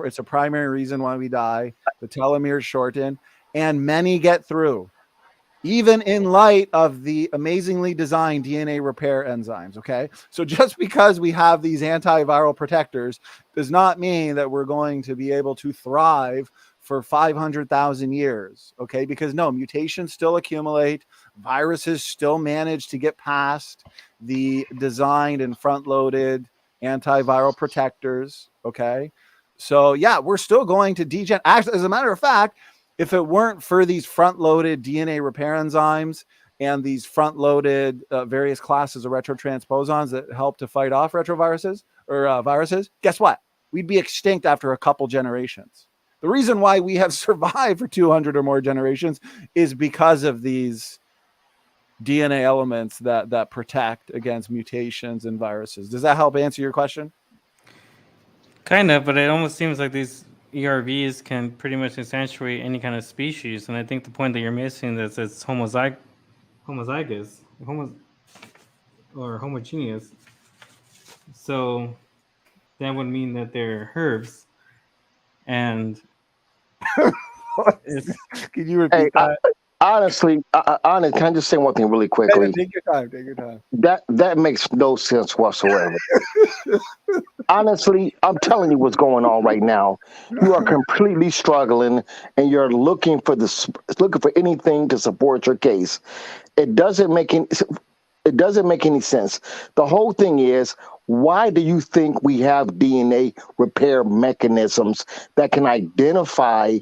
It's a primary reason why we die. The telomeres shorten, and many get through, even in light of the amazingly designed DNA repair enzymes. Okay, so just because we have these antiviral protectors does not mean that we're going to be able to thrive for 500,000 years. Okay, because no, mutations still accumulate. viruses still manage to get past the designed and front-loaded antiviral protectors. Okay, so yeah, we're still going to degen. Actually, as a matter of fact, if it weren't for these front-loaded DNA repair enzymes and these front-loaded various classes of retrotransposons that help to fight off retroviruses or viruses, guess what? We'd be extinct after a couple generations. The reason why we have survived for 200 or more generations is because of these DNA elements that protect against mutations and viruses. Does that help answer your question? Kind of, but it almost seems like these ERVs can pretty much accentuate any kind of species. And I think the point that you're missing is it's homozygous, or homogeneous. So that would mean that they're herbs. And can you repeat that? Honestly, can I just say one thing really quickly? Take your time. Take your time. That makes no sense whatsoever. Honestly, I'm telling you what's going on right now. You are completely struggling, and you're looking for anything to support your case. It doesn't make any sense. The whole thing is, why do you think we have DNA repair mechanisms that can identify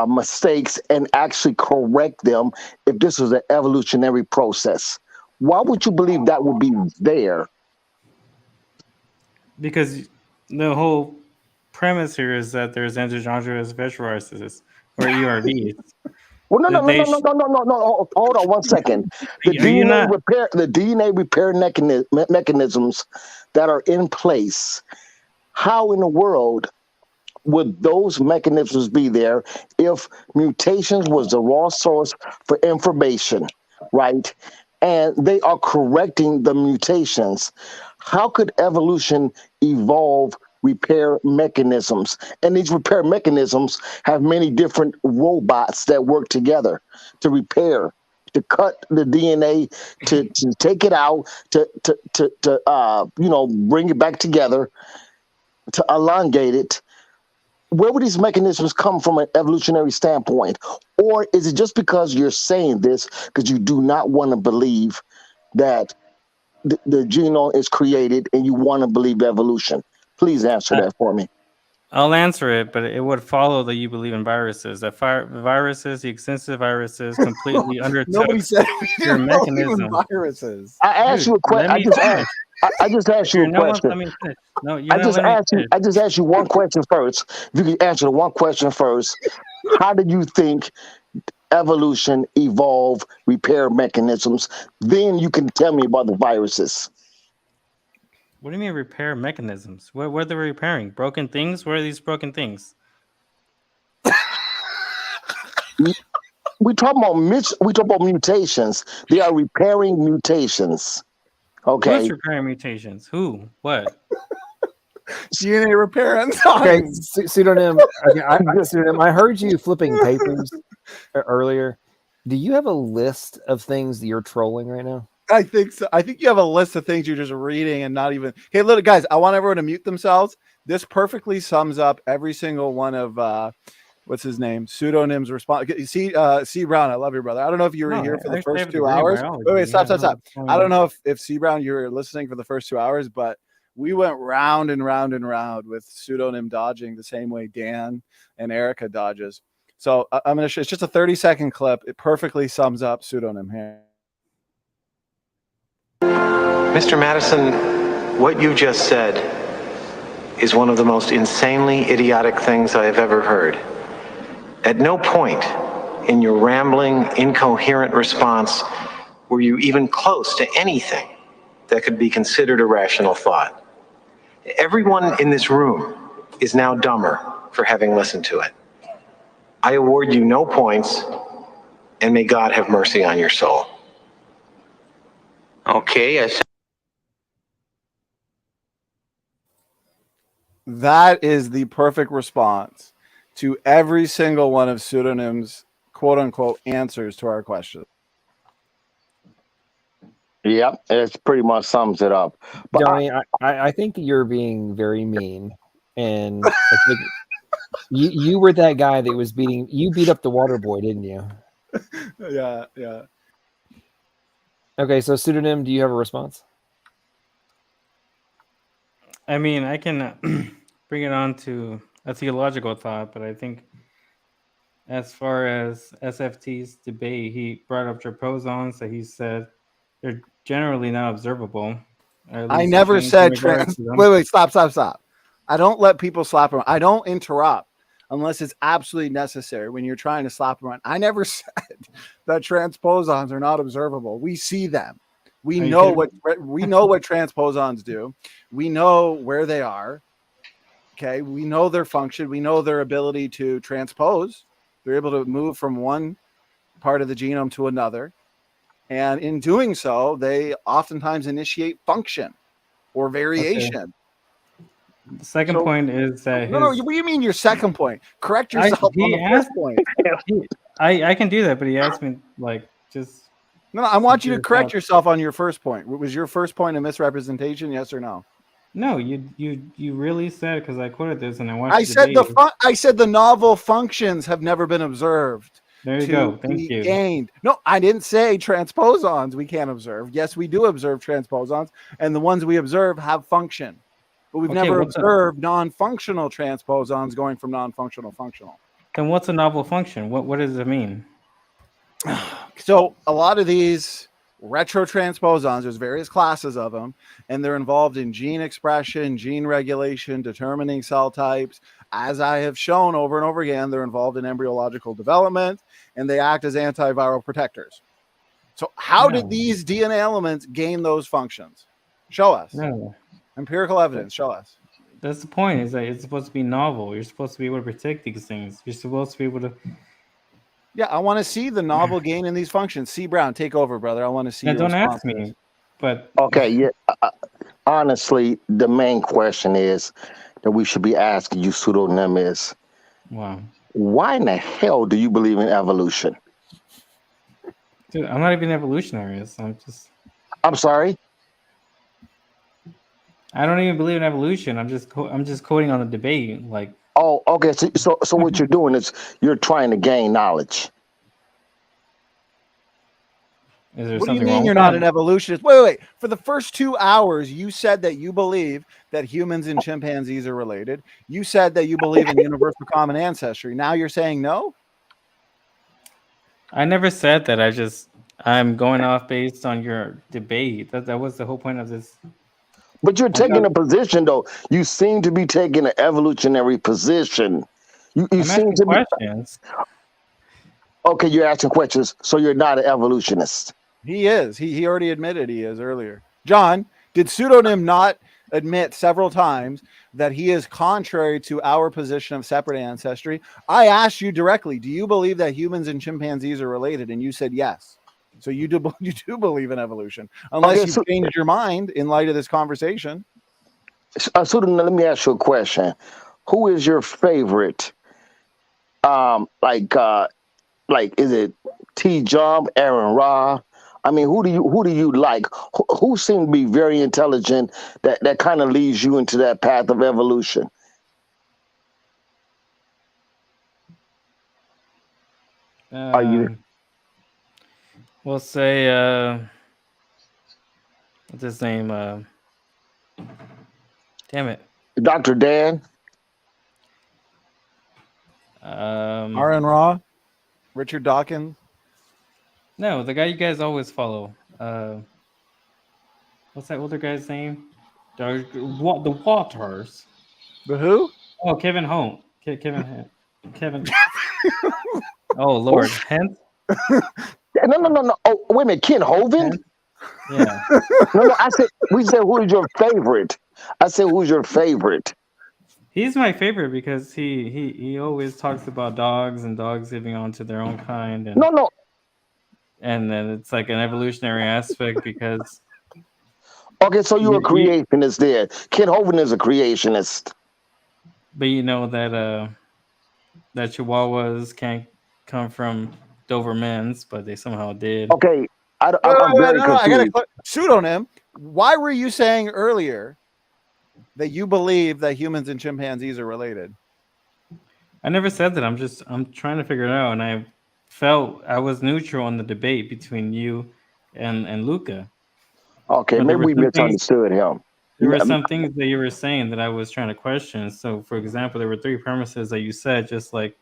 mistakes and actually correct them if this was an evolutionary process? Why would you believe that would be there? Because the whole premise here is that there's endogenous retroviruses or ERVs. Well, no. Hold on 1 second. The DNA repair mechanisms that are in place. How in the world would those mechanisms be there if mutations was the raw source for information, right? And they are correcting the mutations. How could evolution evolve repair mechanisms? And these repair mechanisms have many different robots that work together to repair, to cut the DNA, to take it out, to bring it back together, to elongate it. Where would these mechanisms come from an evolutionary standpoint? Or is it just because you're saying this because you do not want to believe that the genome is created and you want to believe evolution? Please answer that for me. I'll answer it, but it would follow that you believe in viruses. That viruses, the extensive viruses, completely undertook Nobody said your mechanism. Viruses. I asked you a question. I just asked you a question. I just asked you one question first. If you could answer the one question first, how did you think evolution evolved repair mechanisms? Then you can tell me about the viruses. What do you mean repair mechanisms? What are they repairing? Broken things? What are these broken things? We talk about mutations. They are repairing mutations. Okay. Who's repairing mutations? Who? What? DNA repair enzymes. Okay, pseudonym. Okay, pseudonym. I heard you flipping papers earlier. Do you have a list of things that you're trolling right now? I think so. I think you have a list of things you're just reading and not even. Hey, look, guys, I want everyone to mute themselves. This perfectly sums up every single one of what's his name? Pseudonym's response. C. Brown, I love you, brother. I don't know if you were here for the first 2 hours. Wait, stop. I don't know if C. Brown, you were listening for the first 2 hours, but we went round and round and round with pseudonym dodging the same way Dan and Erica dodges. So I'm going to show. It's just a 30-second clip. It perfectly sums up pseudonym here. Mr. Madison, what you just said is one of the most insanely idiotic things I have ever heard. At no point in your rambling, incoherent response were you even close to anything that could be considered a rational thought. Everyone in this room is now dumber for having listened to it. I award you no points, and may God have mercy on your soul. Okay, That is the perfect response to every single one of pseudonym's quote unquote answers to our question. Yep, it pretty much sums it up. But Donny, I think you're being very mean, and I think you were that guy that was beat up the water boy, didn't you? Yeah. Okay, so pseudonym, do you have a response? I mean, I can bring it on to a theological thought, but I think as far as SFT's debate, he brought up troposons that he said they're generally not observable. Or at I least never strange in said regards to them. Wait, stop. I don't let people slap around. I don't interrupt unless it's absolutely necessary when you're trying to slap around. I never said that transposons are not observable. We see them. We know what transposons do. We know where they are. Okay, we know their function. We know their ability to transpose. They're able to move from one part of the genome to another. And in doing so, they oftentimes initiate function or variation. Okay. The second point is that No, what do you mean your second point? Correct yourself on the first point. I can do that, but he asked me like just. No, I want you to correct yourself on your first point. Was your first point a misrepresentation? Yes or no? No, you really said, because I quoted this and I watched. I said the novel functions have never been observed. There you go. Thank you. Gained. No, I didn't say transposons we can't observe. Yes, we do observe transposons, and the ones we observe have function. But we've never observed non-functional transposons going from non-functional to functional. Then what's a novel function? What does it mean? So a lot of these retrotransposons, there's various classes of them, and they're involved in gene expression, gene regulation, determining cell types. As I have shown over and over again, they're involved in embryological development, and they act as antiviral protectors. So how did these DNA elements gain those functions? Show us. No. Empirical evidence. Show us. That's the point, is that it's supposed to be novel. You're supposed to be able to protect these things. You're supposed to be able to... Yeah, I want to see the novel gain in these functions. C. Brown, take over, brother. I want to see. Now, don't ask me, but... Okay, yeah. Honestly, the main question is that we should be asking you, pseudonym, is wow. Why in the hell do you believe in evolution? Dude, I'm not even evolutionary. I'm sorry? I don't even believe in evolution. I'm just quoting on the debate. Like, oh, okay. So what you're doing is you're trying to gain knowledge. Is there what do you something mean wrong you're with not that? an evolutionist? Wait. For the first 2 hours, you said that you believe that humans and chimpanzees are related. You said that you believe in universal common ancestry. Now you're saying no? I never said that. I'm going off based on your debate. That was the whole point of this. But you're taking a position, though. You seem to be taking an evolutionary position. You I'm seem asking to questions. Okay, you're asking questions, so you're not an evolutionist. He is. He already admitted he is earlier. John, did pseudonym not admit several times that he is contrary to our position of separate ancestry? I asked you directly, do you believe that humans and chimpanzees are related? And you said yes. So you do believe in evolution, unless you've changed your mind in light of this conversation. Pseudonym, let me ask you a question. Who is your favorite? Is it T. Jump, Aaron Ra? I mean, who do you like? Who seem to be very intelligent that kind of leads you into that path of evolution? Are you? We'll say what's his name? Damn it. Dr. Dan? Aaron Ra? Richard Dawkins? No, the guy you guys always follow. What's that older guy's name? The Waters. The who? Oh, Kevin Hunt. Kevin. Oh Lord, Hent. No. Oh, wait a minute, Ken Hovind? Yeah. No. We said who is your favorite? I said who's your favorite? He's my favorite because he always talks about dogs and dogs living on to their own kind. And, no. And then it's like an evolutionary aspect because. Okay, so you're a creationist there. Ken Hovind is a creationist. But you know that that Chihuahuas can't come from Dobermans, but they somehow did. Okay, I'm very confused. Pseudonym, why were you saying earlier that you believe that humans and chimpanzees are related? I never said that. I'm trying to figure it out, and I felt I was neutral on the debate between you and Luca. Okay, But maybe we misunderstood him. There were some things that you were saying that I was trying to question. So, for example, there were 3 premises that you said, just like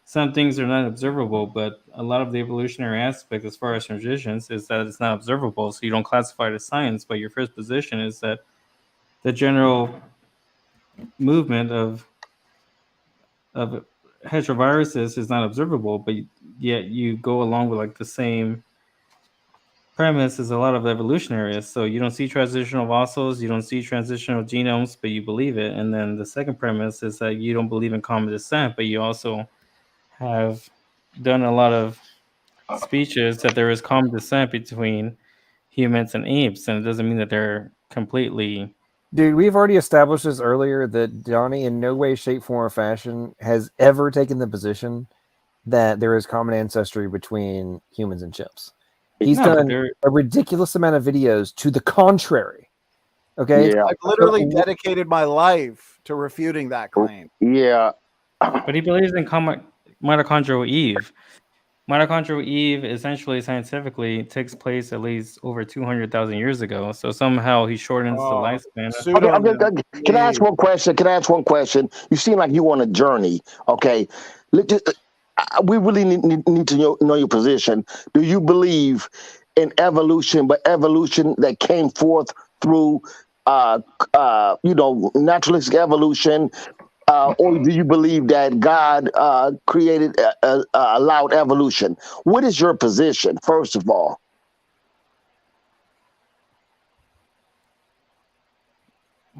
some things are not observable, but a lot of the evolutionary aspect as far as transitions is that it's not observable. So you don't classify it as science, but your first position is that the general movement of heteroviruses is not observable, but yet you go along with like the same premise as a lot of evolutionaries. So you don't see transitional fossils, you don't see transitional genomes, but you believe it. And then the second premise is that you don't believe in common descent, but you also have done a lot of speeches that there is common descent between humans and apes, and it doesn't mean that they're completely. Dude, we've already established this earlier that Donny in no way, shape, form, or fashion has ever taken the position that there is common ancestry between humans and chimps. He's done a ridiculous amount of videos to the contrary. Okay? Yeah. I've literally dedicated my life to refuting that claim. Yeah. But he believes in mitochondrial Eve. Mitochondrial Eve essentially scientifically takes place at least over 200,000 years ago. So somehow he shortens the lifespan. Okay. Can I ask one question? You seem like you on a journey. Okay. We really need to know your position. Do you believe in evolution, but evolution that came forth through, naturalistic evolution, or do you believe that God created, allowed evolution? What is your position, first of all?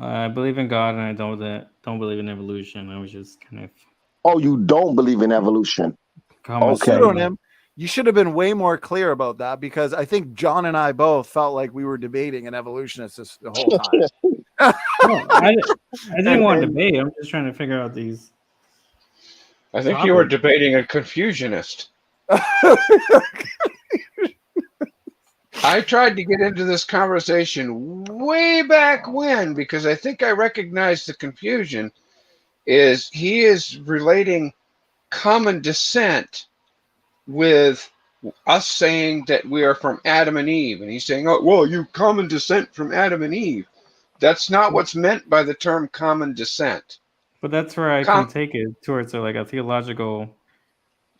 I believe in God, and I don't believe in evolution. I was just kind of. Oh, you don't believe in evolution? Okay. Pseudonym. You should have been way more clear about that, because I think John and I both felt like we were debating an evolutionist the whole time. No, I didn't want to debate. I'm just trying to figure out these. I think you were debating a Confucianist. I tried to get into this conversation way back when, because I think I recognized the confusion. He is relating common descent with us saying that we are from Adam and Eve, and he's saying, "Oh, well, you common descent from Adam and Eve." That's not what's meant by the term common descent. But that's where I can take it towards a theological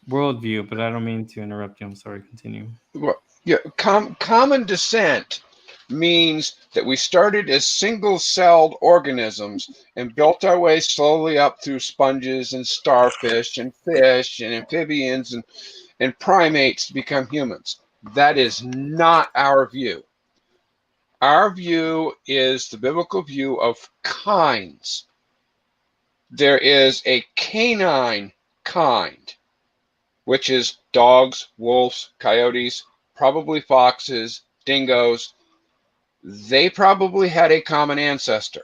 worldview. But I don't mean to interrupt you. I'm sorry. Continue. Well, yeah, common descent means that we started as single-celled organisms and built our way slowly up through sponges and starfish and fish and amphibians and primates to become humans. That is not our view. Our view is the biblical view of kinds. There is a canine kind, which is dogs, wolves, coyotes, probably foxes, dingoes. They probably had a common ancestor.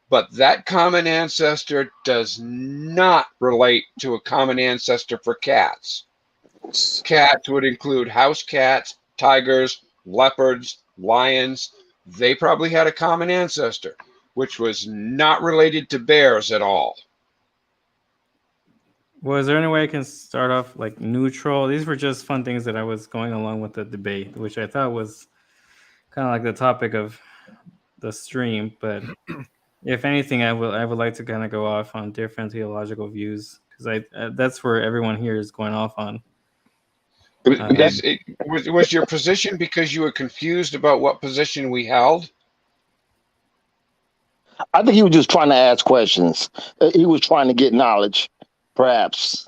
But that common ancestor does not relate to a common ancestor for cats. Cats would include house cats, tigers, leopards, lions. They probably had a common ancestor, which was not related to bears at all. Well, is there any way I can start off like neutral? These were just fun things that I was going along with the debate, which I thought was kind of like the topic of the stream. But if anything, I would like to kind of go off on different theological views, because that's where everyone here is going off on. Was your position because you were confused about what position we held? I think he was just trying to ask questions. He was trying to get knowledge, perhaps.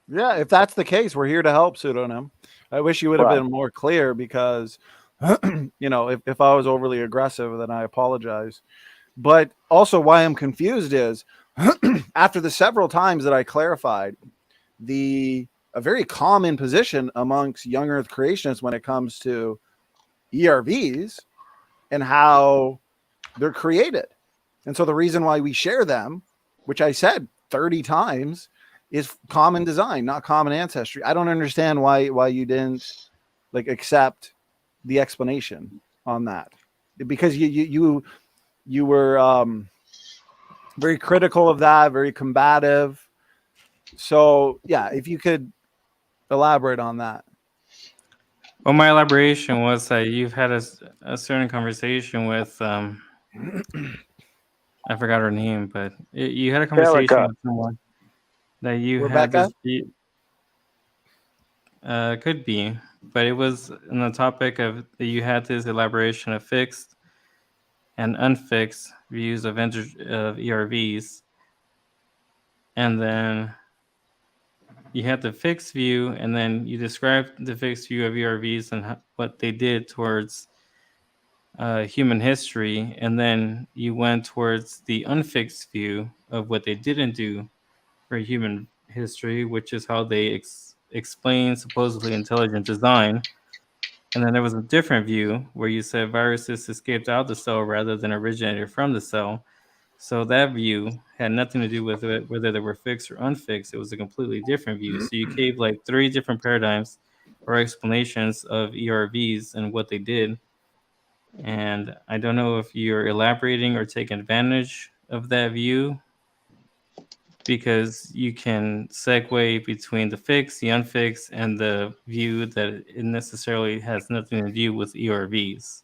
Yeah, if that's the case, we're here to help, Pseudonym. I wish you would have been more clear, because, if I was overly aggressive, then I apologize. But also why I'm confused is after the several times that I clarified a very common position amongst young earth creationists when it comes to ERVs and how they're created. And so the reason why we share them, which I said 30 times, is common design, not common ancestry. I don't understand why you didn't accept the explanation on that, because you were very critical of that, very combative. So yeah, if you could elaborate on that. Well, my elaboration was that you've had a certain conversation with I forgot her name, but you had a conversation Erica. with someone that you had Rebecca? this view. Could be, but it was on the topic of that you had this elaboration of fixed and unfixed views of ERVs, and then you had the fixed view, and then you described the fixed view of ERVs and what they did towards human history, and then you went towards the unfixed view of what they didn't do for human history, which is how they explain supposedly intelligent design. And then there was a different view where you said viruses escaped out the cell rather than originated from the cell. So that view had nothing to do with it, whether they were fixed or unfixed. It was a completely different view. So you gave like 3 different paradigms or explanations of ERVs and what they did. And I don't know if you're elaborating or taking advantage of that view, because you can segue between the fixed, the unfixed, and the view that it necessarily has nothing to do with ERVs.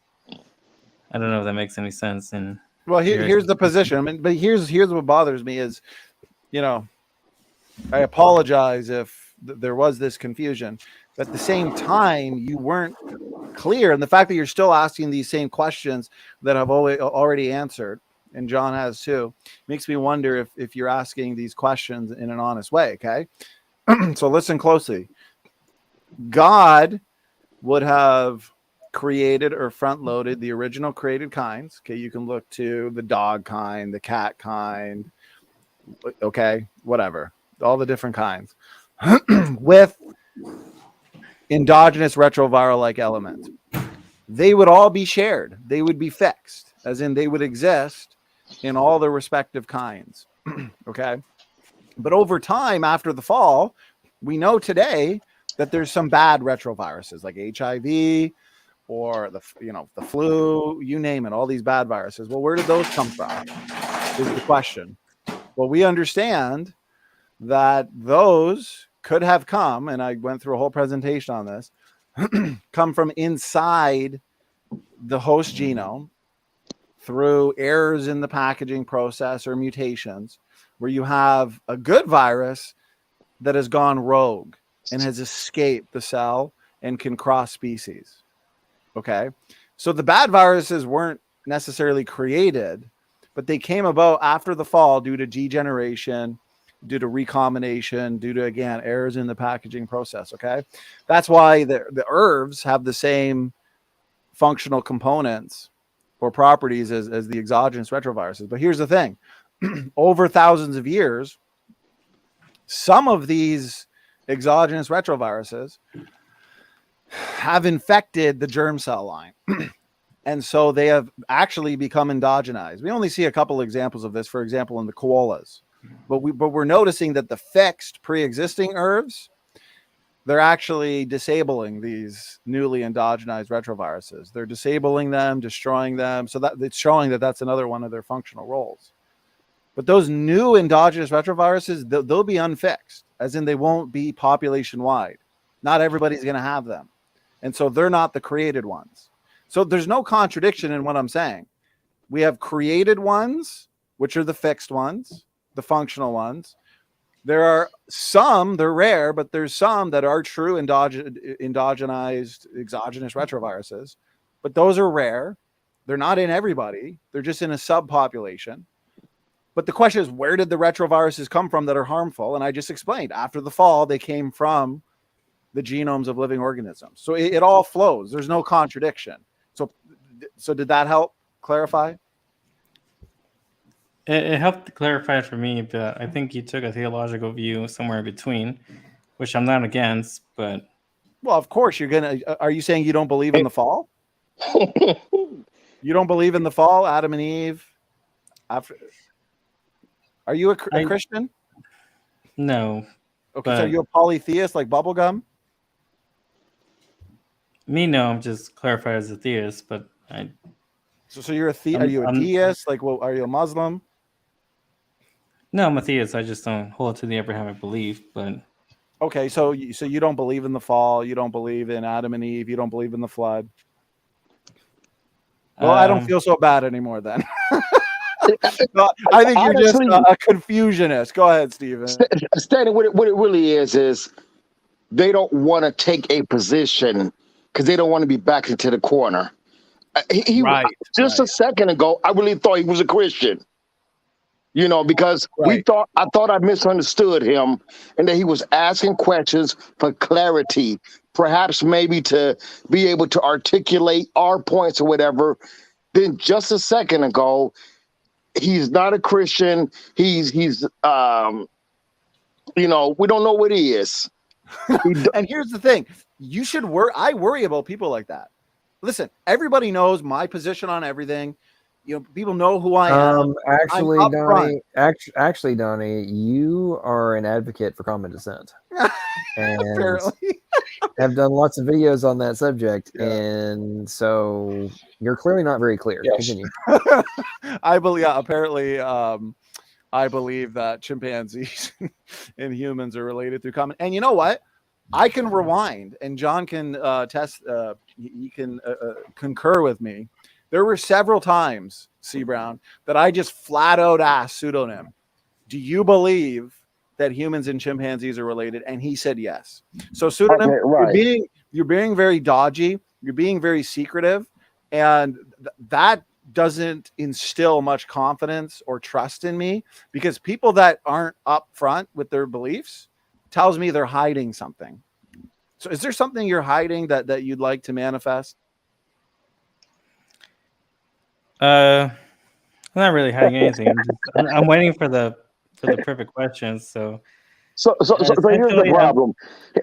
I don't know if that makes any sense. And Well, here's the position. I mean, but here's what bothers me is, you know, I apologize if there was this confusion, but at the same time, you weren't clear. And the fact that you're still asking these same questions that I've already answered, and John has too, makes me wonder if you're asking these questions in an honest way. Okay. So listen closely. God would have created or front loaded the original created kinds. Okay. You can look to the dog kind, the cat kind. Okay. Whatever. All the different kinds with endogenous retroviral like elements. They would all be shared. They would be fixed, as in they would exist in all their respective kinds. Okay. But over time, after the fall, we know today that there's some bad retroviruses like HIV or the flu, you name it, all these bad viruses. Well, where did those come from is the question. Well, we understand that those could have come, and I went through a whole presentation on this, come from inside the host genome through errors in the packaging process or mutations, where you have a good virus that has gone rogue and has escaped the cell and can cross species. Okay. So the bad viruses weren't necessarily created, but they came about after the fall due to degeneration, due to recombination, due to, again, errors in the packaging process. Okay. That's why the ERVs have the same functional components or properties as the exogenous retroviruses. But here's the thing. Over thousands of years, some of these exogenous retroviruses have infected the germ cell line. And so they have actually become endogenized. We only see a couple examples of this, for example, in the koalas. But we're noticing that the fixed pre-existing ERVs, they're actually disabling these newly endogenized retroviruses. They're disabling them, destroying them. So that it's showing that that's another one of their functional roles. But those new endogenous retroviruses, they'll be unfixed, as in they won't be population-wide. Not everybody's going to have them. And so they're not the created ones. So there's no contradiction in what I'm saying. We have created ones, which are the fixed ones, the functional ones. There are some, they're rare, but there's some that are true endogenized exogenous retroviruses. But those are rare. They're not in everybody. They're just in a subpopulation. But the question is, where did the retroviruses come from that are harmful? And I just explained, after the fall, they came from the genomes of living organisms. So it all flows. There's no contradiction. So did that help clarify? It helped clarify it for me, but I think you took a theological view somewhere in between, which I'm not against, but... Well, of course, are you saying you don't believe in the fall? You don't believe in the fall, Adam and Eve? Are you a Christian? No. Okay, so are you a polytheist like bubblegum? Me, no. I'm just clarified as a theist, but I... So you're are you a deist? Like, well, are you a Muslim? No, I'm a theist. I just don't hold to the Abrahamic belief, but... Okay, so you don't believe in the fall, you don't believe in Adam and Eve, you don't believe in the flood. Well, I don't feel so bad anymore then. No, I think you're just Honestly, a confusionist. Go ahead, Steven. Stanley, what it really is they don't want to take a position because they don't want to be backed into the corner. Just a second ago, I really thought he was a Christian. You know, because I thought I misunderstood him, and that he was asking questions for clarity, perhaps maybe to be able to articulate our points or whatever. Then just a second ago, he's not a Christian. He's you know, we don't know what he is. And here's the thing: you should worry. I worry about people like that. Listen, everybody knows my position on everything. You know, people know who I am. Actually, I'm Donny, actually, Donny, you are an advocate for common descent, and have done lots of videos on that subject, and so you're clearly not very clear. Continue. I believe, apparently, I believe that chimpanzees and humans are related through common. And you know what? I can rewind, and John can he can concur with me. There were several times, C. Brown, that I just flat out asked Pseudonym, "Do you believe that humans and chimpanzees are related?" And he said yes. So Pseudonym, you're being very dodgy. You're being very secretive, and that doesn't instill much confidence or trust in me, because people that aren't upfront with their beliefs tells me they're hiding something. So is there something you're hiding that you'd like to manifest? I'm not really hiding anything. I'm waiting for the perfect questions. So here's the problem.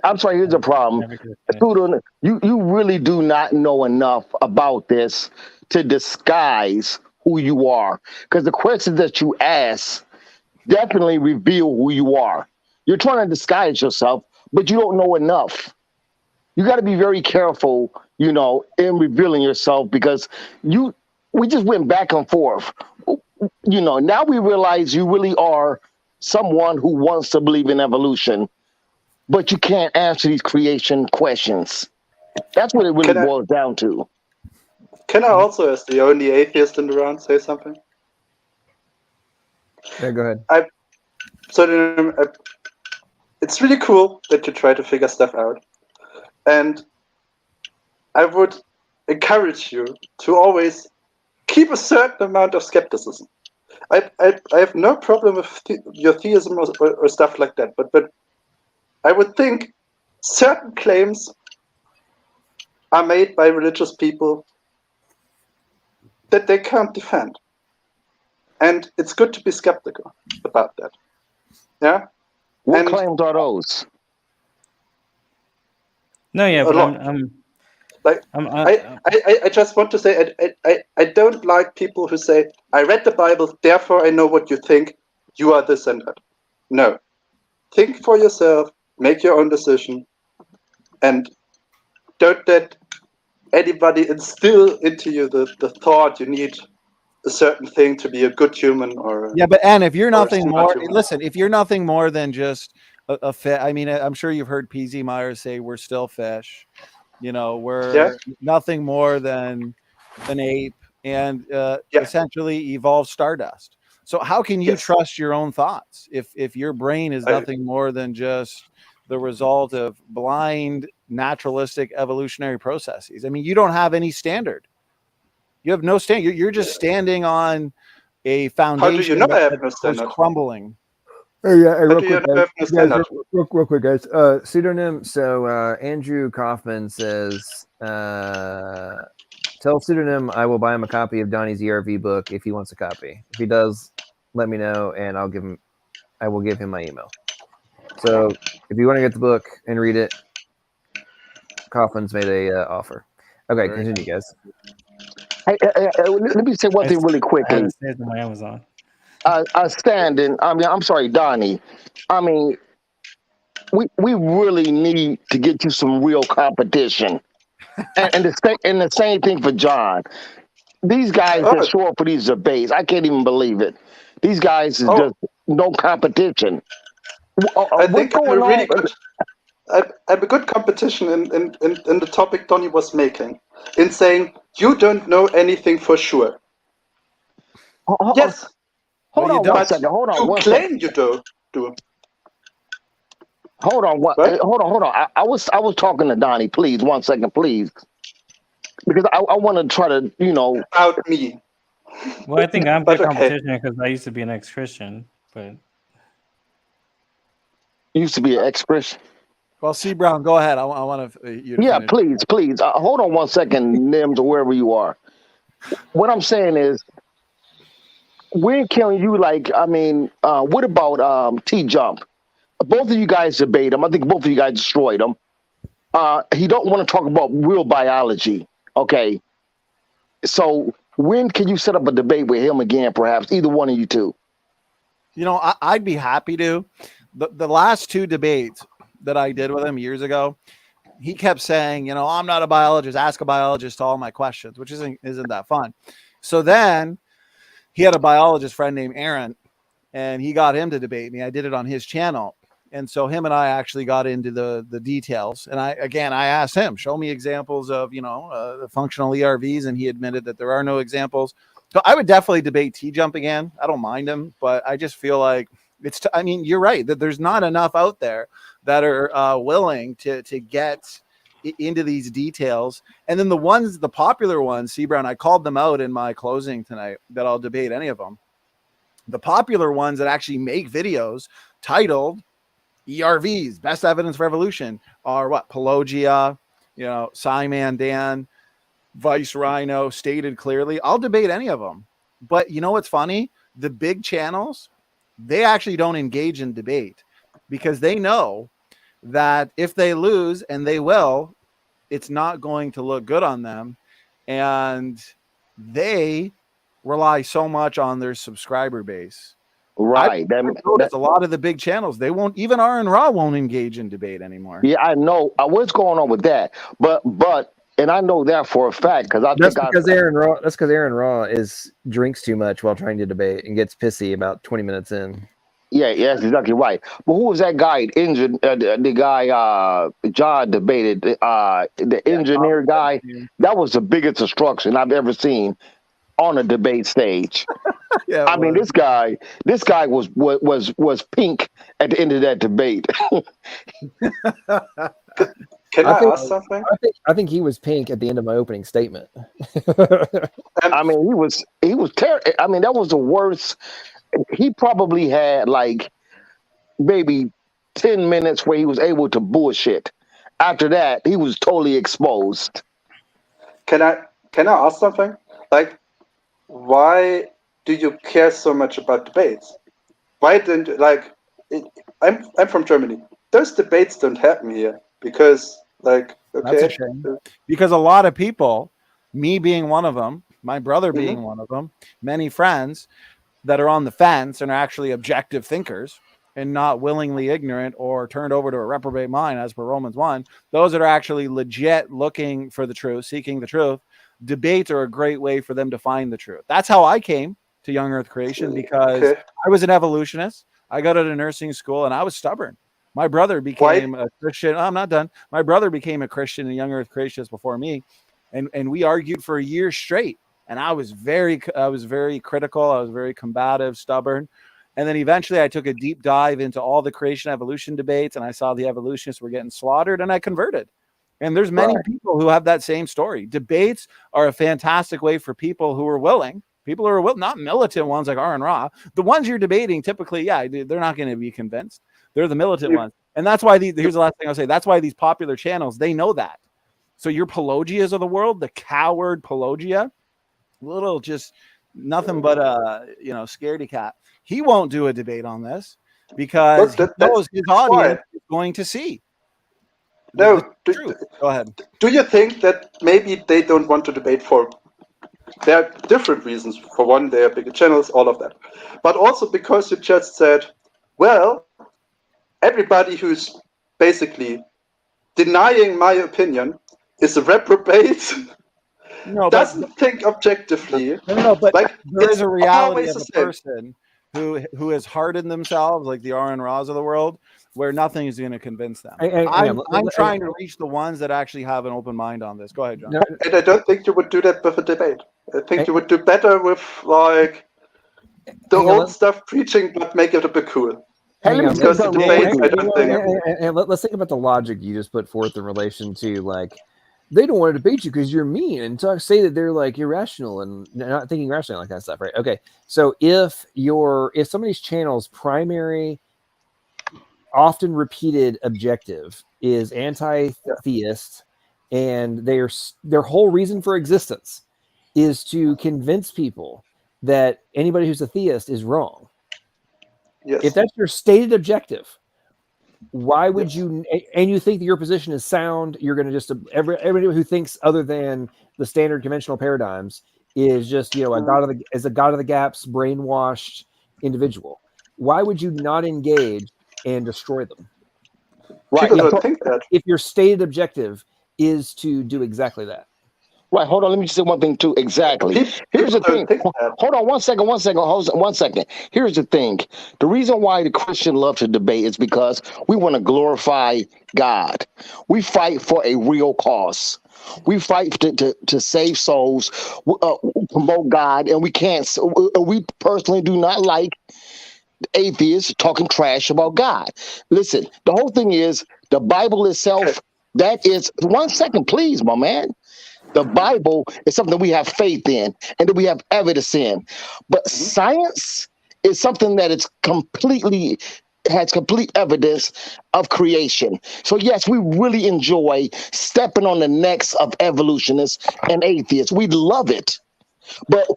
I'm sorry. Here's the problem. You really do not know enough about this to disguise who you are, because the questions that you ask definitely reveal who you are. You're trying to disguise yourself, but you don't know enough. You got to be very careful, you know, in revealing yourself, because we just went back and forth. You know, now we realize you really are someone who wants to believe in evolution, but you can't answer these creation questions. That's what it really boils down to. Can I also, as the only atheist in the round, say something? Yeah, go ahead. It's really cool that you try to figure stuff out. And I would encourage you to always keep a certain amount of skepticism. I have no problem with your theism or stuff like that, but I would think certain claims are made by religious people that they can't defend. And it's good to be skeptical about that. Yeah? What claims are those? No, yeah, but I just want to say I don't like people who say, I read the Bible, therefore I know what you think, you are this and that. No. Think for yourself, make your own decision, and don't let anybody instill into you the thought you need a certain thing to be a good human or if you're nothing more, listen, if you're nothing more than just a fish, I mean, I'm sure you've heard P.Z. Myers say we're still fish. You know, we're nothing more than an ape and essentially evolved stardust. So how can you trust your own thoughts if your brain is nothing more than just the result of blind naturalistic evolutionary processes? I mean, you don't have any standard. You have no standard. You're just standing on a foundation. How do you know I have no that's standard? crumbling. Real quick, guys. Pseudonym. So Andrew Kaufman says, tell Pseudonym I will buy him a copy of Donny's ERV book if he wants a copy. If he does, let me know, and I will give him my email. So if you want to get the book and read it, Kaufman's made a offer. Okay, continue, guys. Hey, let me say one thing really quickly. I have it saved on my Amazon. I'm sorry, Donny. I mean, we really need to get you some real competition, and the same thing for John. These guys that show up for these debates, I can't even believe it. These guys is just no competition. I What's think I'm a going really on? good. I'm a good competition in the topic Donny was making, in saying you don't know anything for sure. Yes, Hold on one but second. Hold on you one second. claim you do. Hold on. What? Right? Hold on. Hold on. I was talking to Donnie. Please, 1 second, please, because I want to try to, About me. Well, I think I'm But good okay. competition because I used to be an ex-Christian, but used to be an ex-Christian. Well, C. Brown, go ahead. I want you to Yeah, finish. please. Hold on 1 second, Nims, or wherever you are. What I'm saying is, we're killing you. Like, I mean, what about T Jump? Both of you guys debate him. I think both of you guys destroyed him. He don't want to talk about real biology. Okay, so when can you set up a debate with him again? Perhaps either one of you two. You know, I'd be happy to. The last two debates that I did with him years ago, he kept saying, you know, I'm not a biologist. Ask a biologist all my questions, which isn't that fun. So then he had a biologist friend named Aaron, and he got him to debate me. I did it on his channel. And so him and I actually got into the details. And I asked him, show me examples of, the functional ERVs. And he admitted that there are no examples. So I would definitely debate T-Jump again. I don't mind him, but I just feel like I mean, you're right that there's not enough out there that are willing to get into these details. And then the popular ones, C. Brown, I called them out in my closing tonight that I'll debate any of them. The popular ones that actually make videos titled ERVs, best evidence for evolution, are what? Pelagia, Simon Dan, Vice Rhino, stated clearly. I'll debate any of them. But you know what's funny? The big channels, they actually don't engage in debate because they know that if they lose, and they will, it's not going to look good on them. And they rely so much on their subscriber base. Right. That's a lot of the big channels. They won't, even R and Raw won't engage in debate anymore. Yeah, I know what's going on with that. But and I know that for a fact because That's because Aaron Raw drinks too much while trying to debate and gets pissy about 20 minutes in. Yeah, that's exactly right. But who was that guy? The guy John debated, the engineer guy. That was the biggest destruction I've ever seen on a debate stage. Yeah, I mean, this guy was pink at the end of that debate. Can I ask something? I think he was pink at the end of my opening statement. I mean, he was terrible. I mean, that was the worst. He probably had like maybe 10 minutes where he was able to bullshit. After that, he was totally exposed. Can I ask something? Like, why do you care so much about debates? Why didn't I'm from Germany. Those debates don't happen here because okay. That's a shame. Because a lot of people, me being one of them, my brother being one of them, many friends that are on the fence and are actually objective thinkers and not willingly ignorant or turned over to a reprobate mind as per Romans 1, those that are actually legit looking for the truth, seeking the truth, debates are a great way for them to find the truth. That's how I came to Young Earth Creation, because I was an evolutionist. I got out of nursing school and I was stubborn. My brother became a Christian. I'm not done. My brother became a Christian in Young Earth Creationists before me. And we argued for a year straight. And I was very critical. I was very combative, stubborn. And then eventually I took a deep dive into all the creation evolution debates, and I saw the evolutionists were getting slaughtered, and I converted. And there's many people who have that same story. Debates are a fantastic way for people who are willing. People who are willing, not militant ones like R and Raw. The ones you're debating, typically, they're not going to be convinced. They're the militant ones. And that's why here's the last thing I'll say. That's why these popular channels, they know that. So your Pelagias of the world, the coward Pelagia, little just nothing but a scaredy cat. He won't do a debate on this because he knows his audience is going to see. No, go ahead. Do you think that maybe they don't want to debate for? There are different reasons. For one, they are bigger channels, all of that. But also because you just said, well, everybody who's basically denying my opinion is a reprobate. No, doesn't think objectively. No, but like, there is a reality of the a person who has hardened themselves, like the Aaron Ra's of the world, where nothing is going to convince them. I'm trying to reach the ones that actually have an open mind on this. Go ahead, John. And I don't think you would do that with a debate. I think you would do better with like the old stuff preaching, but make it a bit cool. Let's Because the debates, I don't think. And let's think about the logic you just put forth in relation to like they don't want to debate you because you're mean and say that they're like irrational and not thinking rationally, like that stuff, right? Okay, so if somebody's channel's primary, often repeated objective is anti-theist, and their whole reason for existence is to convince people that anybody who's a theist is wrong. Yes. If that's your stated objective, why would you? And you think that your position is sound? You're going to just everybody who thinks other than the standard conventional paradigms is just a god of the gaps, brainwashed individual. Why would you not engage and destroy them? Right. People don't think that. If your stated objective is to do exactly that. Right. Hold on. Let me just say one thing too. Exactly. Here's the thing. Hold on 1 second. 1 second. Hold on 1 second. Here's the thing. The reason why the Christian love to debate is because we want to glorify God. We fight for a real cause. We fight to save souls, promote God, and we can't. We personally do not like atheists talking trash about God. Listen, the whole thing is the Bible itself. That is 1 second, please, my man. The Bible is something we have faith in and that we have evidence in. But science is something that has complete evidence of creation. So yes, we really enjoy stepping on the necks of evolutionists and atheists. We love it. But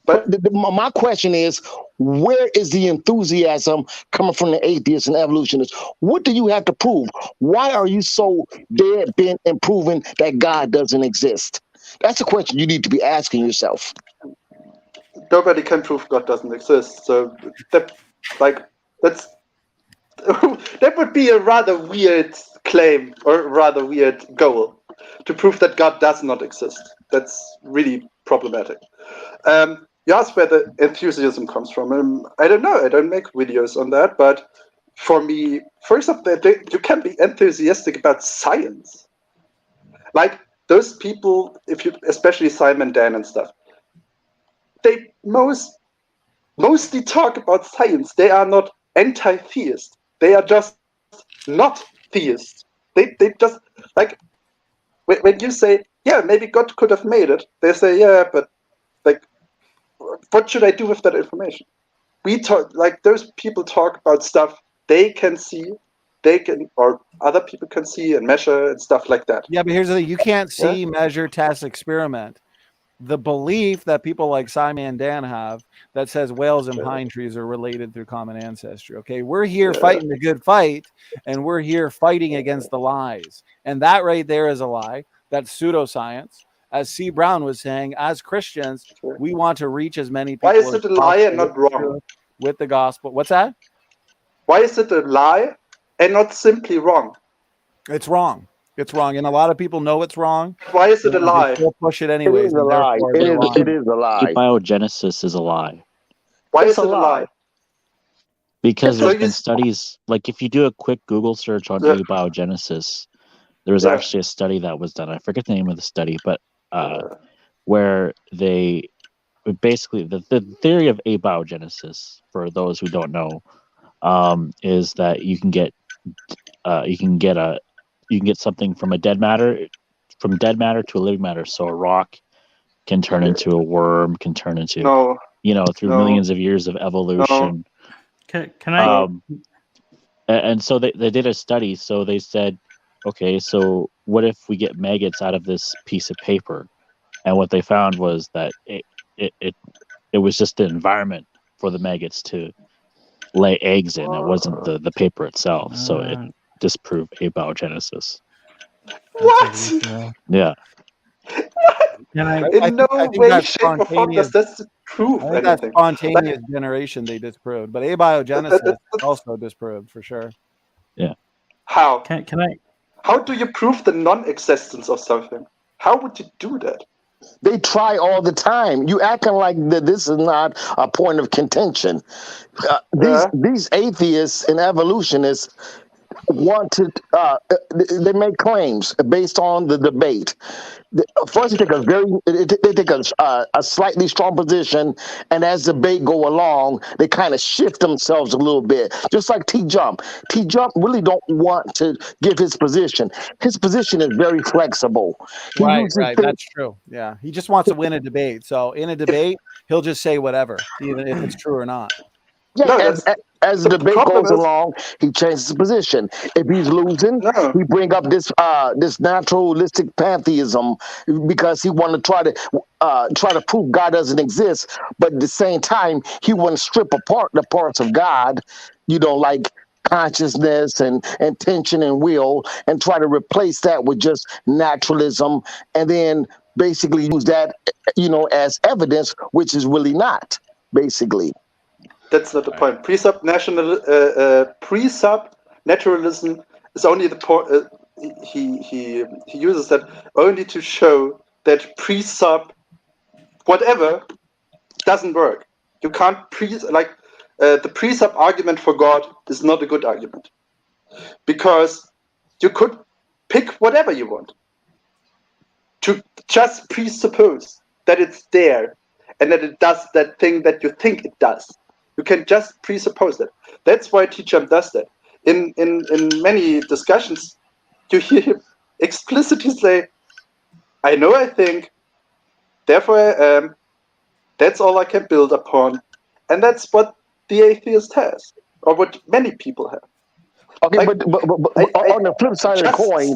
my question is, where is the enthusiasm coming from the atheists and evolutionists? What do you have to prove? Why are you so dead bent in proving that God doesn't exist? That's a question you need to be asking yourself. Nobody can prove God doesn't exist. So that would be a rather weird claim or a rather weird goal to prove that God does not exist. That's really problematic. You asked where the enthusiasm comes from. I don't know. I don't make videos on that. But for me, for example, you can be enthusiastic about science. Like those people, especially Simon Dan and stuff, they mostly talk about science. They are not anti-theist. They are just not theist. They just like when you say, yeah, maybe God could have made it. They say, yeah, but like, what should I do with that information? We talk like those people talk about stuff they can see, or other people can see and measure and stuff like that. Yeah, but here's the thing: you can't see, measure, test, experiment. The belief that people like Simon Dan have that says whales and pine trees are related through common ancestry. Okay, we're here fighting the good fight, and we're here fighting against the lies. And that right there is a lie. That's pseudoscience. As C. Brown was saying, as Christians, we want to reach as many people. Why is it a lie and not wrong? With the gospel. What's that? Why is it a lie and not simply wrong? It's wrong. It's wrong, and a lot of people know it's wrong. Why is it a lie? They'll push it anyways. It is a lie. It is a lie. Abiogenesis is a lie. Why is it a lie? Because there's been studies, like if you do a quick Google search on abiogenesis, there was actually a study that was done. I forget the name of the study, but where they basically the theory of abiogenesis, for those who don't know, is that you can get something from dead matter to a living matter. So a rock can turn into a worm, can turn into through millions of years of evolution. Can I? And so they did a study. So they said, okay, so what if we get maggots out of this piece of paper? And what they found was that it was just the environment for the maggots to lay eggs in. It wasn't the paper itself. So it disproved abiogenesis. What? Yeah. In no way, shape, or form does that prove anything. That's spontaneous generation they disproved, but abiogenesis also disproved for sure. Yeah. How? Can I? How do you prove the non-existence of something? How would you do that? They try all the time. You acting like that this is not a point of contention. These atheists and evolutionists want to they make claims based on the debate. First, they take a slightly strong position, and as the debate go along, they kind of shift themselves a little bit. Just like T Jump. T Jump really don't want to give his position. His position is very flexible. He Right, uses right. things. That's true. Yeah, he just wants to win a debate. So in a debate, he'll just say whatever, even if it's true or not. Yeah, as the debate goes along, he changes his position. If he's losing, he bring up this naturalistic pantheism because he want to try to prove God doesn't exist. But at the same time, he want to strip apart the parts of God, like consciousness and intention and will, and try to replace that with just naturalism, and then basically use that, as evidence, which is really not, basically. That's not the point. Presub naturalism is only the point. He uses that only to show that presub whatever doesn't work. You can't the presub argument for God is not a good argument because you could pick whatever you want to just presuppose that it's there and that it does that thing that you think it does. You can just presuppose that. That's why T-Jump does that. In many discussions, you hear him explicitly say, I know I think, therefore I am, that's all I can build upon. And that's what the atheist has, or what many people have. Okay, but on the flip side of the coin,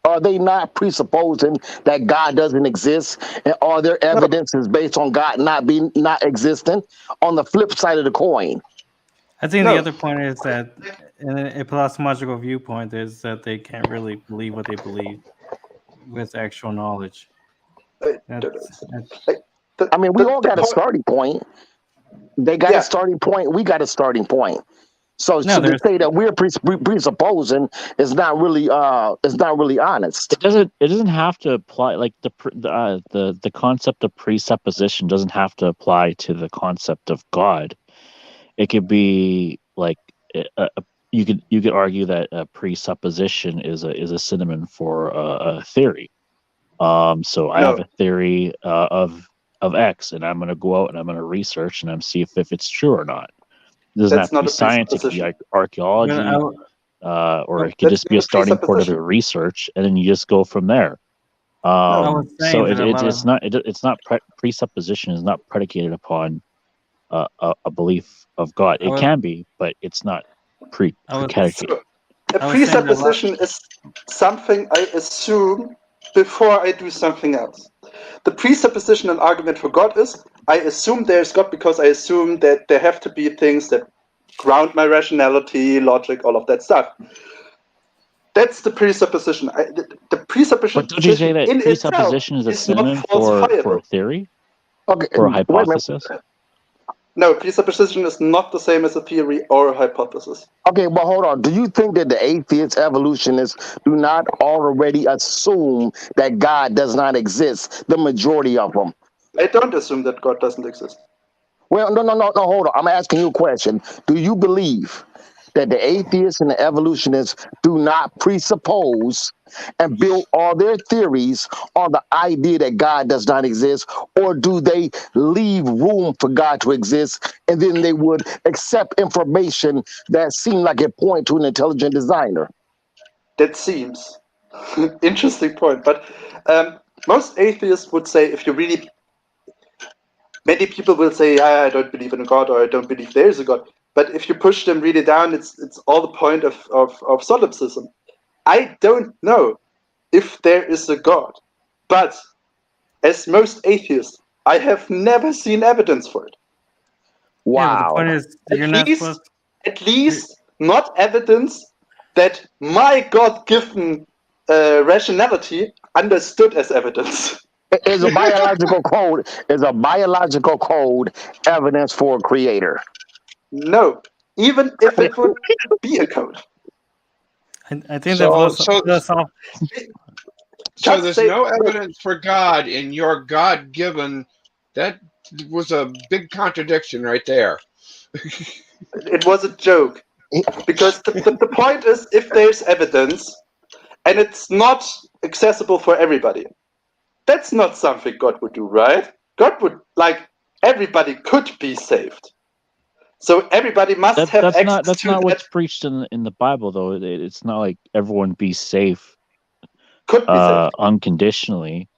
are they not presupposing that God doesn't exist, and are there evidences based on God not existing? On the flip side of the coin, I think the other point is that in a epistemological viewpoint is that they can't really believe what they believe with actual knowledge. I mean, we all got a starting point. They got a starting point. We got a starting point. So to say that we're presupposing is not really honest. It doesn't have to apply, like the concept of presupposition doesn't have to apply to the concept of God. It could be like you could argue that a presupposition is a synonym for a theory. So I have a theory of X, and I'm going to go out and I'm going to research and I'm see if it's true or not. It doesn't have to be science. It could be archaeology, or it could just be a starting point of the research, and then you just go from there. So it's not presupposition is not predicated upon a belief of God. It can be, but it's not predicated. A presupposition is something I assume before I do something else. The presupposition and argument for God is I assume there's God because I assume that there have to be things that ground my rationality, logic, all of that stuff. That's the presupposition. The presupposition. But don't you say that presupposition is a synonym for a theory? Okay, or a hypothesis? No, presupposition is not the same as a theory or a hypothesis. Okay, well, hold on. Do you think that the atheist evolutionists do not already assume that God does not exist, the majority of them? I don't assume that God doesn't exist. Well, no, hold on. I'm asking you a question. Do you believe that the atheists and the evolutionists do not presuppose and build all their theories on the idea that God does not exist, or do they leave room for God to exist, and then they would accept information that seemed like it point to an intelligent designer? That seems interesting point, but most atheists would say, if you really, many people will say, I don't believe in a God, or I don't believe there is a God. But if you push them really down, it's all the point of solipsism. I don't know if there is a God, but as most atheists, I have never seen evidence for it. Wow. Yeah, the point is, at least not evidence that my God-given rationality understood as evidence. Is a biological code evidence for a creator? No, even if it would be a code. I think that So Just there's say no evidence for God in your God-given. That was a big contradiction right there. it was a joke. Because the point is, if there's evidence and it's not accessible for everybody, that's not something God would do, right? God would, like, everybody could be saved. So everybody must have access That's to not that. what's preached in the Bible, though. It's not like everyone be safe Could be saved. unconditionally.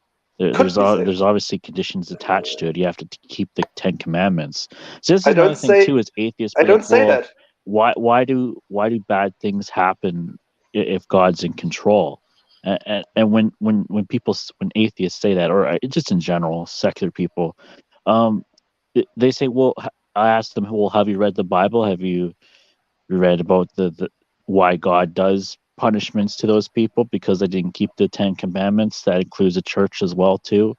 Could be saved. There's obviously conditions attached to it. You have to keep the Ten Commandments. So this is I another don't thing say too. As atheists, I be like, don't say well, that. why do bad things happen if God's in control? And when people, when atheists say that, or just in general, secular people, they say, well, I ask them, well, have you read the Bible? Have you read about the why God does punishments to those people because they didn't keep the Ten Commandments? That includes the church as well too.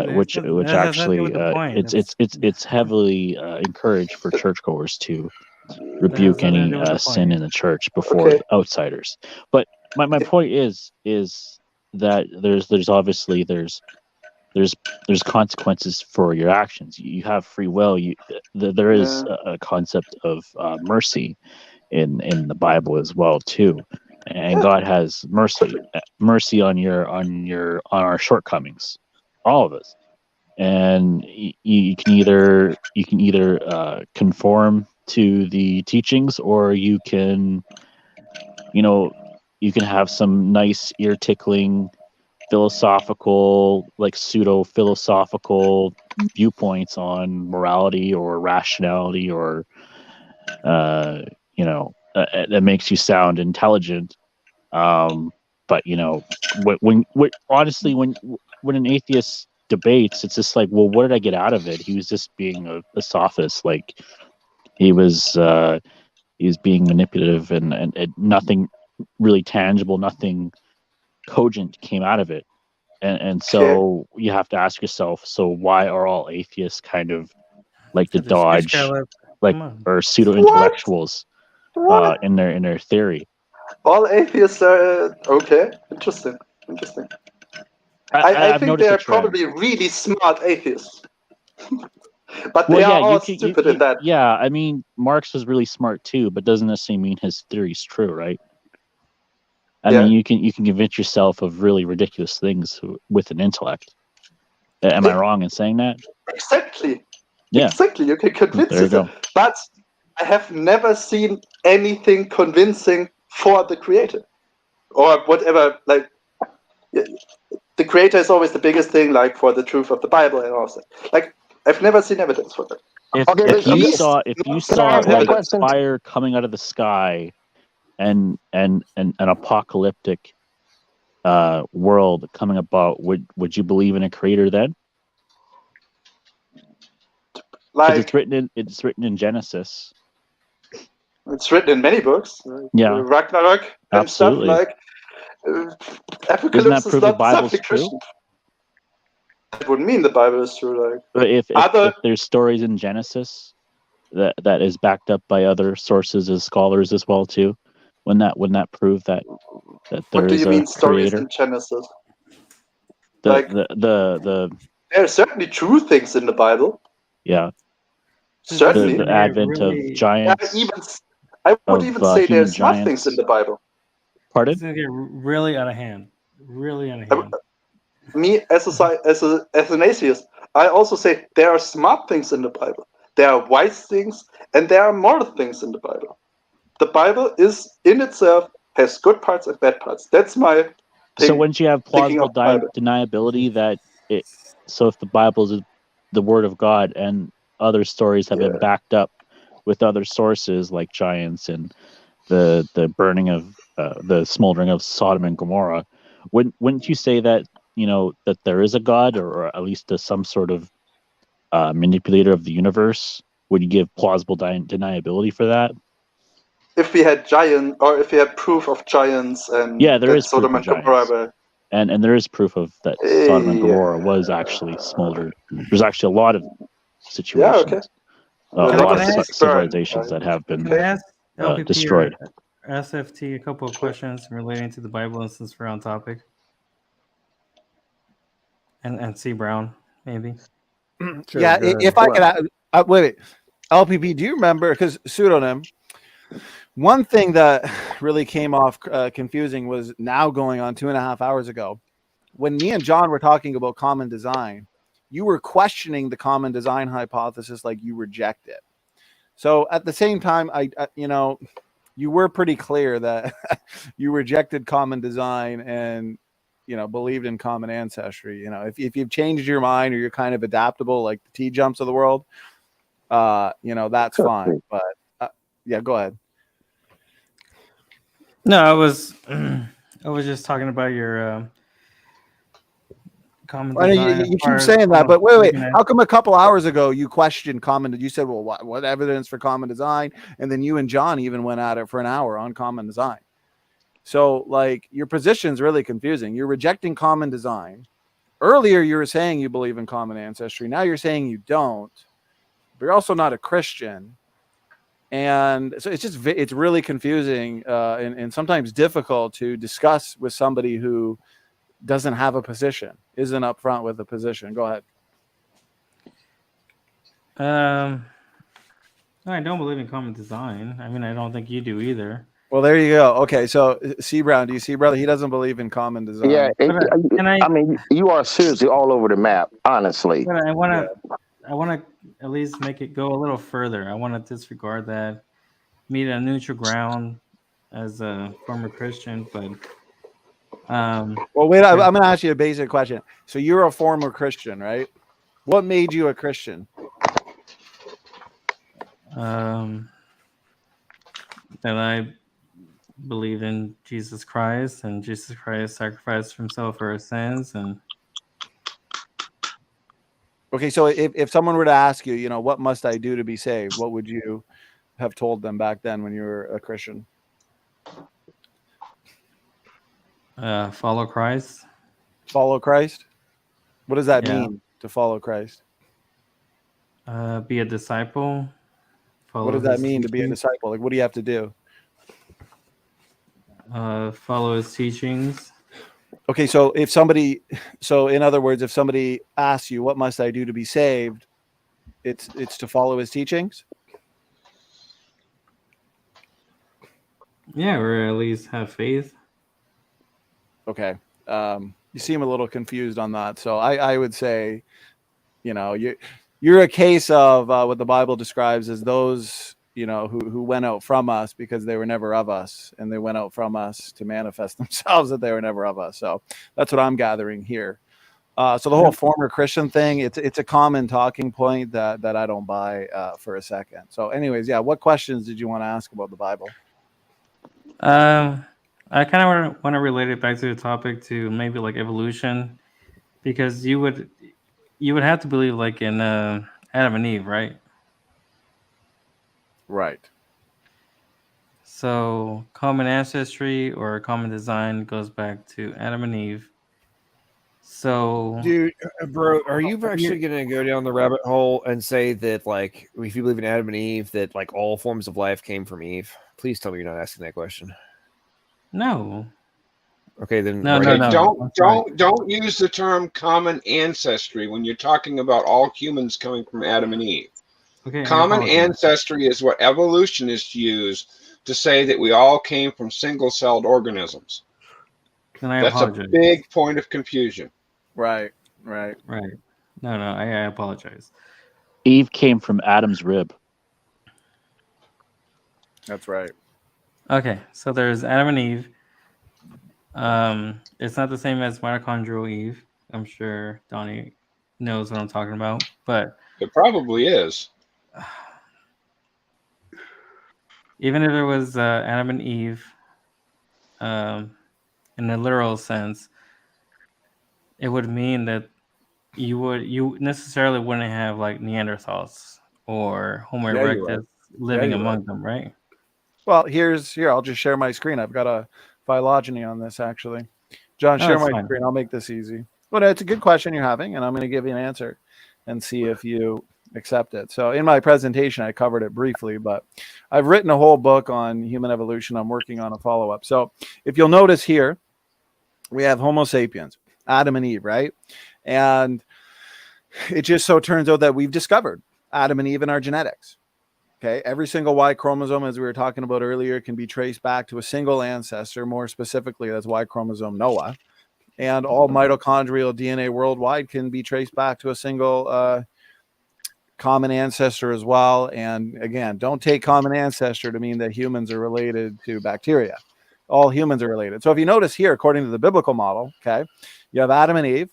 Which That's actually exactly the point. it's heavily encouraged for churchgoers to That has rebuke nothing to any do with the sin point. in the church before outsiders. But my point is that there's obviously there's consequences for your actions. You have free will. There is a concept of mercy in the Bible as well too, and God has mercy on our shortcomings, all of us. And you can either conform to the teachings, or you can have some nice ear tickling philosophical, like pseudo philosophical viewpoints on morality or rationality, or that makes you sound intelligent. But honestly, when an atheist debates, it's just like, well, what did I get out of it? He was just being a sophist. Like he was being manipulative, and nothing really tangible, nothing cogent came out of it. And so you have to ask yourself, so why are all atheists kind of like to There's fish dodge, Caleb. like, Come on. or pseudo intellectuals in their theory? All atheists are okay. Interesting. I I've think noticed they a are trend. probably really smart atheists. But Well, they are yeah, all stupid in that. yeah. I mean, Marx was really smart too, but doesn't necessarily mean his theory's true, right? I mean, you can convince yourself of really ridiculous things with an intellect. Am I wrong in saying that? Exactly. Yeah. Exactly. You can convince There you go. yourself. But I have never seen anything convincing for the creator. Or whatever, like, the creator is always the biggest thing, like, for the truth of the Bible and all that. Like, I've never seen evidence for that. If you saw ask one like question? fire coming out of the sky and an apocalyptic world coming about, would you believe in a creator then? Because it's written in Genesis. It's written in many books. Like, Yeah. Ragnarok and Absolutely. stuff like. Doesn't Apocalypse that is prove the not Bible's something true? Christian. That would mean the Bible is true. Like, But if there's stories in Genesis that is backed up by other sources as scholars as well too, wouldn't that prove that there what do is you a mean stories creator? in Genesis? The There are certainly true things in the Bible. yeah. Certainly. The advent of giants. I would of even say human there's not things in giants. the Bible. Pardon? It's gonna get really out of hand. Really out of hand. Me as an atheist, I also say there are smart things in the Bible. There are wise things and there are moral things in the Bible. The Bible is in itself has good parts and bad parts. That's my thing. So wouldn't you have thinking plausible of the Bible. deniability that it? So if the Bible is the word of God and other stories have been backed up with other sources like giants and the burning of the smoldering of Sodom and Gomorrah, wouldn't you say that that there is a God, or at least some sort of manipulator of the universe? Would you give plausible deniability for that? If we had if we had proof of giants and Yeah, there that is proof Sodom of and Gomorrah giants. were And there is proof of that Sodom and Gomorrah was actually smoldered. There's actually a lot of situations, a lot of civilizations that have been Can I ask LPP destroyed. or SFT a couple of questions relating to the Bible, and since we're on topic? And C Brown, maybe. Sure, yeah, if I could, wait, LPP, do you remember? Because pseudonym. One thing that really came off confusing was now going on 2.5 hours ago, when me and John were talking about common design. You were questioning the common design hypothesis, like you reject it. So at the same time, I you were pretty clear that you rejected common design and believed in common ancestry. If you've changed your mind or you're kind of adaptable, like the T jumps of the world, that's fine. But yeah, go ahead. No, I was just talking about your common I design. know you keep saying that, but wait. How come a couple hours ago you questioned common? You said, well, what evidence for common design? And then you and John even went at it for an hour on common design. So, like, your position's really confusing. You're rejecting common design. Earlier, you were saying you believe in common ancestry. Now you're saying you don't. But you're also not a Christian. And so it's really confusing and sometimes difficult to discuss with somebody who doesn't have a position, isn't upfront with a position. Go ahead. No, I don't believe in common design. I mean, I don't think you do either. Well, there you go. Okay, so C Brown, do you see, brother? He doesn't believe in common design. Yeah, I mean, you are seriously all over the map, honestly. I want to at least make it go a little further. I want to disregard that, meet a neutral ground as a former Christian, but well, wait, I'm going to ask you a basic question. So you're a former Christian, right? What made you a Christian? That I believe in Jesus Christ, and Jesus Christ sacrificed himself for our sins. And okay, so if someone were to ask you, what must I do to be saved? What would you have told them back then when you were a Christian? Follow Christ. Follow Christ? What does that mean, to follow Christ? Be a disciple. What does that mean to be a disciple? Like, what do you have to do? Follow his teachings. Okay, so in other words, if somebody asks you, what must I do to be saved? It's to follow his teachings? Yeah, or at least have faith. Okay. You seem a little confused on that. So I would say, you're a case of what the Bible describes as those, who went out from us because they were never of us, and they went out from us to manifest themselves that they were never of us. So that's what I'm gathering here. So the whole former Christian thing, it's a common talking point that I don't buy for a second. So anyways, yeah, what questions did you want to ask about the Bible? I kind of want to relate it back to the topic to maybe like evolution, because you would have to believe like in Adam and Eve, right? Right. So common ancestry or common design goes back to Adam and Eve. So, dude, bro, are you actually going to go down the rabbit hole and say that, like, if you believe in Adam and Eve, that like all forms of life came from Eve? Please tell me you're not asking that question. No. Okay, then. No. Don't use the term common ancestry when you're talking about all humans coming from Adam and Eve. Okay, common ancestry is what evolutionists use to say that we all came from single-celled organisms. That's a big point of confusion. Right. No, I apologize. Eve came from Adam's rib. That's right. Okay, so there's Adam and Eve. It's not the same as mitochondrial Eve. I'm sure Donny knows what I'm talking about, but it probably is. Even if it was Adam and Eve, in a literal sense, it would mean that you necessarily wouldn't have like Neanderthals or Homo erectus living among them, right? Well, here, I'll just share my screen. I've got a phylogeny on this, actually. John, share my screen. I'll make this easy. But it's a good question you're having, and I'm going to give you an answer and see if you accept it. So in my presentation, I covered it briefly, but I've written a whole book on human evolution. I'm working on a follow-up. So if you'll notice here, we have Homo sapiens, Adam and Eve, right? And it just so turns out that we've discovered Adam and Eve in our genetics. Okay, every single Y chromosome, as we were talking about earlier, can be traced back to a single ancestor. More specifically, that's Y chromosome Noah. And all mitochondrial DNA worldwide can be traced back to a single common ancestor as well. And again, don't take common ancestor to mean that humans are related to bacteria. All humans are related. So if you notice here, according to the biblical model, okay, you have Adam and Eve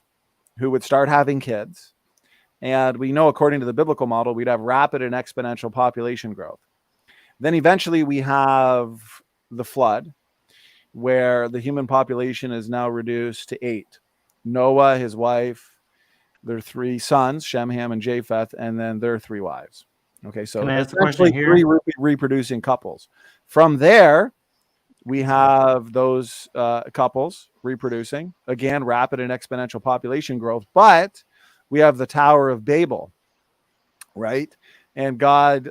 who would start having kids. And we know, according to the biblical model, we'd have rapid and exponential population growth. Then eventually we have the flood, where the human population is now reduced to 8. Noah, his wife, their 3 sons, Shem, Ham, and Japheth, and then their 3 wives. Okay, so Can I ask a essentially question here? 3 reproducing couples. From there, we have those couples reproducing. Again, rapid and exponential population growth. But we have the Tower of Babel, right? And God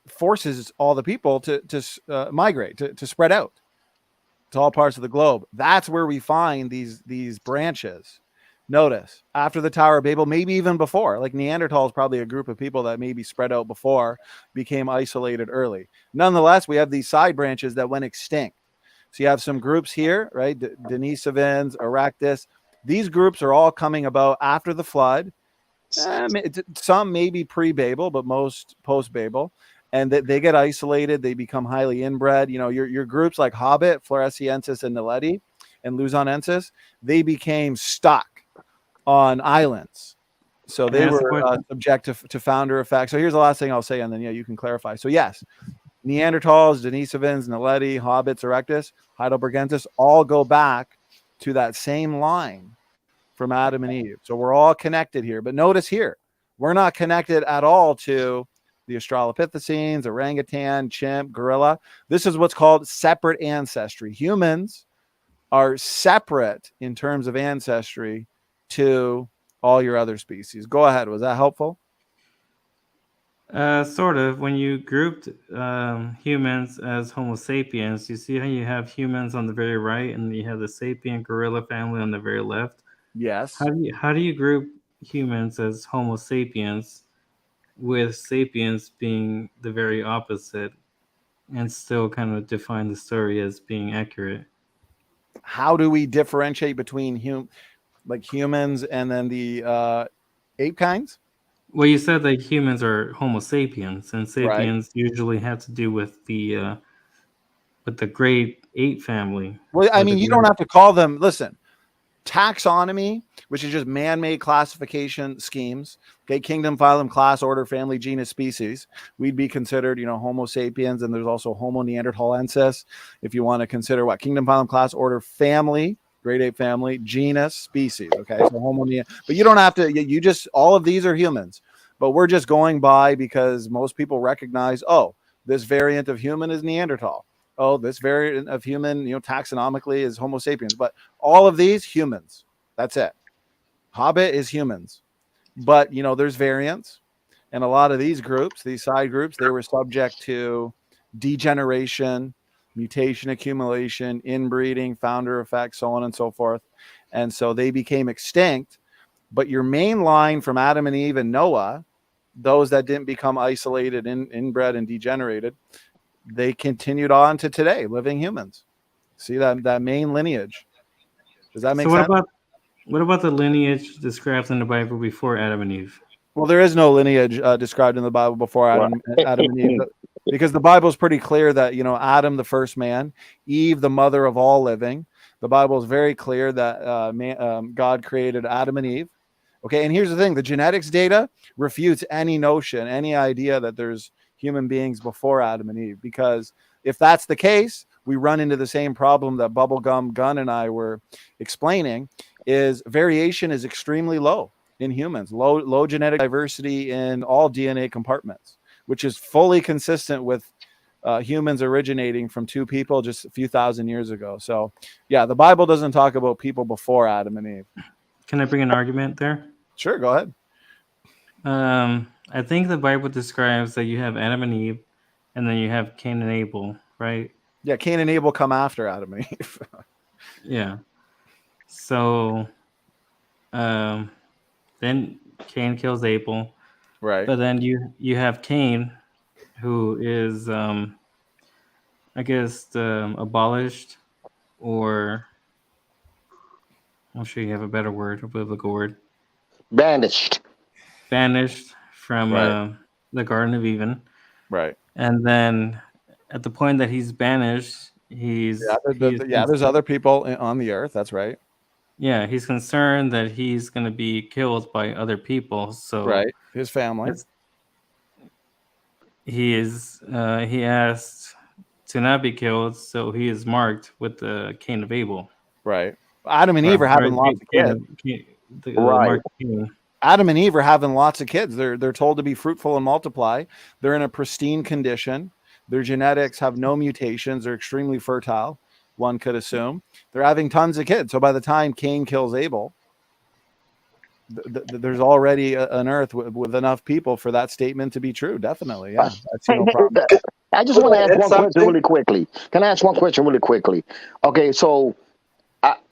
forces all the people to migrate, to spread out to all parts of the globe. That's where we find these branches. Notice, after the Tower of Babel, maybe even before, like Neanderthal is probably a group of people that maybe spread out before, became isolated early. Nonetheless, we have these side branches that went extinct. So you have some groups here, right? Denisovans, Erectus. These groups are all coming about after the flood. Some maybe pre-Babel, but most post-Babel. And they get isolated. They become highly inbred. You know, your groups like Hobbit, Floresiensis, and Naledi, and Luzonensis, they became stuck on islands. So they were subject to founder effect. So here's the last thing I'll say, and then you can clarify. So yes, Neanderthals, Denisovans, Naledi, Hobbits, Erectus, Heidelbergensis all go back to that same line from Adam and Eve. So we're all connected here. But notice here, we're not connected at all to the Australopithecines, orangutan, chimp, gorilla. This is what's called separate ancestry. Humans are separate in terms of ancestry to all your other species. Go ahead. Was that helpful? Sort of. When you grouped humans as Homo sapiens, you see how you have humans on the very right, and you have the sapien gorilla family on the very left. Yes. How do you group humans as Homo sapiens, with sapiens being the very opposite, and still kind of define the story as being accurate? How do we differentiate between humans and then the ape kinds? Well, you said that humans are Homo sapiens, and sapiens usually have to do with the great ape family. Well, I mean, you don't have to call them. Listen, taxonomy, which is just man-made classification schemes. Okay, kingdom, phylum, class, order, family, genus, species. We'd be considered, Homo sapiens, and there's also Homo neanderthalensis. If you want to consider what kingdom, phylum, class, order, family, great ape family, genus, species. Okay, so Homo but you don't have to. You just all of these are humans, but we're just going by because most people recognize. Oh, this variant of human is Neanderthal. Oh, this variant of human, taxonomically is Homo sapiens. But all of these humans. That's it. Hobbit is humans, but there's variants, and a lot of these groups, these side groups, they were subject to degeneration, mutation accumulation, inbreeding, founder effect, so on and so forth. And so they became extinct. But your main line from Adam and Eve and Noah, those that didn't become isolated, inbred, and degenerated, they continued on to today, living humans. See that main lineage. Does that make sense? What about the lineage described in the Bible before Adam and Eve? Well, there is no lineage described in the Bible before Adam and Eve, because the Bible is pretty clear that Adam, the first man, Eve, the mother of all living. The Bible is very clear that God created Adam and Eve. Okay, and here's the thing: the genetics data refutes any notion, any idea that there's human beings before Adam and Eve, because if that's the case, we run into the same problem that Bubblegum Gun and I were explaining. Is variation is extremely low in humans, low genetic diversity in all DNA compartments, which is fully consistent with humans originating from 2 people just a few thousand years ago. So yeah, the Bible doesn't talk about people before Adam and Eve. Can I bring an argument there? Sure, go ahead. I think the Bible describes that you have Adam and Eve, and then you have Cain and Abel, right? Yeah, Cain and Abel come after Adam and Eve. Yeah. So, then Cain kills Abel. Right. But then you have Cain, who is I guess abolished, or I'm sure you have a better word, a biblical word. Banished. Banished from Right. the Garden of Eden. Right. And then at the point that he's banished, he's there's other people on the earth. That's right. Yeah, he's concerned that he's going to be killed by other people. So Right. His family. He asked to not be killed, so he is marked with the Cain of Abel. Right. Adam and Eve are having lots of kids. Mark Cain. Adam and Eve are having lots of kids. They're told to be fruitful and multiply. They're in a pristine condition. Their genetics have no mutations. They're extremely fertile, one could assume. They're having tons of kids. So by the time Cain kills Abel, there's already an earth with enough people for that statement to be true. Definitely. Yeah. I see no problem. I just want to ask one question really quickly. Can I ask one question really quickly? Okay, so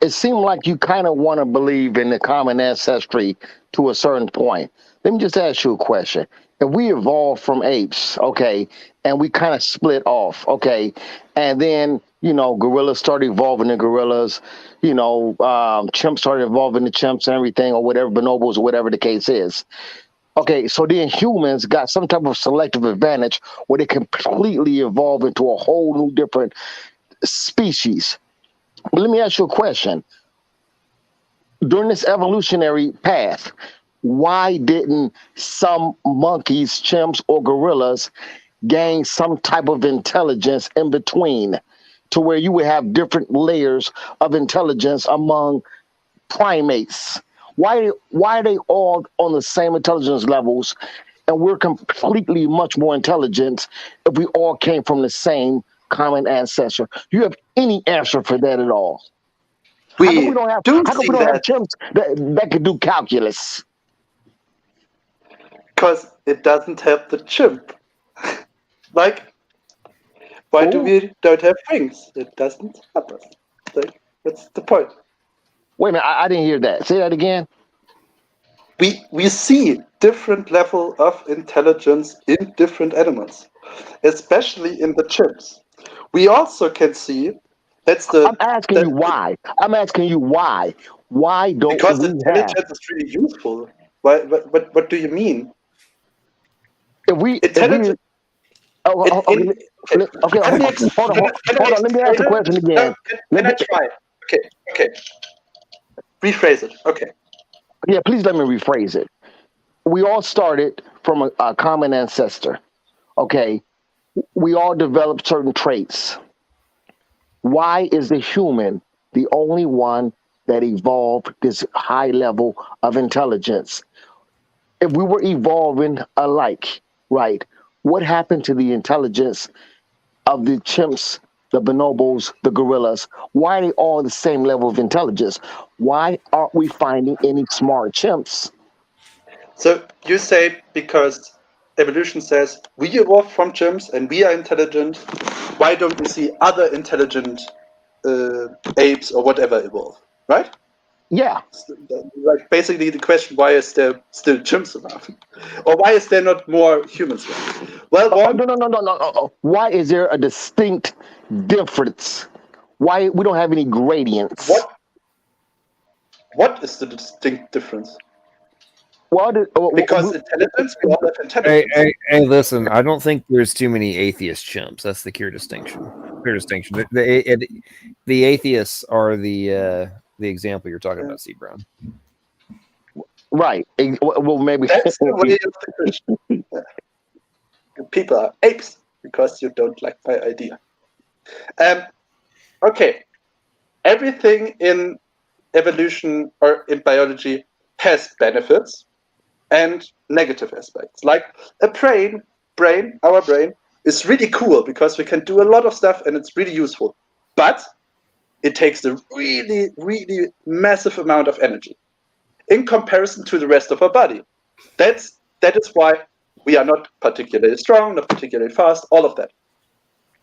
it seemed like you kind of want to believe in the common ancestry to a certain point. Let me just ask you a question. If we evolved from apes, okay, and we kind of split off, okay, and then, gorillas started evolving into gorillas, chimps started evolving into chimps and everything, or whatever, bonobos, or whatever the case is. Okay, so then humans got some type of selective advantage where they completely evolve into a whole new different species. But let me ask you a question. During this evolutionary path, why didn't some monkeys, chimps, or gorillas gain some type of intelligence in between to where you would have different layers of intelligence among primates? Why are they all on the same intelligence levels and we're completely much more intelligent if we all came from the same common ancestor? Do you have any answer for that at all? How come we don't have chimps that could do calculus? Because it doesn't have the chimp. Like, why do we don't have wings? It doesn't happen. Like, what's the point? Wait a minute, I didn't hear that. Say that again. We see different level of intelligence in different animals, especially in the chimps. We also can see I'm asking you why. Why don't because we intelligence have? is really useful. Why? What do you mean? Intelligence. Hold on. Let me ask the question again. Can I try? Okay. Rephrase it. Okay. Yeah, please let me rephrase it. We all started from a common ancestor. Okay. We all developed certain traits. Why is the human the only one that evolved this high level of intelligence? If we were evolving alike, right, what happened to the intelligence of the chimps, the bonobos, the gorillas? Why are they all the same level of intelligence? Why aren't we finding any smart chimps? So you say because evolution says we evolved from chimps and we are intelligent. Why don't we see other intelligent apes or whatever evolve? Right? Yeah. Like basically the question: why is there still chimps around, or why is there not more humans around? Well, no. Why is there a distinct difference? Why we don't have any gradients? What is the distinct difference? Because intelligence, we all have intelligence. Hey, listen, I don't think there's too many atheist chimps. That's the clear distinction. The atheists are the example you're talking about, C. Brown. Right. Well, maybe that's the way of the Christian. People are apes because you don't like my idea. Okay. Everything in evolution or in biology has benefits and negative aspects. Like a our brain is really cool because we can do a lot of stuff and it's really useful. But it takes a really, really massive amount of energy in comparison to the rest of our body. That is why we are not particularly strong, not particularly fast, all of that.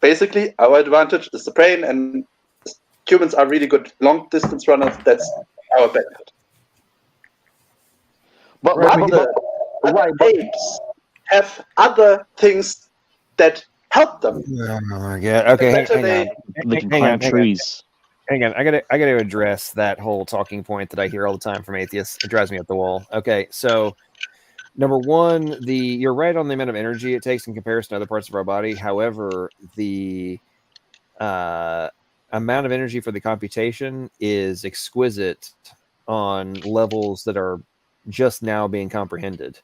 Basically, our advantage is the brain, and humans are really good long distance runners. That's our benefit. But Right, other apes have other things that help them. Oh my god. Okay, The better hang on. They can Hang climb on. trees. Hang on. I gotta address that whole talking point that I hear all the time from atheists. It drives me up the wall. Okay, so number one, you're right on the amount of energy it takes in comparison to other parts of our body. However, the amount of energy for the computation is exquisite on levels that are just now being comprehended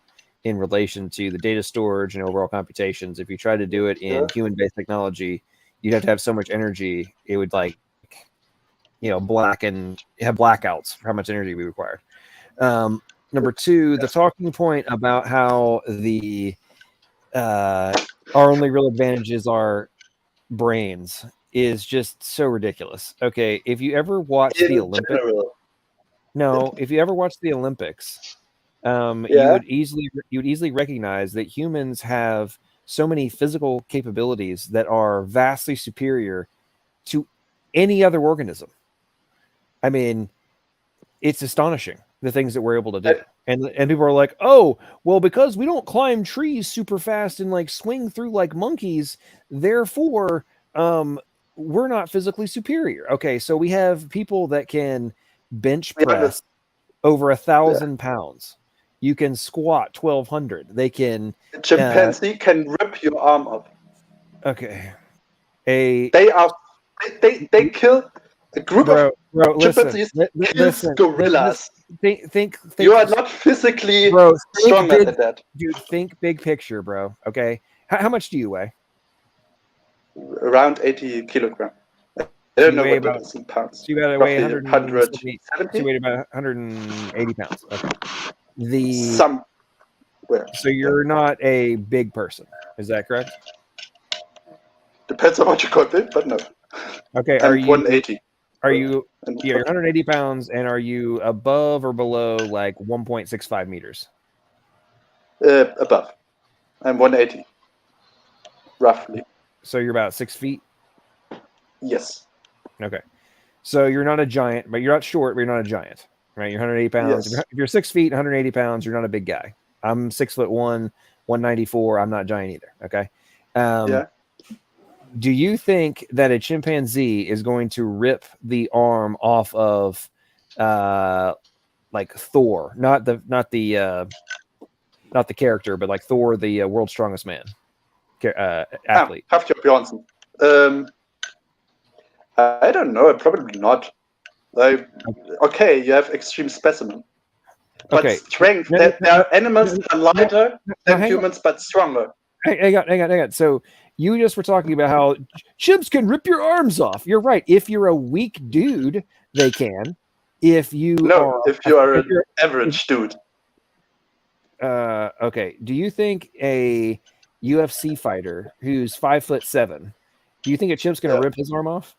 in relation to the data storage and overall computations. If you try to do it in human-based technology, you'd have to have so much energy it would have blackouts for how much energy we require. Number two, the talking point about how our only real advantages are brains is just so ridiculous. Okay, if you ever watch the Olympics, if you ever watch the Olympics, you would easily recognize that humans have so many physical capabilities that are vastly superior to any other organism. I mean, it's astonishing the things that we're able to do. And people are like, oh, well, because we don't climb trees super fast and like swing through like monkeys, therefore we're not physically superior. Okay, so we have people that can bench press over 1,000 pounds. You can squat 1,200. They can. A chimpanzee can rip your arm off. Okay. They kill a group of chimpanzees. Kills gorillas. Think. You are not physically stronger than that. Dude, think big picture, bro. Okay. How much do you weigh? Around 80 kilograms. I don't know what that is in pounds. So you gotta weigh 170. So you weigh about 180 pounds. Okay. So you're not a big person. Is that correct? Depends on what you call big, but no. Okay. Are you 180? Are you? Yeah, you're 180 pounds, and are you above or below like 1.65 meters? Above. I'm 180, roughly. So you're about 6 feet. Yes. Okay. So you're not a giant, but you're not short, but you're not a giant, right? You're 180 pounds. Yes. If you're 6 feet, 180 pounds, you're not a big guy. I'm 6'1", 194. I'm not giant either. Okay. Yeah. Do you think that a chimpanzee is going to rip the arm off of, like Thor, not the character, but like Thor, the world's strongest man, athlete? Half-Job Johnson. I don't know. Probably not. Okay, you have extreme specimen. But strength, there are animals that are lighter than humans, but stronger. Hang on. So you just were talking about how chimps can rip your arms off. You're right. If you're a weak dude, they can. If you are an average dude. Okay. Do you think a UFC fighter who's 5'7", do you think a chimp's going to rip his arm off?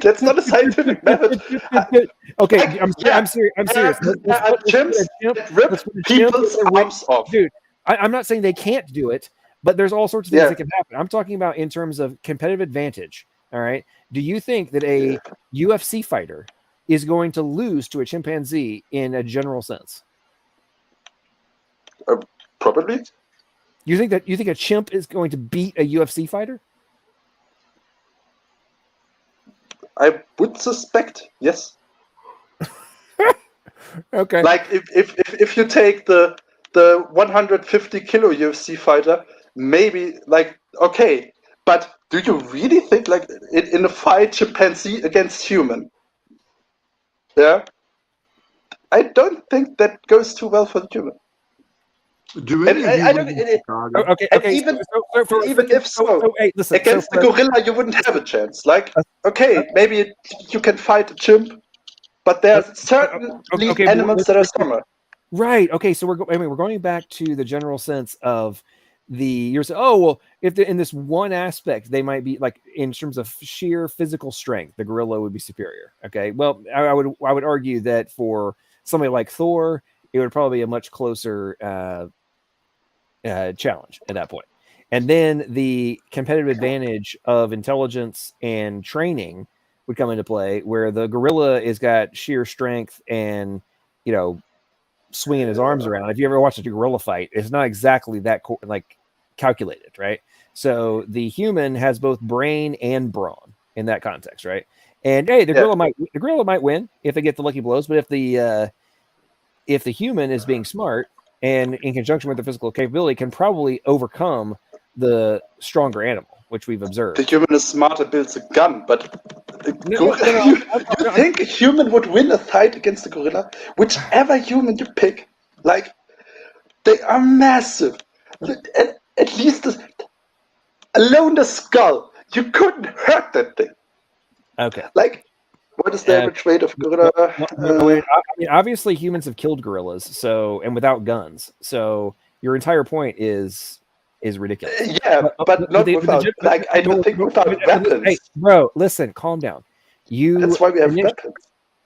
That's not a scientific method. Okay, I'm serious. Chimps rip people's arms off. Dude, I'm not saying they can't do it, but there's all sorts of things that can happen. I'm talking about in terms of competitive advantage. All right. Do you think that a UFC fighter is going to lose to a chimpanzee in a general sense? Probably. You think a chimp is going to beat a UFC fighter? I would suspect, yes. Okay. Like if you take the 150 kilo UFC fighter, maybe okay, but do you really think in a fight chimpanzee against human? Yeah, I don't think that goes too well for the human. Do any of you live in Chicago? Okay. Even if so, listen, against the gorilla, you wouldn't have a chance. Maybe you can fight a chimp, but there are certain animals that are stronger. Right. Okay. So we're going back to the general sense of you're saying, oh well, if in this one aspect they might be like in terms of sheer physical strength, the gorilla would be superior. Okay. Well, I would argue that for somebody like Thor, it would probably be a much closer challenge at that point. And then the competitive advantage of intelligence and training would come into play, where the gorilla is got sheer strength and, you know, swinging his arms around. If you ever watched a gorilla fight, it's not exactly that like calculated, right? So the human has both brain and brawn in that context, right? And hey, the gorilla might win if they get the lucky blows, but if the human is being smart and in conjunction with the physical capability, can probably overcome the stronger animal, which we've observed. The human is smarter, builds a gun, but you think a human would win a fight against a gorilla? Whichever human you pick, like, they are massive. At least alone the skull, you couldn't hurt that thing. Okay. Like, what is the average weight of gorilla? I mean, obviously, humans have killed gorillas, so, and without guns. So your entire point is ridiculous. Yeah, but not without. Like, I don't think without weapons. Hey, bro, listen, calm down. That's why we have weapons.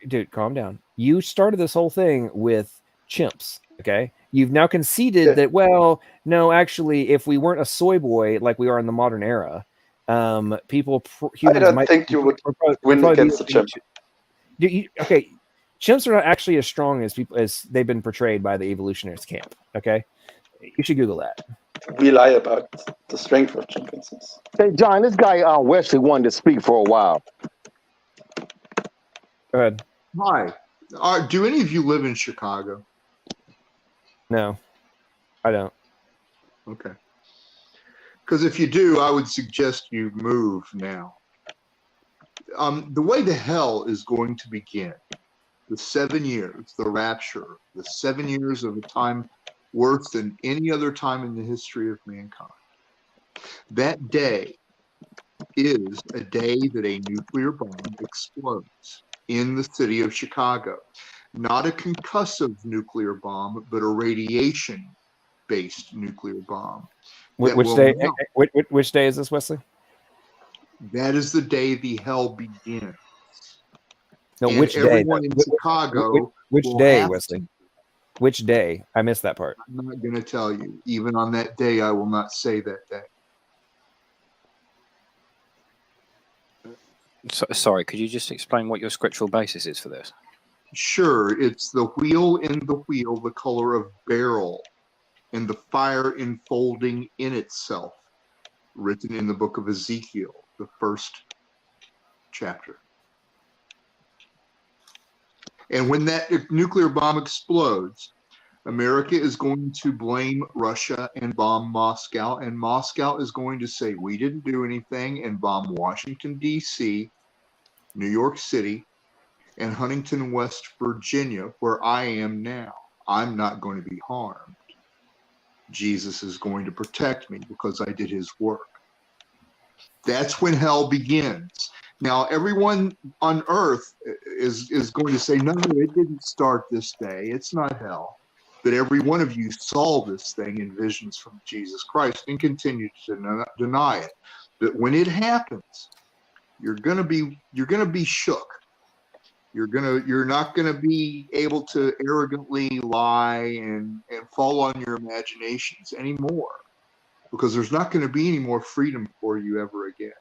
Dude, calm down. You started this whole thing with chimps. Okay, you've now conceded that. Well, no, actually, if we weren't a soy boy like we are in the modern era, humans I don't might think you would win against a chimp. Okay, chimps are not actually as strong as people as they've been portrayed by the evolutionist camp. Okay, you should Google that. We lie about the strength of chimpanzees. Hey, John, this guy Wesley wanted to speak for a while. Go ahead. Hi. Do any of you live in Chicago? No, I don't. Okay. Because if you do, I would suggest you move now. The way to hell is going to begin. The 7 years, the rapture, the 7 years of a time worse than any other time in the history of mankind. That day is a day that a nuclear bomb explodes in the city of Chicago. Not a concussive nuclear bomb, but a radiation-based nuclear bomb. Which day? Which day is this, Wesley? That is the day the hell begins. No, and which day? Everyone in Chicago. Which day, Wesley? Which day? I missed that part. I'm not going to tell you. Even on that day, I will not say that day. Sorry, could you just explain what your scriptural basis is for this? Sure, it's the wheel in the wheel, the color of beryl, and the fire enfolding in itself, written in the book of Ezekiel, the first chapter. And when that nuclear bomb explodes, America is going to blame Russia and bomb Moscow, and Moscow is going to say, we didn't do anything, and bomb Washington, D.C., New York City, and Huntington, West Virginia, where I am now. I'm not going to be harmed. Jesus is going to protect me because I did his work. That's when hell begins. Now, everyone on earth is going to say, no, it didn't start this day. It's not hell. But every one of you saw this thing in visions from Jesus Christ and continue to deny it. But when it happens, you're gonna be shook. You're not gonna be able to arrogantly lie and fall on your imaginations anymore, because there's not going to be any more freedom for you ever again.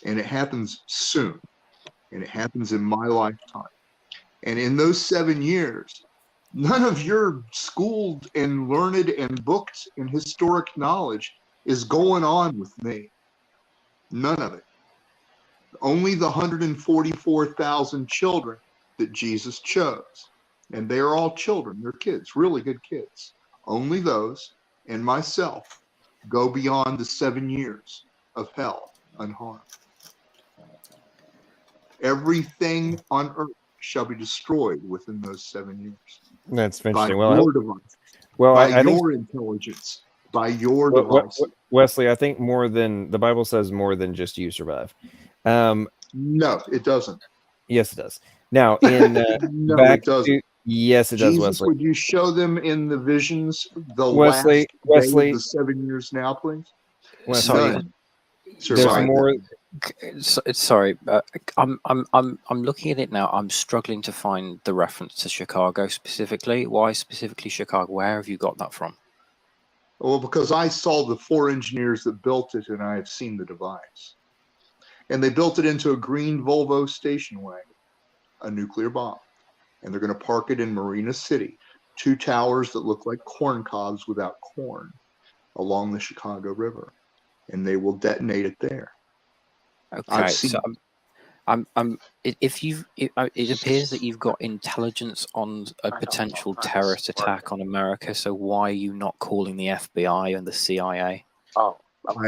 And it happens soon, and it happens in my lifetime. And in those 7 years, none of your schooled and learned and booked and historic knowledge is going on with me. None of it. Only the 144,000 children that Jesus chose. And they are all children. They're kids, really good kids. Only those and myself go beyond the 7 years of hell unharmed. Everything on earth shall be destroyed within those 7 years. That's interesting. By Well, your device, by your intelligence, by your device. Wesley, I think more than the Bible says, more than just you survive. No, it doesn't. Yes, it does. Now, in no, back it doesn't. Yes, it does, Jesus, Wesley. would you show them in the visions the Wesley, last day of the 7 years now, please? Sorry, None. there's more. Sorry, I'm looking at it now. I'm struggling to find the reference to Chicago specifically. Why specifically Chicago? Where have you got that from? Well, because I saw the 4 engineers that built it, and I have seen the device. and they built it into a green Volvo station wagon, a nuclear bomb. And they're going to park it in Marina City, 2 towers that look like corn cobs without corn along the Chicago River. And they will detonate it there. Okay, so it appears that you've got intelligence on a potential terrorist attack on America. So why are you not calling the FBI and the CIA? I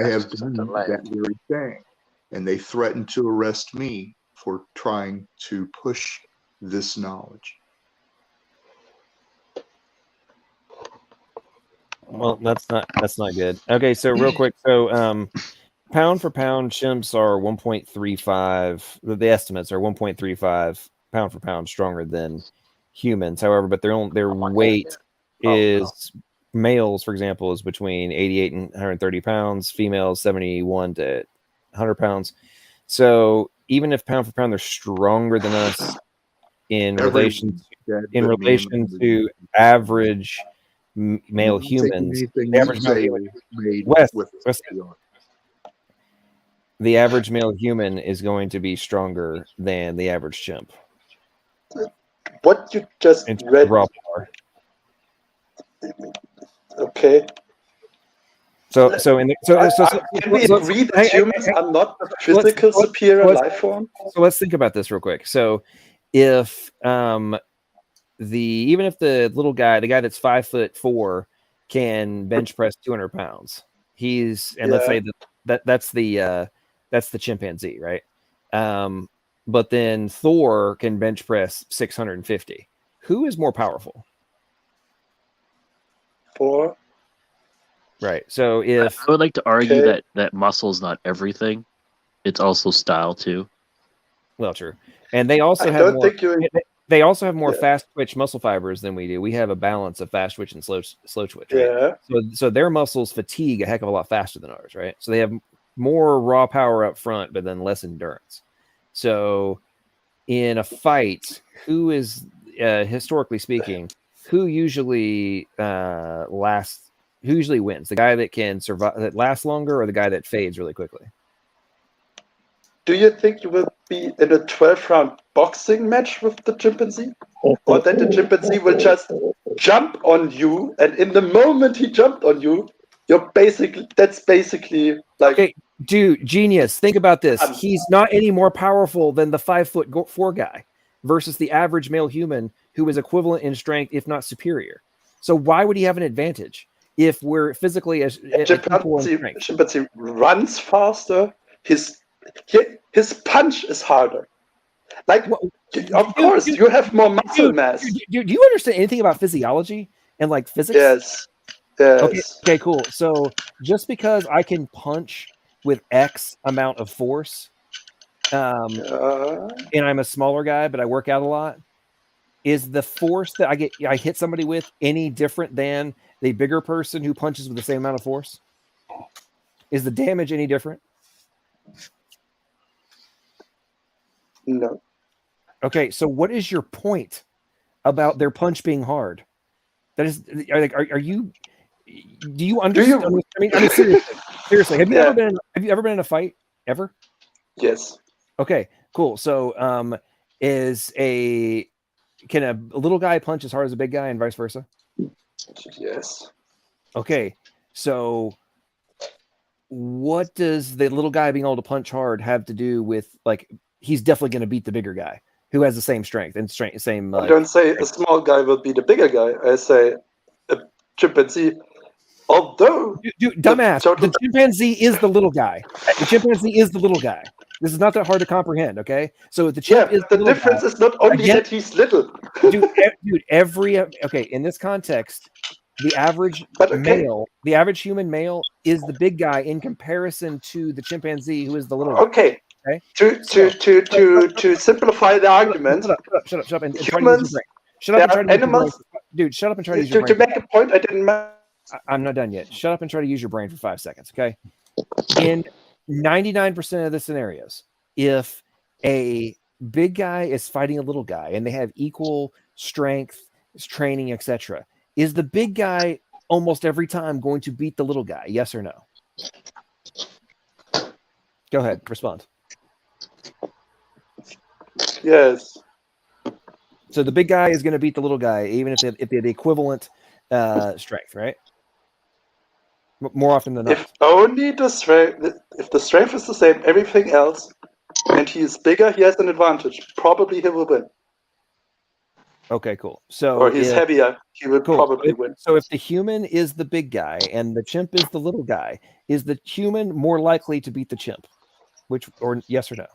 have done that very thing. And they threatened to arrest me for trying to push this knowledge. Well, that's not good. Okay, so real quick, so pound for pound, chimps are 1.35. The estimates are 1.35 pound for pound stronger than humans. However, but their weight is males, for example, is between 88 and 130 pounds. Females 71 to 100 pounds. So even if pound for pound they're stronger than us in relation to average male humans, the average male human, the average male human is going to be stronger than the average chimp. What you just read. Okay. So can we agree that humans are not a physical superior life form? So let's think about this real quick. So if even if the little guy, the guy that's 5'4", can bench press 200 pounds, let's say that's the chimpanzee, right? But then Thor can bench press 650. Who is more powerful? Thor. Right. So if I would like to argue that muscle's not everything, it's also style too. Well, true. And they also have more. They also have more fast twitch muscle fibers than we do. We have a balance of fast twitch and slow twitch. Right? Yeah. So their muscles fatigue a heck of a lot faster than ours, right? So they have more raw power up front, but then less endurance. So in a fight, who is historically speaking, who usually who usually wins? The guy that can survive, that lasts longer, or the guy that fades really quickly? Do you think you will be in a 12-round boxing match with the chimpanzee? Or that the chimpanzee will just jump on you, and in the moment he jumped on you, that's basically like... Okay, dude, genius. Think about this. He's not any more powerful than the 5'4" guy versus the average male human who is equivalent in strength, if not superior. So why would he have an advantage if we're physically as equal in strength? Chimpanzee runs faster. His punch is harder. Of course, you have more muscle mass. Do you understand anything about physiology and like physics? Yes. Okay, cool. So just because I can punch with X amount of force, and I'm a smaller guy, but I work out a lot, is the force that I hit somebody with any different than the bigger person who punches with the same amount of force? Is the damage any different? No. Okay, so what is your point about their punch being hard? That is, are you? Do you understand? I mean, seriously, have you ever been in a fight ever? Yes. Okay, cool. So, can a little guy punch as hard as a big guy, and vice versa? Yes. Okay, so what does the little guy being able to punch hard have to do with, like, he's definitely going to beat the bigger guy who has the same strength and same. I don't say a small guy will be the bigger guy. I say a chimpanzee. Although, dumbass, the chimpanzee is the little guy. The chimpanzee is the little guy. This is not that hard to comprehend. Okay, so the chimp is the difference is not only that he's little. dude, in this context, the average male, the average human male, is the big guy in comparison to the chimpanzee, who is the little guy. Okay. To simplify the argument. Shut up, and humans. Shut up and try to use your brain. Dude, shut up and try to use your brain. To make a point, I didn't. I'm not done yet. Shut up and try to use your brain for 5 seconds, okay? In 99% of the scenarios, if a big guy is fighting a little guy and they have equal strength, training, etc., is the big guy almost every time going to beat the little guy? Yes or no? Go ahead, respond. Yes. So the big guy is going to beat the little guy, even if they're the equivalent strength, right? More often than not. If only the strength, if the strength is the same, everything else, and he is bigger, he has an advantage. Probably he will win. Okay, cool. So Or he's heavier, he would cool. probably win. So if the human is the big guy and the chimp is the little guy, is the human more likely to beat the chimp? Which, or yes or no?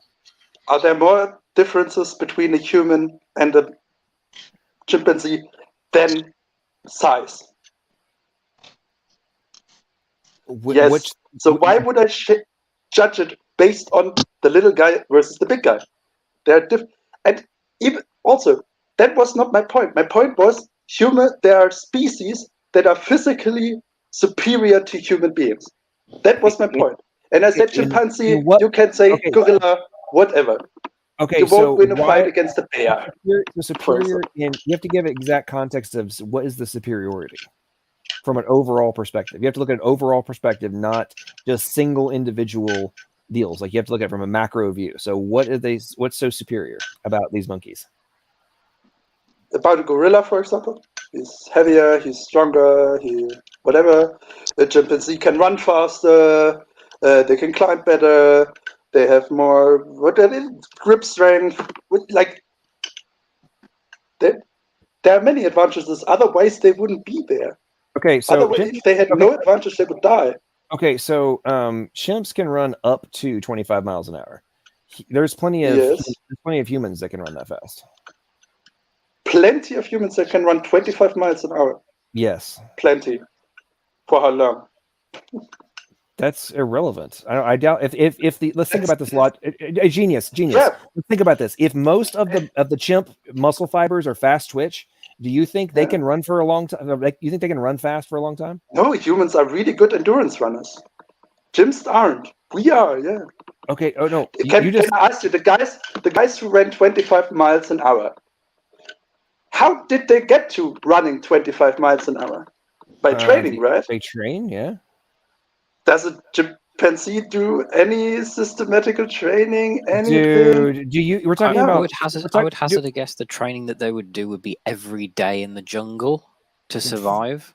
Are there more differences between a human and a chimpanzee than size? Yes. So why would I judge it based on the little guy versus the big guy? They're different. And even also, that was not my point. My point was there are species that are physically superior to human beings. That was my point. And I said chimpanzee, you can say gorilla, whatever. Okay, you won't win a why- fight against a bear. The superior, and you have to give exact context of what is the superiority from an overall perspective. You have to look at an overall perspective, not just single individual deals. Like you have to look at it from a macro view. So what's so superior about these monkeys? About a gorilla, for example, he's heavier, he's stronger, whatever. The chimpanzee can run faster, they can climb better, they have more grip strength. There are many advantages. Otherwise, they wouldn't be there. Okay, so otherwise, if they had no advantage, they would die. Okay, so chimps can run up to 25 miles an hour. There's plenty of humans that can run that fast. Plenty of humans that can run 25 miles an hour. Yes. Plenty. For how long? That's irrelevant. I doubt if the let's think about this lot. Genius. Yeah. Let's think about this. If most of the chimp muscle fibers are fast twitch, do you think they can run for a long time? Like, you think they can run fast for a long time? No, humans are really good endurance runners. Chimps aren't. We are, yeah. Okay. Oh no. Can I ask you, the guys who ran 25 miles an hour, how did they get to running 25 miles an hour? By training, right? They train, yeah. Does a chimpanzee do any systematical training? Anything? Dude, we're talking about. I would hazard a guess the training that they would do would be every day in the jungle to survive.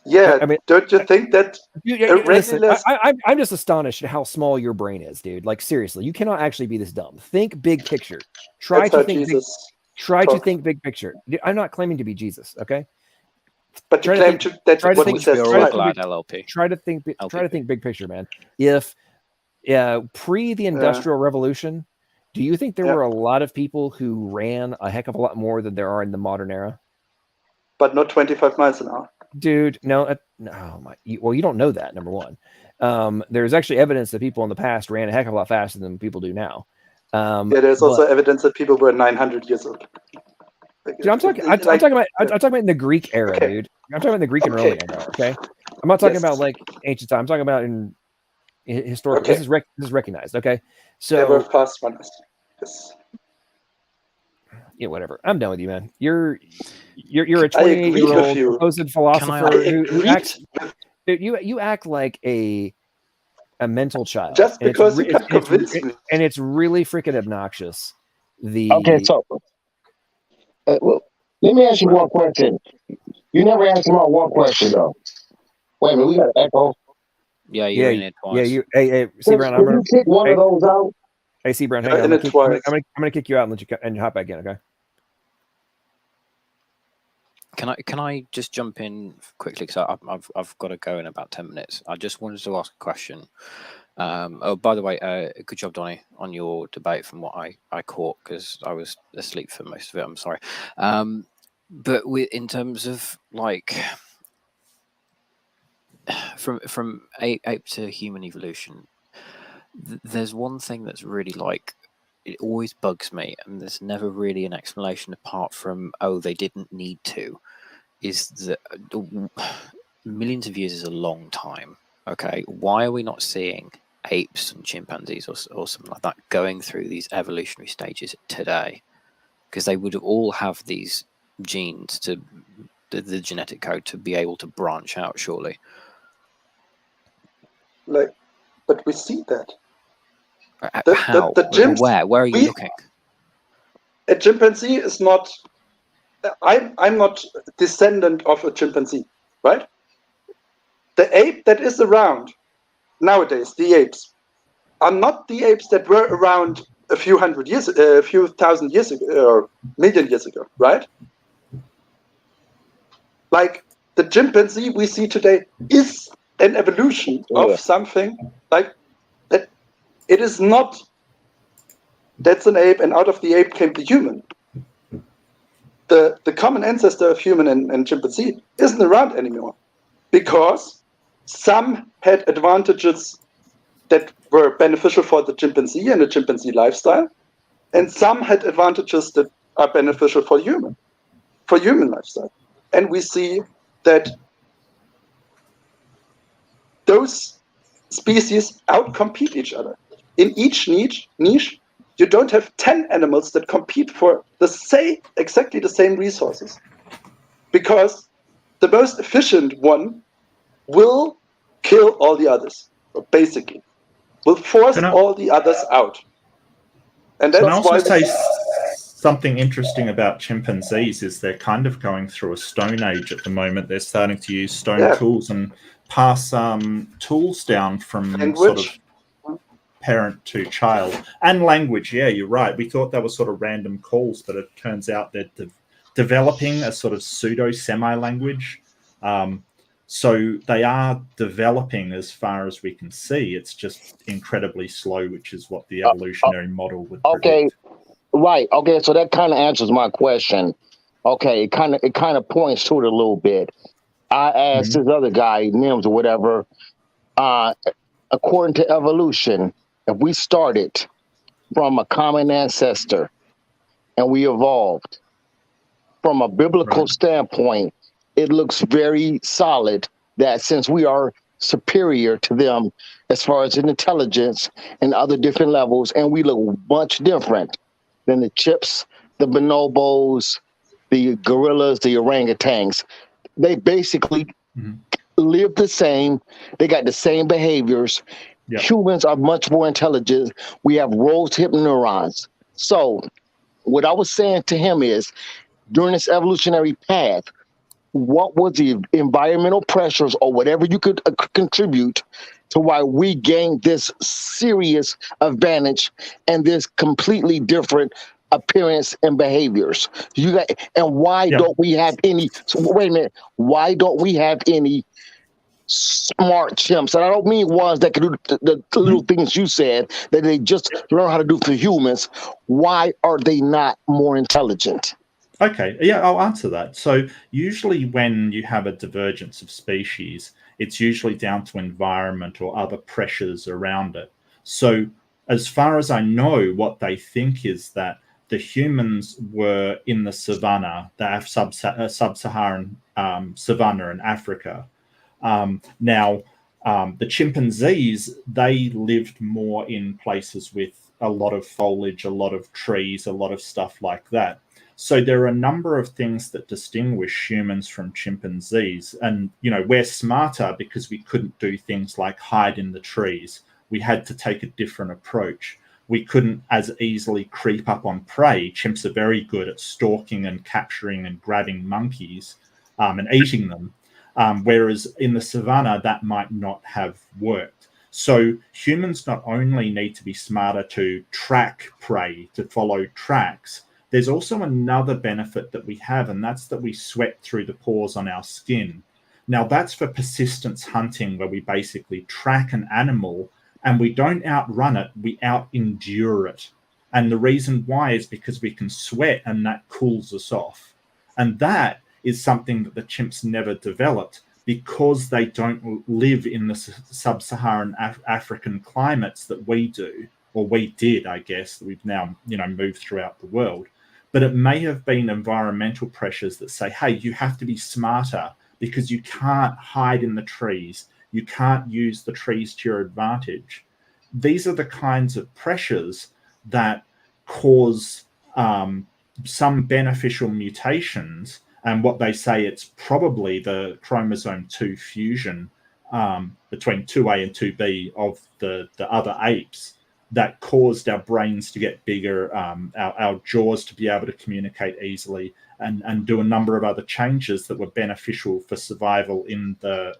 Yeah, I mean, don't you think that? Listen, I'm just astonished at how small your brain is, dude. Like seriously, you cannot actually be this dumb. Think big picture. Try to think big picture. I'm not claiming to be Jesus, okay? But you claim that's what he says. Try to think big picture, man. If pre the Industrial Revolution, do you think there were a lot of people who ran a heck of a lot more than there are in the modern era? But not 25 miles an hour. Dude, no. Well, you don't know that, number one. There's actually evidence that people in the past ran a heck of a lot faster than people do now. There's also evidence that people were 900 years old. Dude, I'm talking about in the Greek era, dude. I'm talking about the Greek and Roman era. Okay, I'm not talking about like ancient time. I'm talking about in historical. This is recognized. Okay, so they were fast runners. Yes. Yeah, whatever. I'm done with you, man. You're a 28-year-old supposed philosopher who acts. Dude, you act like a mental child. Just because you can convince me. And it's really freaking obnoxious. Okay, so well, let me ask you one question. You never asked me one question though. Wait a minute, we got an echo. Yeah, you're in it twice. Yeah, hey, C Brown, I'm gonna kick one of those out. Hey, C Brown, hang on. I'm gonna kick you out and let you and hop back in. Okay. Can I just jump in quickly because I've got to go in about 10 minutes. I just wanted to ask a question. Oh, by the way, good job, Donny, on your debate from what I caught because I was asleep for most of it. I'm sorry. But in terms of like from ape to human evolution, there's one thing that's really like it always bugs me, and there's never really an explanation apart from they didn't need to. Is that millions of years is a long time? Okay, why are we not seeing apes and chimpanzees or something like that going through these evolutionary stages today? Because they would all have these genes to the genetic code to be able to branch out, surely. But we see that. How? Where are you looking? A chimpanzee is not. I'm not descendant of a chimpanzee, right? The ape that is around nowadays, the apes, are not the apes that were around a few thousand years ago, or million years ago, right? Like the chimpanzee we see today is an evolution of something like that. It is not. That's an ape, and out of the ape came the human. The common ancestor of human and chimpanzee isn't around anymore because some had advantages that were beneficial for the chimpanzee and the chimpanzee lifestyle, and some had advantages that are beneficial for human lifestyle. And we see that those species outcompete each other. In each niche, you don't have 10 animals that compete for exactly the same resources, because the most efficient one will kill all the others, basically, will force all the others out. And Can I that's also why say something interesting about chimpanzees is they're kind of going through a stone age at the moment. They're starting to use stone tools and pass tools down from sort of parent to child. And language, yeah, you're right. We thought that was sort of random calls, but it turns out they're developing a sort of pseudo-semi-language. So they are developing as far as we can see. It's just incredibly slow, which is what the evolutionary model would predict. Okay, right. Okay, so that kind of answers my question. Okay, it kind of points to it a little bit. I asked this other guy, Nims or whatever, according to evolution, if we started from a common ancestor and we evolved, from a biblical standpoint, it looks very solid that since we are superior to them as far as intelligence and other different levels, and we look much different than the chimps, the bonobos, the gorillas, the orangutans. They basically live the same. They got the same behaviors. Humans are much more intelligent. We have rose hip neurons. So what I was saying to him is, during this evolutionary path, what was the environmental pressures or whatever you could contribute to why we gained this serious advantage and this completely different appearance and behaviors? And why don't we have any? So wait a minute. Why don't we have any smart chimps? And I don't mean ones that can do the little things you said that they just learn how to do for humans. Why are they not more intelligent? Okay, yeah, I'll answer that. So usually when you have a divergence of species, it's usually down to environment or other pressures around it. So as far as I know, what they think is that the humans were in the savannah, the sub-Saharan savannah in Africa. The chimpanzees, they lived more in places with a lot of foliage, a lot of trees, a lot of stuff like that. So there are a number of things that distinguish humans from chimpanzees. And, we're smarter because we couldn't do things like hide in the trees. We had to take a different approach. We couldn't as easily creep up on prey. Chimps are very good at stalking and capturing and grabbing monkeys and eating them. Whereas in the savannah, that might not have worked. So humans not only need to be smarter to track prey, to follow tracks, there's also another benefit that we have, and that's that we sweat through the pores on our skin. Now, that's for persistence hunting, where we basically track an animal and we don't outrun it, we out-endure it. And the reason why is because we can sweat and that cools us off. And that is something that the chimps never developed because they don't live in the sub-Saharan African climates that we do, or we did, I guess. We've now, moved throughout the world. But it may have been environmental pressures that say, hey, you have to be smarter because you can't hide in the trees. You can't use the trees to your advantage. These are the kinds of pressures that cause some beneficial mutations. And what they say, it's probably the chromosome 2 fusion between 2A and 2B of the other apes that caused our brains to get bigger, our jaws to be able to communicate easily, and do a number of other changes that were beneficial for survival in the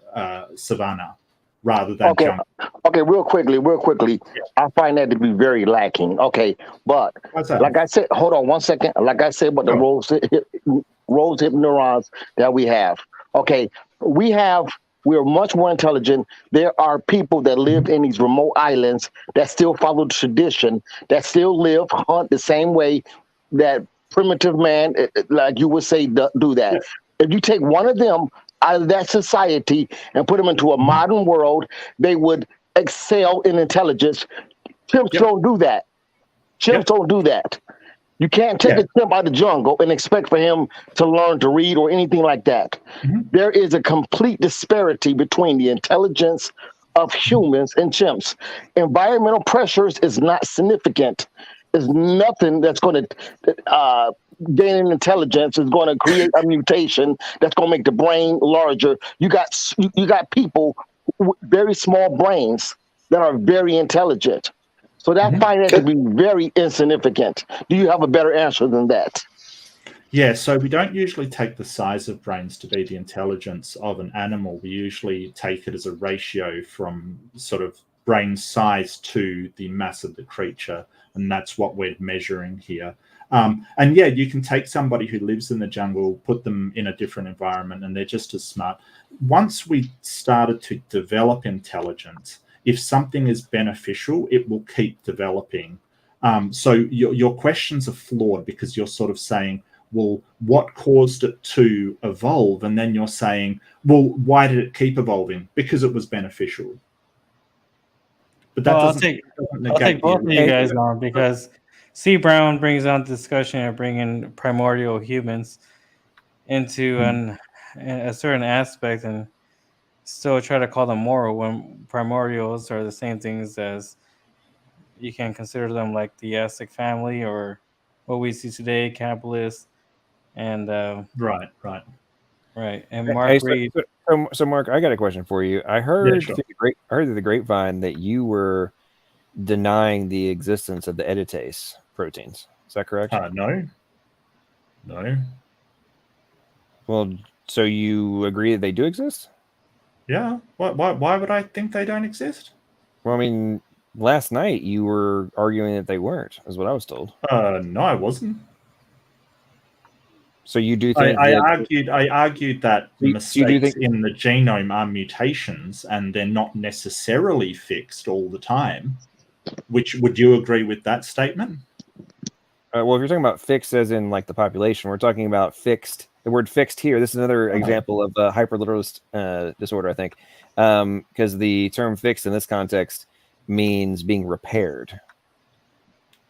savannah rather than jungle. Okay, real quickly. I find that to be very lacking. Okay, but like I said, hold on 1 second. Like I said about the rose hip neurons that we have. Okay, we're much more intelligent. There are people that live in these remote islands that still follow the tradition, that still live, hunt the same way that primitive man, like you would say, do that. If you take one of them out of that society and put them into a modern world, they would excel in intelligence. Chimps don't do that. Chimps don't do that. You can't take a chimp out of the jungle and expect for him to learn to read or anything like that. There is a complete disparity between the intelligence of humans and chimps. Environmental pressures is not significant. There's nothing that's going to gain in intelligence is going to create a mutation that's going to make the brain larger. You got people with very small brains that are very intelligent. So that find that to be very insignificant. Do you have a better answer than that? Yeah, so we don't usually take the size of brains to be the intelligence of an animal. We usually take it as a ratio from sort of brain size to the mass of the creature, and that's what we're measuring here. And yeah, you can take somebody who lives in the jungle, put them in a different environment, and they're just as smart. Once we started to develop intelligence, if something is beneficial, it will keep developing. So your questions are flawed because you're sort of saying, well, what caused it to evolve? And then you're saying, well, why did it keep evolving? Because it was beneficial. But that I'll take both of you guys on, because C. Brown brings on discussion of bringing primordial humans into a certain aspect and still try to call them moral when primordials are the same things as you can consider them, like the Aztec family or what we see today, Kabbalists, and right. And Mark Reed. So Mark, I got a question for you. I heard through the grapevine that you were denying the existence of the editase proteins. Is that correct? No. Well, so you agree that they do exist? Yeah. Why would I think they don't exist? Well, I mean, last night you were arguing that they weren't, is what I was told. No, I wasn't. So you do think I argued that mistakes in the genome are mutations and they're not necessarily fixed all the time. Which would you agree with that statement? Well, if you're talking about fixed as in like the population, we're talking about fixed. The word fixed here. This is another example of a hyperliteralist disorder, I think, because the term fixed in this context means being repaired.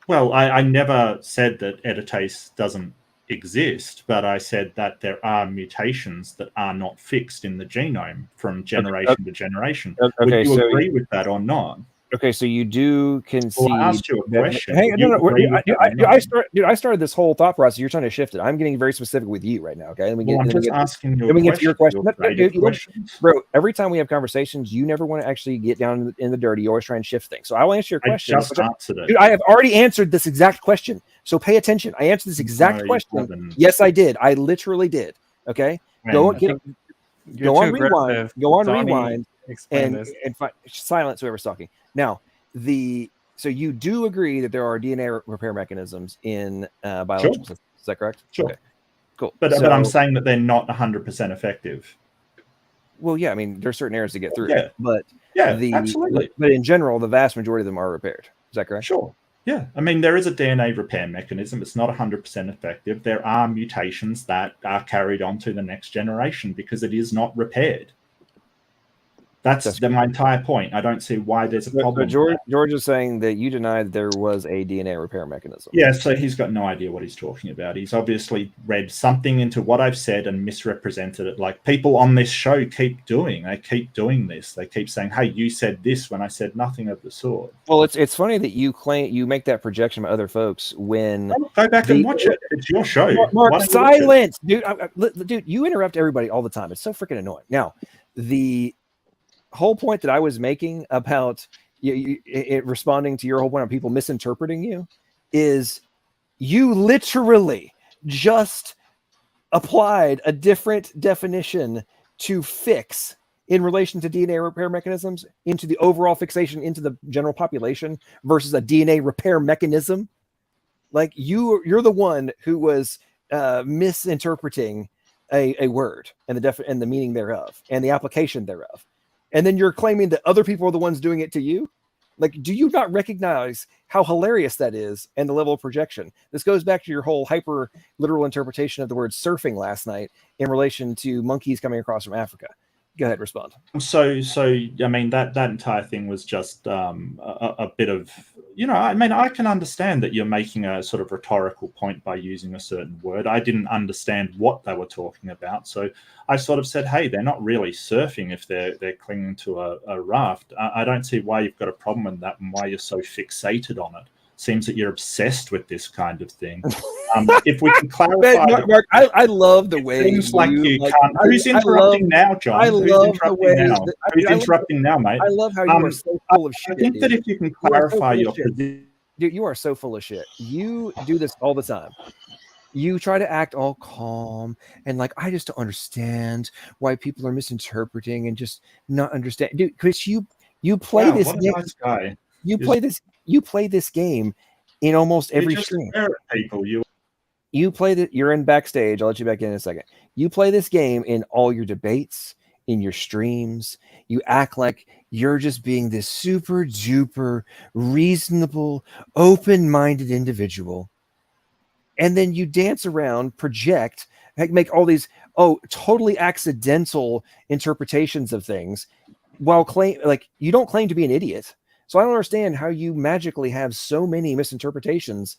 Well, I never said that editase doesn't exist, but I said that there are mutations that are not fixed in the genome from generation to generation. Would you agree with that or not? Okay, so you do concede. Well, I asked you a question. Hang on, I started this whole thought process. You're trying to shift it. I'm getting very specific with you right now. Okay, I'm just asking you. Let me get to your question. Bro, every time we have conversations, you never want to actually get down in the dirty. You always try and shift things. So I will answer your question. I just answered it. Dude, I have already answered this exact question. So pay attention. I answered this exact question. Yes, I did. I literally did. Okay, go on rewind. Go on rewind. And silence whoever's talking. Now, so you do agree that there are DNA repair mechanisms in biological systems. Is that correct? Sure. Okay. Cool. But I'm saying that they're not 100% effective. Well, yeah, I mean, there's certain errors to get through. Yeah. But absolutely. But in general, the vast majority of them are repaired. Is that correct? Sure. Yeah. I mean, there is a DNA repair mechanism. It's not 100% effective. There are mutations that are carried on to the next generation because it is not repaired. That's my entire point. I don't see why there's a problem. But George is saying that you denied there was a DNA repair mechanism. Yeah, so he's got no idea what he's talking about. He's obviously read something into what I've said and misrepresented it. Like people on this show keep doing. They keep doing this. They keep saying, "Hey, you said this," when I said nothing of the sort. Well, it's funny that you make that projection by other folks when go back and watch it. It's your show. Mark, silence, dude. Dude, you interrupt everybody all the time. It's so freaking annoying. Now, the whole point that I was making about responding to your whole point on people misinterpreting you, is you literally just applied a different definition to fix in relation to DNA repair mechanisms into the overall fixation into the general population versus a DNA repair mechanism. Like you're the one who was misinterpreting a word and the meaning thereof and the application thereof. And then you're claiming that other people are the ones doing it to you. Like, do you not recognize how hilarious that is and the level of projection? This goes back to your whole hyper literal interpretation of the word surfing last night in relation to monkeys coming across from Africa. Go ahead, respond. So I mean that entire thing was just a bit of, I mean, I can understand that you're making a sort of rhetorical point by using a certain word. I didn't understand what they were talking about, so I sort of said, hey, they're not really surfing if they're clinging to a raft. I don't see why you've got a problem with that and why you're so fixated on it. Seems that you're obsessed with this kind of thing. If we can clarify, Mark, I love the way seems like you like, can't. Who's interrupting now, John? I Who's love interrupting the way now? Who's interrupting now, mate? I love how you are so full of shit. I think that if you can clarify your position, dude, you are so full of shit. You do this all the time. You try to act all calm and like, I just don't understand why people are misinterpreting and just not understand, dude. Because you play this what a game. nice guy. You play this game in almost every just stream. stare at people. You play that. You're in backstage. I'll let you back in a second. You play this game in all your debates, in your streams. You act like you're just being this super duper reasonable, open-minded individual. And then you dance around, project, make all these totally accidental interpretations of things while you don't claim to be an idiot. So I don't understand how you magically have so many misinterpretations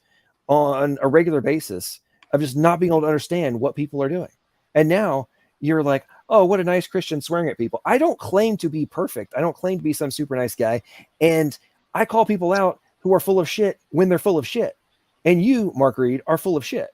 on a regular basis of just not being able to understand what people are doing. And now you're like, oh, what a nice Christian swearing at people. I don't claim to be perfect. I don't claim to be some super nice guy. And I call people out who are full of shit when they're full of shit. And you, Mark Reed, are full of shit.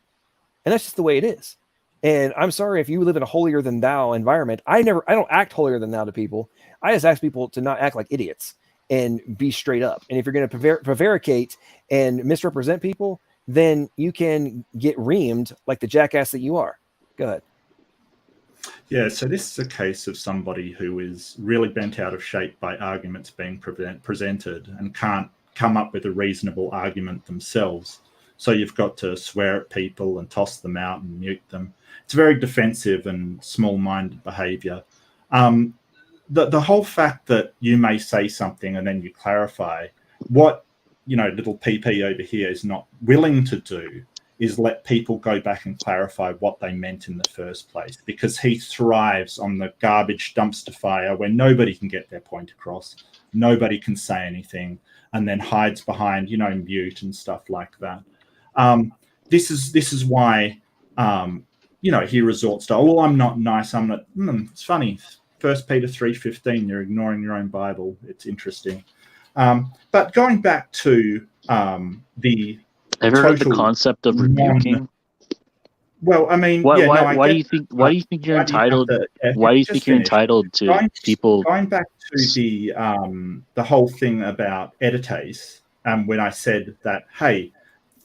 And that's just the way it is. And I'm sorry if you live in a holier than thou environment. I don't act holier than thou to people. I just ask people to not act like idiots and be straight up. And if you're going to prevaricate and misrepresent people, then you can get reamed like the jackass that you are. Go ahead. Yeah, so this is a case of somebody who is really bent out of shape by arguments being presented and can't come up with a reasonable argument themselves. So you've got to swear at people and toss them out and mute them. It's very defensive and small-minded behavior. The whole fact that you may say something and then you clarify, what little PP over here is not willing to do is let people go back and clarify what they meant in the first place, because he thrives on the garbage dumpster fire where nobody can get their point across, nobody can say anything, and then hides behind mute and stuff like that. This is why he resorts to, oh, I'm not nice, I'm not. It's funny. 1 Peter 3:15, you're ignoring your own Bible. It's interesting. But going back to the have you heard the concept of rebuking? Well, I mean, why do you think you're entitled? Why do you think you're entitled to people? Going back to the whole thing about editase, when I said that, hey,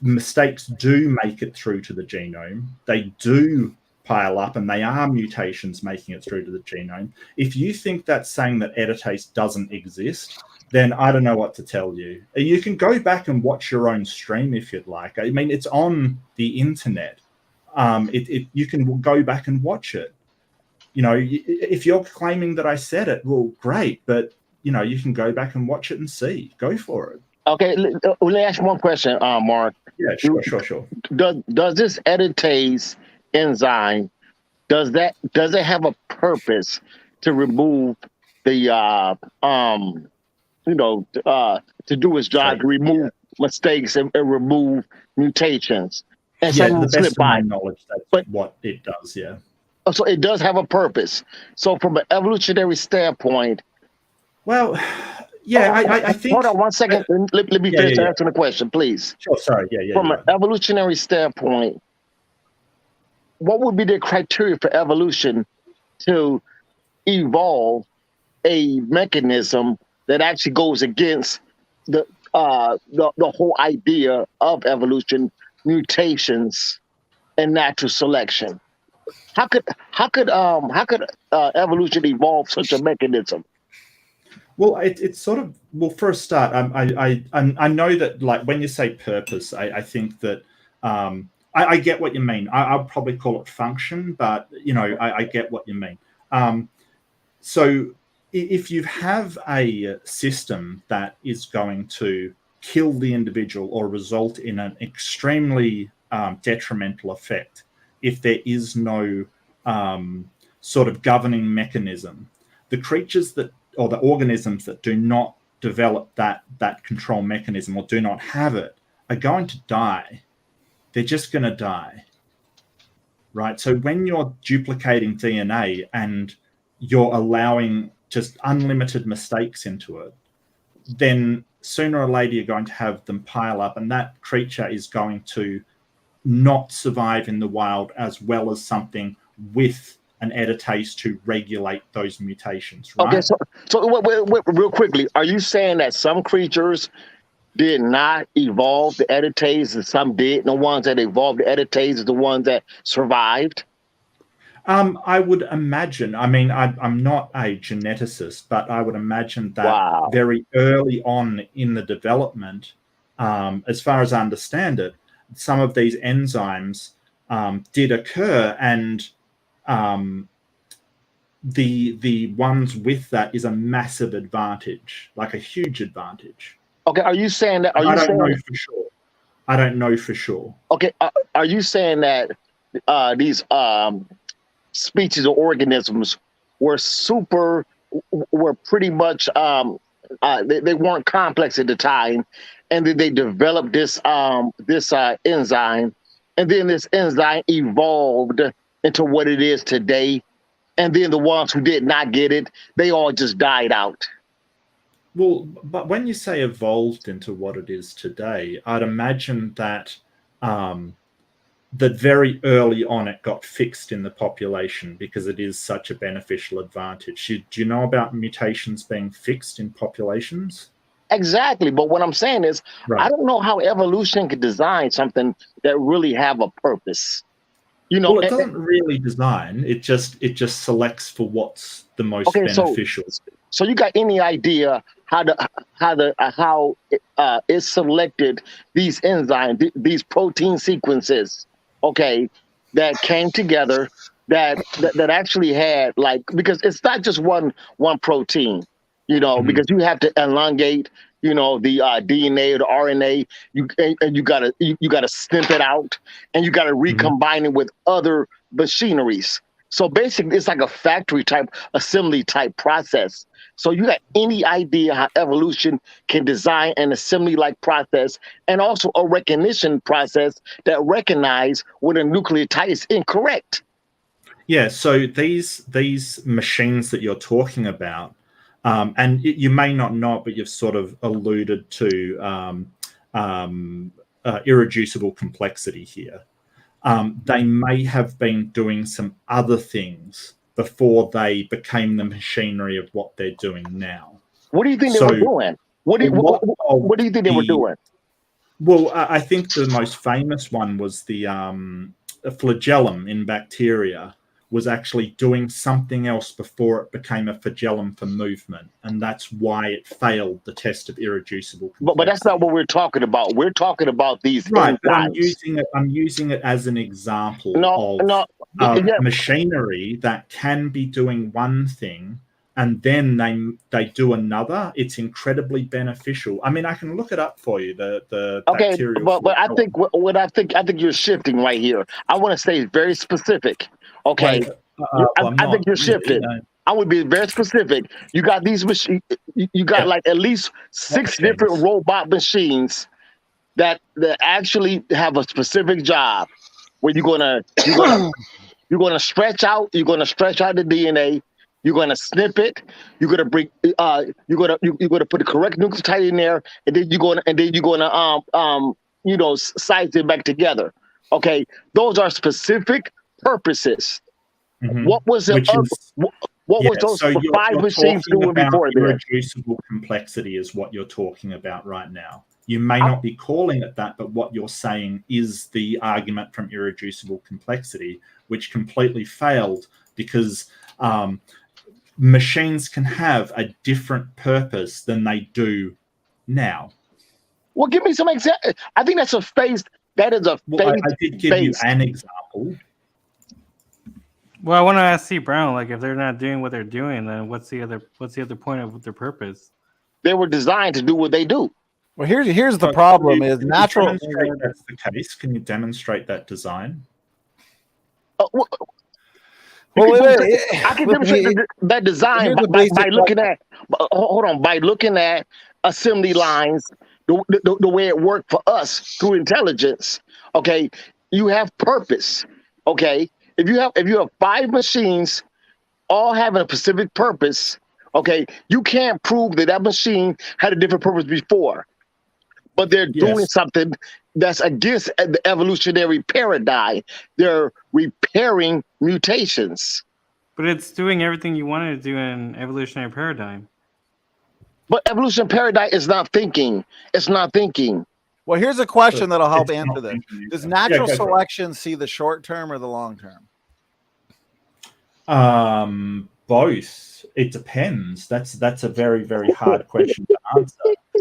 mistakes do make it through to the genome. They do pile up, and they are mutations making it through to the genome. If you think that's saying that editase doesn't exist, then I don't know what to tell you. You can go back and watch your own stream if you'd like. I mean, it's on the internet. You can go back and watch it. If you're claiming that I said it, well, great, but you can go back and watch it and see. Go for it. Okay, let me ask you one question, Mark. Yeah, sure. Does this editase enzyme does it have a purpose to remove the to do its job, to remove mistakes and remove mutations? And yeah, the best of my knowledge, that's what it does. Yeah. So it does have a purpose. So from an evolutionary standpoint, well. Yeah, I think. Hold on 1 second. Let me finish answering the question, please. Sure, sorry. Yeah. From an evolutionary standpoint, what would be the criteria for evolution to evolve a mechanism that actually goes against the whole idea of evolution, mutations, and natural selection. How could evolution evolve such a mechanism? Well, it's sort of, well, for a start, I know that, like, when you say purpose, I think that I get what you mean. I'll probably call it function, but I get what you mean. So if you have a system that is going to kill the individual or result in an extremely detrimental effect, if there is no sort of governing mechanism, the creatures that, or the organisms that do not develop that control mechanism or do not have it are going to die. They're just going to die, right? So when you're duplicating DNA and you're allowing just unlimited mistakes into it, then sooner or later you're going to have them pile up, and that creature is going to not survive in the wild as well as something with an editase to regulate those mutations, right? Okay, so wait, real quickly, are you saying that some creatures did not evolve the editase and some did, and the ones that evolved the editase are the ones that survived? I would imagine, I mean, I'm not a geneticist, but I would imagine that very early on in the development, as far as I understand it, some of these enzymes did occur, and the ones with that is a massive advantage, like a huge advantage. Okay, are you saying that? I don't know for sure. I don't know for sure. Okay, are you saying that these species or organisms were pretty much they weren't complex at the time, and then they developed this enzyme, and then this enzyme evolved into what it is today, and then the ones who did not get it, they all just died out? Well, but when you say evolved into what it is today, I'd imagine that that very early on it got fixed in the population because it is such a beneficial advantage. Do you know about mutations being fixed in populations? Exactly, but what I'm saying is, I don't know how evolution could design something that really have a purpose. Well, it doesn't really design. It just selects for what's the most beneficial. So you got any idea how it selected these enzymes, these protein sequences, okay, that came together that actually had, like, because it's not just one protein, because you have to elongate, the DNA or the RNA, and you gotta snip it out, and you gotta recombine it with other machineries. So basically, it's like a factory type, assembly type process. So you got any idea how evolution can design an assembly-like process and also a recognition process that recognize when a nucleotide is incorrect? Yeah, so these machines that you're talking about, and you may not know it, but you've sort of alluded to irreducible complexity here. They may have been doing some other things before they became the machinery of what they're doing now. What do you think they were doing? What do you think they were doing? Well, I think the most famous one was the flagellum in bacteria was actually doing something else before it became a flagellum for movement, and that's why it failed the test of irreducible complexity. But that's not what we're talking about. We're talking about these right. But enzymes. I'm using it as an example of machinery that can be doing one thing and then they do another. It's incredibly beneficial. I mean, I can look it up for you. The bacterial. But I think I think you're shifting right here. I want to stay very specific. Okay, I think you're shifting. I would be very specific. You got these machines. You got like at least 6 different robot machines that actually have a specific job. Where you're gonna stretch out. You're gonna stretch out the DNA. You're gonna snip it. You're gonna bring. You're gonna put the correct nucleotide in there, and then you're gonna size it back together. Okay, those are specific purposes. Mm-hmm. What was the What was those so five you're machines talking doing about before then? irreducible complexity is what you're talking about right now. You may not be calling it that, but what you're saying is the argument from irreducible complexity, which completely failed because machines can have a different purpose than they do now. Well, give me some example. I think that's a phase. That is a Well, phase. I did give you an example. Well, I want to ask C. Brown, like, if they're not doing what they're doing, then what's the other point of their purpose? They were designed to do what they do. Well, here's the So problem: can is you natural. demonstrate that's the case? Can you demonstrate that design? Well, I can demonstrate that design by looking at. Hold on, by looking at assembly lines, the way it worked for us through intelligence. Okay, you have purpose. Okay, if you have five machines all having a specific purpose, okay, you can't prove that machine had a different purpose before, but they're doing something that's against the evolutionary paradigm. They're repairing mutations. But it's doing everything you wanted to do in evolutionary paradigm. But evolution paradigm is not thinking. It's not thinking. Well, here's a question that'll help answer this: does natural selection see the short term or the long term? Both. It depends. That's a very, very hard question to answer,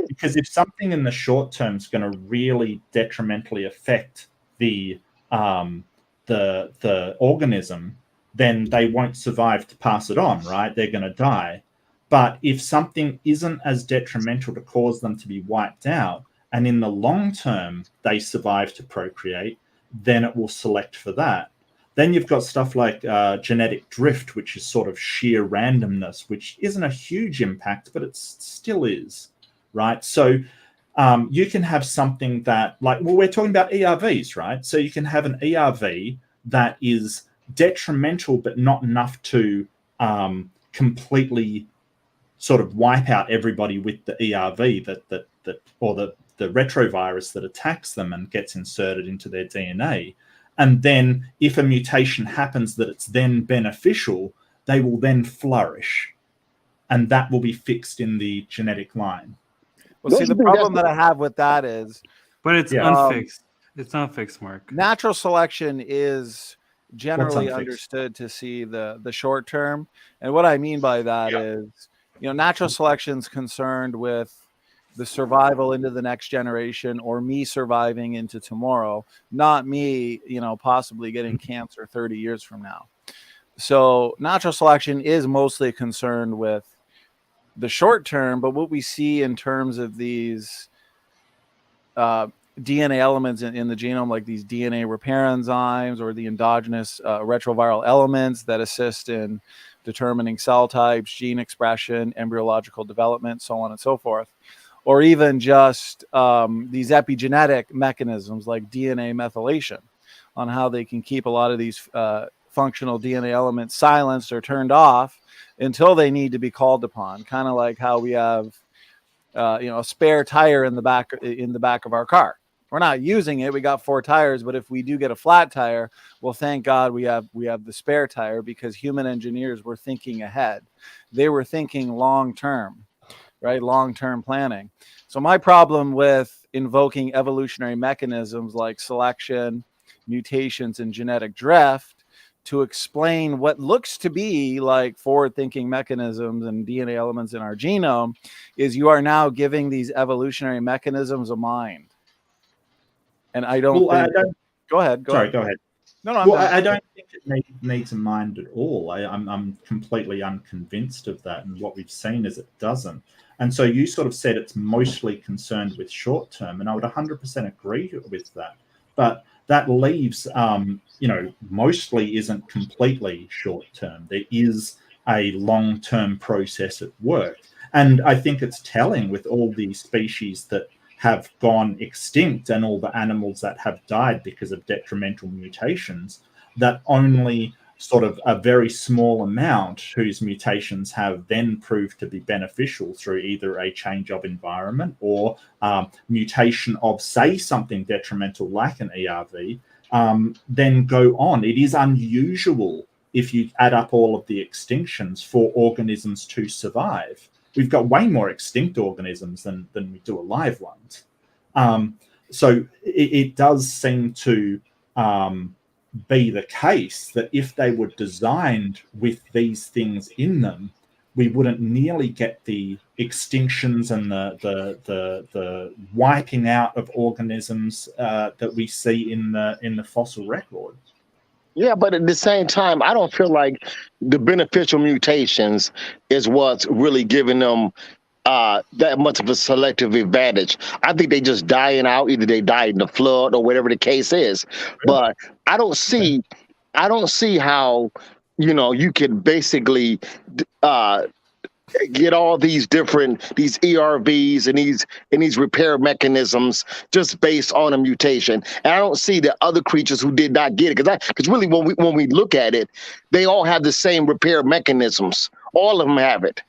because if something in the short term is going to really detrimentally affect the organism, then they won't survive to pass it on, right? They're going to die. But if something isn't as detrimental to cause them to be wiped out, and in the long term they survive to procreate, then it will select for that. Then you've got stuff like genetic drift, which is sort of sheer randomness, which isn't a huge impact, but it still is, right? So you can have something that, like, well, we're talking about ERVs, right? So you can have an ERV that is detrimental, but not enough to completely sort of wipe out everybody with the ERV or the retrovirus that attacks them and gets inserted into their DNA. And then if a mutation happens that it's then beneficial, they will then flourish. And that will be fixed in the genetic line. Well, see, the problem that I have with that is... But it's unfixed. It's unfixed, Mark. Natural selection is generally understood to see the short term. And what I mean by that is, natural selection's concerned with the survival into the next generation, or me surviving into tomorrow, not me, possibly getting cancer 30 years from now. So natural selection is mostly concerned with the short term, but what we see in terms of these DNA elements in the genome, like these DNA repair enzymes or the endogenous retroviral elements that assist in determining cell types, gene expression, embryological development, so on and so forth, or even just these epigenetic mechanisms like DNA methylation, on how they can keep a lot of these functional DNA elements silenced or turned off until they need to be called upon. Kind of like how we have, a spare tire in the back of our car. We're not using it. We got 4 tires, but if we do get a flat tire, well, thank God we have the spare tire, because human engineers were thinking ahead. They were thinking long term. Right? Long-term planning. So my problem with invoking evolutionary mechanisms like selection, mutations, and genetic drift to explain what looks to be like forward-thinking mechanisms and DNA elements in our genome is you are now giving these evolutionary mechanisms a mind. And I don't think... Go ahead. Sorry, go ahead. No, I don't think it needs a mind at all. I'm completely unconvinced of that, and what we've seen is it doesn't. And so you sort of said it's mostly concerned with short term, and I would 100% agree with that. But that leaves, mostly isn't completely short term. There is a long term process at work, and I think it's telling with all the species that have gone extinct and all the animals that have died because of detrimental mutations, that only sort of a very small amount whose mutations have then proved to be beneficial through either a change of environment or mutation of, say, something detrimental like an ERV, then go on. It is unusual if you add up all of the extinctions for organisms to survive, we've got way more extinct organisms than we do alive ones. So it does seem to be the case that if they were designed with these things in them, we wouldn't nearly get the extinctions and the wiping out of organisms that we see in the fossil record. Yeah, but at the same time, I don't feel like the beneficial mutations is what's really giving them that much of a selective advantage. I think they just dying out. Either they died in the flood or whatever the case is. But I don't see how, you can basically get all these ERVs and these repair mechanisms just based on a mutation. And I don't see the other creatures who did not get it, because really when we look at it, they all have the same repair mechanisms. All of them have it.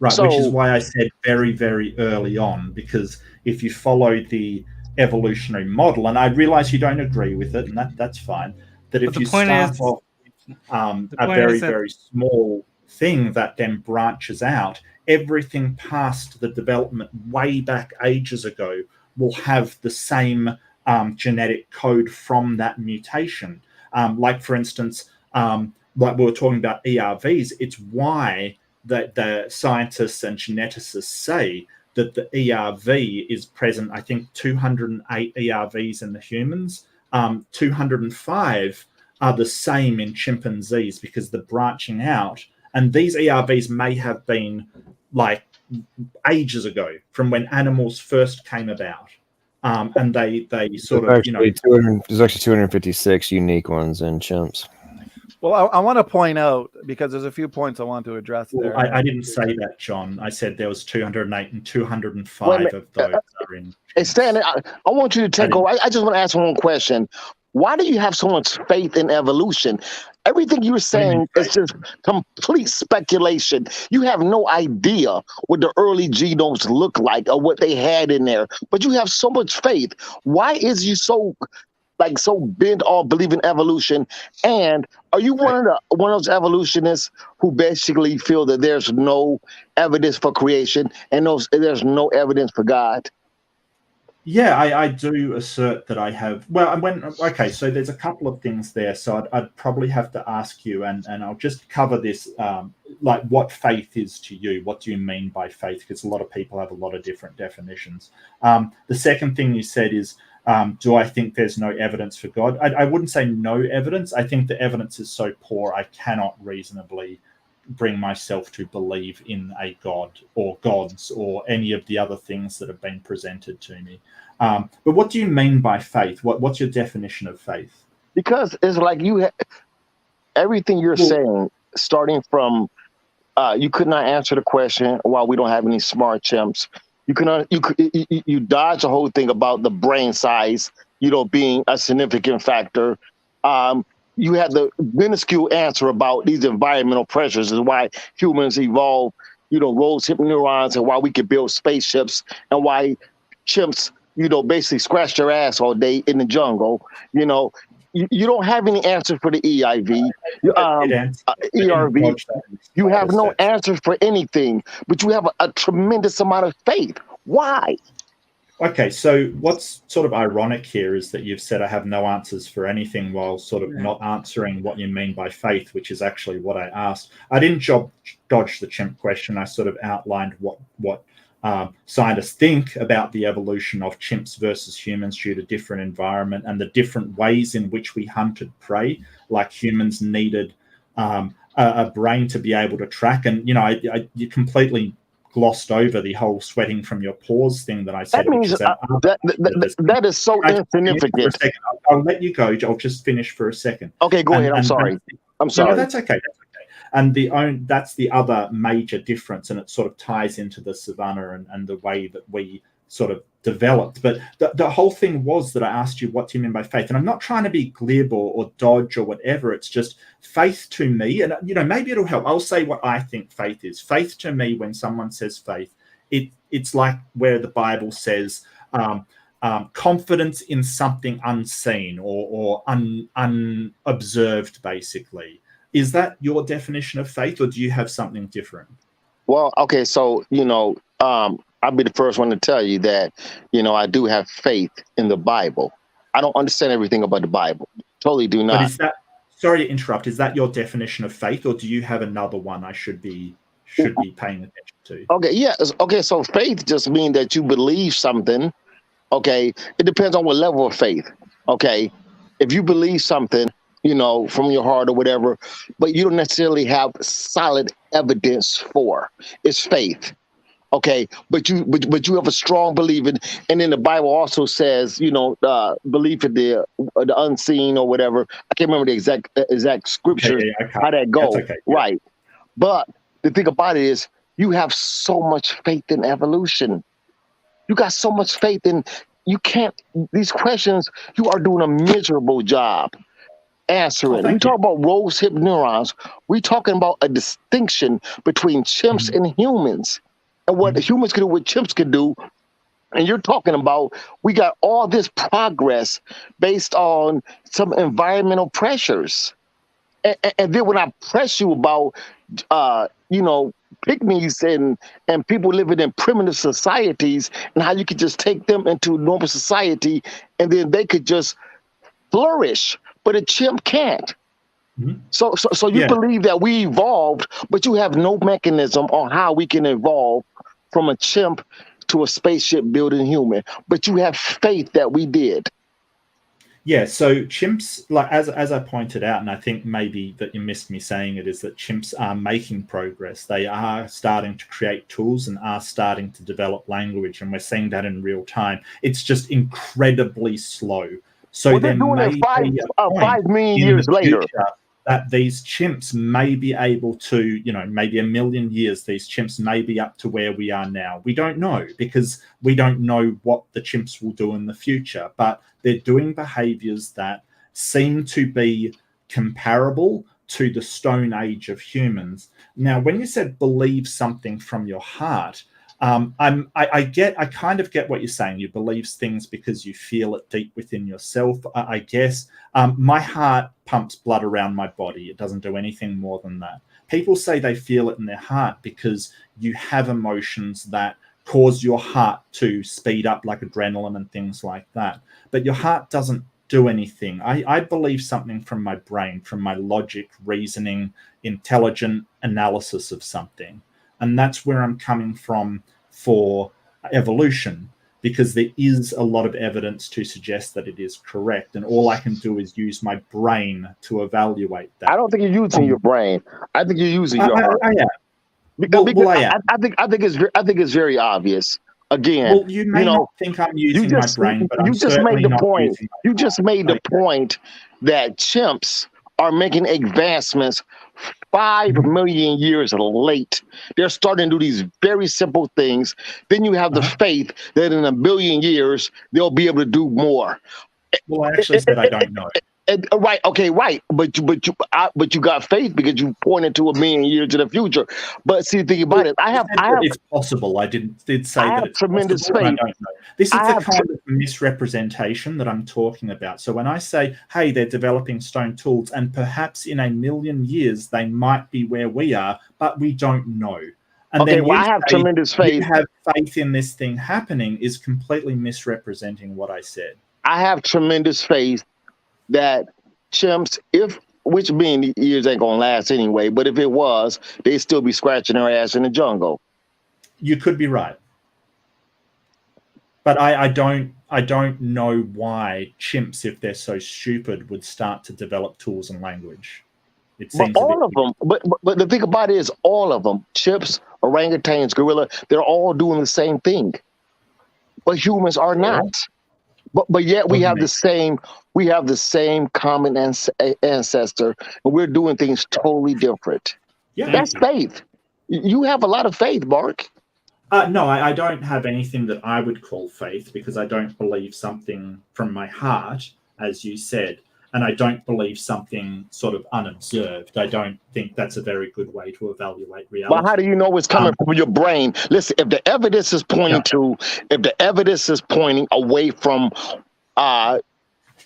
Right, So, which is why I said very, very early on, because if you follow the evolutionary model, and I realize you don't agree with it, and that's fine, that if you start off with a very, very small thing that then branches out, everything past the development way back ages ago will have the same genetic code from that mutation. Like, for instance, like we were talking about ERVs, it's why that the scientists and geneticists say that the ERV is present. I think 208 ERVs in the humans, 205 are the same in chimpanzees, because the branching out, and these ERVs may have been like ages ago, from when animals first came about, and they sort of, there's actually 256 unique ones in chimps. Well, I want to point out, because there's a few points I want to address there. I didn't say that, John. I said there was 208 and 205 of those are in. Hey, Stan, I want you to take over. I just want to ask one question. Why do you have so much faith in evolution? Everything you're saying is just complete speculation. You have no idea what the early genomes look like or what they had in there, but you have so much faith. Why is you so bent on believing evolution? And are you one of those evolutionists who basically feel that there's no evidence for creation and there's no evidence for God? Yeah, I do assert that I have. Well, so there's a couple of things there. So I'd probably have to ask you, and I'll just cover this, like what faith is to you. What do you mean by faith? Because a lot of people have a lot of different definitions. The second thing you said is, do I think there's no evidence for God? I wouldn't say no evidence. I think the evidence is so poor, I cannot reasonably bring myself to believe in a God or gods or any of the other things that have been presented to me. But what do you mean by faith? What's your definition of faith? Because it's like everything you're saying, starting from you could not answer the question why we don't have any smart chimps. You dodge the whole thing about the brain size, being a significant factor. You had the minuscule answer about these environmental pressures is why humans evolved, rose hip neurons, and why we could build spaceships, and why chimps, basically scratch their ass all day in the jungle. You don't have any answer for the ERV. You have no answers for anything, but you have a tremendous amount of faith. Why? Okay, so what's sort of ironic here is that you've said I have no answers for anything while sort of not answering what you mean by faith, which is actually what I asked. I didn't dodge the chimp question. I sort of outlined what scientists think about the evolution of chimps versus humans due to different environment and the different ways in which we hunted prey. Like humans needed a brain to be able to track, and you completely glossed over the whole sweating from your paws thing that I said. That means that is so insignificant. I'll let you go. I'll just finish for a second. Okay, go ahead. I'm sorry. No, that's okay. And that's the other major difference, and it sort of ties into the savanna and the way that we sort of developed. But the whole thing was that I asked you, what do you mean by faith? And I'm not trying to be glib or dodge or whatever. It's just faith to me, and maybe it'll help. I'll say what I think faith is. Faith to me, when someone says faith, it's like where the Bible says confidence in something unseen or unobserved, basically. Is that your definition of faith, or do you have something different? Well, okay, so I'll be the first one to tell you that I do have faith in the Bible. I don't understand everything about the Bible. Totally do not. But is that, sorry to interrupt, is that your definition of faith, or do you have another one I should be paying attention to? Okay, yeah. Okay, so faith just means that you believe something. Okay, it depends on what level of faith. Okay, if you believe something, from your heart or whatever, but you don't necessarily have solid evidence for, it's faith. Okay, but you have a strong belief in, and then the Bible also says, belief in the unseen or whatever. I can't remember the exact scriptures, how that go. Okay, yeah. Right. But the thing about it is, you have so much faith in evolution. You got so much faith in, these questions, you are doing a miserable job answering. We talk about rose-hip neurons. We're talking about a distinction between chimps and humans, and what humans can do, what chimps can do. And you're talking about, we got all this progress based on some environmental pressures. And then when I press you about, pygmies and people living in primitive societies, and how you could just take them into normal society, and then they could just flourish, but a chimp can't. So you believe that we evolved, but you have no mechanism on how we can evolve from a chimp to a spaceship building human, but you have faith that we did. Yeah, so chimps, like as I pointed out, and I think maybe that you missed me saying it, is that chimps are making progress. They are starting to create tools and are starting to develop language, and we're seeing that in real time. It's just incredibly slow. So they're doing it 5 million years later. That these chimps may be able to, maybe 1 million years, these chimps may be up to where we are now. We don't know, because we don't know what the chimps will do in the future, but they're doing behaviors that seem to be comparable to the Stone Age of humans. Now, when you said believe something from your heart, I kind of get what you're saying. You believe things because you feel it deep within yourself, I guess. My heart pumps blood around my body. It doesn't do anything more than that. People say they feel it in their heart because you have emotions that cause your heart to speed up, like adrenaline and things like that. But your heart doesn't do anything. I believe something from my brain, from my logic, reasoning, intelligent analysis of something. And that's where I'm coming from for evolution, because there is a lot of evidence to suggest that it is correct. And all I can do is use my brain to evaluate that. I don't think you're using your brain. I think you're using your heart. I am. I think it's very obvious. Again, well, you may not think I'm using my brain, but I'm certainly not using my You just made the point that chimps are making advancements 5 million years late. They're starting to do these very simple things. Then you have the faith that in 1 billion years, they'll be able to do more. Well, I actually said I don't know. Right. Okay. Right. But you got faith because you pointed to 1 million years in the future. But see, the thing about it, I have. It's possible. I did say that it's tremendous possible, faith. I don't know. This is the kind of misrepresentation that I'm talking about. So when I say, "Hey, they're developing stone tools, and perhaps in 1 million years they might be where we are, but we don't know." And okay. then Well, I have tremendous faith. You have faith in this thing happening is completely misrepresenting what I said. I have tremendous faith that chimps, which being years ain't gonna last anyway, but if it was, they'd still be scratching their ass in the jungle. You could be right, but I don't know why chimps, if they're so stupid, would start to develop tools and language. It seems all of them. But the thing about it is, all of them, chimps, orangutans, gorilla, they're all doing the same thing, but humans are not. But yet we have the same common ancestor, and we're doing things totally different. Yeah, that's faith. You have a lot of faith, Mark. No, I don't have anything that I would call faith, because I don't believe something from my heart, as you said, and I don't believe something sort of unobserved. I don't think that's a very good way to evaluate reality. Well, how do you know it's coming from your brain? Listen, if the evidence is pointing away from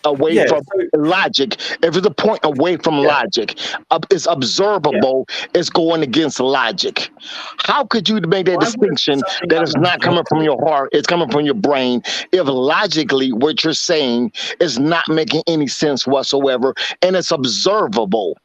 away Yeah. from So logic, if it's a point away from logic, it's observable, it's going against logic. How could you make that why would it be distinction something that it's not coming from unobservable? your heart, it's coming from your brain, if logically what you're saying is not making any sense whatsoever and it's observable?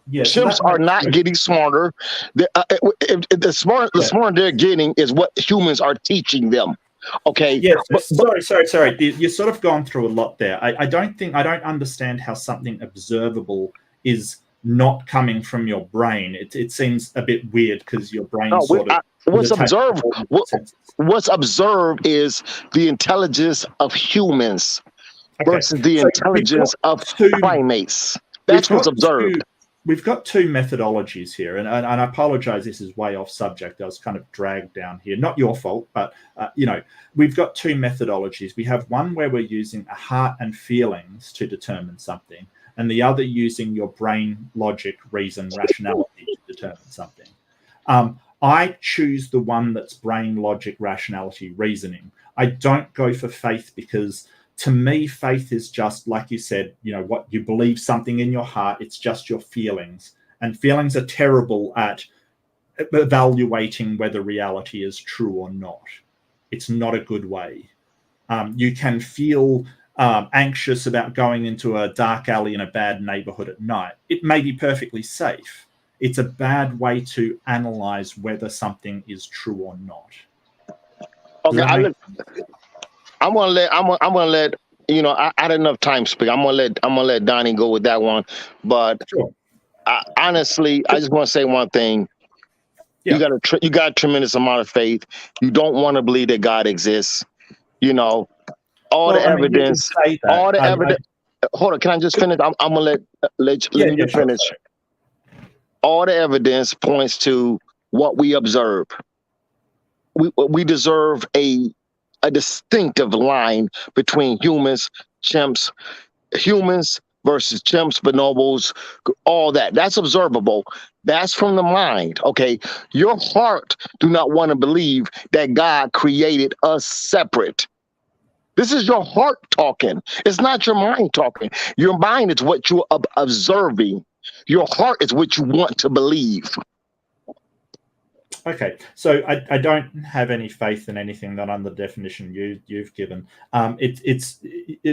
Yeah. So Chimps that are makes not getting smarter. The smarter they're getting is what humans are teaching them. Okay. Yes. But Sorry. You've sort of gone through a lot there. I don't understand how something observable is not coming from your brain. It seems a bit weird because your brain no, sort of what's imitates observed all your senses. what's observed is the intelligence of humans versus the So we've got intelligence of two. primates. We've That's what's got observed. we've got two methodologies here, and I apologize. This is way off subject. I was kind of dragged down here. Not your fault, but we've got two methodologies. We have one where we're using a heart and feelings to determine something, and the other using your brain, logic, reason, rationality to determine something. I choose the one that's brain, logic, rationality, reasoning. I don't go for faith because to me, faith is just, like you said, what you believe something in your heart, it's just your feelings. And feelings are terrible at evaluating whether reality is true or not. It's not a good way. You can feel anxious about going into a dark alley in a bad neighborhood at night. It may be perfectly safe. It's a bad way to analyze whether something is true or not. Okay, I'm gonna let I had enough time to speak. I'm gonna let Donnie go with that one. But sure. Honestly, I just want to say one thing. Yeah. You got a tremendous amount of faith. You don't want to believe that God exists. All the evidence. Hold on, can I just finish? I'm gonna let me finish. Sure. All the evidence points to what we observe. We deserve a distinctive line between humans versus chimps, bonobos, all that. That's observable. That's from the mind. Okay. Your heart do not want to believe that God created us separate. This is your heart talking. It's not your mind talking. Your mind is what you're observing. Your heart is what you want to believe. Okay, so I don't have any faith in anything that under the definition you've given.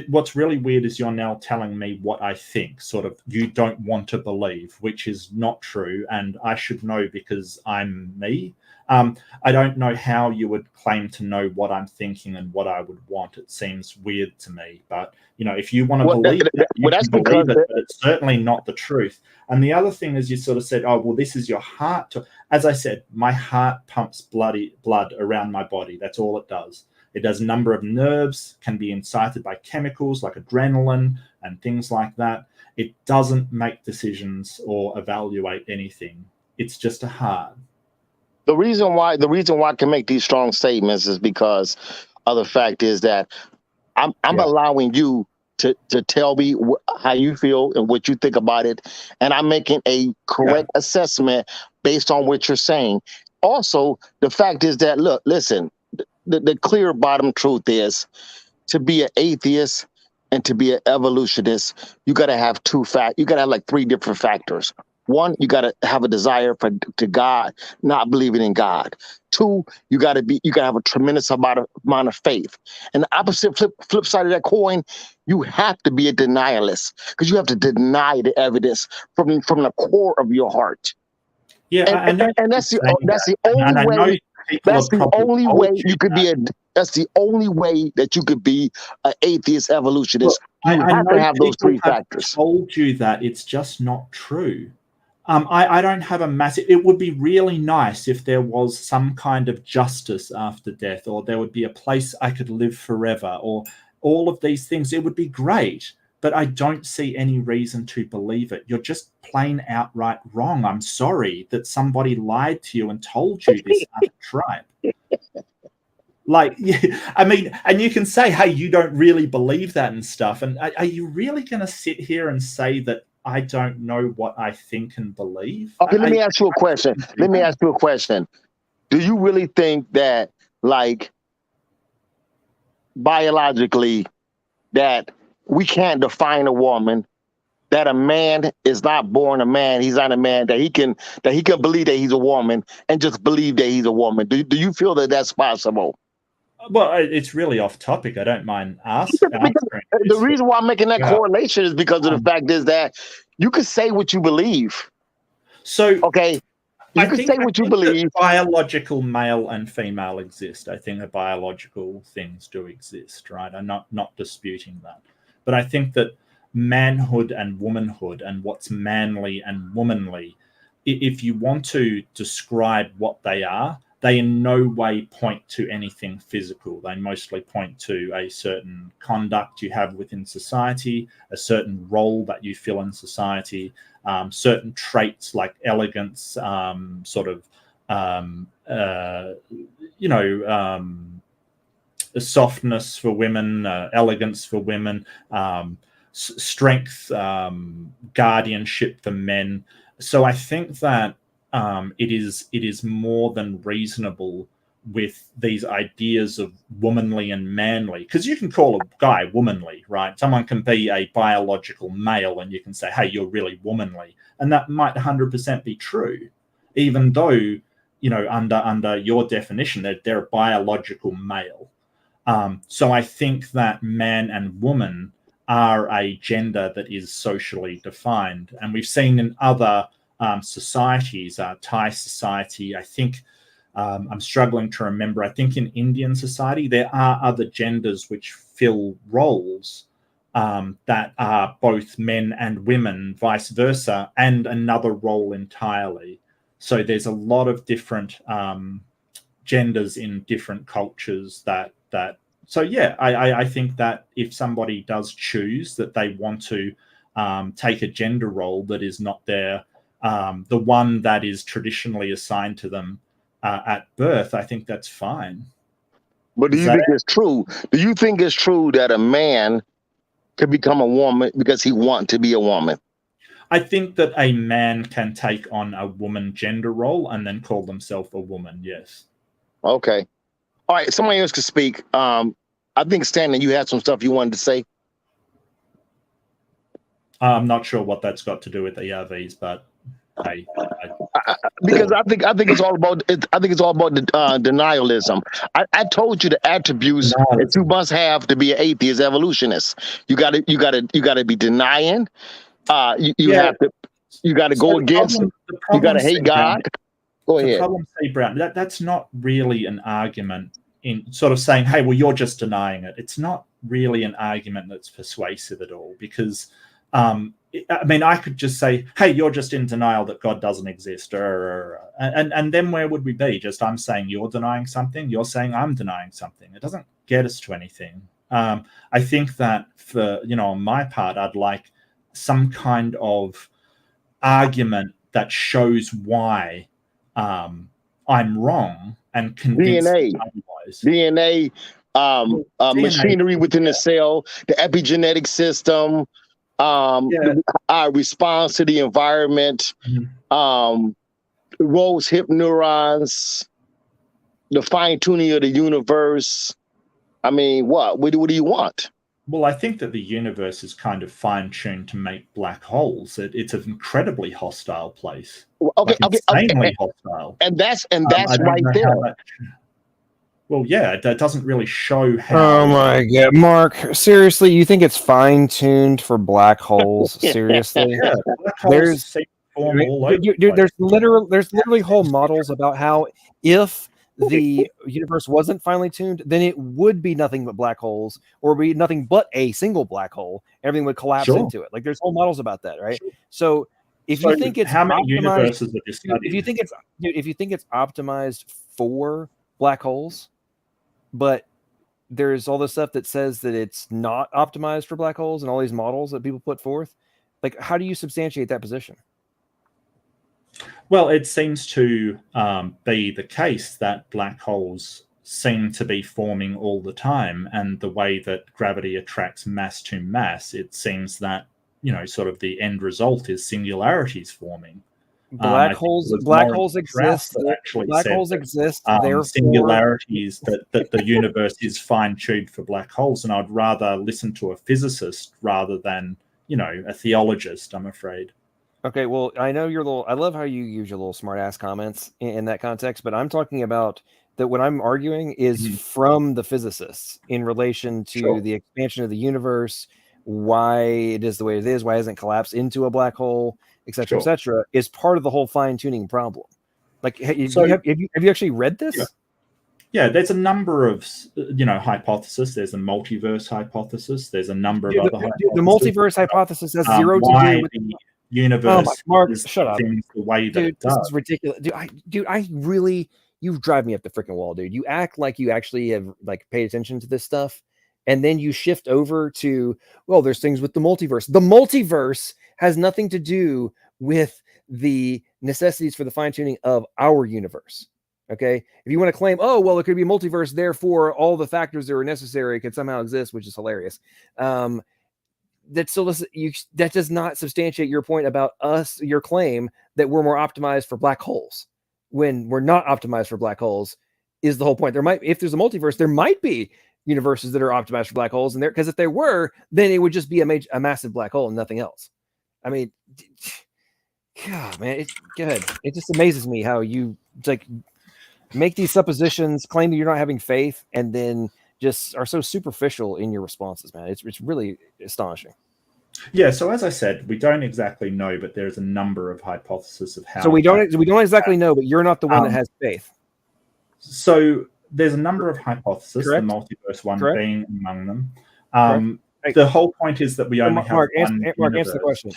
What's really weird is you're now telling me what I think, sort of you don't want to believe, which is not true, and I should know because I'm me. I don't know how you would claim to know what I'm thinking and what I would want. It seems weird to me, but if you want to believe it, you can believe it, but it's certainly not the truth. And the other thing is you sort of said, oh, well, this is your heart. As I said, my heart pumps blood around my body. That's all it does. It does a number of nerves, can be incited by chemicals like adrenaline and things like that. It doesn't make decisions or evaluate anything. It's just a heart. The reason why I can make these strong statements is because of the fact is that I'm allowing you to tell me how you feel and what you think about it, and I'm making a correct assessment based on what you're saying. Also, the fact is that listen, the clear bottom truth is to be an atheist and to be an evolutionist, you got to have you got to have like three different factors. One, you got to have a desire to God, not believing in God. Two, you got to have a tremendous amount of faith. And the opposite flip side of that coin, you have to be a denialist because you have to deny the evidence from the core of your heart. Yeah, and that's the only way. That's the only way you could be That's the only way that you could be an atheist evolutionist. You have to have those three factors. Told you that it's just not true. I don't have a massive. It would be really nice if there was some kind of justice after death, or there would be a place I could live forever, or all of these things. It would be great, but I don't see any reason to believe it. You're just plain outright wrong. I'm sorry that somebody lied to you and told you this out of tripe. I mean, and you can say, hey, you don't really believe that and stuff. And are you really going to sit here and say that I don't know what I think and believe? Okay, let me ask you a question. Do you really think that, biologically, that we can't define a woman, that a man is not born a man. He's not a man, that he can believe that he's a woman and just believe that he's a woman. Do you feel that that's possible? Well, it's really off topic. I don't mind answering. The reason why I'm making that correlation is because of the fact is that you can say what you believe. So okay, you can say what you believe. Biological male and female exist. I think that biological things do exist, right? I'm not disputing that, but I think that manhood and womanhood and what's manly and womanly, if you want to describe what they are, they in no way point to anything physical. They mostly point to a certain conduct you have within society, a certain role that you fill in society, certain traits like elegance, softness for women, elegance for women, strength, guardianship for men. So I think that it is more than reasonable with these ideas of womanly and manly, because you can call a guy womanly, right? Someone can be a biological male and you can say, hey, you're really womanly, and that might 100% be true, even though, under your definition they're a biological male. So I think that man and woman are a gender that is socially defined, and we've seen in other societies, Thai society, I think, I'm struggling to remember, I think in Indian society there are other genders which fill roles that are both men and women, vice versa, and another role entirely. So there's a lot of different genders in different cultures so yeah, I think that if somebody does choose that they want to take a gender role that is not their the one that is traditionally assigned to them at birth, I think that's fine. But do you think it's true? Do you think it's true that a man could become a woman because he wants to be a woman? I think that a man can take on a woman gender role and then call themselves a woman, yes. Okay. All right, somebody else could speak. I think, Stanley, you had some stuff you wanted to say. I'm not sure what that's got to do with ERVs, but hey, because I think it's all about denialism. I told you the attributes that you must have to be an atheist evolutionist. You got to be denying. You got to go against. You got to hate God. Go ahead. The problem, C. Brown, that's not really an argument in sort of saying, hey, well, you're just denying it. It's not really an argument that's persuasive at all, because I could just say, hey, you're just in denial that God doesn't exist. And then where would we be? Just I'm saying you're denying something, you're saying I'm denying something. It doesn't get us to anything. I think that for, on my part, I'd like some kind of argument that shows why I'm wrong and convince DNA, machinery within the cell, the epigenetic system, our response to the environment, rose hip neurons, the fine tuning of the universe. I mean, what do you want? Well, I think that the universe is kind of fine-tuned to make black holes. It's an incredibly hostile place. Insanely hostile. And that's right there. Well, yeah, that doesn't really show how. Oh my god, Mark! Seriously, you think it's fine-tuned for black holes? Seriously, yeah, black holes there's literally whole models about how if the universe wasn't finely tuned, then it would be nothing but black holes, or be nothing but a single black hole. Everything would collapse into it. Like there's whole models about that, right? So if you think it's how many optimized, universes have you studied? if you think it's optimized for black holes, but there's all this stuff that says that it's not optimized for black holes and all these models that people put forth, like how do you substantiate that position? Well, it seems to be the case that black holes seem to be forming all the time, and the way that gravity attracts mass to mass, it seems that sort of the end result is singularities forming. Black I think holes. it was Black Lawrence holes Krauss exist. that actually Black said holes that, exist. Therefore, singularities that the universe is fine-tuned for black holes, and I'd rather listen to a physicist rather than a theologist, I'm afraid. Okay, well, I know you're a little. I love how you use your little smart ass comments in that context, but I'm talking about that. What I'm arguing is from the physicists in relation to the expansion of the universe, why it is the way it is, why it hasn't collapsed into a black hole, etc., etc., is part of the whole fine tuning problem. Like, have you actually read this? Yeah, there's a number of hypotheses. There's a multiverse hypothesis. There's a number of other hypotheses. The multiverse hypothesis has zero to do with the universe. Mark, is shut up. things the way that it This does. is ridiculous. Dude, I really, you drive me up the freaking wall, dude. You act like you actually have paid attention to this stuff, and then you shift over to, well, there's things with the multiverse. The multiverse has nothing to do with the necessities for the fine tuning of our universe. Okay, if you want to claim, oh well, it could be a multiverse, therefore all the factors that are necessary could somehow exist, which is hilarious. That still doesn't, that does not substantiate your point about us, your claim that we're more optimized for black holes when we're not optimized for black holes. Is the whole point. If there's a multiverse, there might be universes that are optimized for black holes, and there, because if they were, then it would just be a massive black hole and nothing else. I mean, God, man, it just amazes me how you make these suppositions, claim that you're not having faith, and then just are so superficial in your responses, man. It's really astonishing. Yeah, so as I said, we don't exactly know, but there's a number of hypotheses of how. So we don't exactly know, but you're not the one that has faith. So there's a number of hypotheses, Correct. the multiverse one Correct. being among them. The whole point is that we only have one universe. Mark, answer the question.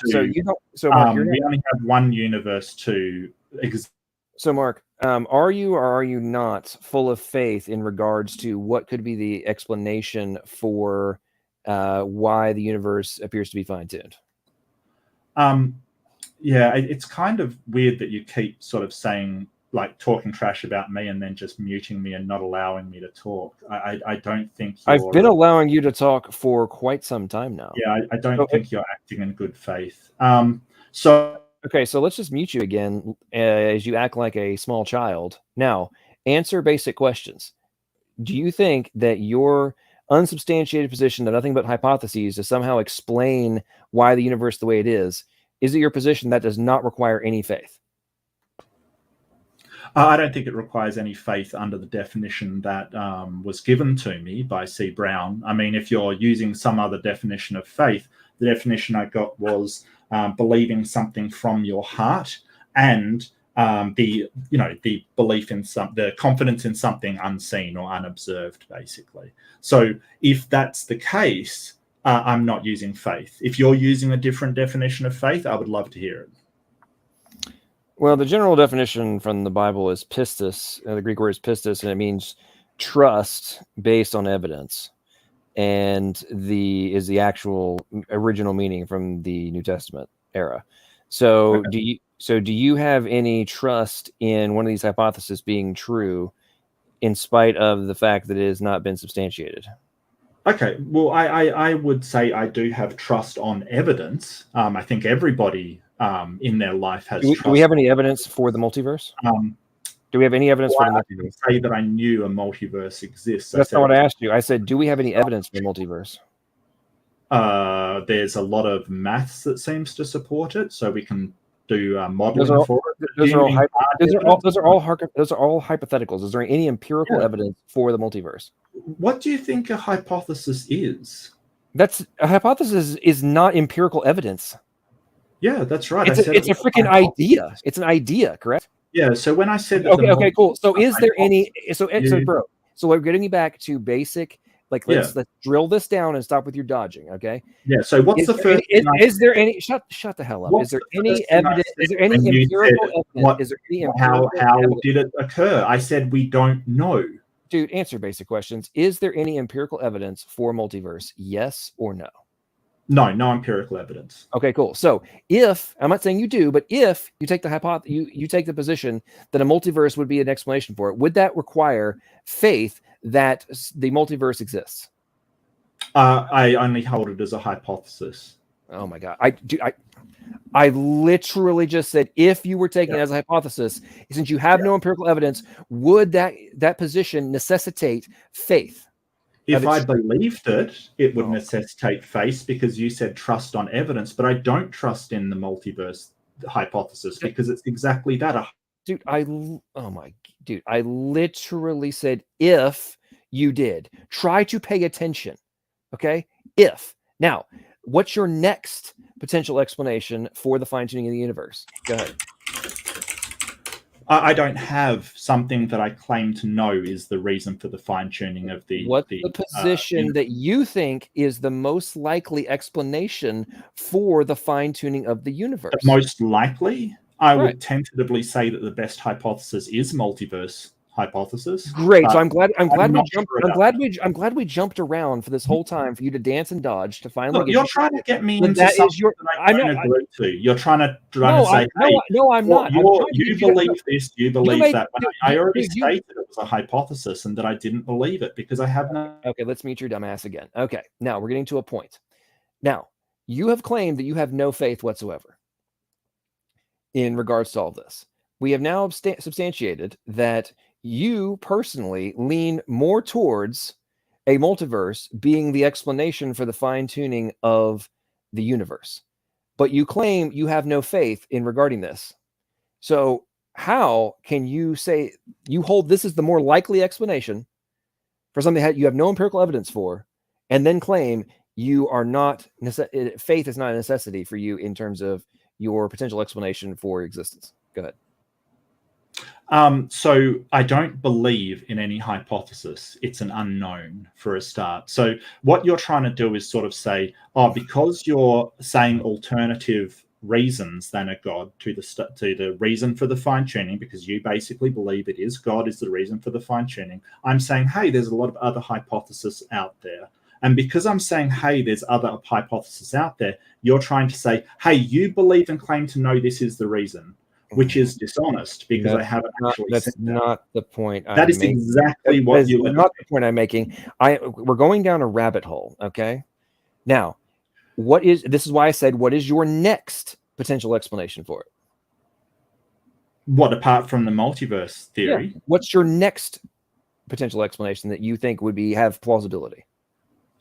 Mark, we only have one universe to exist. So, Mark, are you or are you not full of faith in regards to what could be the explanation for why the universe appears to be fine-tuned? Yeah, it's kind of weird that you keep sort of saying, talking trash about me and then just muting me and not allowing me to talk. I don't think I've been allowing you to talk for quite some time now. Yeah, I don't think you're acting in good faith. Okay, so let's just mute you again as you act like a small child. Now, answer basic questions. Do you think that your unsubstantiated position that nothing but hypotheses to somehow explain why the universe is the way it is it your position that does not require any faith? I don't think it requires any faith under the definition that was given to me by C. Brown. I mean, if you're using some other definition of faith, the definition I got was believing something from your heart and the belief in the confidence in something unseen or unobserved, basically. So if that's the case, I'm not using faith. If you're using a different definition of faith, I would love to hear it. Well, the general definition from the Bible is pistis. The Greek word is pistis, and it means trust based on evidence. And is the actual original meaning from the New Testament era. So okay. Do you have any trust in one of these hypotheses being true in spite of the fact that it has not been substantiated? Okay, well, I would say I do have trust on evidence. I think everybody in their life has trust. Do we have any evidence for the multiverse? Do we have any evidence for the multiverse? I say that I knew a multiverse exists. That's not what I asked you. I said, do we have any evidence for the multiverse? There's a lot of maths that seems to support it, so we can do modeling for it. Those are all hypotheticals. Is there any empirical evidence for the multiverse? What do you think a hypothesis is? That's a hypothesis is not empirical evidence. Yeah, that's right. It's a freaking idea. It's an idea, correct? Yeah. So when I said okay, cool. So is there any? So we're getting back to basic. Let's drill this down and stop with your dodging. Okay. Yeah. So what's the first? Is there any? Shut the hell up. Is there any evidence? Is there any empirical evidence? Is there any empirical how did it occur? I said we don't know. Dude, answer basic questions. Is there any empirical evidence for multiverse? Yes or no? No empirical evidence. Okay, cool. So if I'm not saying you do, but if you take the you take the position that a multiverse would be an explanation for it, would that require faith that the multiverse exists? I only hold it as a hypothesis. Oh my God. I literally just said, if you were taking it as a hypothesis, since you have no empirical evidence, would that position necessitate faith? If I believed it, it would necessitate faith, because you said trust on evidence, but I don't trust in the multiverse hypothesis because it's exactly that. Dude, I literally said, if you did. Try to pay attention. Okay? If. Now, what's your next potential explanation for the fine-tuning of the universe? Go ahead. I don't have something that I claim to know is the reason for the fine-tuning of the... What's the position that you think is the most likely explanation for the fine-tuning of the universe? The most likely? I would tentatively say that the best hypothesis is multiverse hypothesis. Great. So I'm glad we jumped around for this whole time for you to dance and dodge to finally get. You're trying to get me into something that I don't agree to. You're trying to say, no, I'm not. You believe this, you believe that. But I already stated it was a hypothesis and that I didn't believe it because I have no. Okay, let's meet your dumbass again. Okay, now we're getting to a point. Now, you have claimed that you have no faith whatsoever in regards to all this. We have now substantiated that you personally lean more towards a multiverse being the explanation for the fine-tuning of the universe. But you claim you have no faith in regarding this. So how can you say you hold this is the more likely explanation for something that you have no empirical evidence for, and then claim you are not faith is not a necessity for you in terms of your potential explanation for existence? Go ahead. So I don't believe in any hypothesis. It's an unknown for a start. So what you're trying to do is sort of say, oh, because you're saying alternative reasons than a God to the reason for the fine-tuning, because you basically believe it is God is the reason for the fine-tuning. I'm saying, hey, there's a lot of other hypotheses out there. And because I'm saying, hey, there's other hypotheses out there, you're trying to say, hey, you believe and claim to know this is the reason, which is dishonest because I haven't actually said that. That's not the point. That is exactly what you're not the point I'm making. We're going down a rabbit hole. Okay. Now, this is why I said, what is your next potential explanation for it? What, apart from the multiverse theory? Yeah. What's your next potential explanation that you think would have plausibility?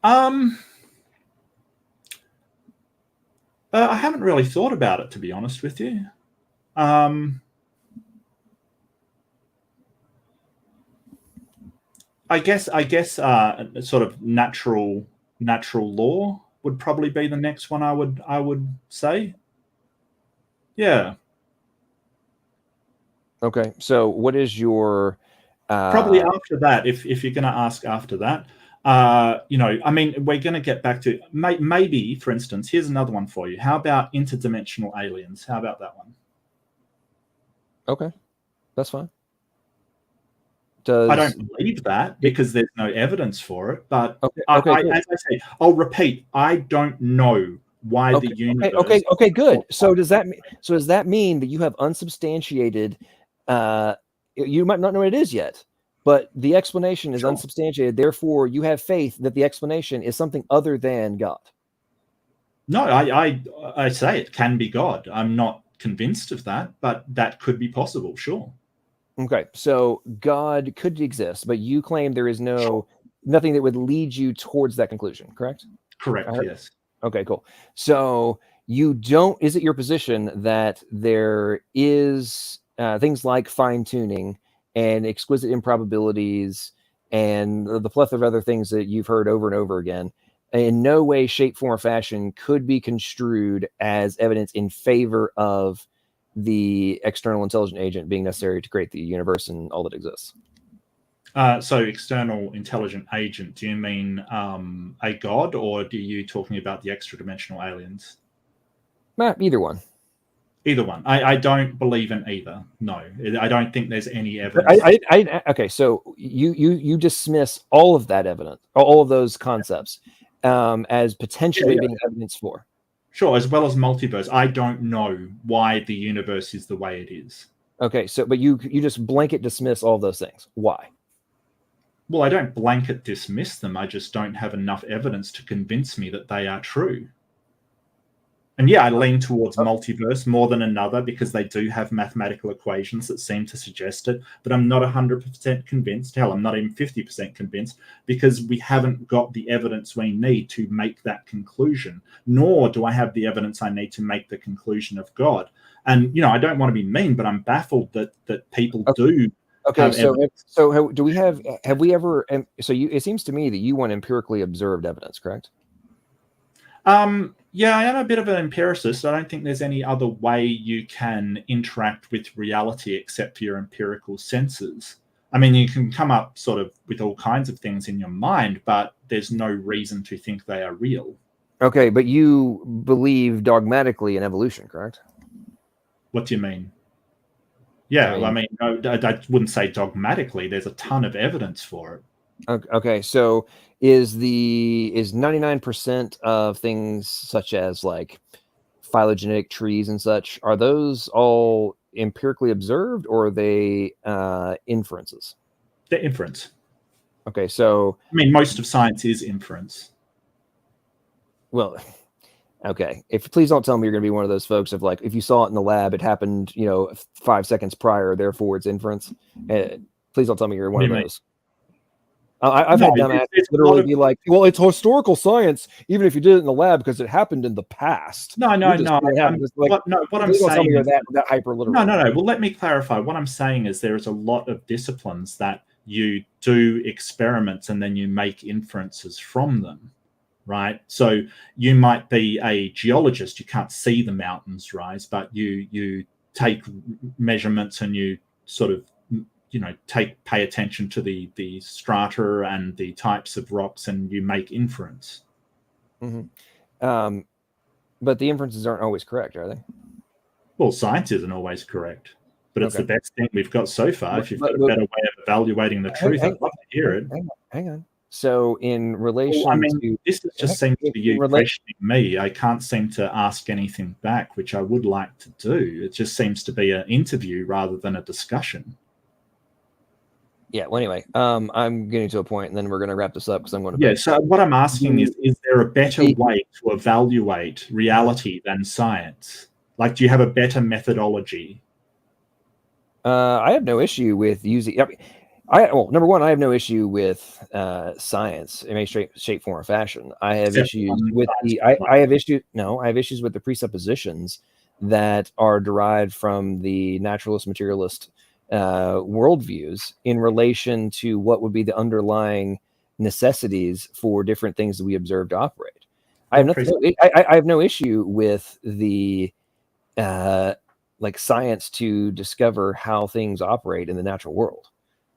I haven't really thought about it, to be honest with you. I guess sort of natural law would probably be the next one I would say. Yeah. Okay. So what is your probably after that, if you're going to ask after that, I mean, we're going to get back to maybe, for instance, here's another one for you. How about interdimensional aliens? How about that one? Okay, that's fine. I don't believe that because there's no evidence for it. But as I say, I'll repeat, I don't know why the universe. Okay, good. So does that mean that you have unsubstantiated? You might not know what it is yet, but the explanation is unsubstantiated. Therefore, you have faith that the explanation is something other than God. No, I say it can be God. I'm not convinced of that, but that could be possible. Sure. Okay, so God could exist, but you claim there is nothing that would lead you towards that conclusion, correct? Correct, yes. Okay, cool. So you don't, is it your position that there is things like fine-tuning and exquisite improbabilities and the plethora of other things that you've heard over and over again, in no way, shape, form, or fashion could be construed as evidence in favor of the external intelligent agent being necessary to create the universe and all that exists? So external intelligent agent, do you mean a god, or are you talking about the extra dimensional aliens? Either one. Either one. I don't believe in either. No, I don't think there's any evidence. Okay, so you dismiss all of that evidence, all of those concepts, as potentially being evidence for. Sure, as well as multiverse. I don't know why the universe is the way it is. Okay, so but you just blanket dismiss all of those things. Why? Well, I don't blanket dismiss them. I just don't have enough evidence to convince me that they are true. And yeah, I lean towards multiverse more than another because they do have mathematical equations that seem to suggest it, but I'm not 100% convinced. Hell, I'm not even 50% convinced because we haven't got the evidence we need to make that conclusion, nor do I have the evidence I need to make the conclusion of God. And, I don't want to be mean, but I'm baffled that people do. Okay, so do we have we ever, it seems to me that you want empirically observed evidence, correct? Yeah, I am a bit of an empiricist. I don't think there's any other way you can interact with reality except for your empirical senses. I mean, you can come up sort of with all kinds of things in your mind, but there's no reason to think they are real. Okay, but you believe dogmatically in evolution, correct? What do you mean? Yeah, I mean, no, I wouldn't say dogmatically. There's a ton of evidence for it. Okay, so is 99% of things such as like phylogenetic trees and such, are those all empirically observed, or are they inferences? They're inference. Okay, so I mean, most of science is inference. Well, okay. Please don't tell me you're going to be one of those folks of like, if you saw it in the lab, it happened, 5 seconds prior, therefore it's inference. Please don't tell me you're one of those. I've had dumbasses literally be like, well, it's historical science, even if you did it in the lab because it happened in the past. No. What I'm saying is that hyper literal. No. Well, let me clarify. What I'm saying is there is a lot of disciplines that you do experiments and then you make inferences from them, right? So you might be a geologist. You can't see the mountains rise, but you take measurements and you sort of pay attention to the strata and the types of rocks, and you make inference. Mm-hmm. But the inferences aren't always correct, are they? Well, science isn't always correct, but it's the best thing we've got so far. If you've got a better way of evaluating the truth, I'd love to hear it. Hang on. So in relation to this just seems to be you questioning me. I can't seem to ask anything back, which I would like to do. It just seems to be an interview rather than a discussion. Yeah, well, anyway, I'm getting to a point, and then we're going to wrap this up because I'm going to. Yeah, so what I'm asking is there a better way to evaluate reality than science? Like, do you have a better methodology? I have no issue with using. Number one, I have no issue with science in any shape, form, or fashion. I have issues with I have issues with the presuppositions that are derived from the naturalist materialist worldviews in relation to what would be the underlying necessities for different things that we observe to operate. I have no issue with the science to discover how things operate in the natural world.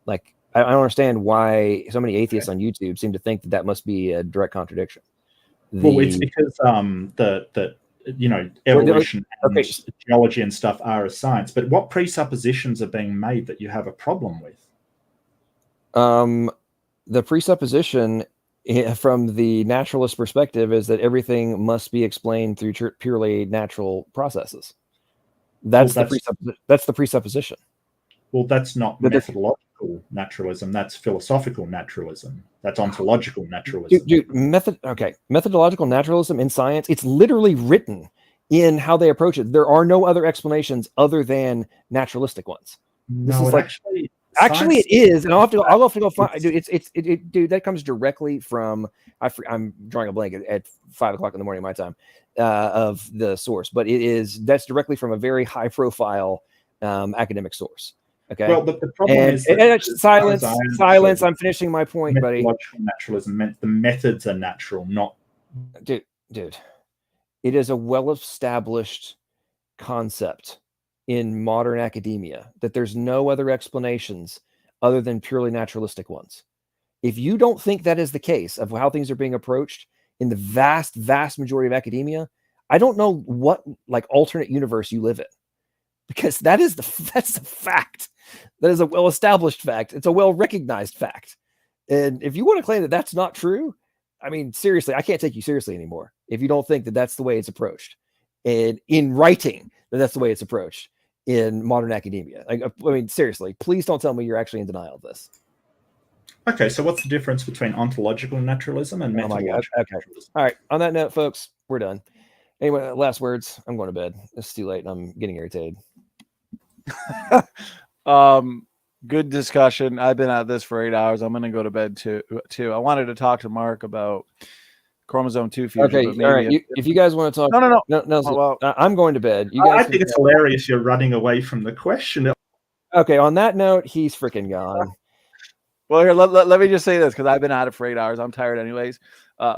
Like, I don't understand why so many atheists on YouTube seem to think that must be a direct contradiction. Well, it's because evolution and geology and stuff are a science, but what presuppositions are being made that you have a problem with? The presupposition from the naturalist perspective is that everything must be explained through purely natural processes. That's the presupposition. Well, that's not methodological naturalism. That's philosophical naturalism. That's ontological naturalism. Methodological naturalism in science, it's literally written in how they approach it. There are no other explanations other than naturalistic ones. Actually, it is, and I'll have to go find. Dude, dude, that comes directly from. I'm drawing a blank at 5 o'clock in the morning my time of the source, but that's directly from a very high profile academic sourse. Okay. Well, but the problem is silence. I'm finishing my point, buddy. Methodological naturalism meant the methods are natural, not. Dude, it is a well-established concept in modern academia that there's no other explanations other than purely naturalistic ones. If you don't think that is the case of how things are being approached in the vast, vast majority of academia, I don't know what alternate universe you live in, because that's the fact. That is a well-established fact. It's a well-recognized fact. And if you want to claim that that's not true, I mean, seriously, I can't take you seriously anymore if you don't think that that's the way it's approached. And in writing, that's the way it's approached in modern academia. I mean, seriously, please don't tell me you're actually in denial of this. Okay, so what's the difference between ontological naturalism and methodological naturalism? All right. On that note, folks, we're done. Anyway, last words. I'm going to bed. It's too late and I'm getting irritated. Good discussion. I've been at this for 8 hours. I'm going to go to bed too. I wanted to talk to Mark about chromosome 2 fusion. Okay, but maybe all right. If you guys want to talk, no. well, I'm going to bed. You I guys think it's hilarious you're running away from the question. Okay, on that note, he's freaking gone. Well, here, let me just say this because I've been at it for 8 hours. I'm tired anyways.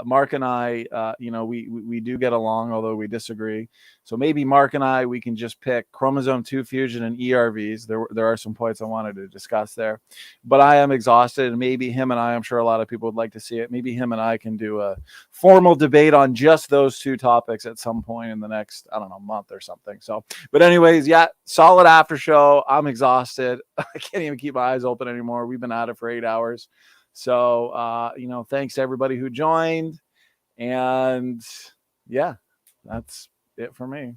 Mark and I, we do get along, although we disagree. So maybe Mark and I, we can just pick chromosome 2 fusion and ERVs. There are some points I wanted to discuss there. But I am exhausted, and maybe him and I'm sure a lot of people would like to see it. Maybe him and I can do a formal debate on just those two topics at some point in the next, I don't know, month or something. So, but anyways, yeah, solid after show. I'm exhausted. I can't even keep my eyes open anymore. We've been at it for 8 hours. So, thanks to everybody who joined. And yeah, that's it for me.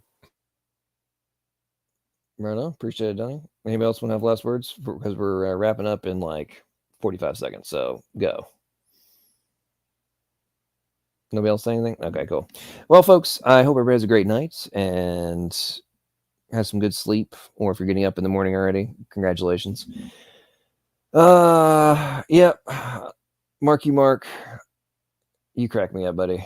Right on. Appreciate it, Donny. Anybody else want to have last words? Because we're wrapping up in like 45 seconds. So go. Nobody else saying anything? Okay, cool. Well, folks, I hope everybody has a great night and has some good sleep. Or if you're getting up in the morning already, congratulations. Yeah. Marky Mark, you crack me up, buddy.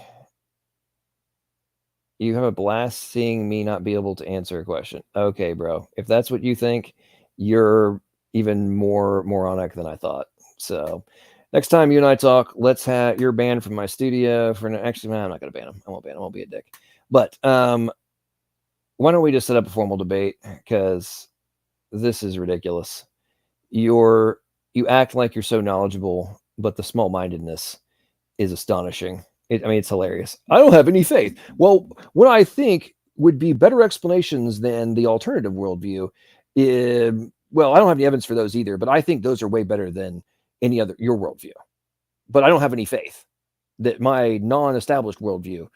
You have a blast seeing me not be able to answer a question. Okay, bro. If that's what you think, you're even more moronic than I thought. So next time you and I talk, let's have you're banned from my studio for actually, I'm not gonna ban him. I won't ban him. I won't be a dick. But why don't we just set up a formal debate? Because this is ridiculous. You act like you're so knowledgeable, but the small-mindedness is astonishing. It's hilarious. I don't have any faith. Well, what I think would be better explanations than the alternative worldview. Well, I don't have any evidence for those either, but I think those are way better than any other your worldview. But I don't have any faith that my non-established worldview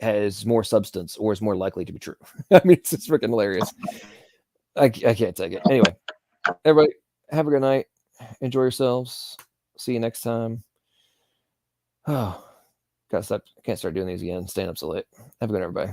has more substance or is more likely to be true. It's just freaking hilarious. I can't take it. Anyway, everybody, have a good night. Enjoy yourselves. See you next time. Oh. Can't start doing these again. Staying up so late. Have a good night, everybody.